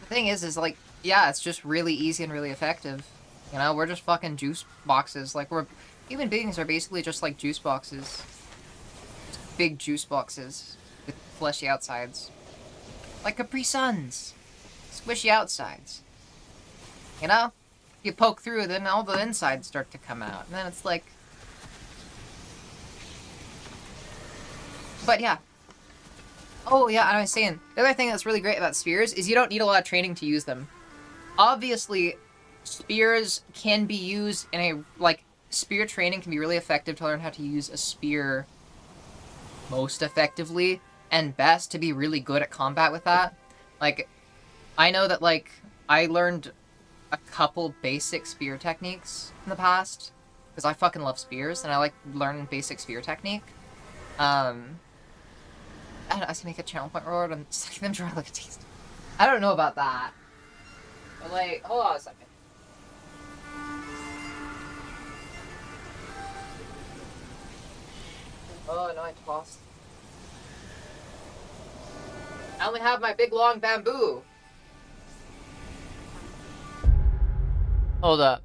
the thing is like, yeah, it's just really easy and really effective. You know, we're just fucking juice boxes. Like, human beings are basically just like juice boxes. Just big juice boxes with fleshy outsides. Like Capri Suns. Squishy outsides. You know? You poke through, then all the insides start to come out. And then it's like... But yeah. Oh yeah, I was saying, the other thing that's really great about spears is you don't need a lot of training to use them. Obviously, spears can be used in a, like, spear training can be really effective to learn how to use a spear most effectively and best to be really good at combat with that. Like, I know that, like, I learned a couple basic spear techniques in the past, because I fucking love spears, and I like learning basic spear technique. I don't know, I can make a channel point reward and sucking them dry like a taste. I don't know about that. But like, hold on a second. Oh no, I tossed. I only have my big long bamboo. Hold up.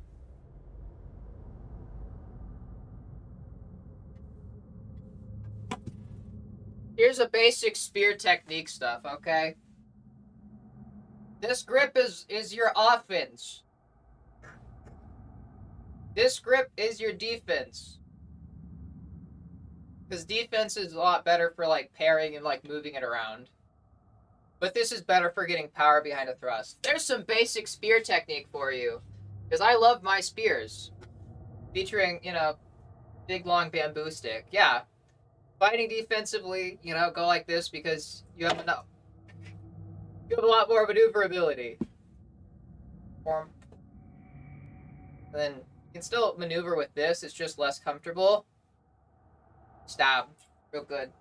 Here's a basic spear technique stuff, okay? This grip is your offense. This grip is your defense. Because defense is a lot better for, like, parrying and, like, moving it around. But this is better for getting power behind a thrust. There's some basic spear technique for you. Because I love my spears. Featuring, you know, big long bamboo stick. Yeah. Fighting defensively, you know, go like this because you have enough. You have a lot more maneuverability. And then you can still maneuver with this, it's just less comfortable. Stab. Real good.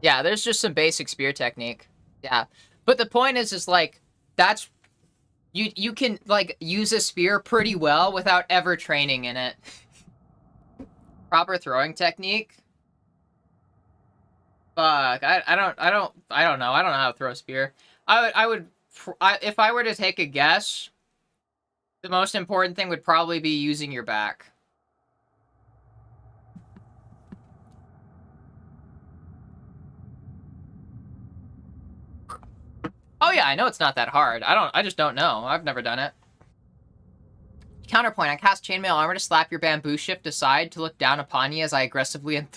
Yeah, there's just some basic spear technique. Yeah. But the point is like, that's... You can, like, use a spear pretty well without ever training in it. Proper throwing technique? Fuck, I don't know. I don't know how to throw a spear. If I were to take a guess, the most important thing would probably be using your back. Oh yeah, I know it's not that hard. I just don't know. I've never done it. Counterpoint, I cast chainmail armor to slap your bamboo shift aside to look down upon you as I aggressively and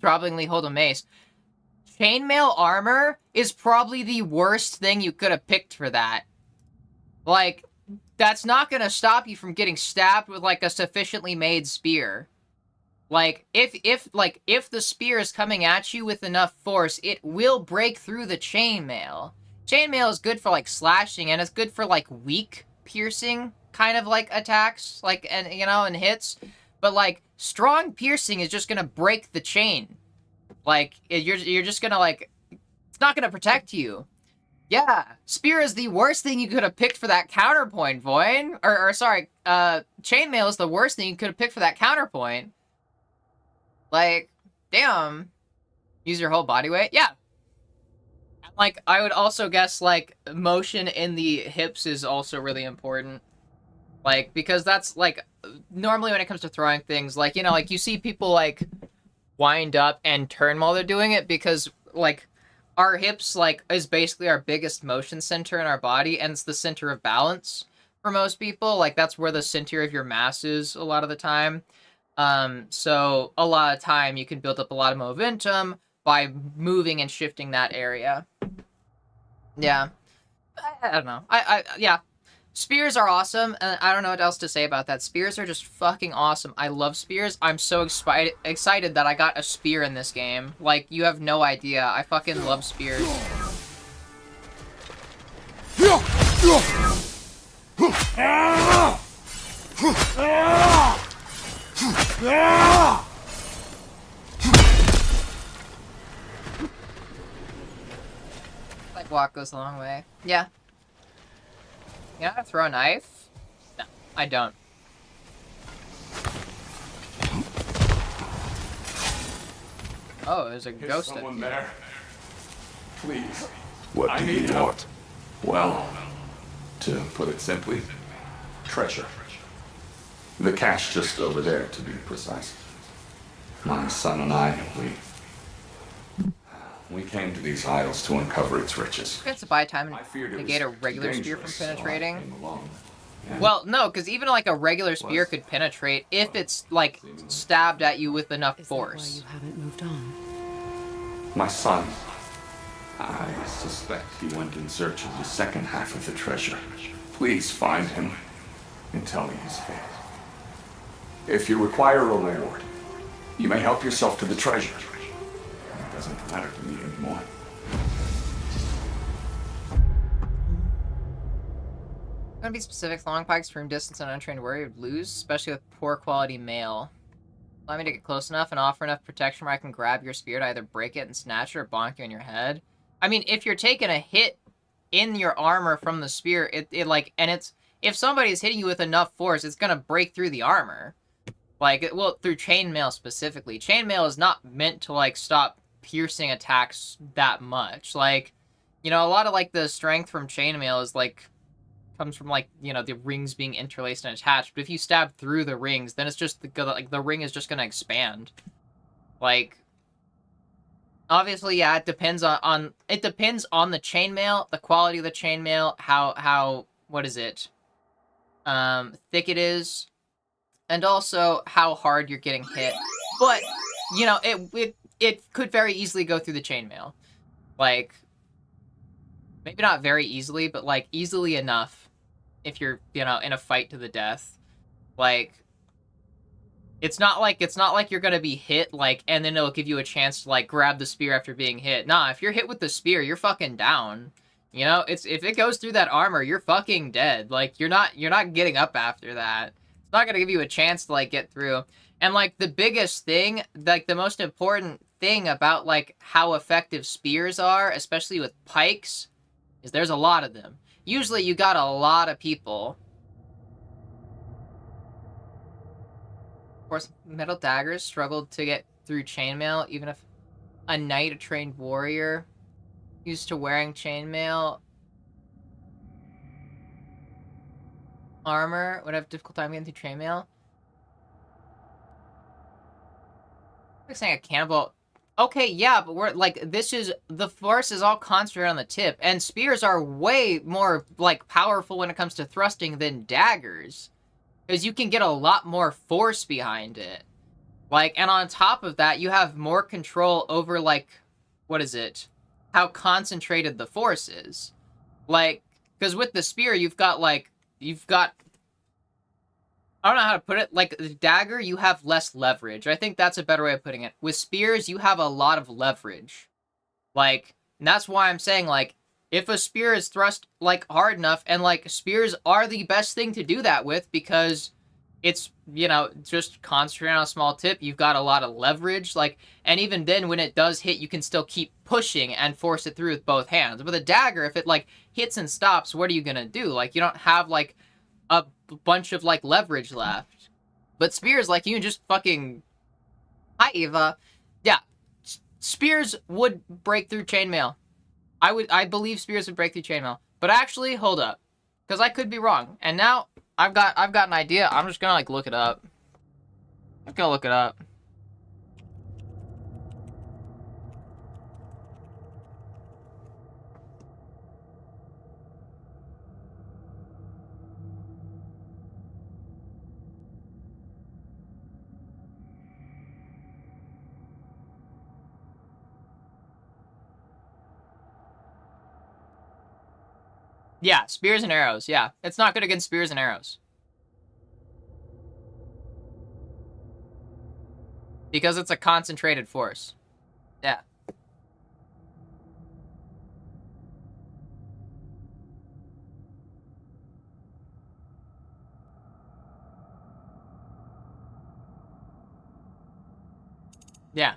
throbbingly hold a mace. Chainmail armor is probably the worst thing you could have picked for that. Like, that's not gonna stop you from getting stabbed with, like, a sufficiently made spear. Like, if the spear is coming at you with enough force, it will break through the chainmail. Chainmail is good for, like, slashing, and it's good for, like, weak piercing kind of, like, attacks, like, and, you know, and hits. But, like, strong piercing is just gonna break the chain. Like, you're just gonna, like, it's not gonna protect you. Yeah, spear is the worst thing you could have picked for that counterpoint, Void. Or sorry, chainmail is the worst thing you could have picked for that counterpoint. Like, damn. Use your whole body weight? Yeah. Like, I would also guess, like, motion in the hips is also really important. Like, because that's, like, normally when it comes to throwing things, like, you know, like, you see people, like, wind up and turn while they're doing it because, like, our hips, like, is basically our biggest motion center in our body, and it's the center of balance for most people. Like, that's where the center of your mass is a lot of the time. So a lot of time you can build up a lot of momentum by moving and shifting that area. Yeah. I don't know. Yeah. Spears are awesome, and I don't know what else to say about that. Spears are just fucking awesome. I love spears. I'm so excited that I got a spear in this game. Like, you have no idea. I fucking love spears. Like, walk goes a long way. Yeah. You know how to throw a knife? No, I don't. Oh, there's a ghost. Is someone there? Please. What do you want? Well, to put it simply, treasure. The cache just over there, to be precise. My son and I, we came to these isles to uncover its riches. You have to buy time and negate a regular spear from penetrating. Well, no, because even like a regular spear could penetrate if it's like stabbed at you with enough force. Is that why you haven't moved on? My son, I suspect he went in search of the second half of the treasure. Please find him and tell me his fate. If you require a reward, you may help yourself to the treasure. It doesn't matter to me anymore. I'm gonna be specific. Long pikes from distance and untrained warrior would lose, especially with poor quality mail. Allow me to get close enough and offer enough protection where I can grab your spear to either break it and snatch it or bonk you in your head. I mean, if you're taking a hit in your armor from the spear, if somebody's hitting you with enough force, it's gonna break through the armor. Like, well, through chainmail specifically. Chainmail is not meant to, like, stop piercing attacks that much. Like, you know, a lot of, like, the strength from chainmail is, like, comes from, like, you know, the rings being interlaced and attached. But if you stab through the rings, then it's just, like, the ring is just gonna expand. Like, obviously, yeah, it depends on the chainmail, the quality of the chainmail, how, what is it? Thick it is. And also how hard you're getting hit. But, you know, it could very easily go through the chainmail. Like, maybe not very easily, but, like, easily enough if you're, you know, in a fight to the death. Like, it's not like you're gonna be hit, like, and then it'll give you a chance to, like, grab the spear after being hit. Nah, if you're hit with the spear, you're fucking down. You know, if it goes through that armor, you're fucking dead. Like, you're not getting up after that. Not gonna give you a chance to, like, get through. And, like, the biggest thing, like, the most important thing about, like, how effective spears are, especially with pikes, is there's a lot of them. Usually you got a lot of people. Of course, metal daggers struggled to get through chainmail, even if a knight, a trained warrior, used to wearing chainmail armor would have a difficult time getting through chainmail. Like saying a cannonball. Okay, yeah, but we're like, the force is all concentrated on the tip, and spears are way more, like, powerful when it comes to thrusting than daggers. because you can get a lot more force behind it. Like, and on top of that, you have more control over, like, what is it? How concentrated the force is. Like, because with the spear, you've got, I don't know how to put it. Like, the dagger, you have less leverage. I think that's a better way of putting it. With spears, you have a lot of leverage. Like, and that's why I'm saying, like, if a spear is thrust, like, hard enough, and, like, spears are the best thing to do that with, because it's, you know, just concentrating on a small tip, you've got a lot of leverage, like, and even then, when it does hit, you can still keep pushing and force it through with both hands. With a dagger, if it, like, hits and stops, what are you gonna do? Like, you don't have, like, a bunch of, like, leverage left. But spears, like, you can just fucking... Hi, Eva. Yeah, spears would break through chainmail. I believe spears would break through chainmail. But actually, hold up. Because I could be wrong. And now, I've got an idea. I'm just gonna, like, look it up. I'm gonna look it up. Yeah, spears and arrows, yeah. It's not good against spears and arrows. Because it's a concentrated force. Yeah. Yeah.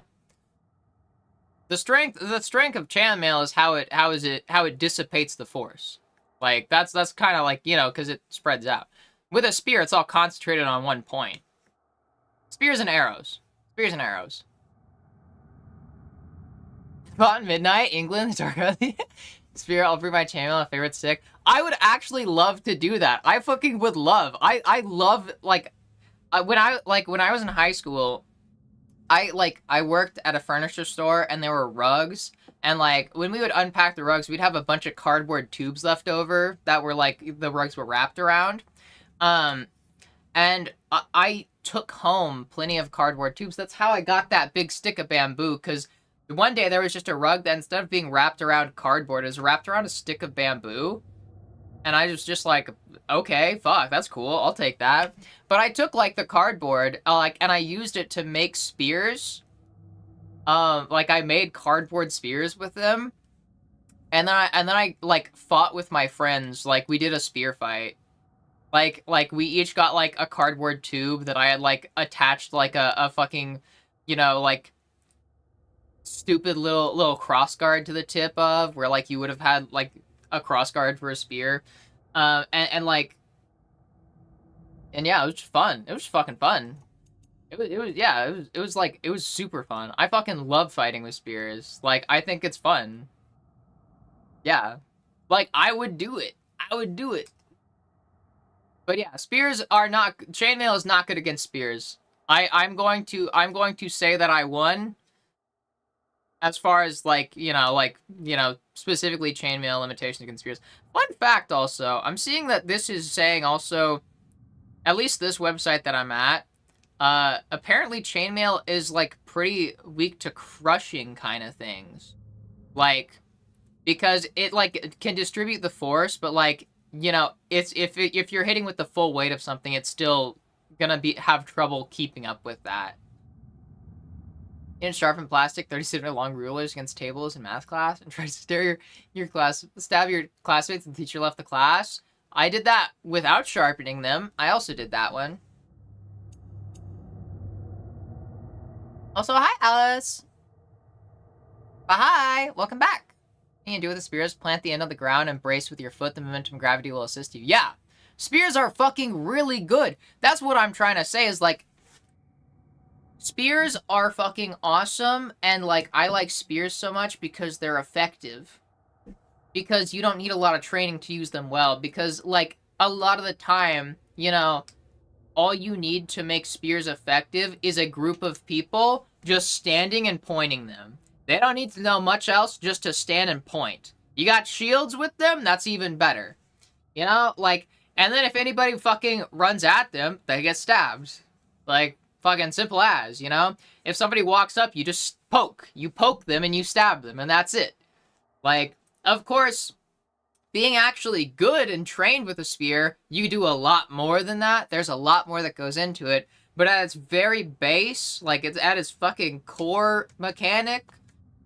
The strength of chainmail is how it dissipates the force. Like, that's kind of like, you know, because it spreads out. With a spear, it's all concentrated on one point. Spears and arrows. Spears and arrows. Fought in midnight, England, dark early. Spear, I'll bring my chainmail, my favorite stick. I would actually love to do that. I fucking would love. I love, like, when I was in high school, I worked at a furniture store, and there were rugs. And, like, when we would unpack the rugs, we'd have a bunch of cardboard tubes left over that were, like, the rugs were wrapped around. And I took home plenty of cardboard tubes. That's how I got that big stick of bamboo, because one day there was just a rug that instead of being wrapped around cardboard, it was wrapped around a stick of bamboo. And I was just like, okay, fuck, that's cool, I'll take that. But I took, like, the cardboard, and I used it to make spears. Like, I made cardboard spears with them, and then I like fought with my friends. Like, we did a spear fight. Like we each got, like, a cardboard tube that I had, like, attached, like, a fucking, you know, like, stupid little crossguard to the tip of, where, like, you would have had, like, a crossguard for a spear, and like, and yeah, it was just fun. It was fucking fun. It was super fun. I fucking love fighting with spears. Like, I think it's fun. Yeah. Like, I would do it. But yeah, chainmail is not good against spears. I'm going to say that I won. As far as, like, you know, specifically chainmail limitations against spears. Fun fact also, I'm seeing that this is saying also, at least this website that I'm at, apparently chainmail is, like, pretty weak to crushing kind of things. Like, because it, like, it can distribute the force, but, like, you know, if you're hitting with the full weight of something, it's still gonna have trouble keeping up with that. In sharpened plastic, 30cm long rulers against tables in math class, and try to stab your classmates and the teacher left the class. I did that without sharpening them. I also did that one. Also, hi, Alice. Hi, welcome back. What you can do with the spears, plant the end on the ground and brace with your foot. The momentum gravity will assist you. Yeah, spears are fucking really good. That's what I'm trying to say is, like, spears are fucking awesome, and, like, I like spears so much because they're effective. Because you don't need a lot of training to use them well, because, like, a lot of the time, you know, all you need to make spears effective is a group of people just standing and pointing them. They don't need to know much else, just to stand and point. You got shields with them? That's even better. You know, like, And then if anybody fucking runs at them, they get stabbed. Like, fucking simple as, you know? If somebody walks up, you just poke. You poke them and you stab them, and that's it. Like, of course, being actually good and trained with a spear, you do a lot more than that. There's a lot more that goes into it. But at its very base, like, it's at its fucking core mechanic,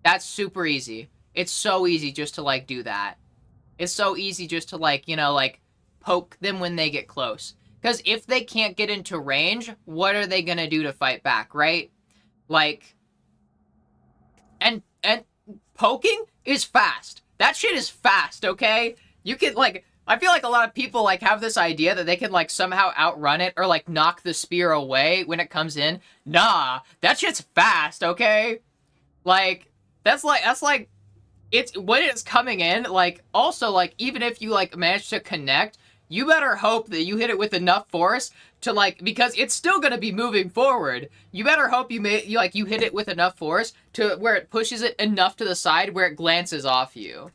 that's super easy. It's so easy just to, like, do that. It's so easy just to, like, you know, like, poke them when they get close. Because if they can't get into range, what are they gonna do to fight back, right? Like, and poking is fast. That shit is fast, okay? You can, like, I feel like a lot of people, like, have this idea that they can, like, somehow outrun it or, like, knock the spear away when it comes in. Nah, that shit's fast, okay? Like, that's like, it's, when it's coming in, like, also, like, even if you, like, manage to connect, you better hope that you hit it with enough force to, like, because it's still gonna be moving forward. You better hope you hit it with enough force to where it pushes it enough to the side where it glances off you.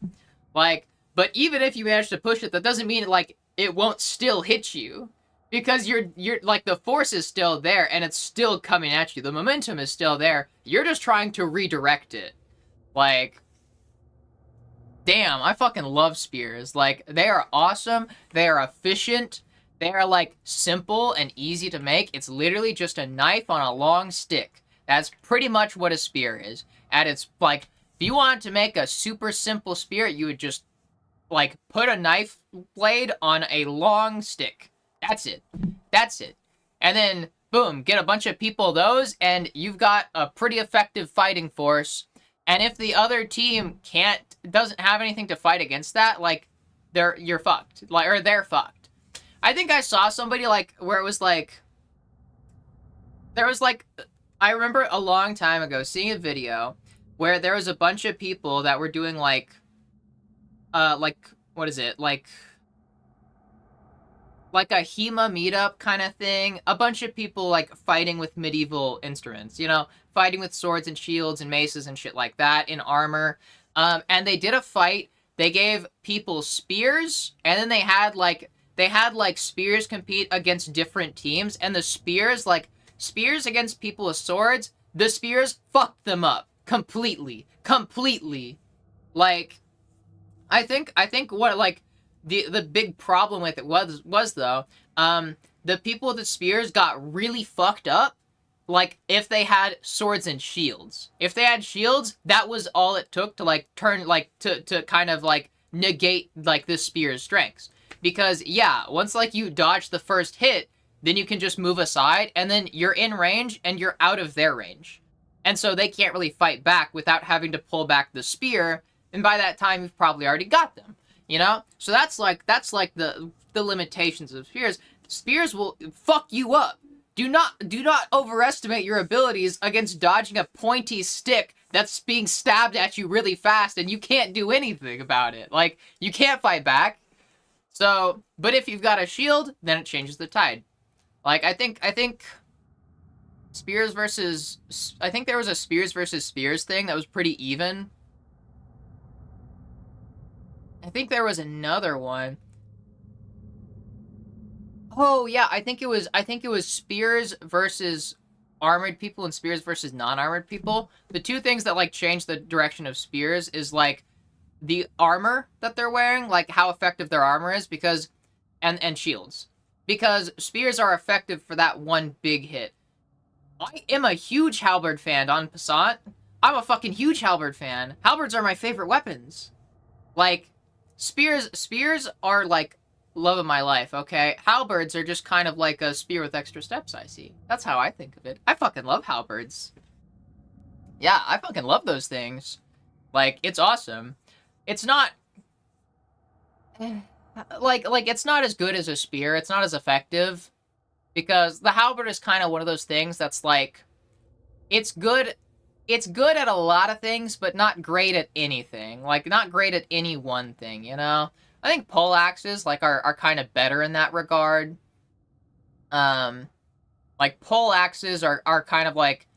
Like, but even if you manage to push it, that doesn't mean, like, it won't still hit you. Because you're, like, the force is still there, and it's still coming at you. The momentum is still there. You're just trying to redirect it. Like, damn, I fucking love spears. Like, they are awesome. They are efficient. They are, like, simple and easy to make. It's literally just a knife on a long stick. That's pretty much what a spear is. At its, like, if you wanted to make a super simple spear, you would just, like, put a knife blade on a long stick. That's it. That's it. And then, boom, get a bunch of people those, and you've got a pretty effective fighting force. And if the other team doesn't have anything to fight against that, like, you're fucked. Like, or they're fucked. I think I saw somebody, like, where it was, like, there was, like, I remember a long time ago seeing a video where there was a bunch of people that were doing, like, what is it? Like a HEMA meetup kind of thing. A bunch of people, like, fighting with medieval instruments, you know? Fighting with swords and shields and maces and shit like that in armor. And they did a fight. They gave people spears, and then they had spears compete against different teams, and the spears against people with swords, the spears fucked them up. Completely. Like, I think what, like, the big problem with it was though, the people with the spears got really fucked up, like, if they had swords and shields. If they had shields, that was all it took to, like, turn, like, to kind of, like, negate, like, the spear's strengths. Because, yeah, once, like, you dodge the first hit, then you can just move aside, and then you're in range, and you're out of their range. And so they can't really fight back without having to pull back the spear, and by that time, you've probably already got them. You know? So that's like the limitations of spears. Spears will fuck you up. Do not overestimate your abilities against dodging a pointy stick that's being stabbed at you really fast and you can't do anything about it. Like, you can't fight back. So, but if you've got a shield, then it changes the tide. Like, I think spears versus, I think there was a spears versus spears thing that was pretty even. I think there was another one. Oh yeah, I think it was spears versus armored people and spears versus non-armored people. The two things that, like, change the direction of spears is, like, the armor that they're wearing, like, how effective their armor is, because and shields. Because spears are effective for that one big hit. I am a huge halberd fan on Passat. I'm a fucking huge halberd fan. Halberds are my favorite weapons. Like, spears are, like, love of my life, okay? Halberds are just kind of like a spear with extra steps, I see. That's how I think of it. I fucking love halberds. Yeah, I fucking love those things. Like, it's awesome. It's not... Like, it's not as good as a spear. It's not as effective. Because the halberd is kind of one of those things that's, like... It's good at a lot of things, but not great at anything. Like, not great at any one thing, you know? I think poleaxes, like, are kind of better in that regard. Like, poleaxes are kind of, like...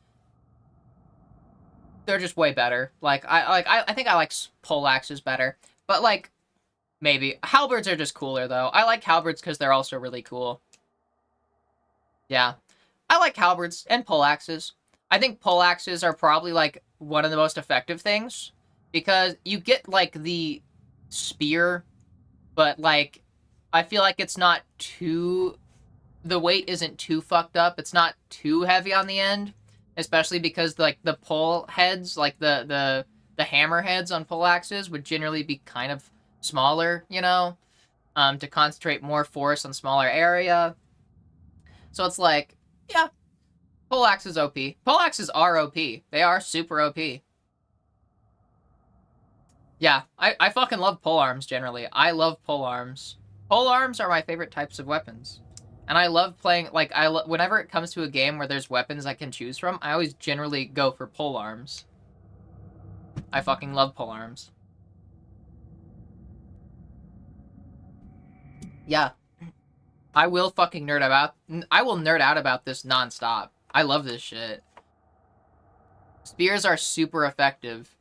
They're just way better. Like, I think I like poleaxes better. But, like, Maybe. Halberds are just cooler, though. I like halberds because they're also really cool. Yeah. I like halberds and poleaxes. I think poleaxes are probably, like, one of the most effective things. Because you get, like, the spear, but, like, I feel like it's not too... The weight isn't too fucked up. It's not too heavy on the end. Especially because, like, the pole heads, like, the hammer heads on poleaxes would generally be kind of smaller, you know? To concentrate more force on smaller area. So it's like, yeah, poleaxes OP. Poleaxes are OP. They are super OP. Yeah, I fucking love polearms generally. I love polearms. Polearms are my favorite types of weapons. And I love playing, like, whenever it comes to a game where there's weapons I can choose from, I always generally go for polearms. I fucking love polearms. Yeah. I will fucking nerd out about this nonstop. I love this shit. Spears are super effective.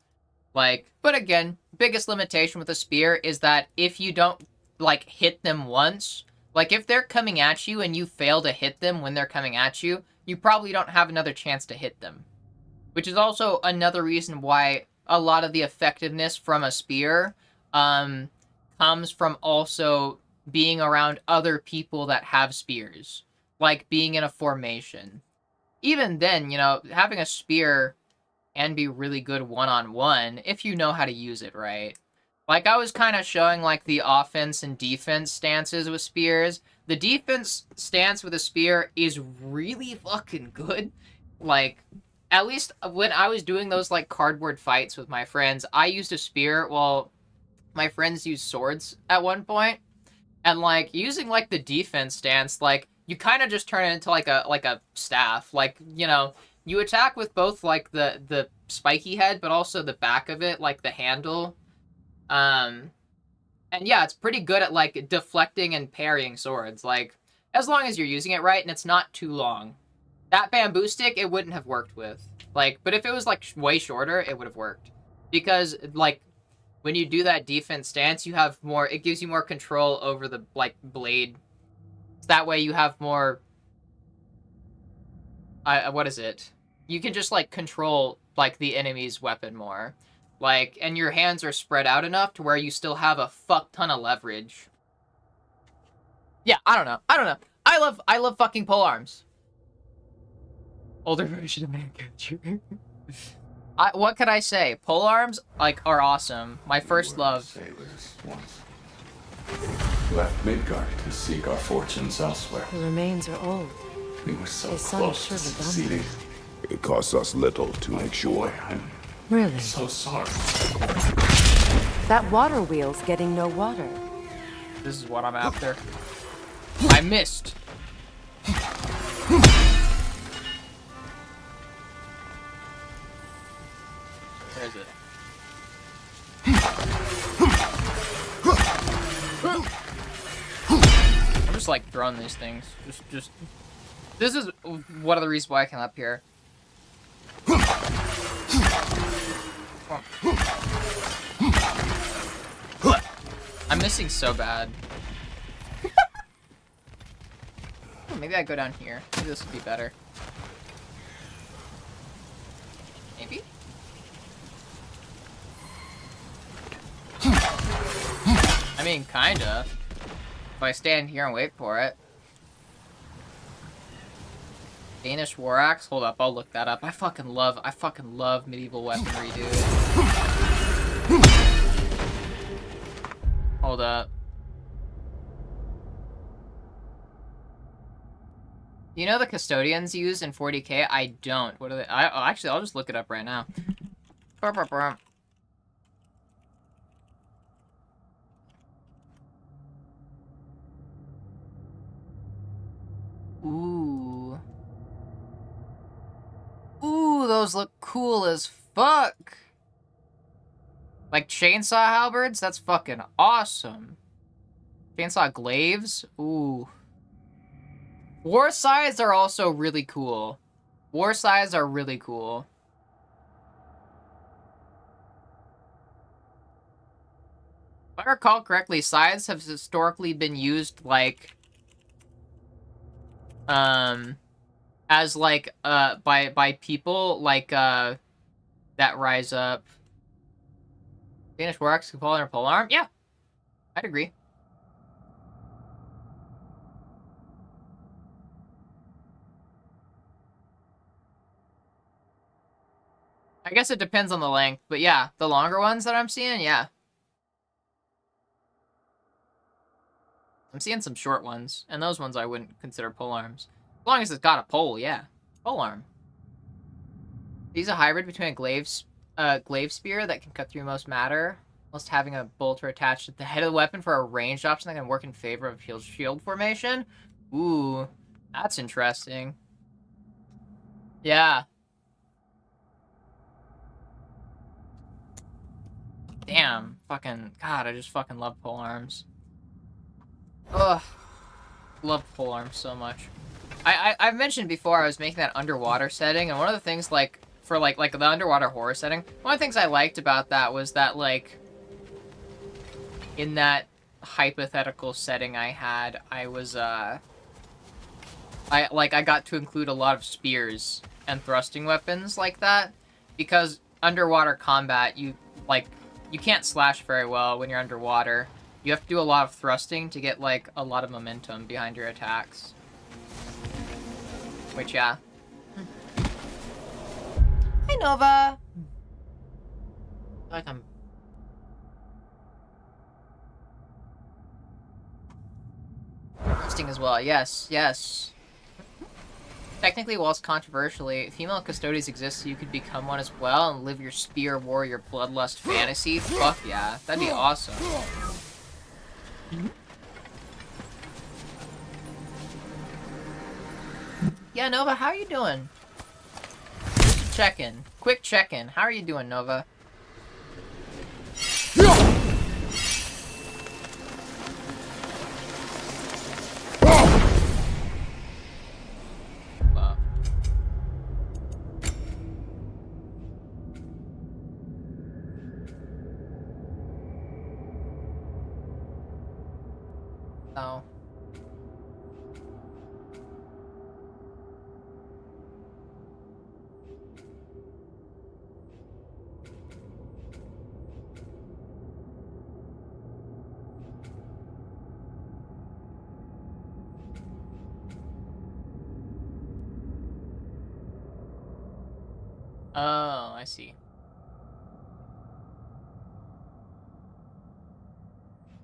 Like, but again, biggest limitation with a spear is that if you don't, like, hit them once, like, if they're coming at you and you fail to hit them when they're coming at you, you probably don't have another chance to hit them. Which is also another reason why a lot of the effectiveness from a spear comes from also being around other people that have spears. Like, being in a formation. Even then, you know, having a spear can be really good one-on-one if you know how to use it right. Like, I was kind of showing, like, the offense and defense stances with spears. The defense stance with a spear is really fucking good. Like, at least when I was doing those, like, cardboard fights with my friends, I used a spear while my friends used swords at one point. And, like, using, like, the defense stance, like, you kind of just turn it into, like a staff. Like, you know, you attack with both, like, the spiky head, but also the back of it, like, the handle. And yeah, it's pretty good at, like, deflecting and parrying swords. Like, as long as you're using it right and it's not too long. That bamboo stick, it wouldn't have worked with. Like, but if it was, like, way shorter, it would have worked. Because, like, when you do that defense stance, you have more, it gives you more control over the, like, blade. That way you have more, what is it? You can just, like, control, like, the enemy's weapon more. Like, and your hands are spread out enough to where you still have a fuck ton of leverage. Yeah, I don't know. I love fucking polearms. Older version of Mancatcher. What could I say? Polearms, like, are awesome. My first love. Sailors once left Midgard to seek our fortunes elsewhere. The remains are old. We were so His son close to should have done succeeding. It costs us little to make sure. I'm Really? so sorry. That water wheel's getting no water. This is what I'm after. I missed. Where is it? I'm just, like, throwing these things. Just. This is one of the reasons why I came up here. I'm missing so bad. Maybe I go down here. Maybe this would be better. Maybe? I mean, kinda. If I stand here and wait for it. Danish war axe? Hold up, I'll look that up. I fucking love medieval weaponry, dude. Hold up. You know the custodians use in 40k? I don't. What are they? Actually, I'll just look it up right now. Ooh. Ooh, those look cool as fuck. Like chainsaw halberds? That's fucking awesome. Chainsaw glaives? Ooh. War scythes are also really cool. War scythes are really cool. If I recall correctly, scythes have historically been used like as like by people like that rise up. Danish Warx can fall under polearm? Yeah. I'd agree. I guess it depends on the length, but yeah, the longer ones that I'm seeing, yeah. I'm seeing some short ones, and those ones I wouldn't consider polearms. As long as it's got a pole, yeah. Polearm. He's a hybrid between a glaive spear that can cut through most matter, whilst having a bolter attached at the head of the weapon for a ranged option that can work in favor of shield formation. Ooh, that's interesting. Yeah. Damn, fucking, God, I just fucking love polearms. Ugh. Love polearms so much. I've mentioned before I was making that underwater setting, and one of the things, like, for, like the underwater horror setting, one of the things I liked about that was that, like, in that hypothetical setting I had, I was, I got to include a lot of spears and thrusting weapons like that, because underwater combat, you can't slash very well when you're underwater. You have to do a lot of thrusting to get, like, a lot of momentum behind your attacks. Which, yeah. Hi, Nova! Like I'm... Thrusting as well, yes, yes. Technically, whilst controversially, female custodians exist so you could become one as well and live your spear warrior bloodlust fantasy. Fuck yeah, that'd be awesome. Yeah, Nova, how are you doing? Check-in. Quick check-in. How are you doing, Nova? Oh. Oh, I see.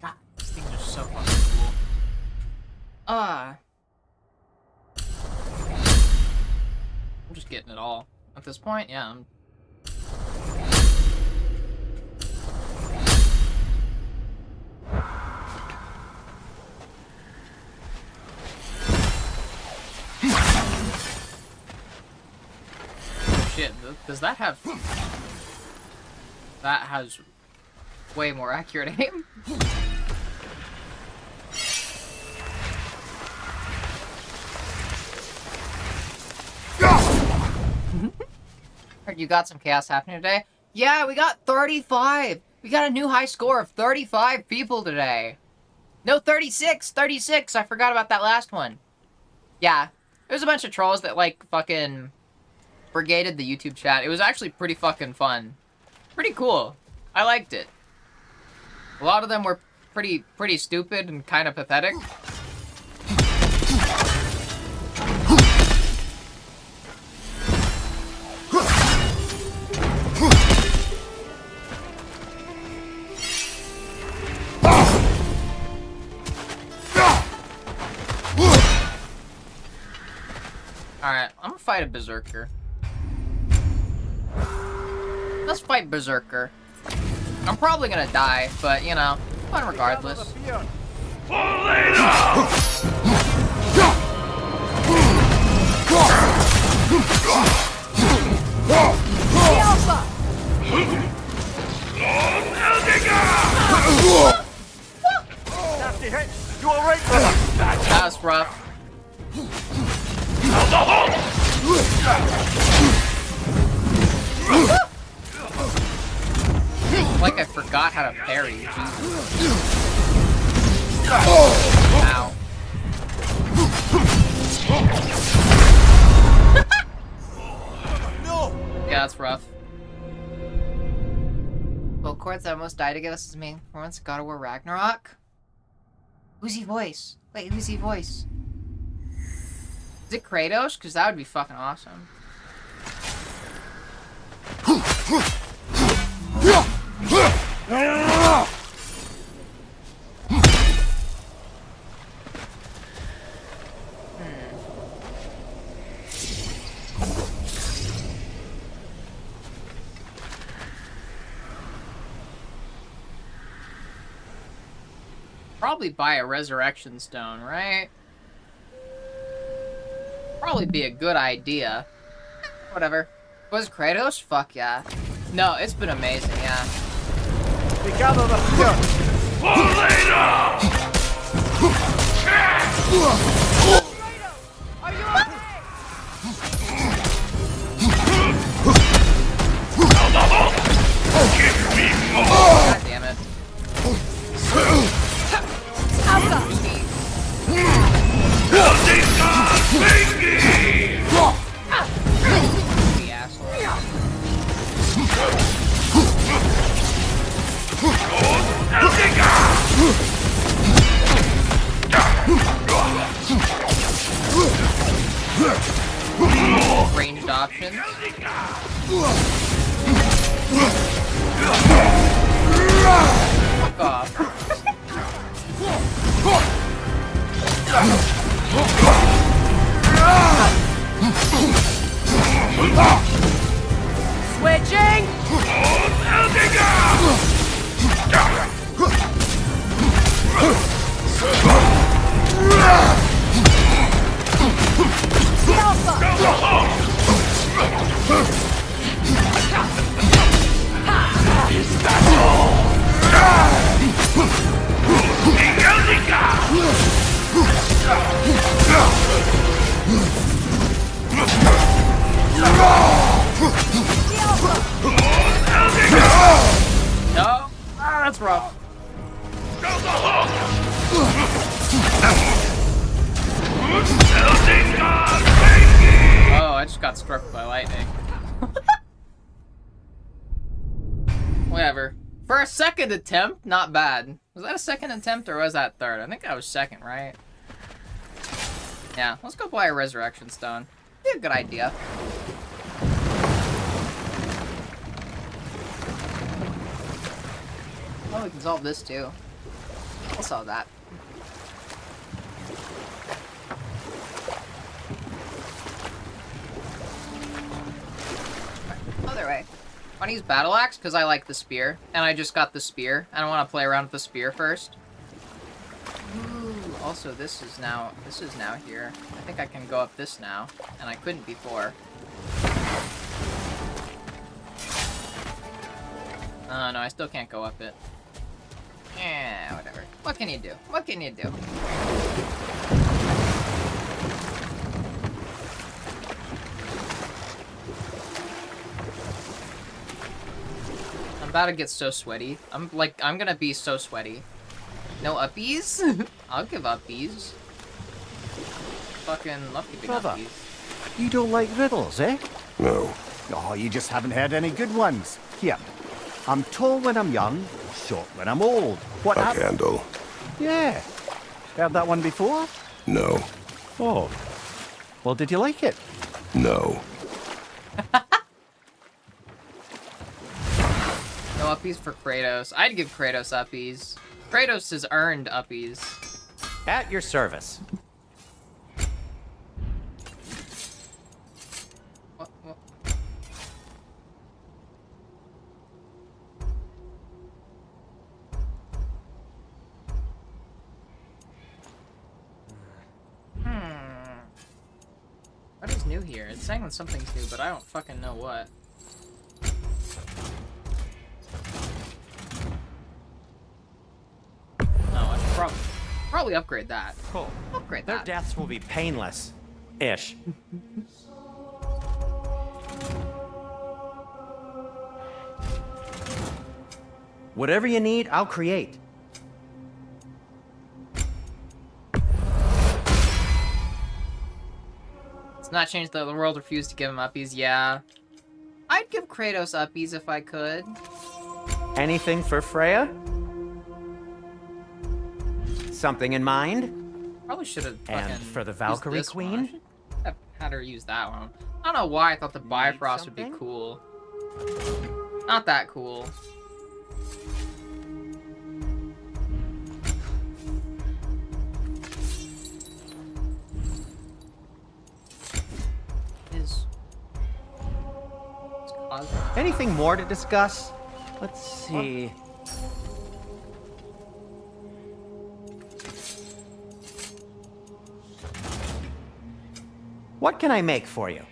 God, these things are so fucking cool. I'm just getting it all. At this point, yeah, I'm... Shit, does that have... That has way more accurate aim. Heard you got some chaos happening today. Yeah, we got 35. We got a new high score of 35 people today. No, 36. 36. I forgot about that last one. Yeah, there's a bunch of trolls that, like, fucking brigaded the YouTube chat. It was actually pretty fucking fun. Pretty cool. I liked it. A lot of them were pretty stupid and kind of pathetic. Alright, I'm gonna fight a berserker. Let's fight berserker. I'm probably gonna die, but you know, fun regardless. You alright, brother? That was rough. Like I forgot how to parry. Jesus. Ow. Yeah, that's rough. Well, Courts almost died to give us his main performance, God of War Ragnarok. Who's he voice? Wait, who's he voice? Is it Kratos? Because that would be fucking awesome. Probably buy a resurrection stone, right? Probably be a good idea. Whatever. Was Kratos? Fuck yeah. No, it's been amazing, yeah. We gather the pure. God damn it. The asshole. Ranged options. Fuck off. Switching! Is that all? No? Ah, that's rough. Oh, I just got struck by lightning. Whatever. For a second attempt, not bad. Was that a second attempt or was that third? I think that was second, right? Yeah, let's go buy a resurrection stone. Be a good idea. Oh, we can solve this too. I'll solve that. Other way. I want to use Battle Axe because I like the spear, and I just got the spear. I don't want to play around with the spear first. Ooh, also this is now here. I think I can go up this now, and I couldn't before. Oh no, I still can't go up it. Yeah, whatever. What can you do? What can you do? I'm about to get so sweaty. I'm gonna be so sweaty. No uppies? I'll give uppies. Fucking love giving Brother, uppies. you don't like riddles, eh? No. Oh, you just haven't heard any good ones. Here, I'm tall when I'm young, short when I'm old. What A candle. Yeah. Heard that one before? No. Oh. Well, did you like it? No. No uppies for Kratos. I'd give Kratos uppies. Kratos has earned uppies. At your service. What? What is new here? It's saying that something's new, but I don't fucking know what. No, I should probably upgrade that. Cool. Upgrade Their that. deaths will be painless. Ish. Whatever you need, I'll create. It's not changed though. The world refused to give him uppies. Yeah. I'd give Kratos uppies if I could. Anything for Freya? Something in mind? Probably should have And fucking for the used Valkyrie this one. I Queen? should have had her use that one. I don't know why I thought the Bifrost would be cool. Not that cool. Anything more to discuss? Let's see. What can I make for you?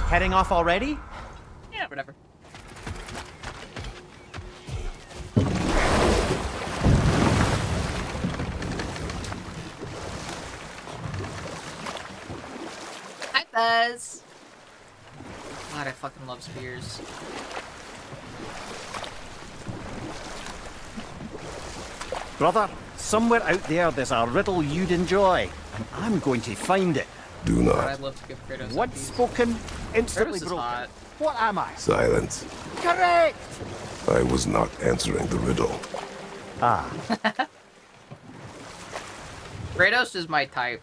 Heading off already? Yeah, whatever. Hi, Buzz. God, I fucking love spears. Brother, somewhere out there's a riddle you'd enjoy, and I'm going to find it. Do God, not. I'd love to give Kratos Once uppies. spoken, instantly Kratos is broken. hot. What am I? Silence. Correct! I was not answering the riddle. Ah. Kratos is my type.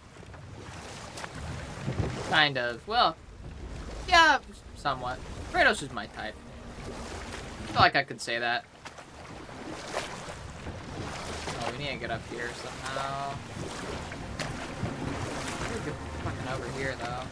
Kind of. Well, yeah, somewhat. Kratos is my type. I feel like I could say that. Oh, we need to get up here somehow. We're good fucking over here, though.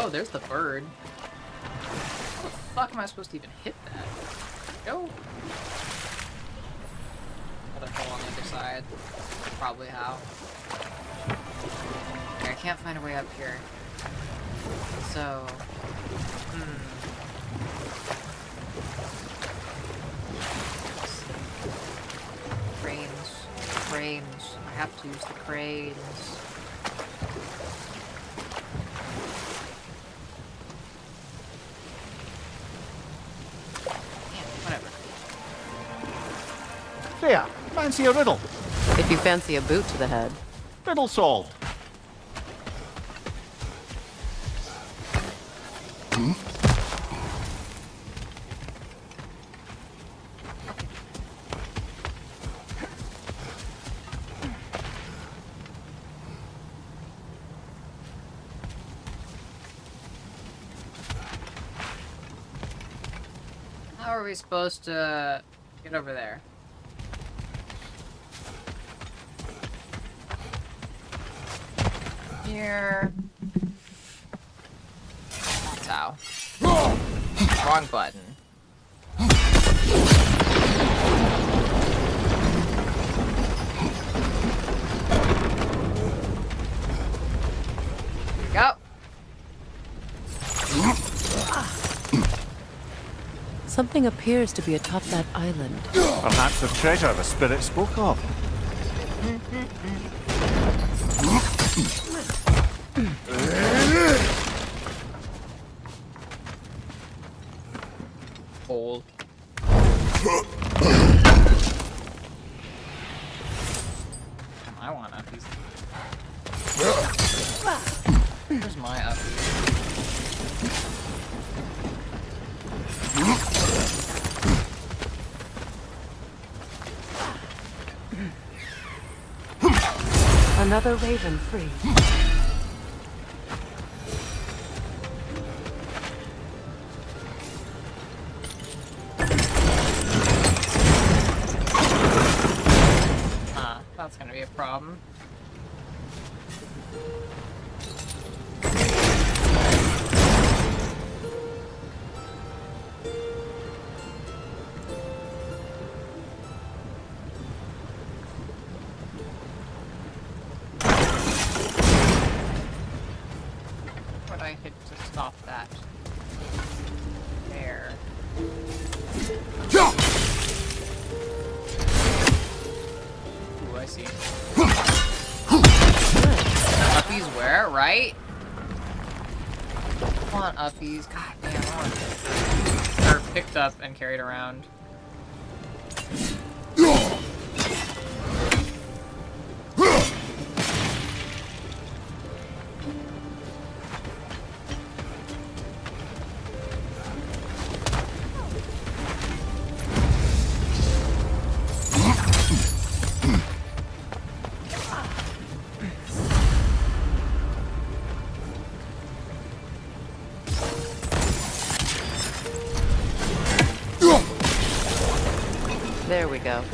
Oh, there's the bird. How the fuck am I supposed to even hit that? Go. Another hole on the other side. Probably how. Okay, I can't find a way up here. So... Cranes. I have to use the cranes. Whatever. There, fancy a riddle. If you fancy a boot to the head. Riddle solved. How are we supposed to get over there? Here. That's how. Wrong button. Here we go. Something appears to be atop that island. Perhaps the treasure the spirit spoke of. Hole. I want uppies. Where's my uppies? Another raven free. That's gonna be a problem. easy. Uppies where, right? Come on, uppies. God damn, I want or picked up and carried around. There we go.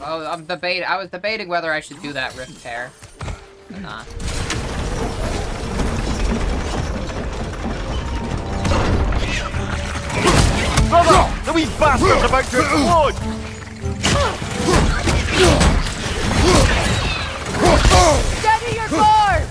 Oh, I was debating whether I should do that rift tear. But nah. Brother! The wee bastard's about to explode! Steady your guard!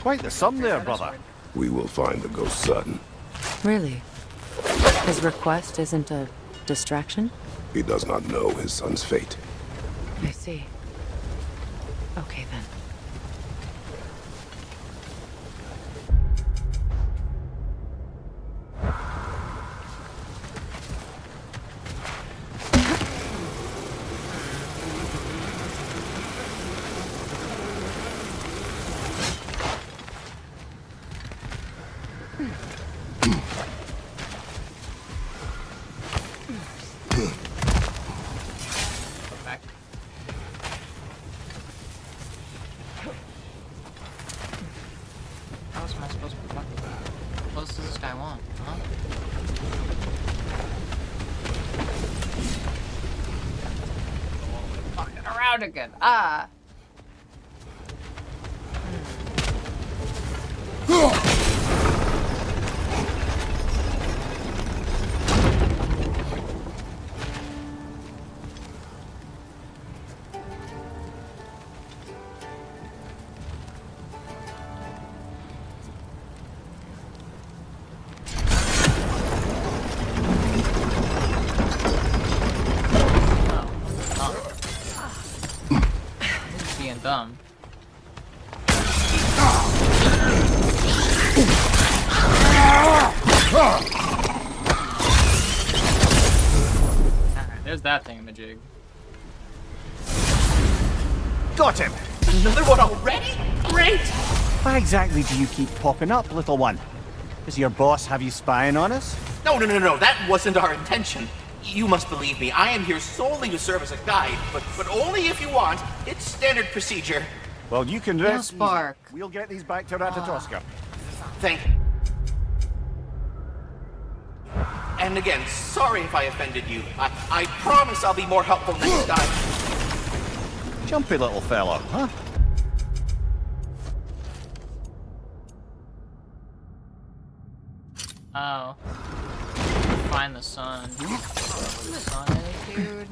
Quite the sum there, brother. We will find the ghost son. Really? His request isn't a distraction? He does not know his son's fate. I see. Okay then. How else am I supposed to fucking close to this guy want, huh? Fucking around again. Ah. Being dumb. Alright, there's that thingamajig. Got him! Another one already? Great! Why exactly do you keep popping up, little one? Does your boss have you spying on us? No, that wasn't our intention. You must believe me, I am here solely to serve as a guide, but only if you want. It's standard procedure. Well, you can No rest. spark. We'll get these back to Ratatoska. Thank you. And again, sorry if I offended you. I promise I'll be more helpful next time. Jumpy little fellow, huh? Oh. Find the sun. I don't know where the sun is, dude.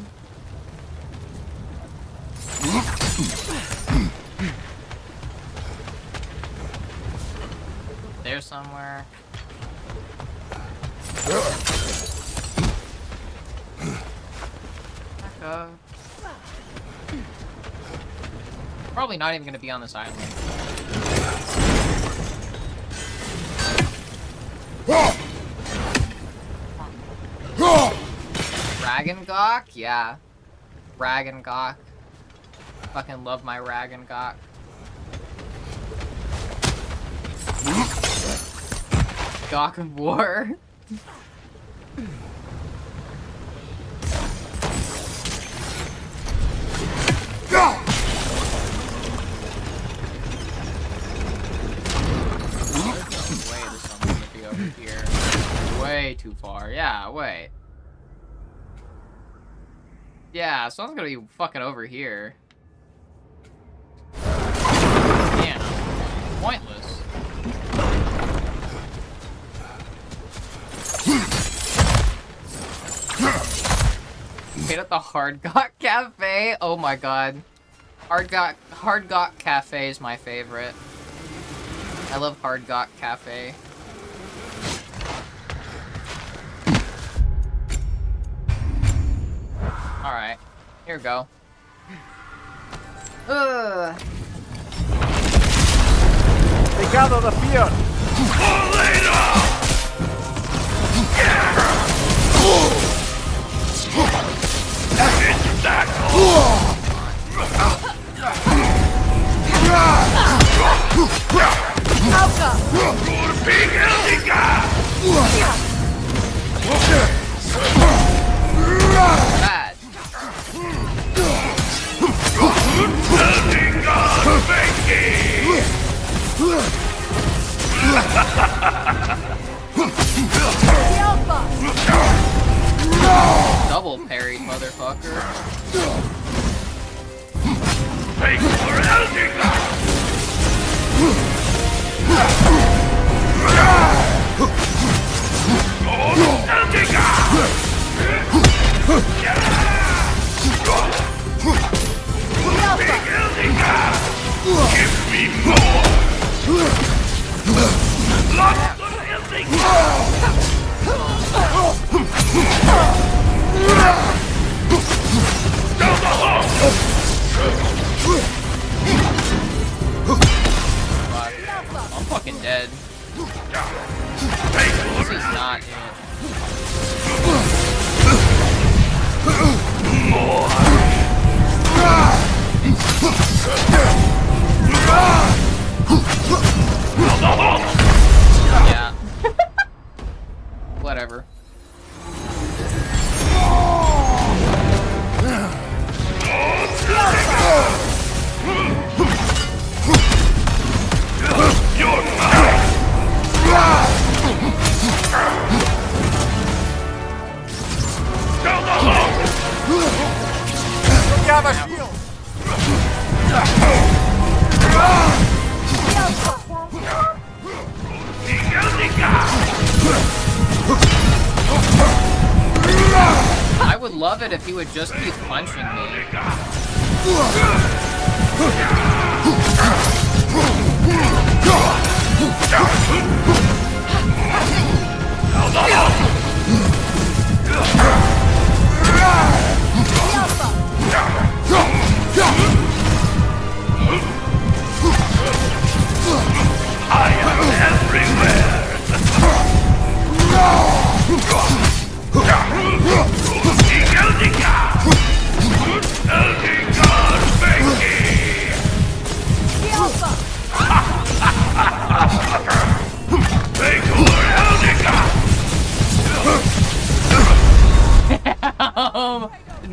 There somewhere. Back up. Probably not even gonna be on this island. Ragangok? Yeah. Ragangok. Fucking love my Ragangok. Gawk of War. Way there's someone gonna be over here. Way too far. Yeah, wait. Yeah, someone's gonna be fucking over here. Damn. Pointless. Made at the Hard Gawk Cafe. Oh my god. Hard Gawk Cafe is my favorite. I love Hard Gawk Cafe. Alright. Here we go. They gather the fear. Bad. Double parried, motherfucker. Give me more! Lots of down the hall! I'm fucking dead. This is not it. Yeah. Whatever. You're mine! Down the hall! You have a shield. I would love it if he would just keep punching me. I am everywhere!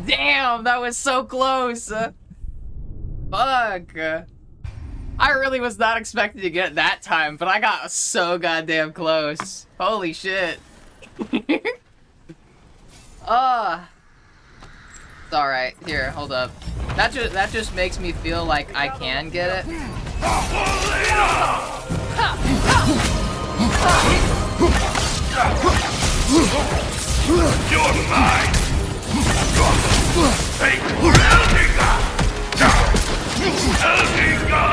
Damn, that was so close. Fuck. I really was not expecting to get that time, but I got so goddamn close. Holy shit. It's alright. Here, hold up. That just makes me feel like I can get it. You're mine! Take for Eldiga! Eldiga,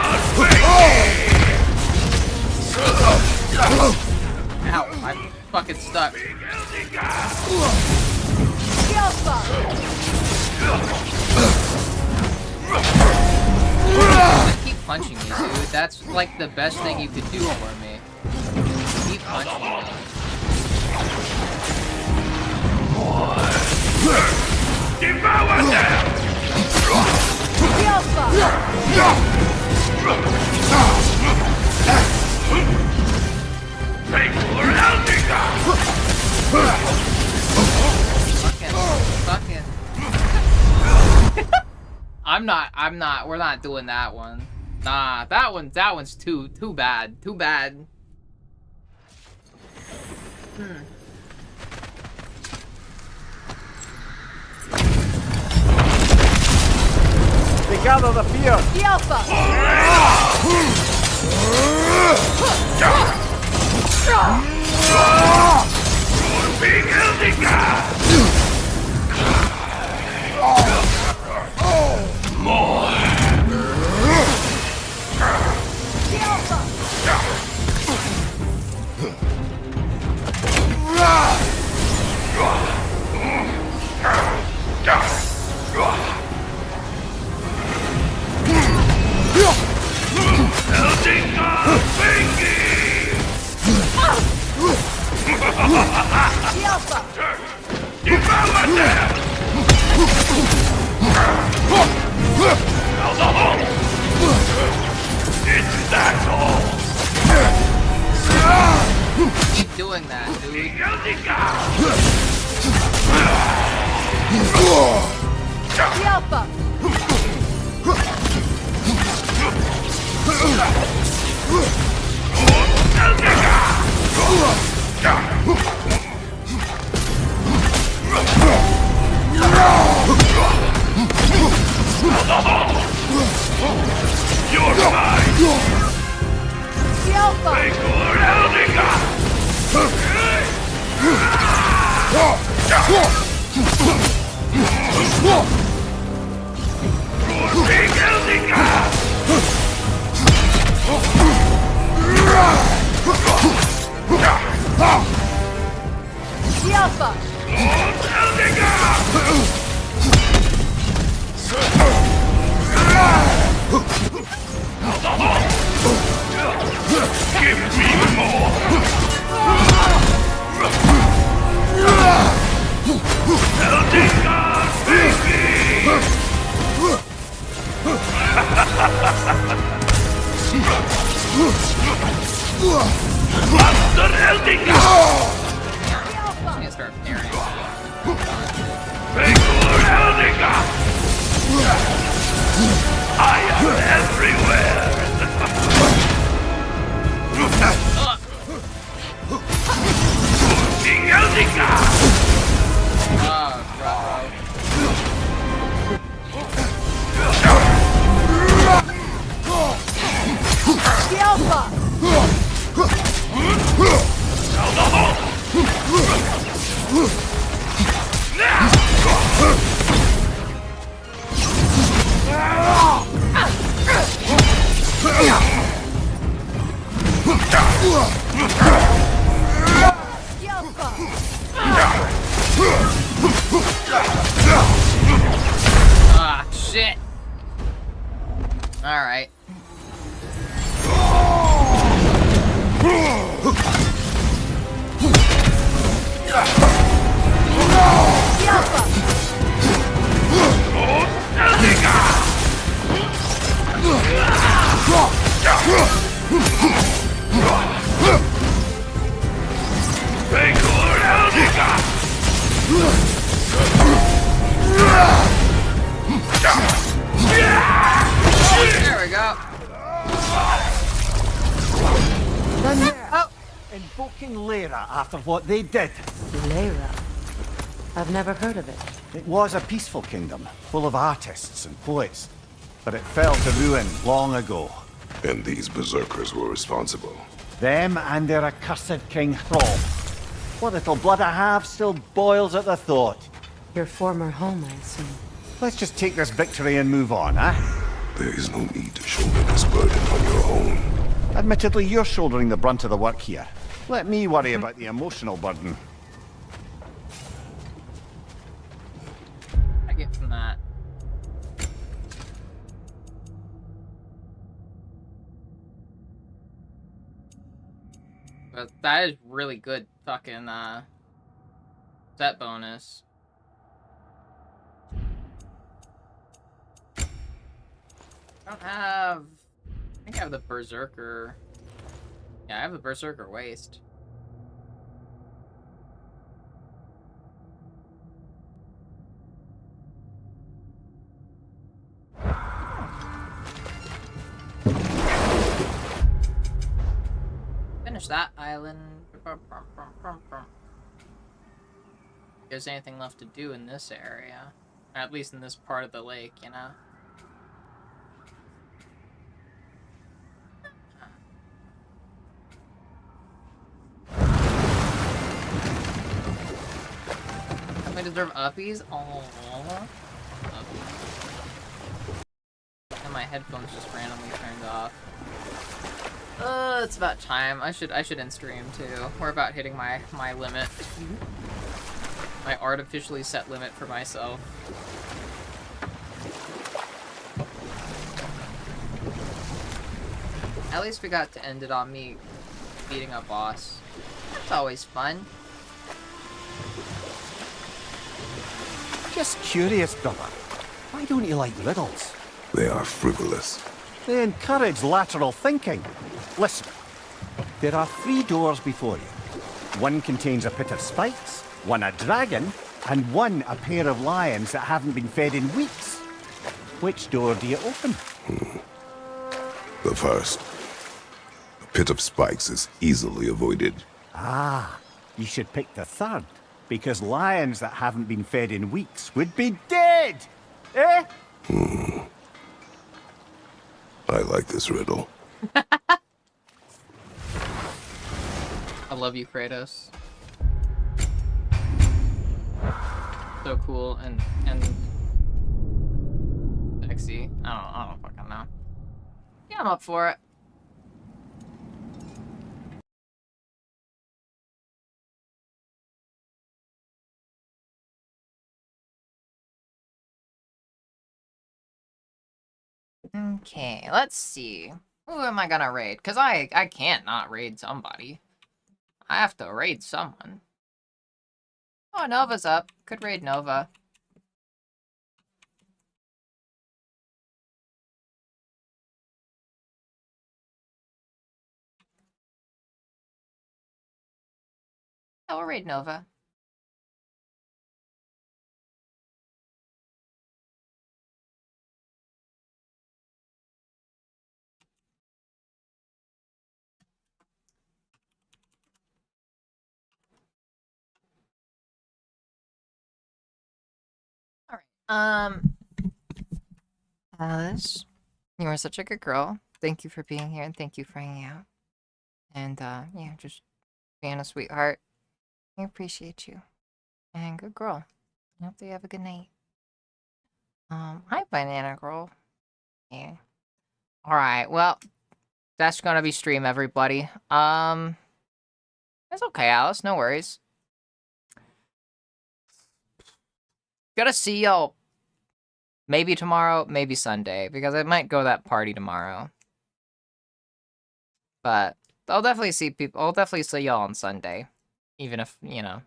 Ow, I'm fucking stuck. Keep punching me, dude. That's like the best thing you could do for me. Keep punching me. Devour them! Take for Eldiga! Fucking. We're not doing that one. Nah, that one's too bad. Too bad. They gather the fear. The Alpha! More. The Alpha! The Alpha! It's that hole. Keep doing that, dude. The Alpha! You're mine. The Alpha! The Alpha! Give me more. Master Eldinga! I'm gonna start parrying. Master Eldinga! I am everywhere! King Eldinga! The Alpha! Ah, shit. All right. There we go. Oh! Invoking Lyra after what they did. Lyra? I've never heard of it. It was a peaceful kingdom, full of artists and poets. But it fell to ruin long ago. And these berserkers were responsible. Them and their accursed King Thrall. What little blood I have still boils at the thought. Your former home, I assume. Let's just take this victory and move on, eh? There is no need to shoulder this burden on your own. Admittedly, you're shouldering the brunt of the work here. Let me worry about the emotional burden. I get from that. But that is really good fucking set bonus. I don't have... I think I have the Berserker... Yeah, I have the Berserker Waste. finish that island. If there's anything left to do in this area. Or at least in this part of the lake, you know? I deserve uppies? Oh. And my headphones just randomly turned off. It's about time. I should end stream too. We're about hitting my limit. My artificially set limit for myself. At least we got to end it on me beating a boss. That's always fun. Just curious, brother. Why don't you like riddles? They are frivolous. They encourage lateral thinking. Listen, there are 3 doors before you. One contains a pit of spikes, one a dragon, and one a pair of lions that haven't been fed in weeks. Which door do you open? The first. The pit of spikes is easily avoided. Ah, you should pick the third, because lions that haven't been fed in weeks would be dead! Eh? I like this riddle. I love you, Kratos. So cool and sexy. I don't fucking know. Yeah, I'm up for it. Okay, let's see. Who am I gonna raid? Because I can't not raid somebody. I have to raid someone. Oh, Nova's up. Could raid Nova. Yeah, we'll raid Nova. Alice, you are such a good girl. Thank you for being here and thank you for hanging out. And, yeah, just being a sweetheart. I appreciate you. And good girl. I hope that you have a good night. Hi, Banana Girl. Yeah. Alright, well, that's gonna be stream, everybody. It's okay, Alice, no worries. Gotta see y'all maybe tomorrow, maybe Sunday, because I might go to that party tomorrow. But I'll definitely see people. I'll definitely see y'all on Sunday, even if, you know,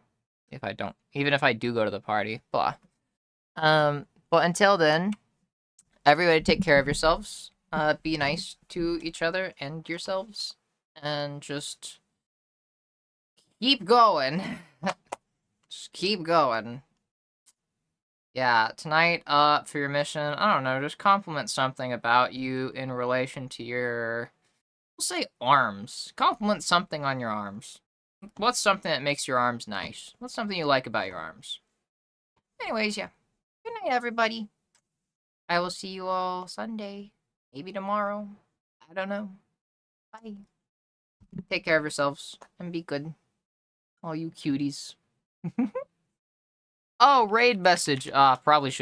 if I don't, even if I do go to the party. Blah. But until then, everybody take care of yourselves. Be nice to each other and yourselves, and just keep going. Just keep going. Yeah, tonight, for your mission, I don't know, just compliment something about you in relation to your, we'll say arms. Compliment something on your arms. What's something that makes your arms nice? What's something you like about your arms? Anyways, yeah. Good night, everybody. I will see you all Sunday. Maybe tomorrow. I don't know. Bye. Take care of yourselves and be good. All you cuties. Oh, raid message. Probably should.